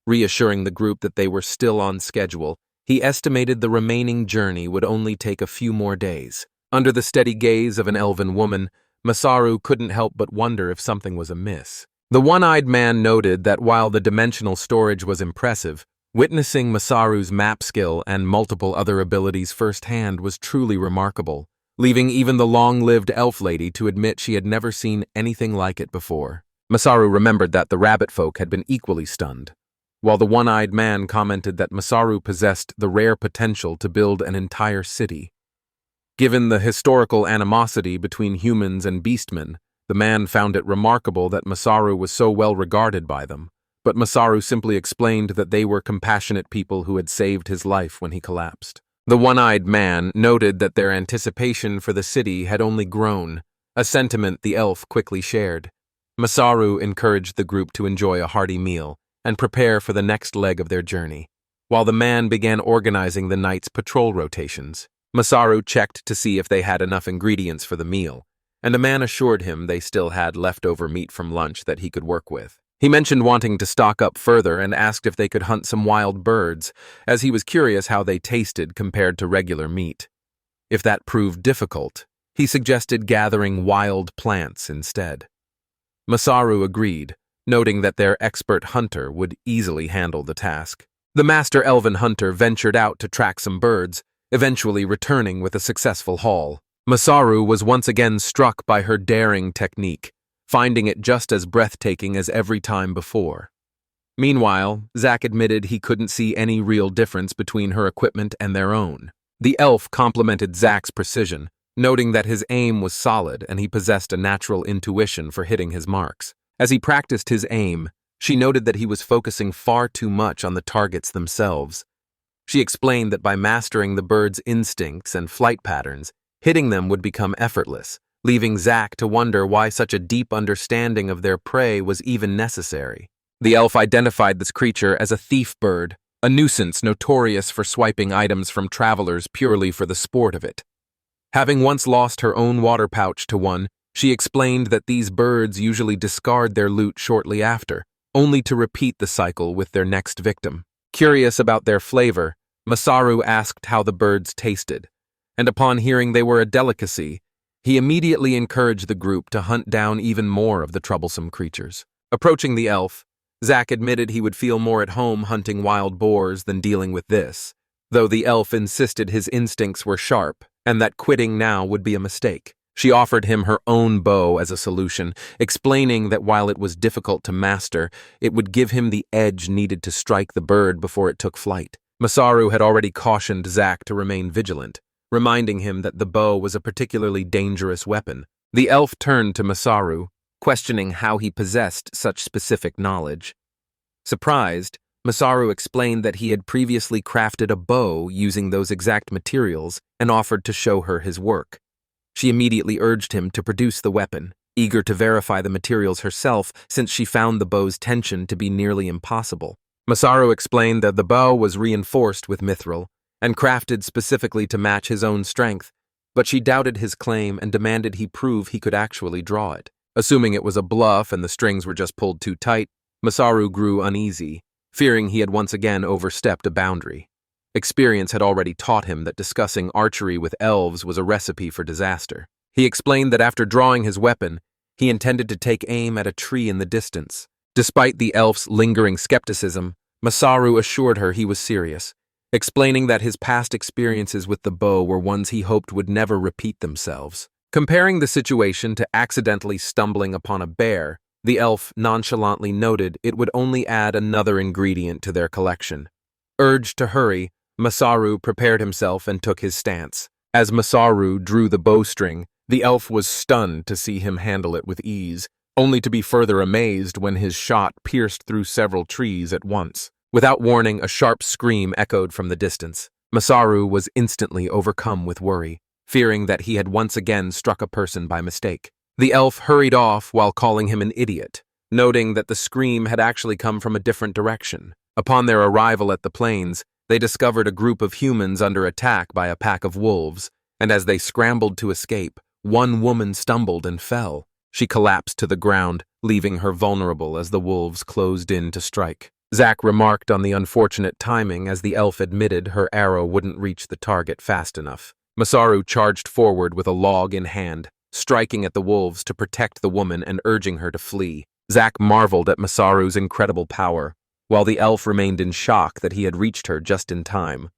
Reassuring the group that they were still on schedule, he estimated the remaining journey would only take a few more days. Under the steady gaze of an elven woman, Masaru couldn't help but wonder if something was amiss. The one-eyed man noted that while the dimensional storage was impressive, witnessing Masaru's map skill and multiple other abilities firsthand was truly remarkable, leaving even the long-lived elf lady to admit she had never seen anything like it before. Masaru remembered that the rabbit folk had been equally stunned, while the one-eyed man commented that Masaru possessed the rare potential to build an entire city. Given the historical animosity between humans and beastmen, the man found it remarkable that Masaru was so well regarded by them, but Masaru simply explained that they were compassionate people who had saved his life when he collapsed. The one-eyed man noted that their anticipation for the city had only grown, a sentiment the elf quickly shared. Masaru encouraged the group to enjoy a hearty meal and prepare for the next leg of their journey, while the man began organizing the night's patrol rotations. Masaru checked to see if they had enough ingredients for the meal, and a man assured him they still had leftover meat from lunch that he could work with. He mentioned wanting to stock up further and asked if they could hunt some wild birds, as he was curious how they tasted compared to regular meat. If that proved difficult, he suggested gathering wild plants instead. Masaru agreed, noting that their expert hunter would easily handle the task. The master elven hunter ventured out to track some birds, eventually returning with a successful haul. Masaru was once again struck by her daring technique, finding it just as breathtaking as every time before. Meanwhile, Zack admitted he couldn't see any real difference between her equipment and their own. The elf complimented Zack's precision, noting that his aim was solid and he possessed a natural intuition for hitting his marks. As he practiced his aim, she noted that he was focusing far too much on the targets themselves. She explained that by mastering the bird's instincts and flight patterns, hitting them would become effortless, leaving Zack to wonder why such a deep understanding of their prey was even necessary. The elf identified this creature as a thief bird, a nuisance notorious for swiping items from travelers purely for the sport of it. Having once lost her own water pouch to one, she explained that these birds usually discard their loot shortly after, only to repeat the cycle with their next victim. Curious about their flavor, Masaru asked how the birds tasted, and upon hearing they were a delicacy, he immediately encouraged the group to hunt down even more of the troublesome creatures. Approaching the elf, Zack admitted he would feel more at home hunting wild boars than dealing with this, though the elf insisted his instincts were sharp and that quitting now would be a mistake. She offered him her own bow as a solution, explaining that while it was difficult to master, it would give him the edge needed to strike the bird before it took flight. Masaru had already cautioned Zack to remain vigilant, reminding him that the bow was a particularly dangerous weapon. The elf turned to Masaru, questioning how he possessed such specific knowledge. Surprised, Masaru explained that he had previously crafted a bow using those exact materials and offered to show her his work. She immediately urged him to produce the weapon, eager to verify the materials herself since she found the bow's tension to be nearly impossible. Masaru explained that the bow was reinforced with mithril and crafted specifically to match his own strength, but she doubted his claim and demanded he prove he could actually draw it. Assuming it was a bluff and the strings were just pulled too tight, Masaru grew uneasy, fearing he had once again overstepped a boundary. Experience had already taught him that discussing archery with elves was a recipe for disaster. He explained that after drawing his weapon, he intended to take aim at a tree in the distance. Despite the elf's lingering skepticism, Masaru assured her he was serious, explaining that his past experiences with the bow were ones he hoped would never repeat themselves. Comparing the situation to accidentally stumbling upon a bear, the elf nonchalantly noted it would only add another ingredient to their collection. Urged to hurry, Masaru prepared himself and took his stance. As Masaru drew the bowstring, the elf was stunned to see him handle it with ease, only to be further amazed when his shot pierced through several trees at once. Without warning, a sharp scream echoed from the distance. Masaru was instantly overcome with worry, fearing that he had once again struck a person by mistake. The elf hurried off while calling him an idiot, noting that the scream had actually come from a different direction. Upon their arrival at the plains, they discovered a group of humans under attack by a pack of wolves, and as they scrambled to escape, one woman stumbled and fell. She collapsed to the ground, leaving her vulnerable as the wolves closed in to strike. Zack remarked on the unfortunate timing as the elf admitted her arrow wouldn't reach the target fast enough. Masaru charged forward with a log in hand, striking at the wolves to protect the woman and urging her to flee. Zack marveled at Masaru's incredible power, while the elf remained in shock that he had reached her just in time.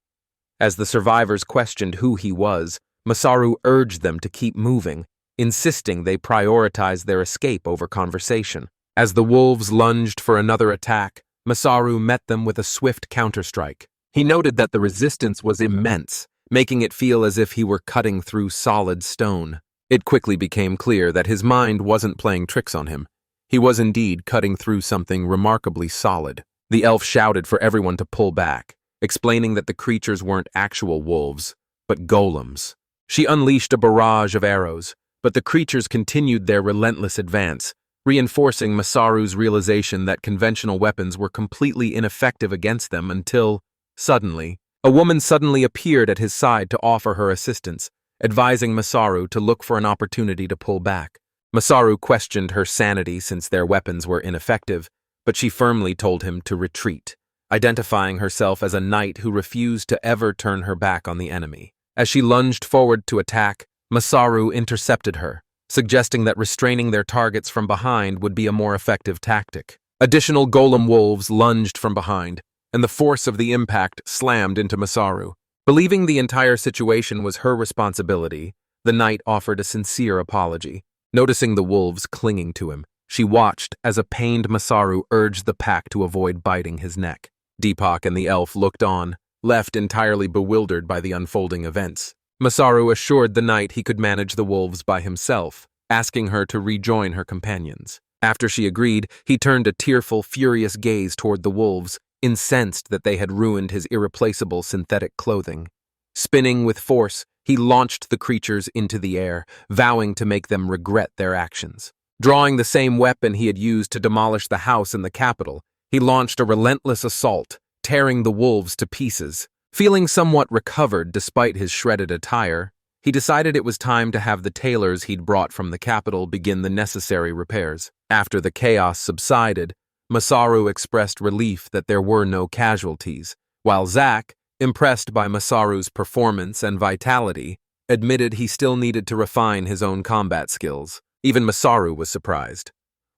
As the survivors questioned who he was, Masaru urged them to keep moving, insisting they prioritize their escape over conversation. As the wolves lunged for another attack, Masaru met them with a swift counterstrike. He noted that the resistance was immense, making it feel as if he were cutting through solid stone. It quickly became clear that his mind wasn't playing tricks on him. He was indeed cutting through something remarkably solid. The elf shouted for everyone to pull back, explaining that the creatures weren't actual wolves, but golems. She unleashed a barrage of arrows, but the creatures continued their relentless advance, reinforcing Masaru's realization that conventional weapons were completely ineffective against them until, suddenly, a woman suddenly appeared at his side to offer her assistance, advising Masaru to look for an opportunity to pull back. Masaru questioned her sanity since their weapons were ineffective, but she firmly told him to retreat, identifying herself as a knight who refused to ever turn her back on the enemy. As she lunged forward to attack, Masaru intercepted her, suggesting that restraining their targets from behind would be a more effective tactic. Additional golem wolves lunged from behind, and the force of the impact slammed into Masaru. Believing the entire situation was her responsibility, the knight offered a sincere apology. Noticing the wolves clinging to him, she watched as a pained Masaru urged the pack to avoid biting his neck. Deepak and the elf looked on, left entirely bewildered by the unfolding events. Masaru assured the knight he could manage the wolves by himself, asking her to rejoin her companions. After she agreed, he turned a tearful, furious gaze toward the wolves, incensed that they had ruined his irreplaceable synthetic clothing. Spinning with force, he launched the creatures into the air, vowing to make them regret their actions. Drawing the same weapon he had used to demolish the house in the Capitall, he launched a relentless assault, tearing the wolves to pieces. Feeling somewhat recovered despite his shredded attire, he decided it was time to have the tailors he'd brought from the Capitall begin the necessary repairs. After the chaos subsided, Masaru expressed relief that there were no casualties, while Zack, impressed by Masaru's performance and vitality, admitted he still needed to refine his own combat skills. Even Masaru was surprised.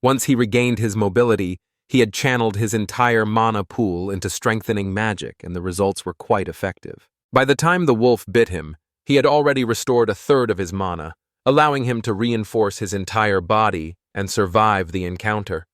Once he regained his mobility, he had channeled his entire mana pool into strengthening magic, and the results were quite effective. By the time the wolf bit him, he had already restored a third of his mana, allowing him to reinforce his entire body and survive the encounter.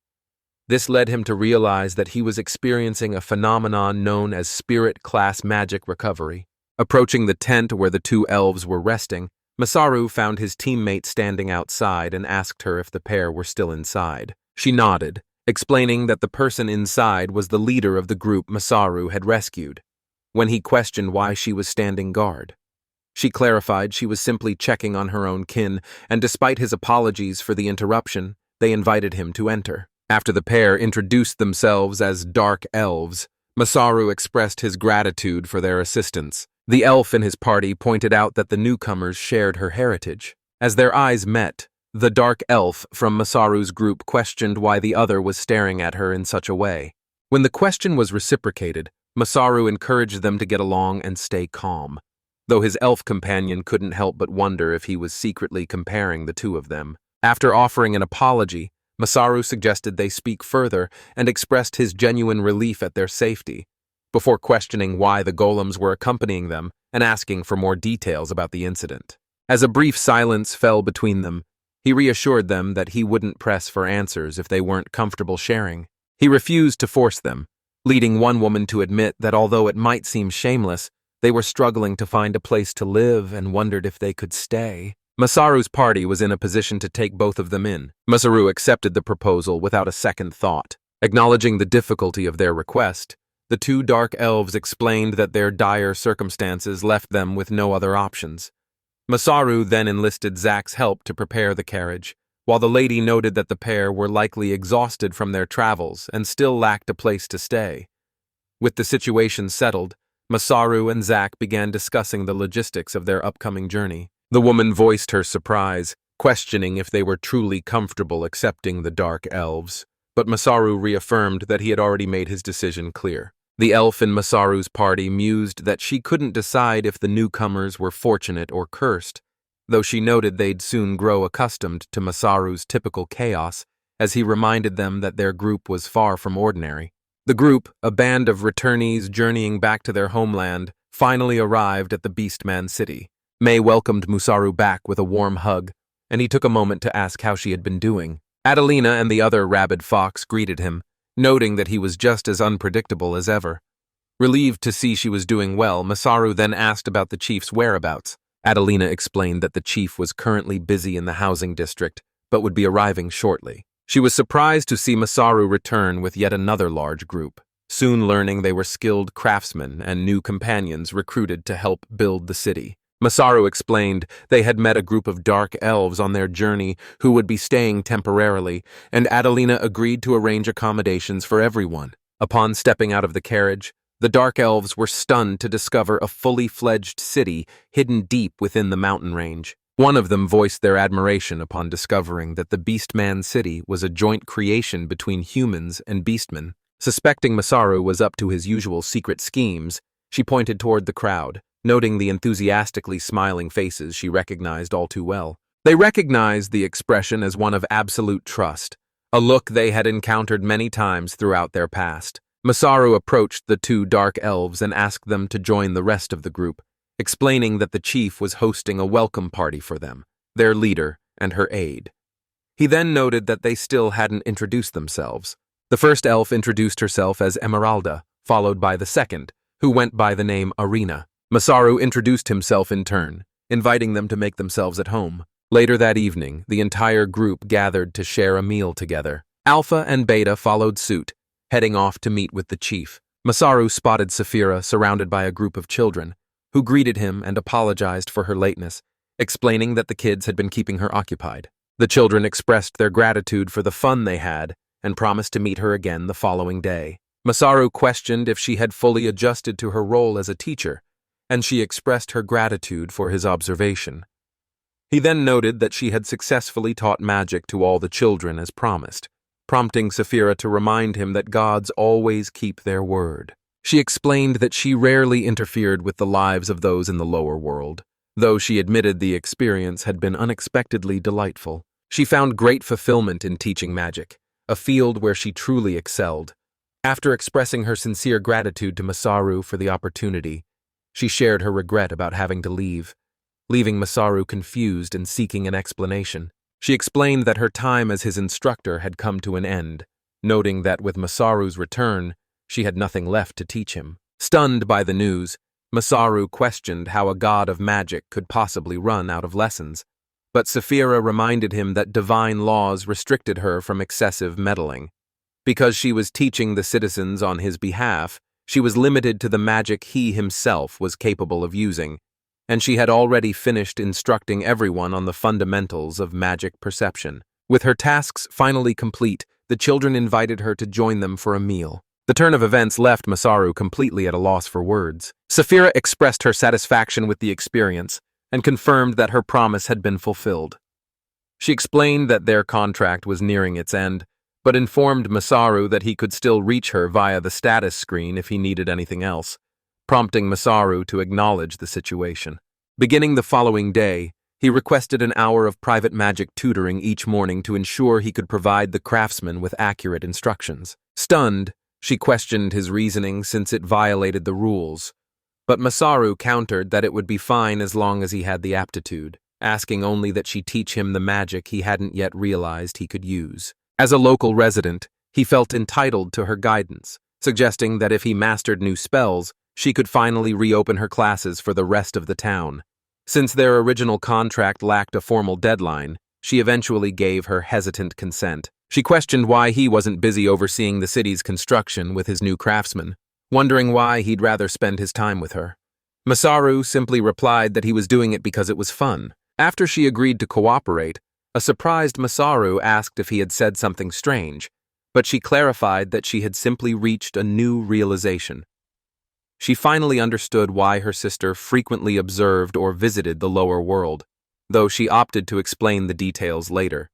This led him to realize that he was experiencing a phenomenon known as spirit-class magic recovery. Approaching the tent where the two elves were resting, Masaru found his teammate standing outside and asked her if the pair were still inside. She nodded, explaining that the person inside was the leader of the group Masaru had rescued. When he questioned why she was standing guard, she clarified she was simply checking on her own kin, and despite his apologies for the interruption, they invited him to enter. After the pair introduced themselves as Dark Elves, Masaru expressed his gratitude for their assistance. The elf in his party pointed out that the newcomers shared her heritage. As their eyes met, the Dark Elf from Masaru's group questioned why the other was staring at her in such a way. When the question was reciprocated, Masaru encouraged them to get along and stay calm, though his elf companion couldn't help but wonder if he was secretly comparing the two of them. After offering an apology, Masaru suggested they speak further and expressed his genuine relief at their safety, before questioning why the golems were accompanying them and asking for more details about the incident. As a brief silence fell between them, he reassured them that he wouldn't press for answers if they weren't comfortable sharing. He refused to force them, leading one woman to admit that although it might seem shameless, they were struggling to find a place to live and wondered if they could stay. Masaru's party was in a position to take both of them in. Masaru accepted the proposal without a second thought. Acknowledging the difficulty of their request, the two Dark Elves explained that their dire circumstances left them with no other options. Masaru then enlisted Zack's help to prepare the carriage, while the lady noted that the pair were likely exhausted from their travels and still lacked a place to stay. With the situation settled, Masaru and Zack began discussing the logistics of their upcoming journey. The woman voiced her surprise, questioning if they were truly comfortable accepting the Dark Elves, but Masaru reaffirmed that he had already made his decision clear. The elf in Masaru's party mused that she couldn't decide if the newcomers were fortunate or cursed, though she noted they'd soon grow accustomed to Masaru's typical chaos, as he reminded them that their group was far from ordinary. The group, a band of returnees journeying back to their homeland, finally arrived at the Beastman city. May welcomed Masaru back with a warm hug, and he took a moment to ask how she had been doing. Adelina and the other rabid fox greeted him, noting that he was just as unpredictable as ever. Relieved to see she was doing well, Masaru then asked about the chief's whereabouts. Adelina explained that the chief was currently busy in the housing district, but would be arriving shortly. She was surprised to see Masaru return with yet another large group, soon learning they were skilled craftsmen and new companions recruited to help build the city. Masaru explained they had met a group of Dark Elves on their journey who would be staying temporarily, and Adelina agreed to arrange accommodations for everyone. Upon stepping out of the carriage, the Dark Elves were stunned to discover a fully fledged city hidden deep within the mountain range. One of them voiced their admiration upon discovering that the Beastman city was a joint creation between humans and beastmen. Suspecting Masaru was up to his usual secret schemes, she pointed toward the crowd, noting the enthusiastically smiling faces she recognized all too well. They recognized the expression as one of absolute trust, a look they had encountered many times throughout their past. Masaru approached the two Dark Elves and asked them to join the rest of the group, explaining that the chief was hosting a welcome party for them, their leader, and her aide. He then noted that they still hadn't introduced themselves. The first elf introduced herself as Emeralda, followed by the second, who went by the name Arena. Masaru introduced himself in turn, inviting them to make themselves at home. Later that evening, the entire group gathered to share a meal together. Alpha and Beta followed suit, heading off to meet with the chief. Masaru spotted Saphira surrounded by a group of children, who greeted him and apologized for her lateness, explaining that the kids had been keeping her occupied. The children expressed their gratitude for the fun they had and promised to meet her again the following day. Masaru questioned if she had fully adjusted to her role as a teacher, and she expressed her gratitude for his observation. He then noted that she had successfully taught magic to all the children as promised, prompting Saphira to remind him that gods always keep their word. She explained that she rarely interfered with the lives of those in the lower world, though she admitted the experience had been unexpectedly delightful. She found great fulfillment in teaching magic, a field where she truly excelled. After expressing her sincere gratitude to Masaru for the opportunity, she shared her regret about having to leave, leaving Masaru confused and seeking an explanation. She explained that her time as his instructor had come to an end, noting that with Masaru's return, she had nothing left to teach him. Stunned by the news, Masaru questioned how a god of magic could possibly run out of lessons, but Saphira reminded him that divine laws restricted her from excessive meddling. Because she was teaching the citizens on his behalf, she was limited to the magic he himself was capable of using, and she had already finished instructing everyone on the fundamentals of magic perception. With her tasks finally complete, the children invited her to join them for a meal. The turn of events left Masaru completely at a loss for words. Saphira expressed her satisfaction with the experience and confirmed that her promise had been fulfilled. She explained that their contract was nearing its end, but informed Masaru that he could still reach her via the status screen if he needed anything else, prompting Masaru to acknowledge the situation. Beginning the following day, he requested an hour of private magic tutoring each morning to ensure he could provide the craftsman with accurate instructions. Stunned, she questioned his reasoning since it violated the rules, but Masaru countered that it would be fine as long as he had the aptitude, asking only that she teach him the magic he hadn't yet realized he could use. As a local resident, he felt entitled to her guidance, suggesting that if he mastered new spells, she could finally reopen her classes for the rest of the town. Since their original contract lacked a formal deadline, she eventually gave her hesitant consent. She questioned why he wasn't busy overseeing the city's construction with his new craftsman, wondering why he'd rather spend his time with her. Masaru simply replied that he was doing it because it was fun. After she agreed to cooperate, a surprised Masaru asked if he had said something strange, but she clarified that she had simply reached a new realization. She finally understood why her sister frequently observed or visited the lower world, though she opted to explain the details later.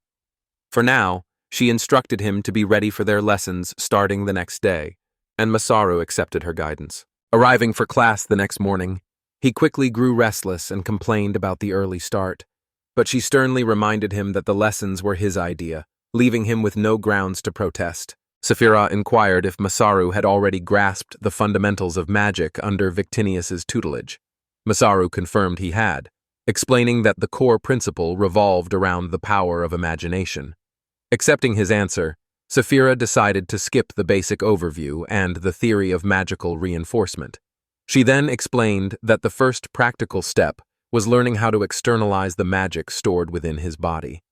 For now, she instructed him to be ready for their lessons starting the next day, and Masaru accepted her guidance. Arriving for class the next morning, he quickly grew restless and complained about the early start, but she sternly reminded him that the lessons were his idea, leaving him with no grounds to protest. Saphira inquired if Masaru had already grasped the fundamentals of magic under Victinius's tutelage. Masaru confirmed he had, explaining that the core principle revolved around the power of imagination. Accepting his answer, Saphira decided to skip the basic overview and the theory of magical reinforcement. She then explained that the first practical step was learning how to externalize the magic stored within his body.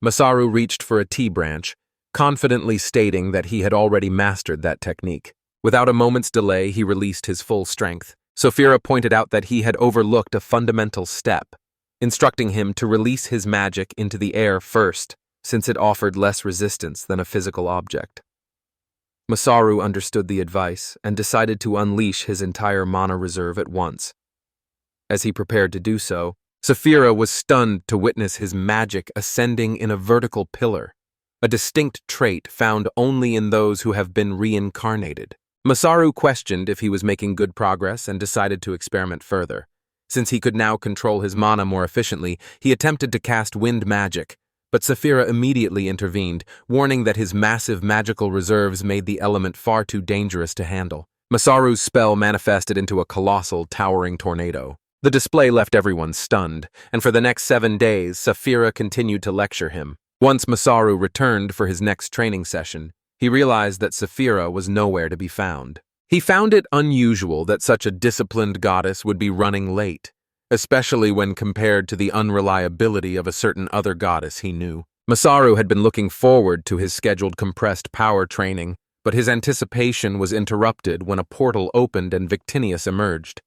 Masaru reached for a T branch, confidently stating that he had already mastered that technique. Without a moment's delay, he released his full strength. Saphira pointed out that he had overlooked a fundamental step, instructing him to release his magic into the air first, since it offered less resistance than a physical object. Masaru understood the advice and decided to unleash his entire mana reserve at once. As he prepared to do so, Saphira was stunned to witness his magic ascending in a vertical pillar, a distinct trait found only in those who have been reincarnated. Masaru questioned if he was making good progress and decided to experiment further. Since he could now control his mana more efficiently, he attempted to cast wind magic, but Saphira immediately intervened, warning that his massive magical reserves made the element far too dangerous to handle. Masaru's spell manifested into a colossal, towering tornado. The display left everyone stunned, and for the next 7 days, Saphira continued to lecture him. Once Masaru returned for his next training session, he realized that Saphira was nowhere to be found. He found it unusual that such a disciplined goddess would be running late, especially when compared to the unreliability of a certain other goddess he knew. Masaru had been looking forward to his scheduled compressed power training, but his anticipation was interrupted when a portal opened and Victinius emerged.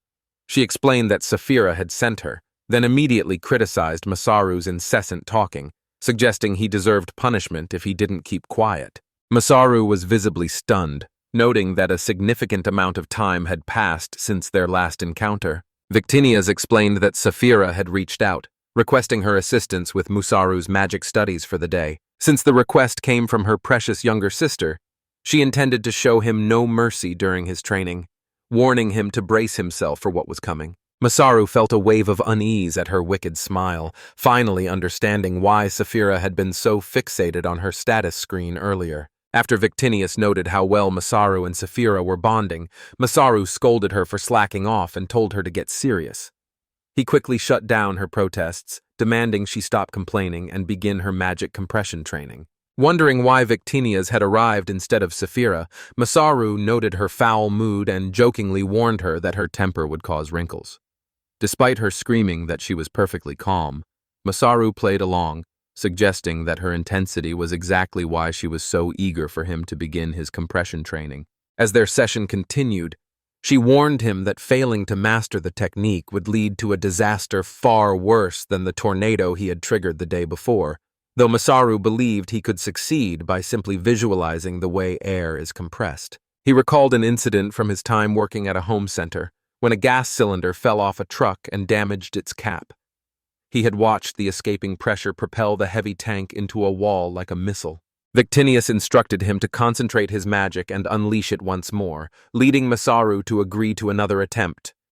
She explained that Saphira had sent her, then immediately criticized Masaru's incessant talking, suggesting he deserved punishment if he didn't keep quiet. Masaru was visibly stunned, Noting that a significant amount of time had passed since their last encounter, Victinias explained that Saphira had reached out, requesting her assistance with Musaru's magic studies for the day. Since the request came from her precious younger sister, she intended to show him no mercy during his training, warning him to brace himself for what was coming. Masaru felt a wave of unease at her wicked smile, finally understanding why Saphira had been so fixated on her status screen earlier. After Victinius noted how well Masaru and Saphira were bonding, Masaru scolded her for slacking off and told her to get serious. He quickly shut down her protests, demanding she stop complaining and begin her magic compression training. Wondering why Victinias had arrived instead of Saphira, Masaru noted her foul mood and jokingly warned her that her temper would cause wrinkles. Despite her screaming that she was perfectly calm, Masaru played along, suggesting that her intensity was exactly why she was so eager for him to begin his compression training. As their session continued, she warned him that failing to master the technique would lead to a disaster far worse than the tornado he had triggered the day before, though Masaru believed he could succeed by simply visualizing the way air is compressed. He recalled an incident from his time working at a home center, when a gas cylinder fell off a truck and damaged its cap. He had watched the escaping pressure propel the heavy tank into a wall like a missile. Victinius instructed him to concentrate his magic and unleash it once more, leading Masaru to agree to another attempt.